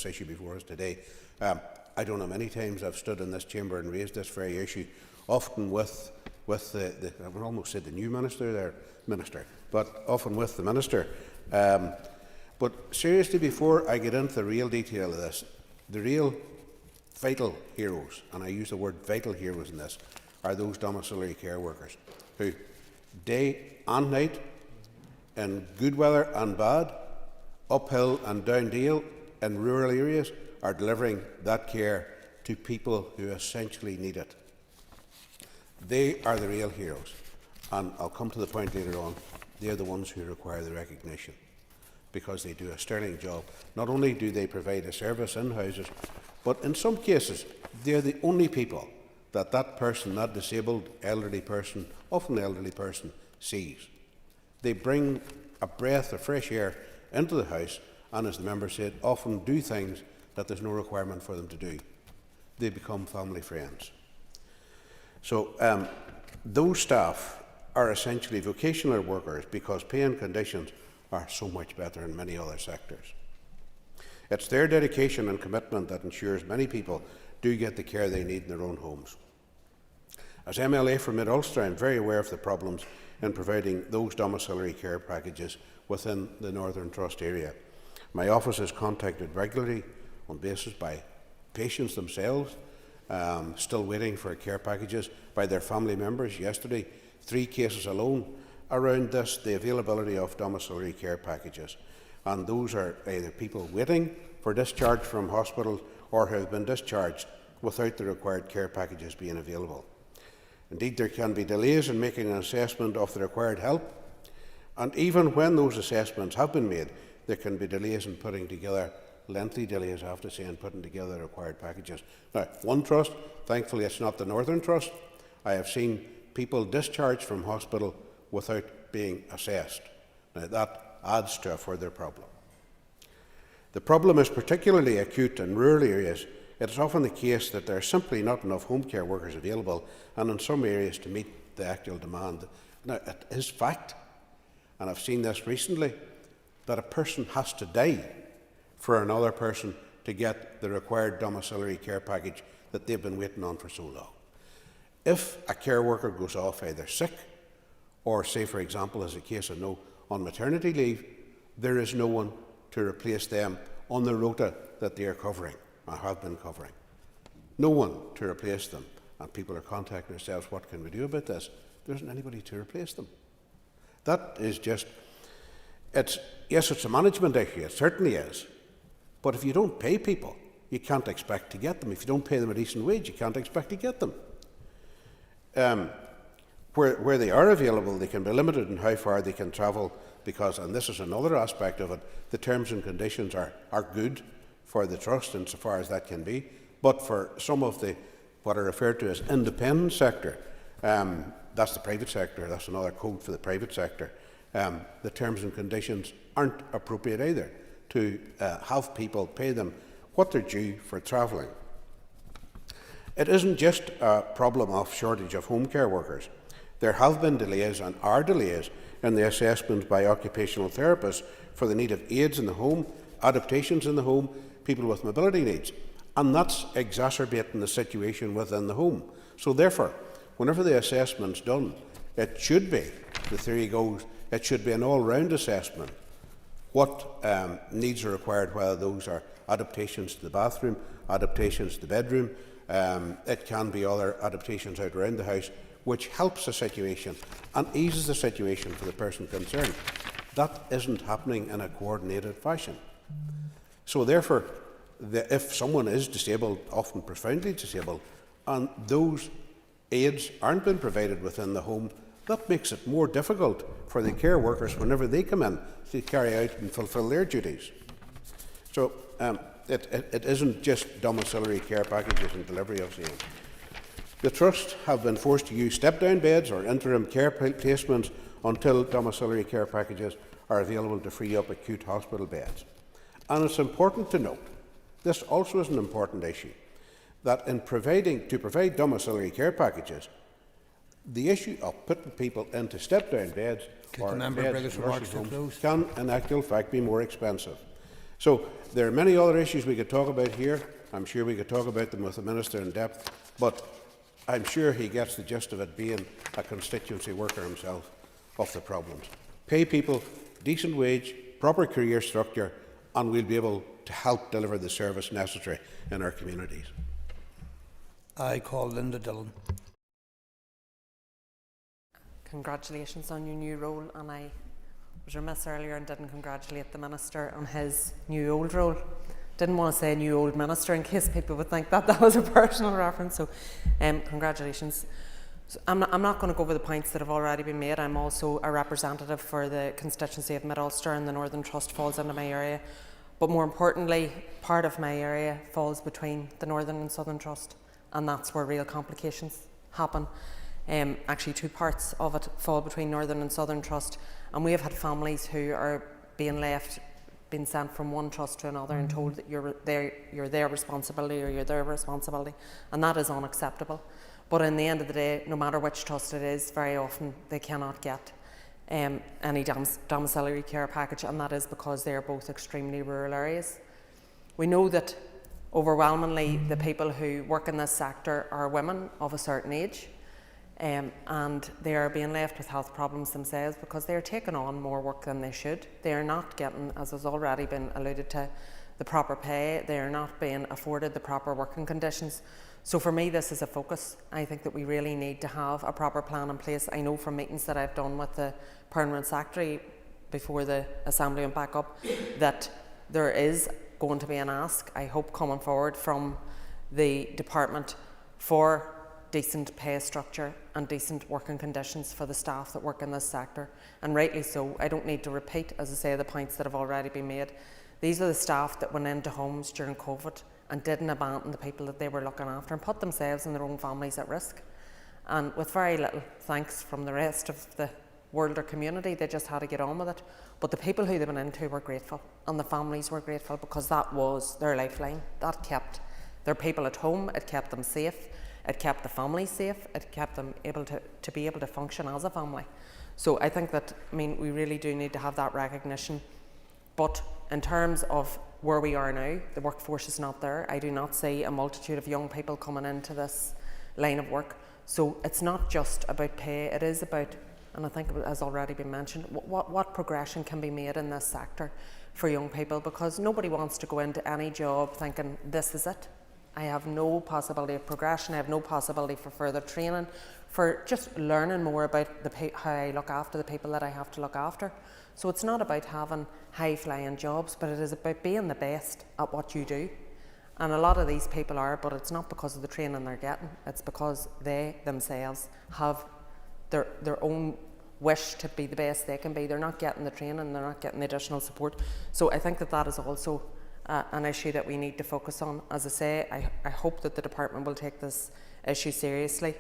issue before us today. I don't know, many times I've stood in this chamber and raised this very issue, often with the I would almost say the new minister, but often with the minister. But seriously, before I get into the real detail of this, the real vital heroes, and I use the word vital heroes in this, are those domiciliary care workers who, day and night, in good weather and bad, uphill and downdale, in rural areas, are delivering that care to people who essentially need it. They are the real heroes, and I'll come to the point later on. They are the ones who require the recognition, because they do a sterling job. Not only do they provide a service in houses, but in some cases, they're the only people that person, that disabled elderly person, often elderly person, sees. They bring a breath of fresh air into the house, and as the member said, often do things that there's no requirement for them to do. they become family friends. So those staff are essentially vocational workers because pay and conditions are so much better in many other sectors. It's their dedication and commitment that ensures many people do get the care they need in their own homes. As MLA for Mid-Ulster, I'm very aware of the problems in providing those domiciliary care packages within the Northern Trust area. My office is contacted regularly on basis by patients themselves, still waiting for care packages, by their family members. Yesterday, 3 cases alone around this, the availability of domiciliary care packages. And those are either people waiting for discharge from hospital or have been discharged without the required care packages being available. Indeed, there can be delays in making an assessment of the required help, and even when those assessments have been made, there can be delays in putting together, lengthy delays, I have to say, in putting together the required packages. Now, one trust, thankfully it's not the Northern Trust, I have seen people discharged from hospital without being assessed. Now, that adds to a further problem. The problem is particularly acute in rural areas. It is often the case that there are simply not enough home care workers available, and in some areas to meet the actual demand. Now, it is fact, and I've seen this recently, that a person has to die for another person to get the required domiciliary care package that they've been waiting on for so long. If a care worker goes off either sick or, say for example, as a case I know, on maternity leave, there is no one to replace them on the rota that they are covering, or have been covering. No one to replace them. And people are contacting themselves, what can we do about this? There isn't anybody to replace them. That is just, yes, it's a management issue, it certainly is. But if you don't pay people, you can't expect to get them. If you don't pay them a decent wage, you can't expect to get them. Where they are available, they can be limited in how far they can travel because, and this is another aspect of it, the terms and conditions are good for the trust insofar as that can be. But for some of the, what are referred to as independent sector, that's the private sector, that's another code for the private sector, the terms and conditions aren't appropriate either to have people pay them what they're due for travelling. It isn't just a problem of shortage of home care workers. There have been delays and are delays in the assessment by occupational therapists for the need of aids in the home, adaptations in the home, people with mobility needs, and that's exacerbating the situation within the home. So therefore, whenever the assessment's done, it should be, the theory goes, it should be an all-round assessment. What needs are required, whether those are adaptations to the bathroom, adaptations to the bedroom, it can be other adaptations out around the house, which helps the situation and eases the situation for the person concerned. That isn't happening in a coordinated fashion. So therefore, if someone is disabled, often profoundly disabled, and those aids aren't being provided within the home, that makes it more difficult for the care workers whenever they come in to carry out and fulfil their duties. So it isn't just domiciliary care packages and delivery of same. The Trust have been forced to use step-down beds or interim care placements until domiciliary care packages are available to free up acute hospital beds. And it's important to note, this also is an important issue, that in to provide domiciliary care packages, the issue of putting people into step-down beds or beds in nursing homes can, in actual fact, be more expensive. So there are many other issues we could talk about here. I'm sure we could talk about them with the Minister in depth, but I'm sure he gets the gist of it, being a constituency worker himself, of the problems. Pay people decent wage, proper career structure, and we'll be able to help deliver the service necessary in our communities. I call Linda Dillon. Congratulations on your new role, and I was remiss earlier and didn't congratulate the Minister on his new old role. Didn't want to say new old Minister in case people would think that was a personal reference, so congratulations. So I'm not going to go over the points that have already been made. I'm also a representative for the constituency of Mid-Ulster, and the Northern Trust falls into my area. But more importantly, part of my area falls between the Northern and Southern Trust, and that's where real complications happen. Actually, 2 parts of it fall between Northern and Southern Trust, and we have had families who are being left been sent from one trust to another and told that you're their responsibility or you're their responsibility, and that is unacceptable. But in the end of the day, no matter which trust it is, very often they cannot get any domiciliary care package, and that is because they are both extremely rural areas. We know that overwhelmingly the people who work in this sector are women of a certain age, and they are being left with health problems themselves because they are taking on more work than they should. They are not getting, as has already been alluded to, the proper pay. They are not being afforded the proper working conditions. So for me, this is a focus. I think that we really need to have a proper plan in place. I know from meetings that I've done with the Permanent Secretary before the Assembly went back up that there is going to be an ask, I hope, coming forward from the Department for decent pay structure and decent working conditions for the staff that work in this sector, and rightly so. I don't need to repeat, as I say, the points that have already been made. These are the staff that went into homes during COVID and didn't abandon the people that they were looking after and put themselves and their own families at risk. And with very little thanks from the rest of the world or community, they just had to get on with it. But the people who they went into were grateful, and the families were grateful, because that was their lifeline. That kept their people at home, it kept them safe, it kept the families safe, it kept them able to be able to function as a family. So I think that, we really do need to have that recognition. But in terms of where we are now, the workforce is not there. I do not see a multitude of young people coming into this line of work. So it's not just about pay, it is about, and I think it has already been mentioned, what progression can be made in this sector for young people, because nobody wants to go into any job thinking this is it. I have no possibility of progression, I have no possibility for further training, for just learning more about how I look after the people that I have to look after. So it's not about having high-flying jobs, but it is about being the best at what you do. And a lot of these people are, but it's not because of the training they're getting, it's because they themselves have their own wish to be the best they can be. They're not getting the training, they're not getting the additional support. So I think that is also an issue that we need to focus on. As I say, I hope that the department will take this issue seriously.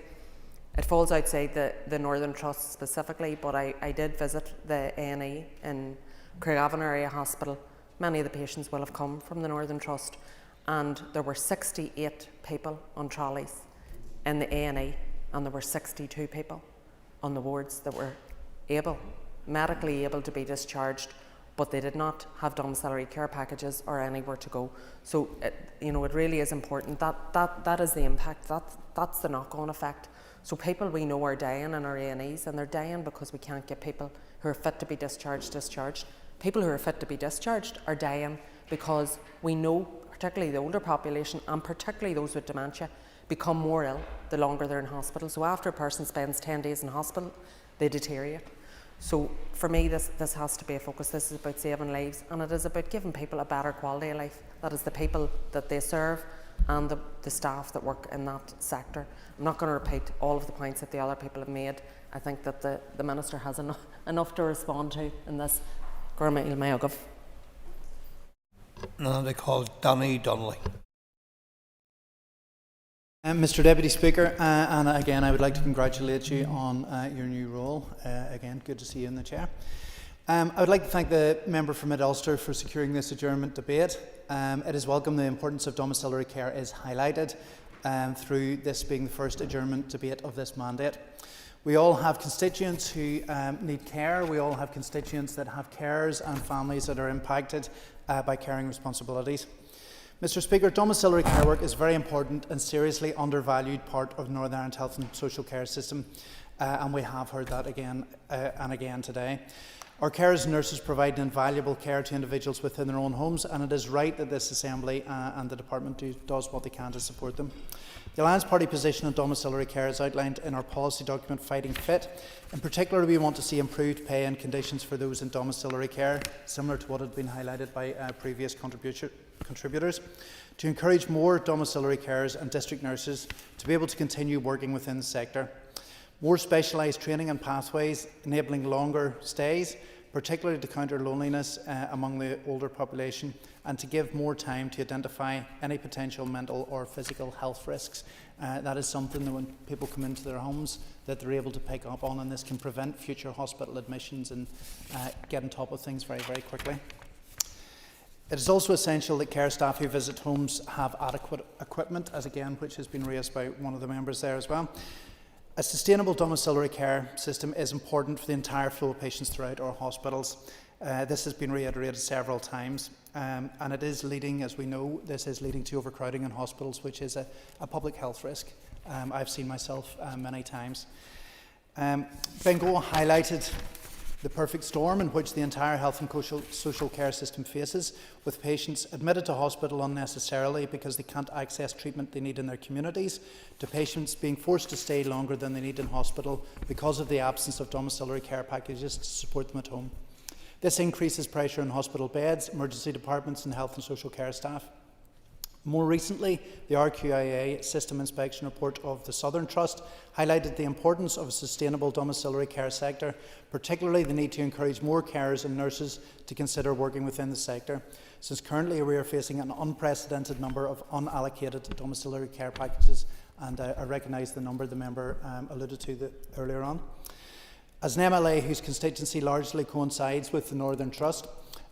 It falls outside the Northern Trust specifically, but I did visit the A&E in Craigavon Area Hospital. Many of the patients will have come from the Northern Trust, and there were 68 people on trolleys in the A&E, and there were 62 people on the wards that were medically able to be discharged, but they did not have domiciliary care packages or anywhere to go. So it really is important. That is the impact. That's the knock-on effect. So people we know are dying in our A&Es, and they're dying because we can't get people who are fit to be discharged. People who are fit to be discharged are dying because we know, particularly the older population and particularly those with dementia, become more ill the longer they're in hospital. So after a person spends 10 days in hospital, they deteriorate. So for me, this has to be a focus. This is about saving lives, and it is about giving people a better quality of life. That is the people that they serve and the staff that work in that sector. I'm not going to repeat all of the points that the other people have made. I think that the Minister has enough to respond to in this. Now they call Danny Donnelly. Mr Deputy Speaker, and again I would like to congratulate you on your new role. Again, good to see you in the chair. I would like to thank the member for Mid-Ulster for securing this adjournment debate. It is welcome the importance of domiciliary care is highlighted through this being the first adjournment debate of this mandate. We all have constituents who need care. We all have constituents that have carers and families that are impacted by caring responsibilities. Mr Speaker, domiciliary care work is a very important and seriously undervalued part of Northern Ireland health and social care system, and we have heard that again and again today. Our carers and nurses provide invaluable care to individuals within their own homes, and it is right that this Assembly and the Department does what they can to support them. The Alliance Party position on domiciliary care is outlined in our policy document Fighting Fit. In particular, we want to see improved pay and conditions for those in domiciliary care, similar to what had been highlighted by previous contributors, to encourage more domiciliary carers and district nurses to be able to continue working within the sector. More specialised training and pathways enabling longer stays, particularly to counter loneliness among the older population, and to give more time to identify any potential mental or physical health risks. That is something that when people come into their homes that they're able to pick up on, and this can prevent future hospital admissions and get on top of things very, very quickly. It is also essential that care staff who visit homes have adequate equipment, as again, which has been raised by one of the members there as well. A sustainable domiciliary care system is important for the entire flow of patients throughout our hospitals. This has been reiterated several times, and it is leading, as we know, this is leading to overcrowding in hospitals, which is a public health risk. I've seen myself many times. Bengal highlighted the perfect storm in which the entire health and social care system faces, with patients admitted to hospital unnecessarily because they can't access treatment they need in their communities, to patients being forced to stay longer than they need in hospital because of the absence of domiciliary care packages to support them at home. This increases pressure on hospital beds, emergency departments and health and social care staff. More recently, the RQIA System Inspection Report of the Southern Trust highlighted the importance of a sustainable domiciliary care sector, particularly the need to encourage more carers and nurses to consider working within the sector, since currently we are facing an unprecedented number of unallocated domiciliary care packages, and I recognise the number the member alluded to earlier on. As an MLA whose constituency largely coincides with the Northern Trust,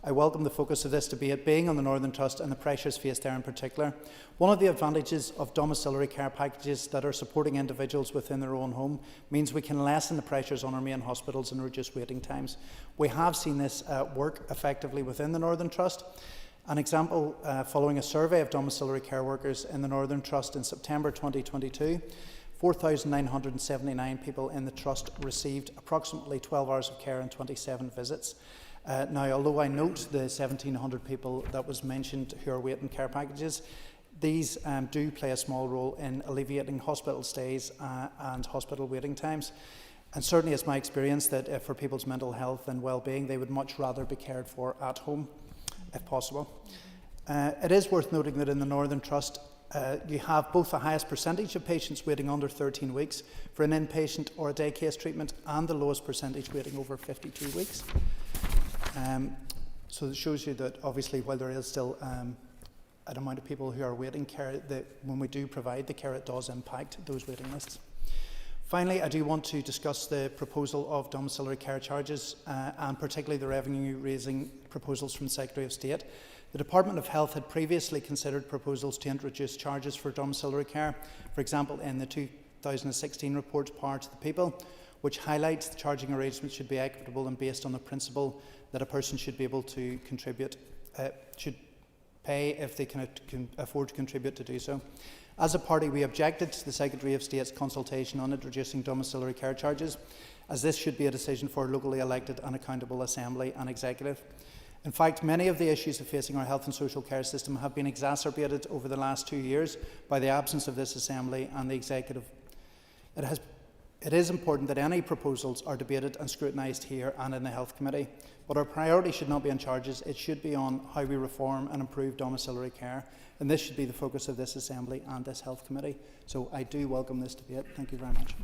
I welcome the focus of this debate being on the Northern Trust and the pressures faced there in particular. One of the advantages of domiciliary care packages that are supporting individuals within their own home means we can lessen the pressures on our main hospitals and reduce waiting times. We have seen this work effectively within the Northern Trust. An example, following a survey of domiciliary care workers in the Northern Trust in September 2022, 4,979 people in the Trust received approximately 12 hours of care and 27 visits. Now, although I note the 1,700 people that was mentioned who are waiting care packages, these do play a small role in alleviating hospital stays and hospital waiting times. And certainly it's my experience that for people's mental health and well-being, they would much rather be cared for at home, if possible. It is worth noting that in the Northern Trust, you have both the highest percentage of patients waiting under 13 weeks for an inpatient or a day case treatment and the lowest percentage waiting over 52 weeks. So it shows you that obviously while there is still an amount of people who are waiting care, that when we do provide the care, it does impact those waiting lists. Finally, I do want to discuss the proposal of domiciliary care charges and particularly the revenue-raising proposals from the Secretary of State. The Department of Health had previously considered proposals to introduce charges for domiciliary care, for example in the 2016 report Power to the People, which highlights the charging arrangements should be equitable and based on the principle that a person should be able to contribute, should pay if they can afford to contribute to do so. As a party, we objected to the Secretary of State's consultation on introducing domiciliary care charges, as this should be a decision for a locally elected and accountable Assembly and Executive. In fact, many of the issues facing our health and social care system have been exacerbated over the last 2 years by the absence of this Assembly and the Executive. It is important that any proposals are debated and scrutinised here and in the Health Committee, but our priority should not be on charges, it should be on how we reform and improve domiciliary care, and this should be the focus of this Assembly and this Health Committee. So I do welcome this debate. Thank you very much.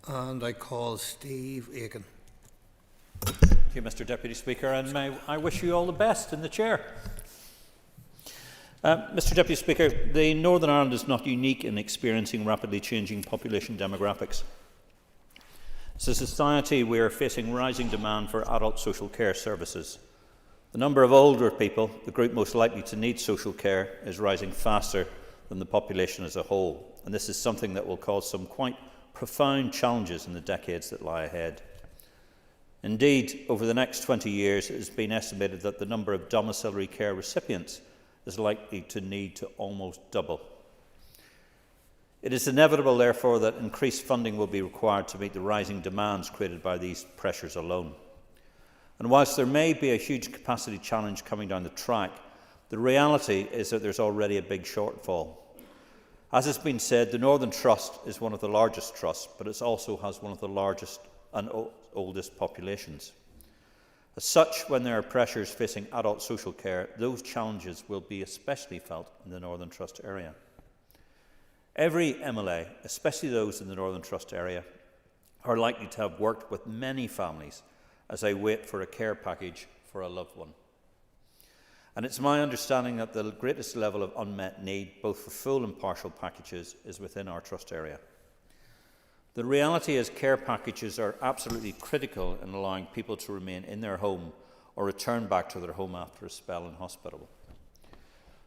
And I call Steve Aiken. Thank you, Mr. Deputy Speaker, and may I wish you all the best in the chair. Mr. Deputy Speaker, the Northern Ireland is not unique in experiencing rapidly changing population demographics. As a society, we are facing rising demand for adult social care services. The number of older people, the group most likely to need social care, is rising faster than the population as a whole, and this is something that will cause some quite profound challenges in the decades that lie ahead. Indeed, over the next 20 years, it has been estimated that the number of domiciliary care recipients is likely to need to almost double. It is inevitable, therefore, that increased funding will be required to meet the rising demands created by these pressures alone. And whilst there may be a huge capacity challenge coming down the track, the reality is that there's already a big shortfall. As has been said, the Northern Trust is one of the largest trusts, but it also has one of the largest and oldest populations. As such, when there are pressures facing adult social care, those challenges will be especially felt in the Northern Trust area. Every MLA, especially those in the Northern Trust area, are likely to have worked with many families as they wait for a care package for a loved one. And it's my understanding that the greatest level of unmet need, both for full and partial packages, is within our Trust area. The reality is care packages are absolutely critical in allowing people to remain in their home or return back to their home after a spell in hospital.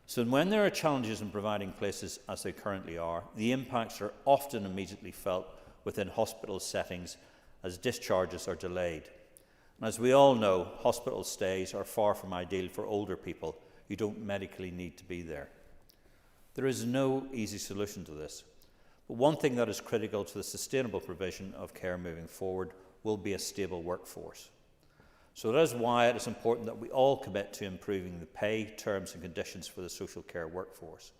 So when there are challenges in providing places as they currently are, the impacts are often immediately felt within hospital settings as discharges are delayed. And as we all know, hospital stays are far from ideal for older people who don't medically need to be there. There is no easy solution to this, but one thing that is critical to the sustainable provision of care moving forward will be a stable workforce. So that is why it is important that we all commit to improving the pay, terms and conditions for the social care workforce.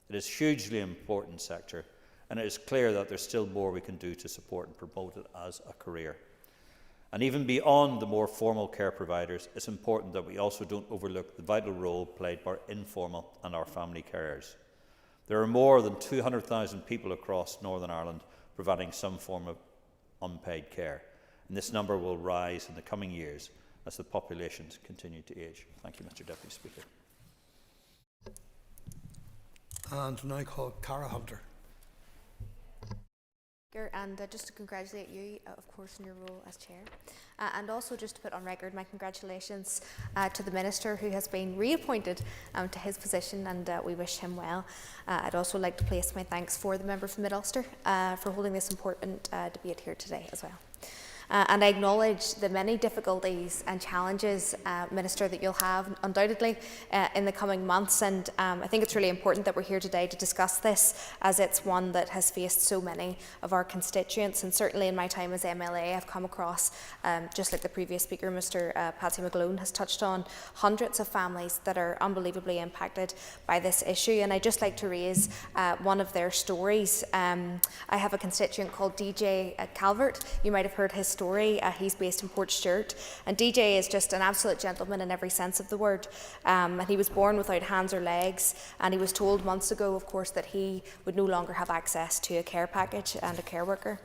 It is a hugely important sector, and it is clear that there is still more we can do to support and promote it as a career. And even beyond the more formal care providers, it's important that we also don't overlook the vital role played by informal and our family carers. There are more than 200,000 people across Northern Ireland providing some form of unpaid care, and this number will rise in the coming years as the populations continue to age. Thank you, Mr. Deputy Speaker. And now call Cara Hunter. And just to congratulate you, of course, in your role as Chair. And also just to put on record my congratulations to the Minister who has been reappointed to his position, and we wish him well. I'd also like to place my thanks for the member from Mid-Ulster for holding this important debate here today as well. And I acknowledge the many difficulties and challenges, Minister, that you'll have undoubtedly in the coming months. And I think it's really important that we're here today to discuss this, as it's one that has faced so many of our constituents. And certainly in my time as MLA, I've come across, just like the previous speaker, Mr. Patsy McGlone has touched on, hundreds of families that are unbelievably impacted by this issue. And I'd just like to raise one of their stories. I have a constituent called DJ Calvert. You might have heard his story. He's based in Portstewart, and DJ is just an absolute gentleman in every sense of the word. And he was born without hands or legs, and he was told months ago, of course, that he would no longer have access to a care package and a care worker.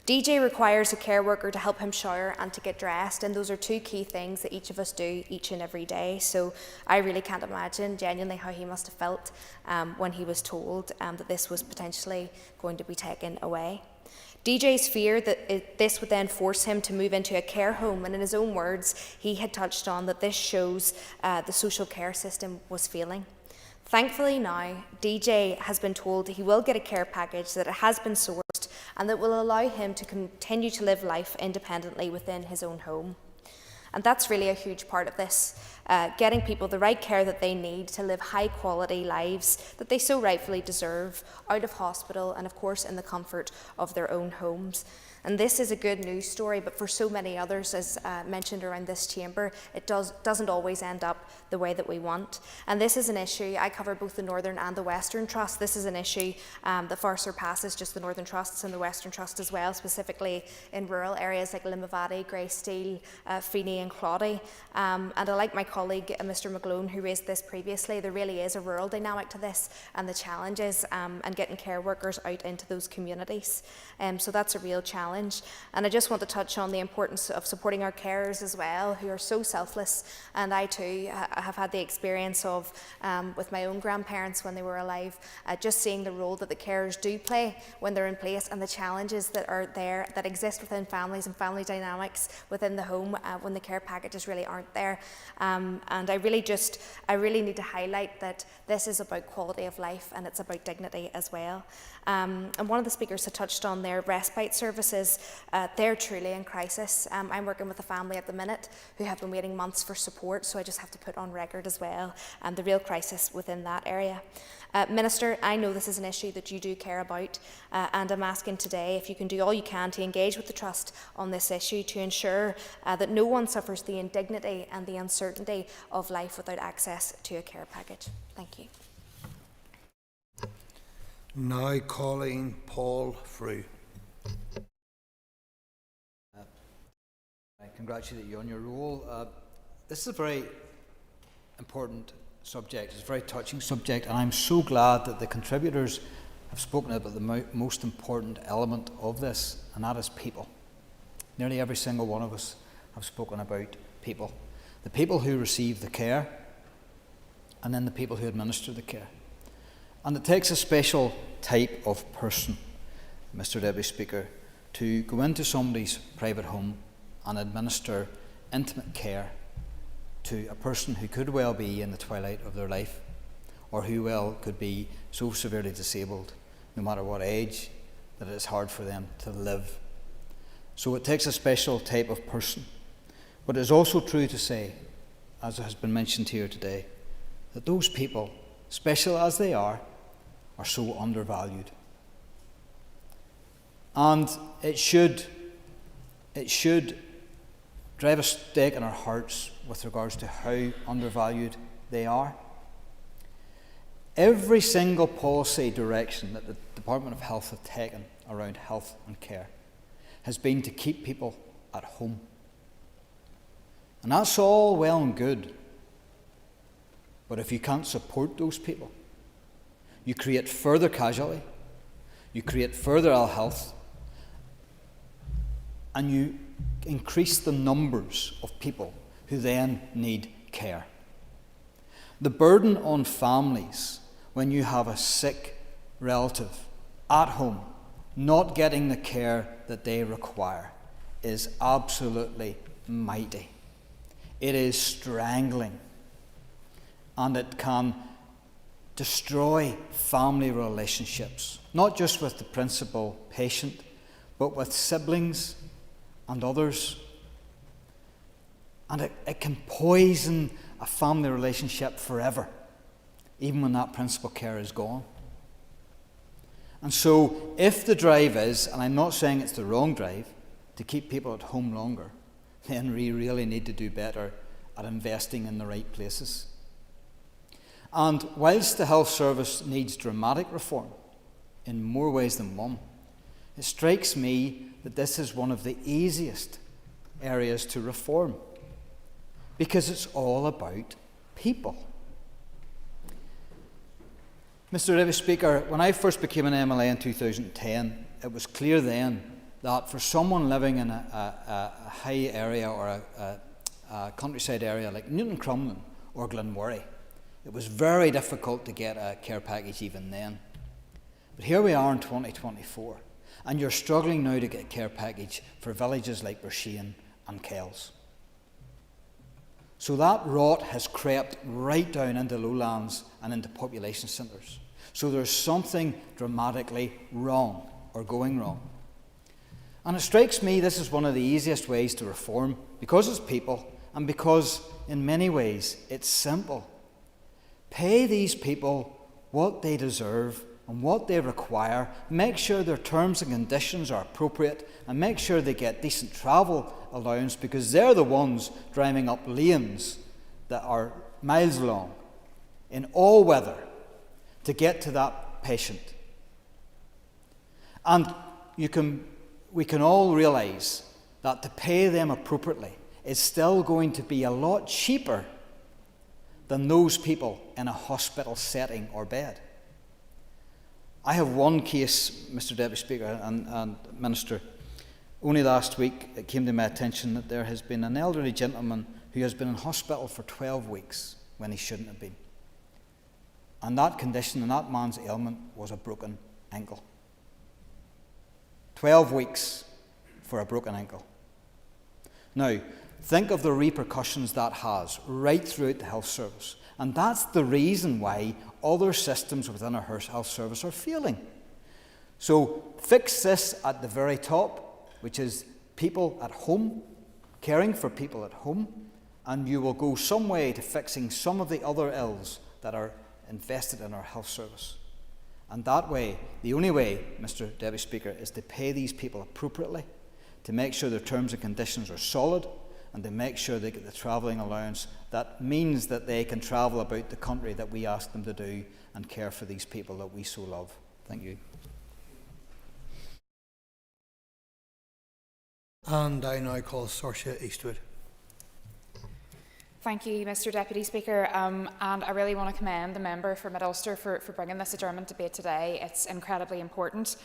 DJ requires a care worker to help him shower and to get dressed, and those are two key things that each of us do each and every day. So I really can't imagine genuinely how he must have felt when he was told that this was potentially going to be taken away. DJ's fear that this would then force him to move into a care home, and in his own words, he had touched on that this shows the social care system was failing. Thankfully now, DJ has been told he will get a care package, that it has been sourced, and that will allow him to continue to live life independently within his own home. And that's really a huge part of this, getting people the right care that they need to live high quality lives that they so rightfully deserve out of hospital and of course in the comfort of their own homes. And this is a good news story, but for so many others, as mentioned around this chamber, it doesn't always end up the way that we want. And this is an issue, I cover both the Northern and the Western Trust. This is an issue that far surpasses just the Northern Trusts and the Western Trust as well, specifically in rural areas like Limavady, Greysteel, Feeney and Claudy. And I like my colleague, Mr. McGlone, who raised this previously. There really is a rural dynamic to this, and the challenges and getting care workers out into those communities. So that's a real challenge. And I just want to touch on the importance of supporting our carers as well, who are so selfless. And I too have had the experience of, with my own grandparents when they were alive, just seeing the role that the carers do play when they're in place, and the challenges that are there, that exist within families and family dynamics within the home when the care packages really aren't there. And I really need to highlight that this is about quality of life, and it's about dignity as well. And one of the speakers had touched on their respite services. They're truly in crisis. I'm working with a family at the minute who have been waiting months for support, so I just have to put on record as well the real crisis within that area. Minister, I know this is an issue that you do care about, and I'm asking today if you can do all you can to engage with the Trust on this issue to ensure that no one suffers the indignity and the uncertainty of life without access to a care package. Thank you. Now calling Paul Frew. I congratulate you on your role. This is a very important subject. It's a very touching subject, and I'm so glad that the contributors have spoken about the most important element of this, and that is people. Nearly every single one of us have spoken about people. The people who receive the care, and then the people who administer the care. And it takes a special type of person, Mr. Deputy Speaker, to go into somebody's private home and administer intimate care to a person who could well be in the twilight of their life, or who well could be so severely disabled, no matter what age, that it's hard for them to live. So it takes a special type of person. But it's also true to say, as has been mentioned here today, that those people, special as they are so undervalued. And it should drive a stake in our hearts with regards to how undervalued they are. Every single policy direction that the Department of Health have taken around health and care has been to keep people at home. And that's all well and good. But if you can't support those people, you create further casualty, you create further ill health, and you increase the numbers of people who then need care. The burden on families when you have a sick relative at home not getting the care that they require is absolutely mighty. It is strangling, and it can destroy family relationships, not just with the principal patient, but with siblings and others. And it can poison a family relationship forever, even when that principal care is gone. And so, if the drive is, and I'm not saying it's the wrong drive, to keep people at home longer, then we really need to do better at investing in the right places. And whilst the health service needs dramatic reform, in more ways than one, it strikes me that this is one of the easiest areas to reform, because it's all about people. Mr. Deputy Speaker, when I first became an MLA in 2010, it was clear then that for someone living in a high area or a countryside area like Newton Crumlin or Glenworry, it was very difficult to get a care package even then. But here we are in 2024, and you're struggling now to get a care package for villages like Bershane and Kells. So that rot has crept right down into lowlands and into population centres. So there's something dramatically wrong or going wrong. And it strikes me this is one of the easiest ways to reform, because it's people and because in many ways it's simple. Pay these people what they deserve and what they require, make sure their terms and conditions are appropriate, and make sure they get decent travel allowance, because they're the ones driving up lanes that are miles long in all weather to get to that patient. And we can all realise that to pay them appropriately is still going to be a lot cheaper than those people in a hospital setting or bed. I have one case, Mr. Deputy Speaker and Minister. Only last week it came to my attention that there has been an elderly gentleman who has been in hospital for 12 weeks when he shouldn't have been. And that condition and that man's ailment was a broken ankle. 12 weeks for a broken ankle. Now, think of the repercussions that has right throughout the health service. And that's the reason why other systems within our health service are failing. So fix this at the very top, which is people at home, caring for people at home, and you will go some way to fixing some of the other ills that are invested in our health service. And that way, the only way, Mr. Deputy Speaker, is to pay these people appropriately, to make sure their terms and conditions are solid, and to make sure they get the travelling allowance that means that they can travel about the country that we ask them to do and care for these people that we so love. Thank you. And I now call Saoirse Eastwood. Thank you, Mr. Deputy Speaker, and I really want to commend the member for Mid-Ulster for bringing this adjournment debate today. It's incredibly important.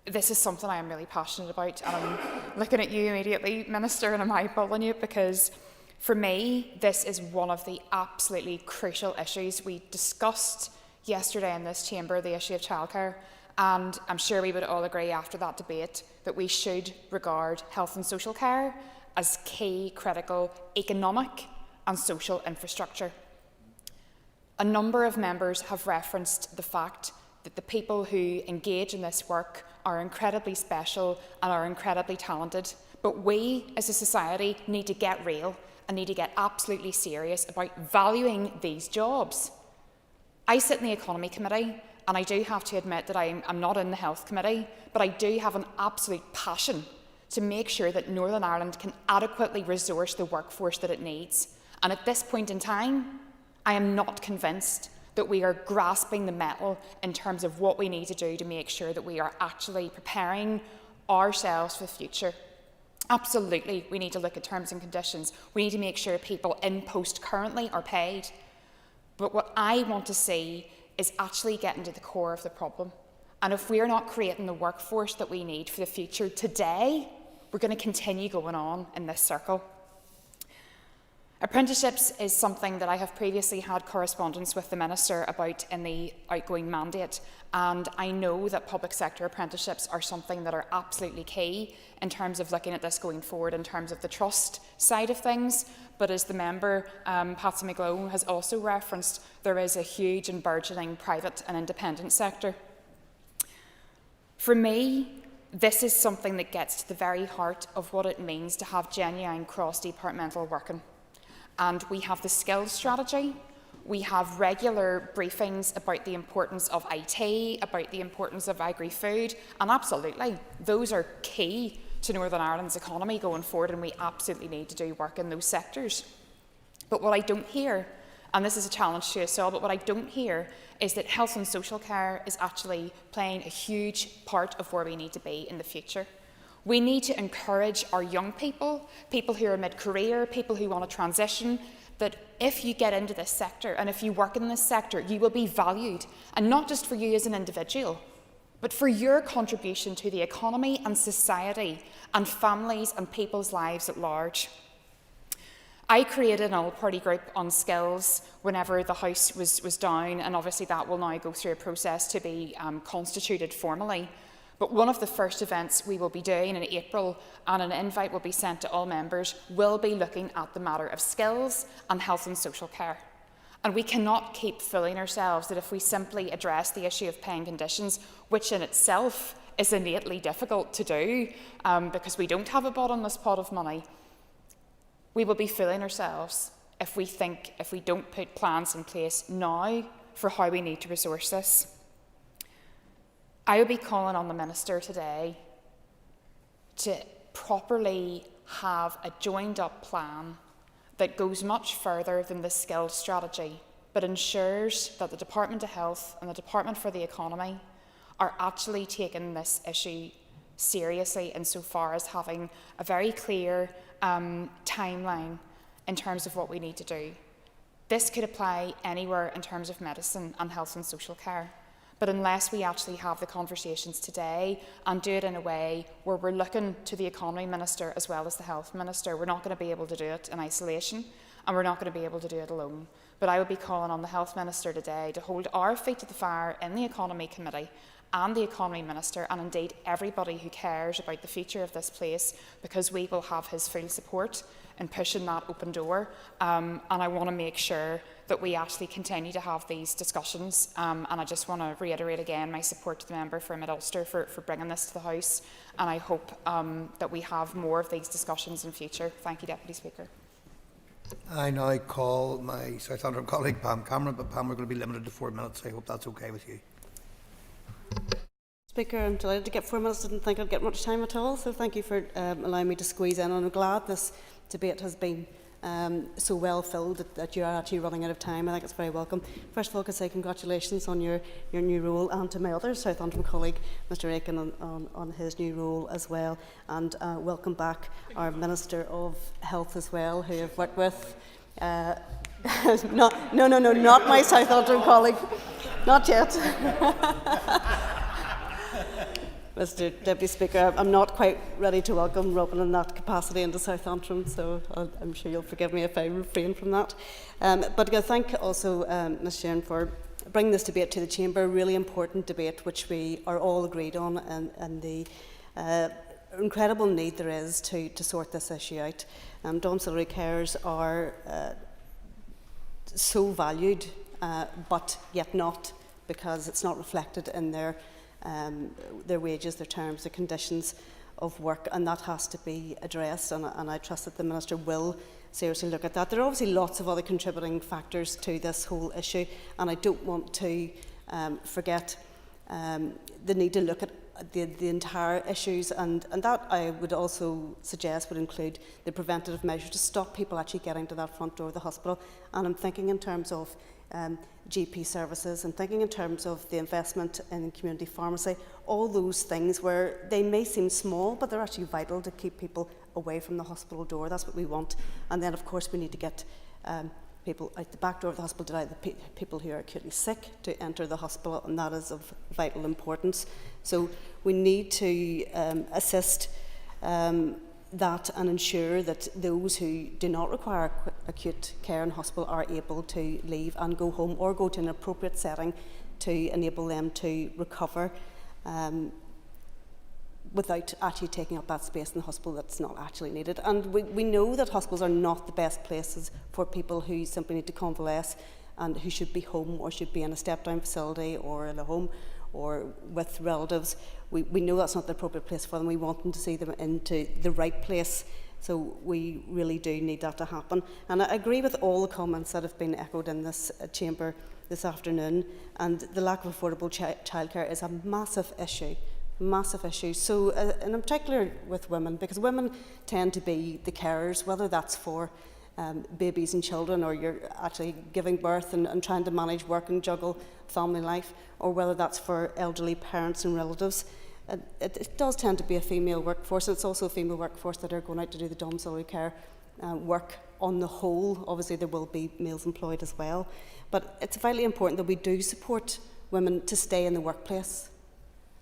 This is something I am really passionate about, and I'm looking at you immediately, Minister, and I'm eyeballing you, because for me, this is one of the absolutely crucial issues. We discussed yesterday in this chamber the issue of childcare, and I'm sure we would all agree after that debate that we should regard health and social care as key critical economic and social infrastructure. A number of members have referenced the fact that the people who engage in this work are incredibly special and are incredibly talented, but we as a society need to get real and need to get absolutely serious about valuing these jobs. I sit in the Economy Committee, and I do have to admit that I'm not in the Health Committee, but I do have an absolute passion to make sure that Northern Ireland can adequately resource the workforce that it needs. And at this point in time, I am not convinced that we are grasping the mettle in terms of what we need to do to make sure that we are actually preparing ourselves for the future. Absolutely, we need to look at terms and conditions. We need to make sure people in post currently are paid. But what I want to see is actually getting to the core of the problem. And if we're not creating the workforce that we need for the future today, we're going to continue going on in this circle. Apprenticeships is something that I have previously had correspondence with the Minister about in the outgoing mandate, and I know that public sector apprenticeships are something that are absolutely key in terms of looking at this going forward in terms of the trust side of things. But as the member, Patsy McGlow, has also referenced, there is a huge and burgeoning private and independent sector. For me, this is something that gets to the very heart of what it means to have genuine cross-departmental working. And we have the skills strategy, we have regular briefings about the importance of IT, about the importance of agri-food, and absolutely, those are key to Northern Ireland's economy going forward, and we absolutely need to do work in those sectors. But what I don't hear, and this is a challenge to us all, but what I don't hear is that health and social care is actually playing a huge part of where we need to be in the future. We need to encourage our young people, people who are mid-career, people who want to transition, that if you get into this sector and if you work in this sector, you will be valued, and not just for you as an individual, but for your contribution to the economy and society and families and people's lives at large. I created an all-party group on skills whenever the House was down, and obviously that will now go through a process to be constituted formally. But one of the first events we will be doing in April, and an invite will be sent to all members, will be looking at the matter of skills and health and social care. And we cannot keep fooling ourselves that if we simply address the issue of paying conditions, which in itself is innately difficult to do because we don't have a bottomless pot of money, we will be fooling ourselves if we don't put plans in place now for how we need to resource this. I would be calling on the Minister today to properly have a joined-up plan that goes much further than the skills strategy, but ensures that the Department of Health and the Department for the Economy are actually taking this issue seriously insofar as having a very clear timeline in terms of what we need to do. This could apply anywhere in terms of medicine and health and social care. But unless we actually have the conversations today and do it in a way where we're looking to the Economy Minister as well as the Health Minister, we're not going to be able to do it in isolation, and we're not going to be able to do it alone. But I would be calling on the Health Minister today to hold our feet to the fire in the Economy Committee and the Economy Minister, and indeed everybody who cares about the future of this place, because we will have his full support in pushing that open door. And I want to make sure that we actually continue to have these discussions. And I just want to reiterate again my support to the member for Mid-Ulster for bringing this to the House. And I hope that we have more of these discussions in future. Thank you, Deputy Speaker. I now call my Southampton colleague Pam Cameron, but Pam, we're going to be limited to 4 minutes. So I hope that's okay with you. Speaker, I'm delighted to get 4 minutes. Didn't think I'd get much time at all, so thank you for allowing me to squeeze in. And I'm glad this debate has been so well filled that you're actually running out of time. I think it's very welcome. First of all, I could say congratulations on your new role, and to my other Southampton colleague, Mr Aiken, on his new role as well. And welcome back our Minister of Health as well, who I've worked with. Not my Southampton colleague, not yet. Mr Deputy Speaker, I'm not quite ready to welcome Robin in that capacity into Southampton, so I'm sure you'll forgive me if I refrain from that. But I thank also Ms Sheeran for bringing this debate to the Chamber, a really important debate which we are all agreed on in the incredible need there is to sort this issue out. Domiciliary carers are so valued, but yet not, because it's not reflected in their wages, their terms, their conditions of work, and that has to be addressed, and I trust that the Minister will seriously look at that. There are obviously lots of other contributing factors to this whole issue, and I don't want to forget the need to look at the entire issues, and that I would also suggest would include the preventative measures to stop people actually getting to that front door of the hospital. And I'm thinking in terms of GP services, and thinking in terms of the investment in community pharmacy, all those things where they may seem small, but they're actually vital to keep people away from the hospital door. That's what we want. And then, of course, we need to get people out the back door of the hospital, to allow the people who are acutely sick to enter the hospital, and that is of vital importance. So we need to assist that and ensure that those who do not require acute care in hospital are able to leave and go home, or go to an appropriate setting to enable them to recover without actually taking up that space in the hospital that's not actually needed. And we know that hospitals are not the best places for people who simply need to convalesce and who should be home, or should be in a step-down facility, or in a home, or with relatives. We know that's not the appropriate place for them. We want them to see them into the right place. So we really do need that to happen. And I agree with all the comments that have been echoed in this chamber this afternoon. And the lack of affordable childcare is a massive issue. Massive issue. So, and in particular with women, because women tend to be the carers, whether that's for babies and children, or you're actually giving birth and trying to manage work and juggle family life, or whether that's for elderly parents and relatives. It does tend to be a female workforce, and it's also a female workforce that are going out to do the domiciliary care work on the whole. Obviously there will be males employed as well, but it's vitally important that we do support women to stay in the workplace.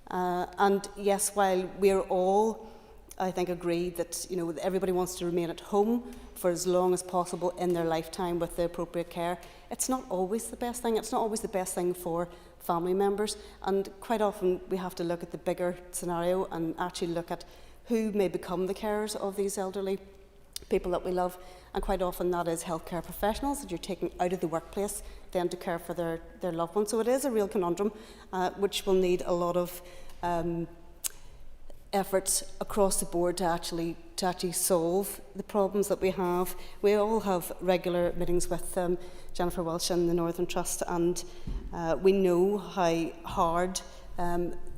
And yes, while we're all, I think, agreed that everybody wants to remain at home for as long as possible in their lifetime with the appropriate care, it's not always the best thing. It's not always the best thing for family members, and quite often we have to look at the bigger scenario and actually look at who may become the carers of these elderly people that we love, and quite often that is healthcare professionals that you're taking out of the workplace then to care for their loved ones. So it is a real conundrum which will need a lot of efforts across the board to actually solve the problems that we have. We all have regular meetings with Jennifer Welsh and the Northern Trust, and we know how hard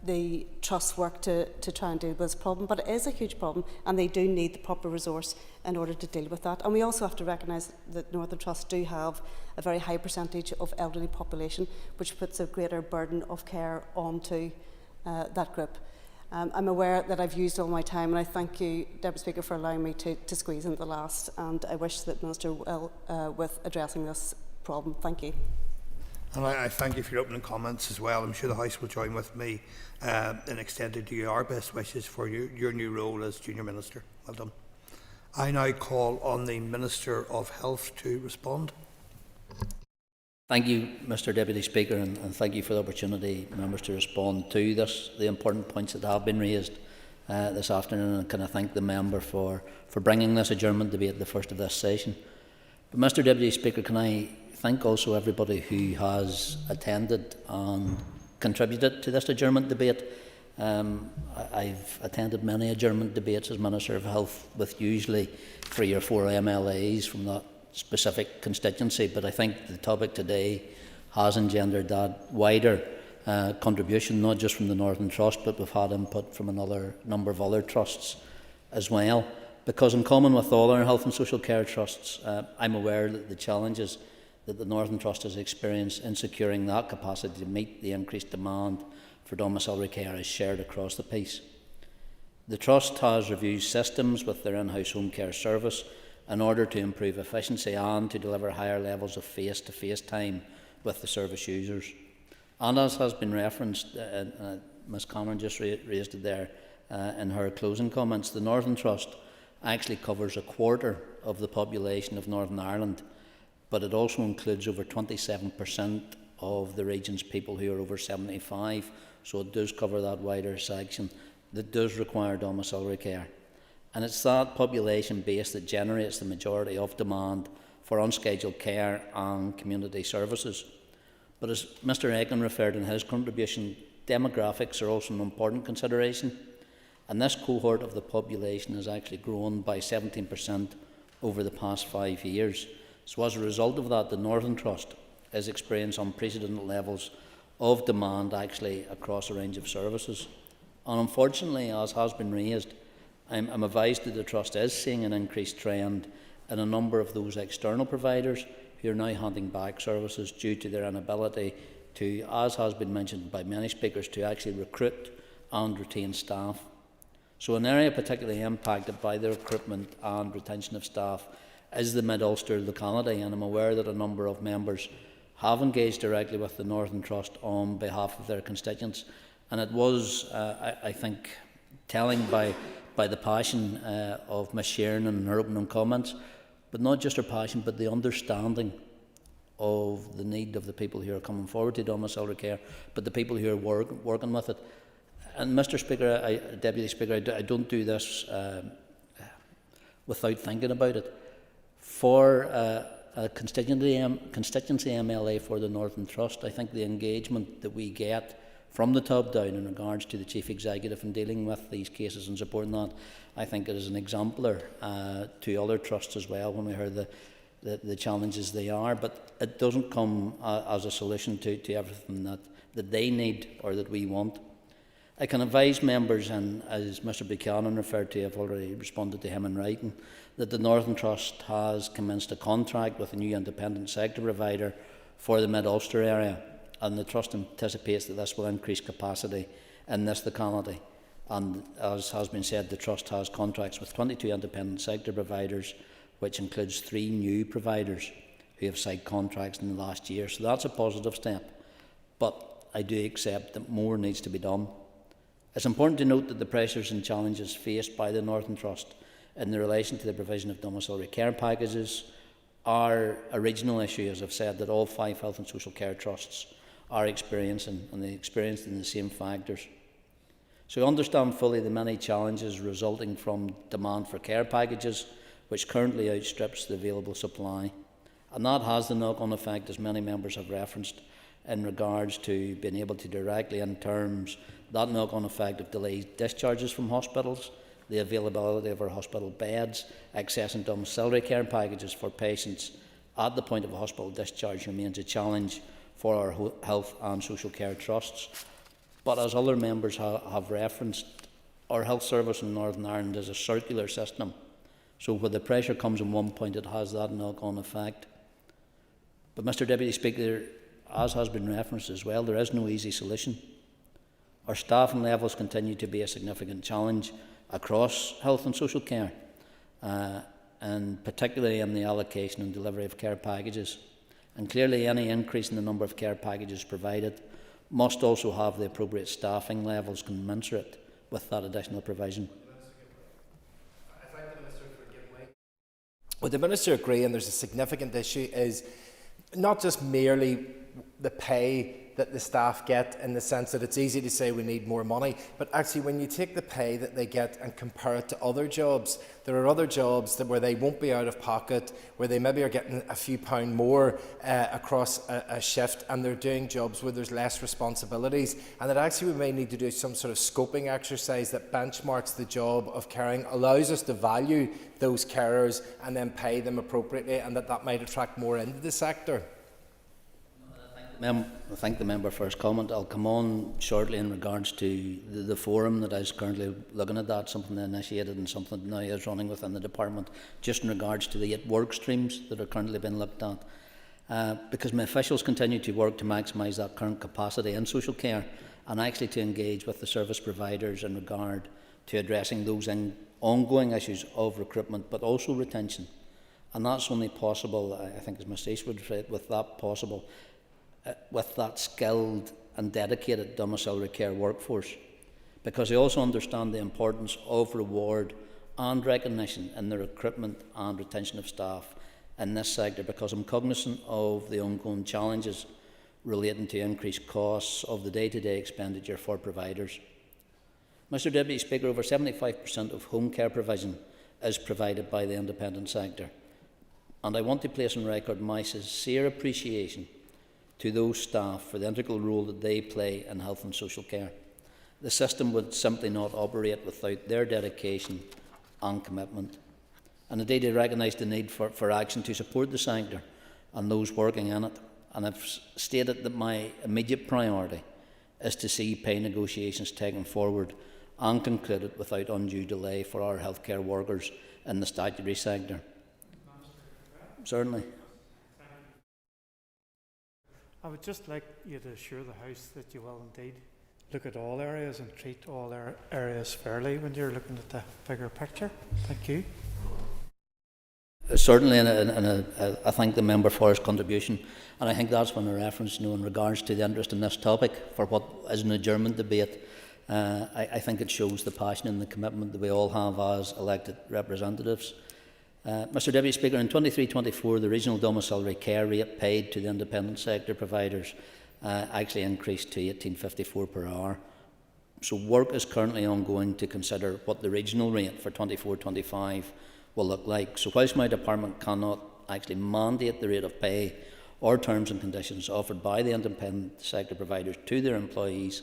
the Trust work to try and deal with this problem, but it is a huge problem, and they do need the proper resource in order to deal with that. And we also have to recognise that Northern Trust do have a very high percentage of elderly population, which puts a greater burden of care onto that group. I'm aware that I've used all my time, and I thank you, Deputy Speaker, for allowing me to squeeze in the last, and I wish that Minister well with addressing this problem. Thank you. And I thank you for your opening comments as well. I'm sure the House will join with me in extending to you our best wishes for your new role as Junior Minister. Well done. I now call on the Minister of Health to respond. Thank you, Mr Deputy Speaker, and thank you for the opportunity, members, to respond to the important points that have been raised this afternoon, and can I thank the member for bringing this adjournment debate the first of this session. But Mr Deputy Speaker, can I thank also everybody who has attended and contributed to this adjournment debate. I've attended many adjournment debates as Minister of Health with usually 3 or 4 MLAs from that specific constituency, but I think the topic today has engendered that wider contribution, not just from the Northern Trust, but we've had input from another number of other trusts as well. Because in common with all our health and social care trusts, I'm aware that the challenges that the Northern Trust has experienced in securing that capacity to meet the increased demand for domiciliary care is shared across the piece. The Trust has reviewed systems with their in-house home care service in order to improve efficiency and to deliver higher levels of face-to-face time with the service users. And as has been referenced, Ms Cameron just raised it there in her closing comments, the Northern Trust actually covers a quarter of the population of Northern Ireland, but it also includes over 27% of the region's people who are over 75, so it does cover that wider section that does require domiciliary care. And it's that population base that generates the majority of demand for unscheduled care and community services. But as Mr Aiken referred in his contribution, demographics are also an important consideration, and this cohort of the population has actually grown by 17% over the past 5 years. So as a result of that, the Northern Trust has experienced unprecedented levels of demand actually across a range of services. And unfortunately, as has been raised, I'm advised that the Trust is seeing an increased trend in a number of those external providers who are now handing back services due to their inability to, as has been mentioned by many speakers, to actually recruit and retain staff. So an area particularly impacted by the recruitment and retention of staff is the Mid-Ulster locality, and I'm aware that a number of members have engaged directly with the Northern Trust on behalf of their constituents, and it was, I think, telling by the passion of Ms Sheeran in her opening comments, but not just her passion, but the understanding of the need of the people who are coming forward to domiciliary care, but the people who are working with it. And Mr Speaker, Deputy Speaker, I don't do this without thinking about it. For a constituency MLA for the Northern Trust, I think the engagement that we get from the top down in regards to the Chief Executive in dealing with these cases and supporting that, I think it is an exemplar to other trusts as well when we heard the challenges they are, but it doesn't come as a solution to everything that they need or that we want. I can advise members, and as Mr Buchanan referred to, I've already responded to him in writing, that the Northern Trust has commenced a contract with a new independent sector provider for the Mid-Ulster area, and the Trust anticipates that this will increase capacity in this locality. And as has been said, the Trust has contracts with 22 independent sector providers, which includes 3 new providers who have signed contracts in the last year. So that's a positive step. But I do accept that more needs to be done. It's important to note that the pressures and challenges faced by the Northern Trust in relation to the provision of domiciliary care packages are a regional issue, as I've said, that all 5 health and social care trusts are experiencing, and they experience the same factors. So we understand fully the many challenges resulting from demand for care packages, which currently outstrips the available supply. And that has the knock-on effect, as many members have referenced, in regards to being able to directly, in terms, that knock-on effect of delayed discharges from hospitals, the availability of our hospital beds, accessing domiciliary care packages for patients at the point of a hospital discharge remains a challenge for our health and social care trusts. But as other members have referenced, our health service in Northern Ireland is a circular system. So where the pressure comes in one point, it has that knock-on effect. But Mr Deputy Speaker, as has been referenced as well, there is no easy solution. Our staffing levels continue to be a significant challenge across health and social care, and particularly in the allocation and delivery of care packages. And clearly any increase in the number of care packages provided must also have the appropriate staffing levels commensurate with that additional provision. Would the Minister agree, and there's a significant issue, is not just merely the pay that the staff get, in the sense that it's easy to say we need more money, but actually when you take the pay that they get and compare it to other jobs, there are other jobs where they won't be out of pocket, where they maybe are getting a few pound more across a shift, and they're doing jobs where there's less responsibilities, and that actually we may need to do some sort of scoping exercise that benchmarks the job of caring, allows us to value those carers and then pay them appropriately, and that might attract more into the sector. I thank the member for his comment. I'll come on shortly in regards to the forum that is currently looking at that, something they initiated and something that now is running within the department, just in regards to the 8 work streams that are currently being looked at. Because my officials continue to work to maximise that current capacity in social care, and actually to engage with the service providers in regard to addressing those ongoing issues of recruitment, but also retention. And that's only possible, I think, as Ms Eastwood said, with that skilled and dedicated domiciliary care workforce, because they also understand the importance of reward and recognition in the recruitment and retention of staff in this sector, because I'm cognizant of the ongoing challenges relating to increased costs of the day-to-day expenditure for providers. Mr Deputy Speaker, over 75% of home care provision is provided by the independent sector, and I want to place on record my sincere appreciation to those staff for the integral role that they play in health and social care. The system would simply not operate without their dedication and commitment. And indeed, I recognise the need for action to support the sector and those working in it. And I've stated that my immediate priority is to see pay negotiations taken forward and concluded without undue delay for our healthcare workers in the statutory sector. Certainly. I would just like you to assure the House that you will indeed look at all areas and treat all areas fairly when you're looking at the bigger picture. Thank you. Certainly, and I thank the member for his contribution, and I think that's when a reference, in regards to the interest in this topic for what is an adjournment debate. I think it shows the passion and the commitment that we all have as elected representatives. Mr Deputy Speaker, in 23-24, the regional domiciliary care rate paid to the independent sector providers actually increased to $18.54 per hour. So work is currently ongoing to consider what the regional rate for 24-25 will look like. So whilst my department cannot actually mandate the rate of pay or terms and conditions offered by the independent sector providers to their employees,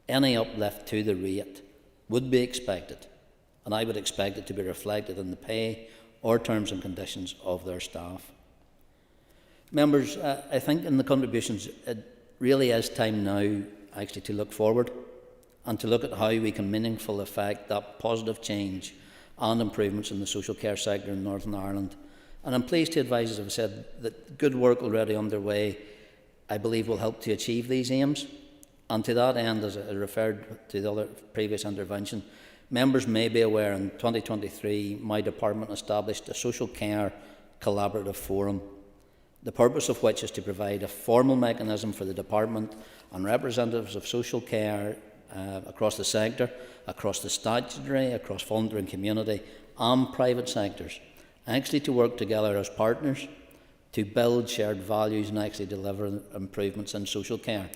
any uplift to the rate would be expected, and I would expect it to be reflected in the pay or terms and conditions of their staff. Members, I think in the contributions it really is time now actually to look forward and to look at how we can meaningfully affect that positive change and improvements in the social care sector in Northern Ireland. And I'm pleased to advise, as I've said, that good work already underway, I believe, will help to achieve these aims. And to that end, as I referred to the other previous intervention, members may be aware in 2023 my department established a social care collaborative forum, the purpose of which is to provide a formal mechanism for the department and representatives of social care across the sector, across the statutory, across voluntary and community and private sectors, actually to work together as partners to build shared values and actually deliver improvements in social care.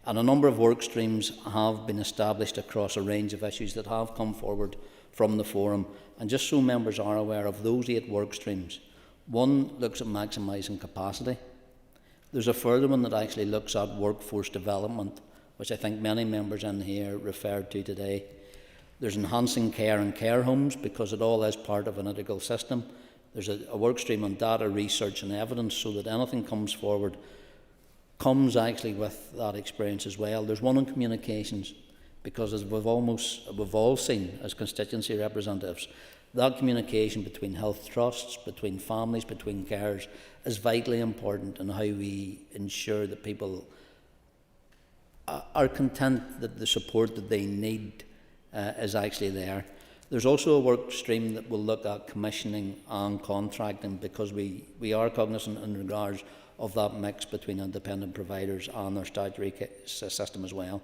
And a number of work streams have been established across a range of issues that have come forward from the forum. And just so members are aware of those 8 work streams, one looks at maximising capacity. There's a further one that actually looks at workforce development, which I think many members in here referred to today. There's enhancing care in care homes, because it all is part of an integral system. There's a work stream on data research and evidence, so that anything comes forward comes actually with that experience as well. There's one on communications, because as we've all seen as constituency representatives, that communication between health trusts, between families, between carers is vitally important in how we ensure that people are content that the support that they need is actually there. There's also a work stream that will look at commissioning and contracting, because we are cognizant in regards of that mix between independent providers and their statutory system as well.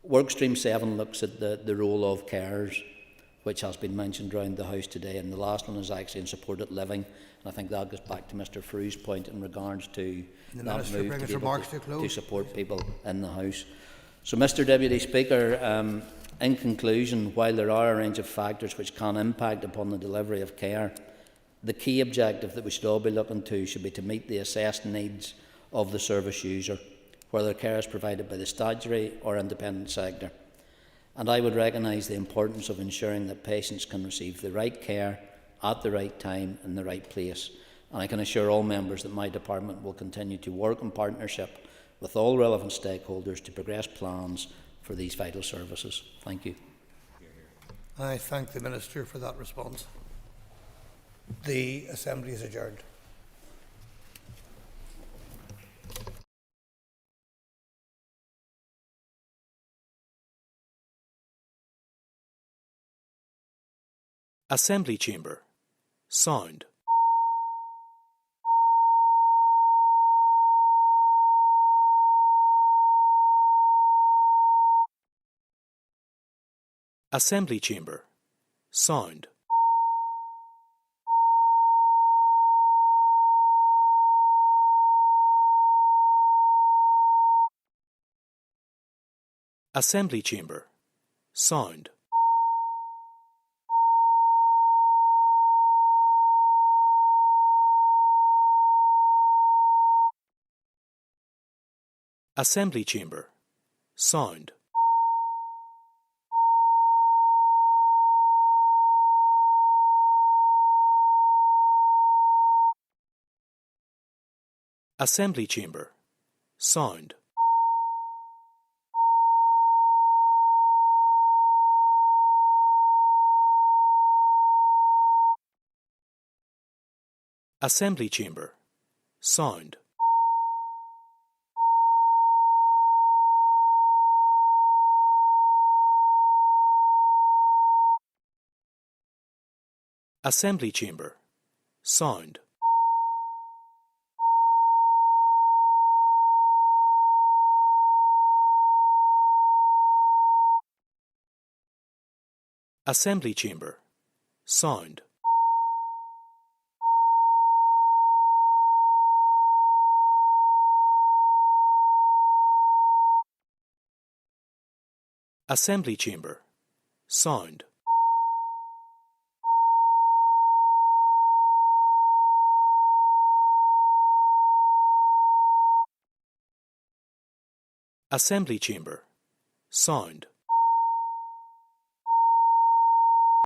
Workstream 7 looks at the role of carers, which has been mentioned around the House today, and the last one is actually in supported living. And I think that goes back to Mr Frew's point in regards to that move to be able to support people in the House. So, Mr Deputy Speaker, in conclusion, while there are a range of factors which can impact upon the delivery of care, the key objective that we should all be looking to should be to meet the assessed needs of the service user, whether care is provided by the statutory or independent sector. And I would recognise the importance of ensuring that patients can receive the right care at the right time in the right place. And I can assure all members that my department will continue to work in partnership with all relevant stakeholders to progress plans for these vital services. Thank you. I thank the Minister for that response. The Assembly is adjourned. Assembly Chamber. Sound. Assembly Chamber. Sound. Assembly Chamber. Sound. Assembly chamber. Sound. Assembly chamber. Sound. Assembly chamber. Sound. Assembly chamber. Sound. Assembly chamber. Sound. Assembly chamber. Sound. Assembly chamber. Sound.